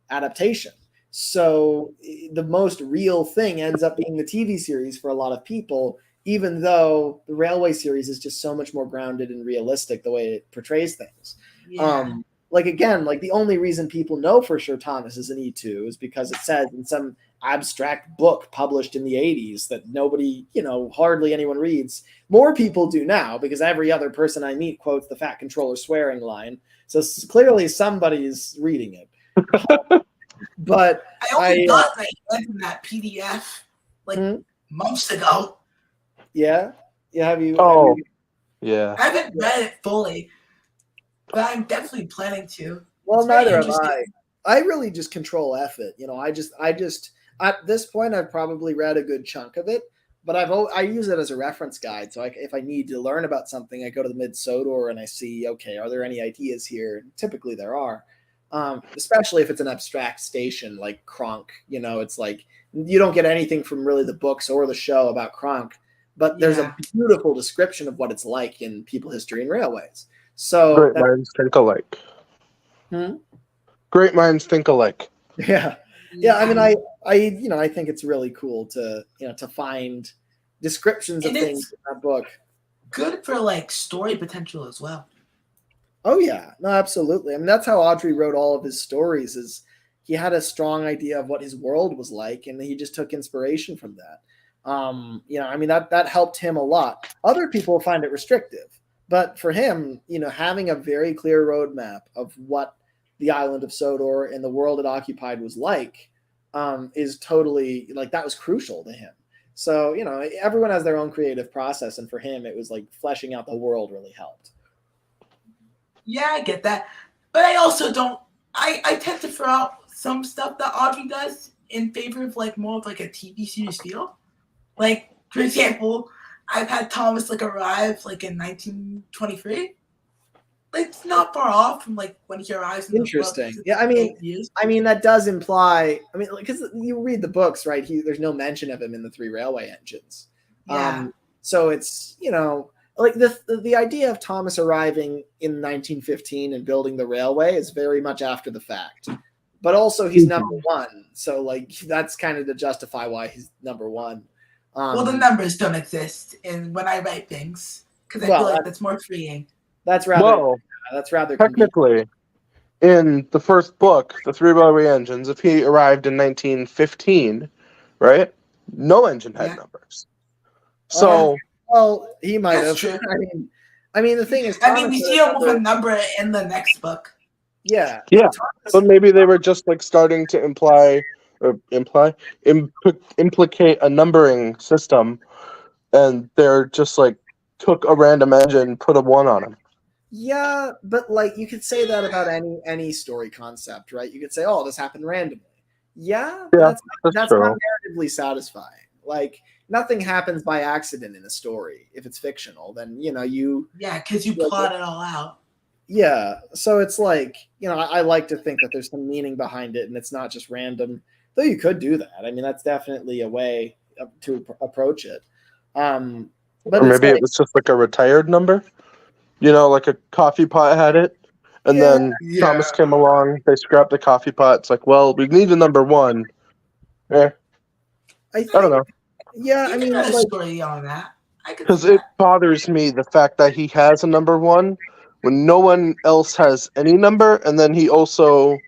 adaptation. So the most real thing ends up being the TV series for a lot of people, even though the Railway series is just so much more grounded and realistic the way it portrays things. Yeah. Like again, like the only reason people know for sure Thomas is an E2 is because it says in some abstract book published in the 80s that nobody, hardly anyone reads. More people do now because every other person I meet quotes the Fat Controller swearing line. So clearly somebody's reading it. But I only got my hands in that PDF like months ago. Yeah? Yeah, have you? Yeah. I haven't read it fully, but I'm definitely planning to. Well, It's very neither have interesting. I. I really just control F it. I just at this point I've probably read a good chunk of it, but I use it as a reference guide. So if I need to learn about something, I go to the Mid Sodor and I see, okay, are there any ideas here? Typically there are. Especially if it's an abstract station like Kronk, it's like you don't get anything from really the books or the show about Kronk, but there's a beautiful description of what it's like in People, History, and Railways. So Great minds think alike. Great minds think alike. Yeah. I mean, I think it's really cool to to find descriptions of things in that book. Good for like story potential as well. Oh yeah, no, absolutely. I mean, that's how Audrey wrote all of his stories. Is he had a strong idea of what his world was like, and he just took inspiration from that. I mean that helped him a lot. Other people find it restrictive, but for him, having a very clear roadmap of what the island of Sodor and the world it occupied was like, is totally like that was crucial to him. So everyone has their own creative process, and for him, it was like fleshing out the world really helped. Yeah, I get that. But I also don't I tend to throw out some stuff that Audrey does in favor of like more of like a TV series feel. Like, for example, I've had Thomas like arrive like in 1923. Like, it's not far off from like when he arrives in Interesting. the book. Yeah, I mean that does imply. I mean, because you read the books, right? There's no mention of him in the 3 railway engines. Yeah. So it's like the idea of Thomas arriving in 1915 and building the railway is very much after the fact. But also he's number 1, so like that's kind of to justify why he's number 1. Well, the numbers don't exist in when I write things because I feel like that's more freeing. That's rather technically in the first book, the 3 railway engines. If he arrived in 1915, right? No engine had numbers. So well, he might have. True. I mean, the thing is, we see him with a number in the next book. Yeah. But maybe they were just like starting to implicate a numbering system, and they're just like took a random engine, put a 1 on him. Yeah, but like you could say that about any story concept, right? You could say, "Oh, this happened randomly." Yeah, but Yeah, that's that's not true. narratively satisfying. Like nothing happens by accident in a story. If it's fictional, then you Yeah, because you like, plot it all out. yeah. So it's like I like to think that there's some meaning behind it, and it's not just random. Though you could do that. I mean, that's definitely a way to approach it. But Or it's maybe it like, was just like a retired number. Like a coffee pot had it, and yeah, then Yeah. Thomas came along. They scrapped the coffee pot. It's like, well, we need a number one. Yeah, I I don't think, know. yeah. I You can mean, write a like, story on that. I could see Because it that. bothers me the fact that he has a number one when no one else has any number, and then he also.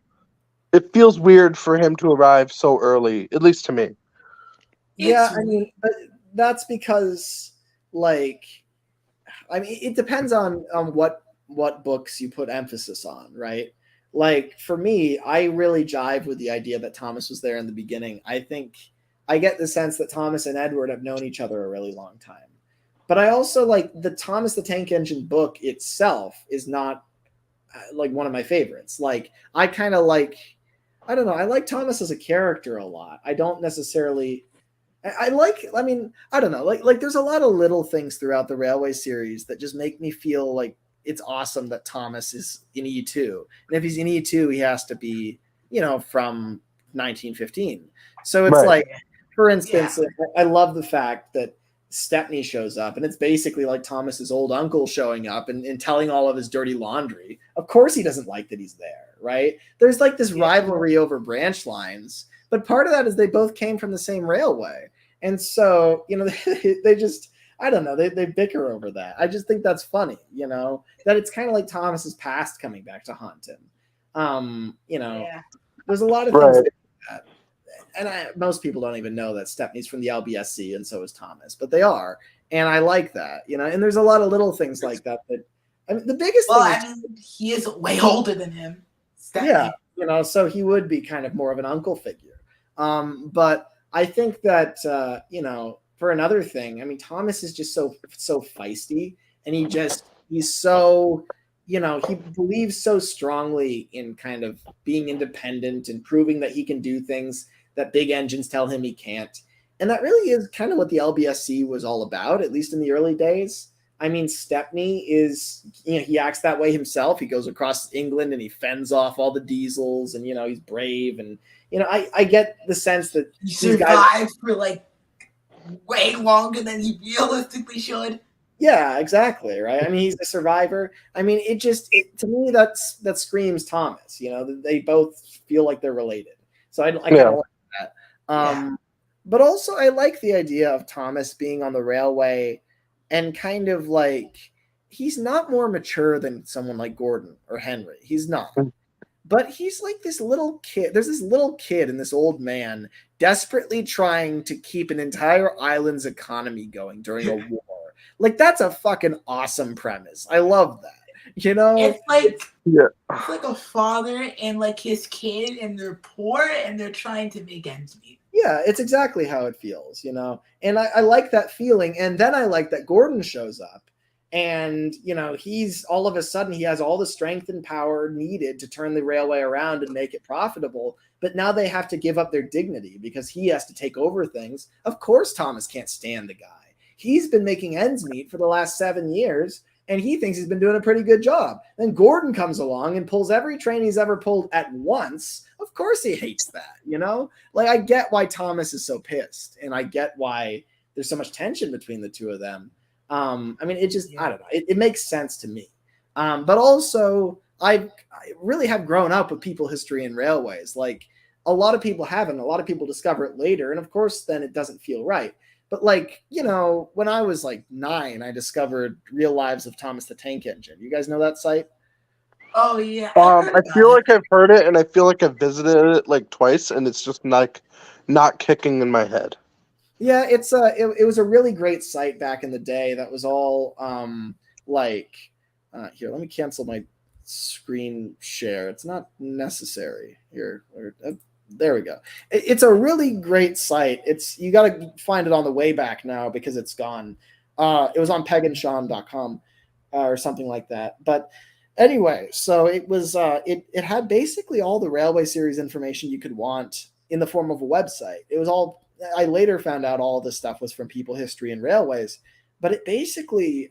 It feels weird for him to arrive so early, at least to me. yeah. It's I mean, that's because, like, I mean, it depends on what books you put emphasis on, right? Like for me, I really jive with the idea that Thomas was there in the beginning. I think I get the sense that Thomas and Edward have known each other a really long time. But I also like the Thomas the Tank Engine book itself is not like one of my favorites. Like I kind of like I don't know, I like Thomas as a character a lot. I don't necessarily I like. I mean, I don't know. Like, there's a lot of little things throughout the Railway series that just make me feel like it's awesome that Thomas is in E2, and if he's in E2, he has to be, from 1915. So it's Right. like, for Yeah. instance, I love the fact that Stepney shows up, and it's basically like Thomas's old uncle showing up and telling all of his dirty laundry. Of course, he doesn't like that he's there, right? There's like this rivalry over branch lines, but part of that is they both came from the same railway. And so, they just, I don't know, they bicker over that. I just think that's funny, that it's kind of like Thomas's past coming back to haunt him. Yeah. There's a lot of things Right. like that. And most people don't even know that Stepney's from the LBSC and so is Thomas, but they are. And I like that, and there's a lot of little things like that. I mean, the biggest Well, thing I mean, he is way older than him. yeah, so he would be kind of more of an uncle figure. But I think that for another thing, I mean, Thomas is just so feisty, and he's so he believes so strongly in kind of being independent and proving that he can do things that big engines tell him he can't. And that really is kind of what the LBSC was all about, at least in the early days. I mean, Stepney is, he acts that way himself. He goes across England and he fends off all the diesels, and, he's brave. And, I get the sense that He these guys. survived for like way longer than he realistically should. Yeah, exactly. Right. I mean, he's a survivor. I mean, to me, that screams Thomas, they both feel like they're related. So I kind of like that. But also I like the idea of Thomas being on the railway and kind of like, he's not more mature than someone like Gordon or Henry. He's not. But he's like this little kid. There's this little kid and this old man desperately trying to keep an entire island's economy going during a war. Like, that's a fucking awesome premise. I love that. It's like Yeah. it's like a father and like his kid, and they're poor and they're trying to make ends meet. Yeah, it's exactly how it feels, and I like that feeling. And then I like that Gordon shows up, and he's all of a sudden he has all the strength and power needed to turn the railway around and make it profitable. But now they have to give up their dignity because he has to take over things. Of course, Thomas can't stand the guy. He's been making ends meet for the last 7 years, and he thinks he's been doing a pretty good job. Then Gordon comes along and pulls every train he's ever pulled at once. Of course he hates that, Like, I get why Thomas is so pissed, and I get why there's so much tension between the two of them. I mean, it just, I don't know. It makes sense to me. But also, I really have grown up with people history and railways. Like, a lot of people haven't. A lot of people discover it later. And of course, then it doesn't feel right. But like, when I was like 9, I discovered Real Lives of Thomas the Tank Engine. You guys know that site? Oh yeah. I feel like I've heard it, and I feel like I've visited it like twice, and it's just not kicking in my head. Yeah, it was a really great site back in the day. That was all here. Let me cancel my screen share. It's not necessary here. There we go. It's a really great site. You got to find it on the way back now because it's gone. It was on pegandsean.com or something like that. But anyway, so it was it had basically all the railway series information you could want in the form of a website. It was all, I later found out all this stuff was from People, History, and Railways, but it basically,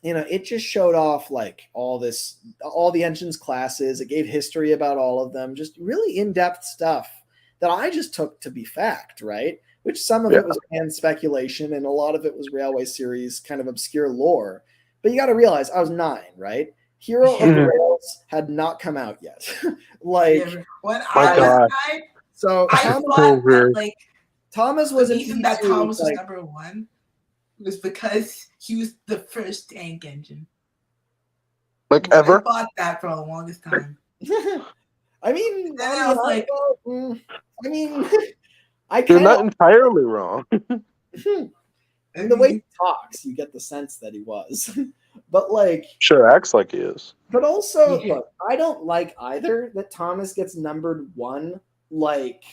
it just showed off like all the engines classes. It gave history about all of them, just really in-depth stuff that I just took to be fact, right? Which some of it was fan speculation and a lot of it was Railway Series kind of obscure lore. But you got to realize I was 9, right? Hero of the Rails had not come out yet. When I was 9, so I Thomas, thought that like Thomas was the an reason that E2, Thomas was like, number 1 was because he was the first tank engine. Like I ever? thought that for the longest time. I mean, Then I was like, I You're kind not of entirely wrong. and the way he talks, you get the sense that he was. But like, Sure acts like he is. but also, Yeah. look, I don't like either that Thomas gets numbered 1, like,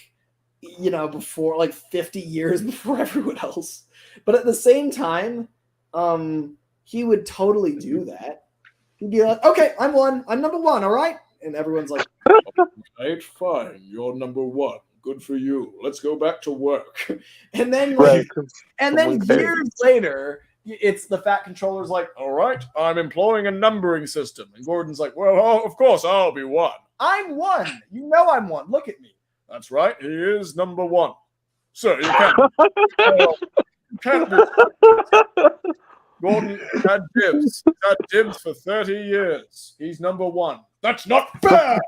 before, like 50 years before everyone else. But at the same time, he would totally do that. He'd be like, okay, I'm number 1, all right? And everyone's like, Right, fine. You're number 1. Good for you. Let's go back to work. and then Right. and then years later, it's the fat controller's like, All right, I'm employing a numbering system. And Gordon's like, well, of course, I'll be 1. I'm 1. You know I'm 1. Look at me. That's right, he is number 1. Sir, you can't be. Gordon had dibs. He's had dibs for 30 years. He's number 1. That's not fair!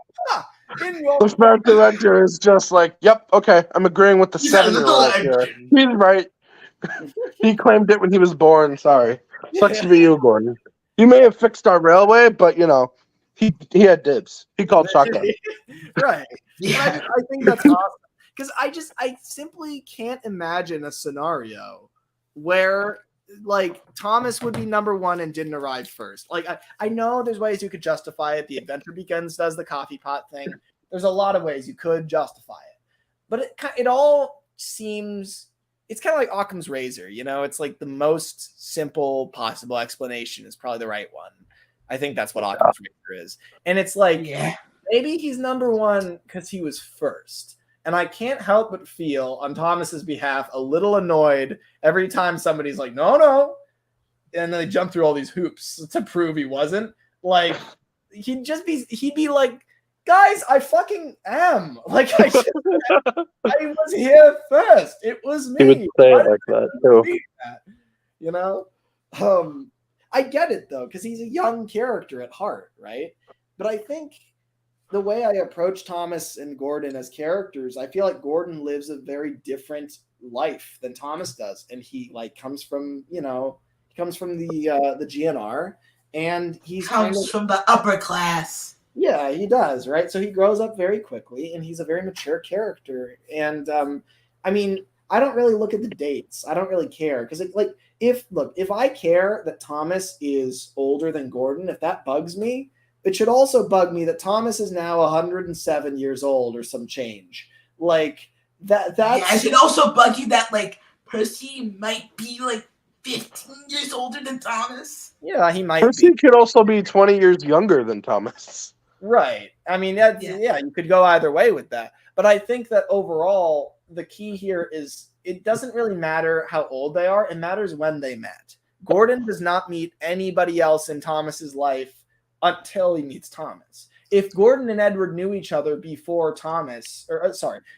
The fact director is just like, yep, okay, I'm agreeing with the 7-year-old here. He's right. He claimed it when he was born. Sorry. Sucks to be you, Gordon. You may have fixed our railway, but he had dibs. He called shotgun. Right. Yeah. I think that's awesome. Because I simply can't imagine a scenario where like Thomas would be number 1 and didn't arrive first. Like I know there's ways you could justify it. The Adventure Begins does the coffee pot thing. There's a lot of ways you could justify it, but it all seems, it's kind of like Occam's razor. It's like the most simple possible explanation is probably the right one. I think that's what Occam's razor is, and it's like maybe he's number 1 because he was first. And I can't help but feel, on Thomas's behalf, a little annoyed every time somebody's like, no. And then they jump through all these hoops to prove he wasn't. Like, he'd be like, guys, I fucking am. Like, I was here first. It was me. He would say it like that, too. I get it, though, because he's a young character at heart, right? But I think the way I approach Thomas and Gordon as characters, I feel like Gordon lives a very different life than Thomas does, and he like comes from the GNR, and he's from the upper class. Yeah, he does, right? So he grows up very quickly, and he's a very mature character. And I mean, I don't really look at the dates. I don't really care because if I care that Thomas is older than Gordon, if that bugs me, it should also bug me that Thomas is now 107 years old or some change. Like that. It should also bug you that like Percy might be like 15 years older than Thomas. Yeah, he might. Percy could also be 20 years younger than Thomas. Right. I mean, you could go either way with that. But I think that overall, the key here is it doesn't really matter how old they are. It matters when they met. Gordon does not meet anybody else in Thomas's life until he meets Thomas. If Gordon and Edward knew each other before Thomas,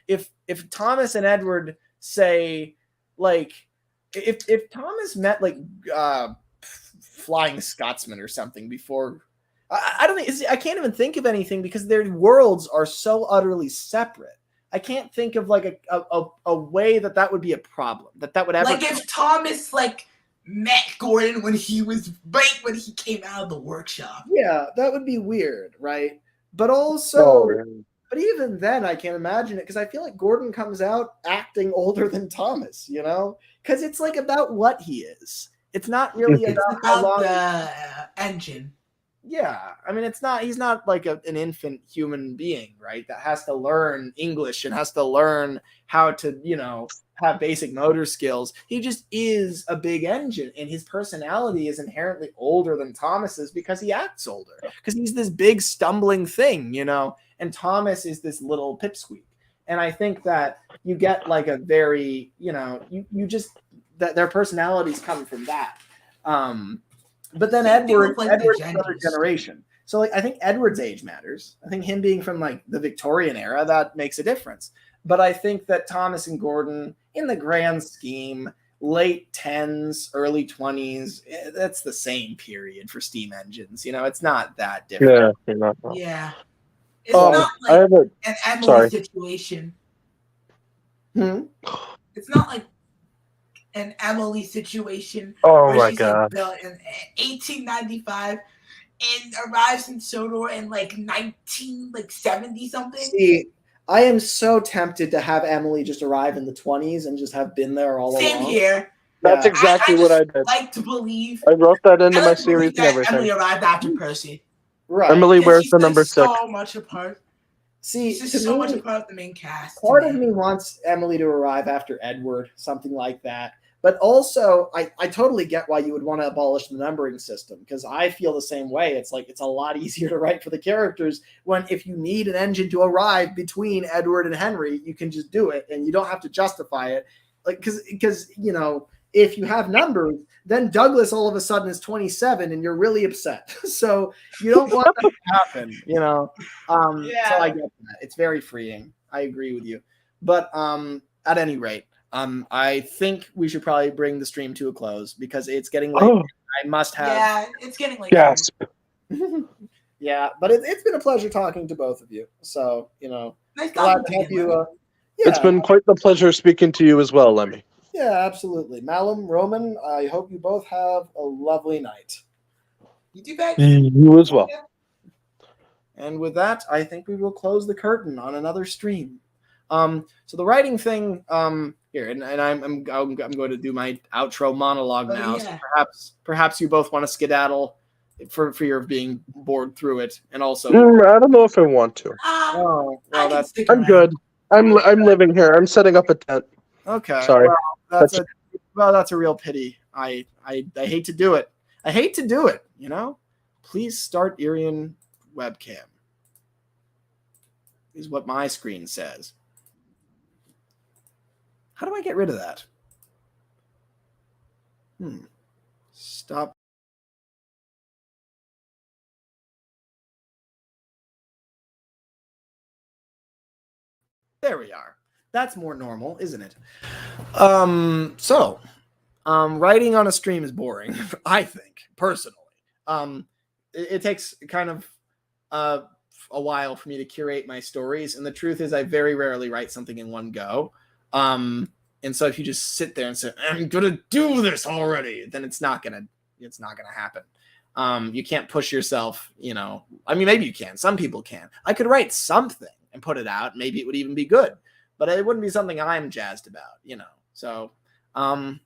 if Thomas and Edward say, like, if Thomas met like Flying Scotsman or something before, I don't think I can't even think of anything because their worlds are so utterly separate. I can't think of like a way that would be a problem that would ever like if Thomas like met Gordon when he came out of the workshop. Yeah, that would be weird, right? But also, but even then, I can't imagine it because I feel like Gordon comes out acting older than Thomas, because it's like about what he is. It's not really about how long the engine. Yeah, I mean, he's not like an infant human being, right? That has to learn English and has to learn how to, have basic motor skills. He just is a big engine, and his personality is inherently older than Thomas's because he acts older. Because he's this big stumbling thing, and Thomas is this little pipsqueak. And I think that you get like a very, you just that their personalities come from that. But then Same thing with, Edward's the another genders. generation. So like I think Edward's age matters. I think him being from like the Victorian era, that makes a difference. But I think that Thomas and Gordon, in the grand scheme, late 10s, early 20s, that's the same period for steam engines. It's not that different. Yeah, you're not wrong. Yeah. It's I not have like a an Emily sorry. situation. Hmm? It's not like an Emily situation Oh where my she's god. like built in 1895 and arrives in Sodor in like 1970 something. See, I am so tempted to have Emily just arrive in the 20s and just have been there all Same along. here. That's Yeah. exactly what I did. Like to believe. I wrote that into I my like to series believe and that everything. Emily arrived after Percy. Right. Emily Because wears she's the like number 6. so much a part. See, She's to just so much a me, part of the main cast. part of me wants Emily to arrive after Edward, something like that. But also, I totally get why you would want to abolish the numbering system, because I feel the same way. It's like it's a lot easier to write for the characters when if you need an engine to arrive between Edward and Henry, you can just do it and you don't have to justify it. Like because if you have numbers, then Douglas all of a sudden is 27 and you're really upset. So you don't want that to happen, So I get that. It's very freeing. I agree with you. But at any rate, I think we should probably bring the stream to a close because it's getting late. Oh, I must have. Yeah, it's getting late. gasp. Yeah, but it's been a pleasure talking to both of you. So Nice glad talking to to have you. you. Yeah, It's been quite the pleasure speaking to you as well, Lemmy. yeah, absolutely. Malum, Roman, I hope you both have a lovely night. You do that? You as well. And with that, I think we will close the curtain on another stream. So the writing thing here, and I'm going to do my outro monologue now. Yeah. So perhaps you both want to skedaddle for fear of being bored through it, and also. I don't know if I want to. Oh, well, that's. I'm good. I'm living here. I'm setting up a tent. Okay. Sorry. Well, that's a real pity. I hate to do it. I hate to do it. Please start Irian webcam. Is what my screen says. How do I get rid of that? Stop. There we are. That's more normal, isn't it? Writing on a stream is boring, I think, personally. It takes kind of a while for me to curate my stories, and the truth is I very rarely write something in one go. And so if you just sit there and say, I'm gonna do this already, then it's not gonna happen. You can't push yourself, I mean, maybe you can. Some people can. I could write something and put it out. Maybe it would even be good, but it wouldn't be something I'm jazzed about, So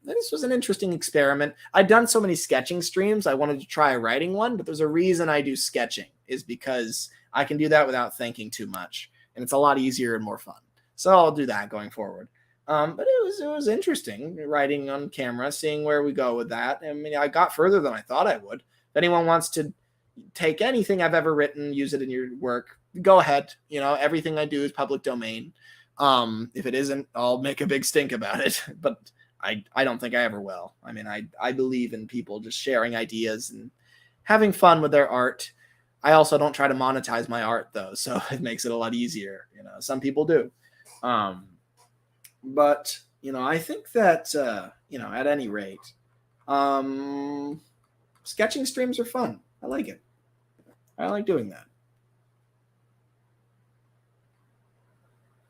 this was an interesting experiment. I'd done so many sketching streams. I wanted to try writing one, but there's a reason I do sketching, is because I can do that without thinking too much, and it's a lot easier and more fun. So I'll do that going forward. But it was interesting writing on camera, seeing where we go with that. I mean, I got further than I thought I would. If anyone wants to take anything I've ever written, use it in your work, go ahead. Everything I do is public domain. If it isn't, I'll make a big stink about it. But I don't think I ever will. I mean, I believe in people just sharing ideas and having fun with their art. I also don't try to monetize my art, though, so it makes it a lot easier. Some people do. But, I think that, at any rate, sketching streams are fun. I like it. I like doing that.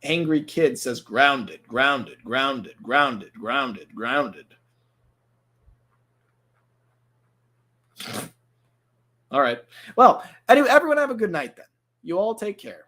Angry Kid says grounded, grounded, grounded, grounded, grounded, grounded. All right. Well, anyway, everyone have a good night then. You all take care.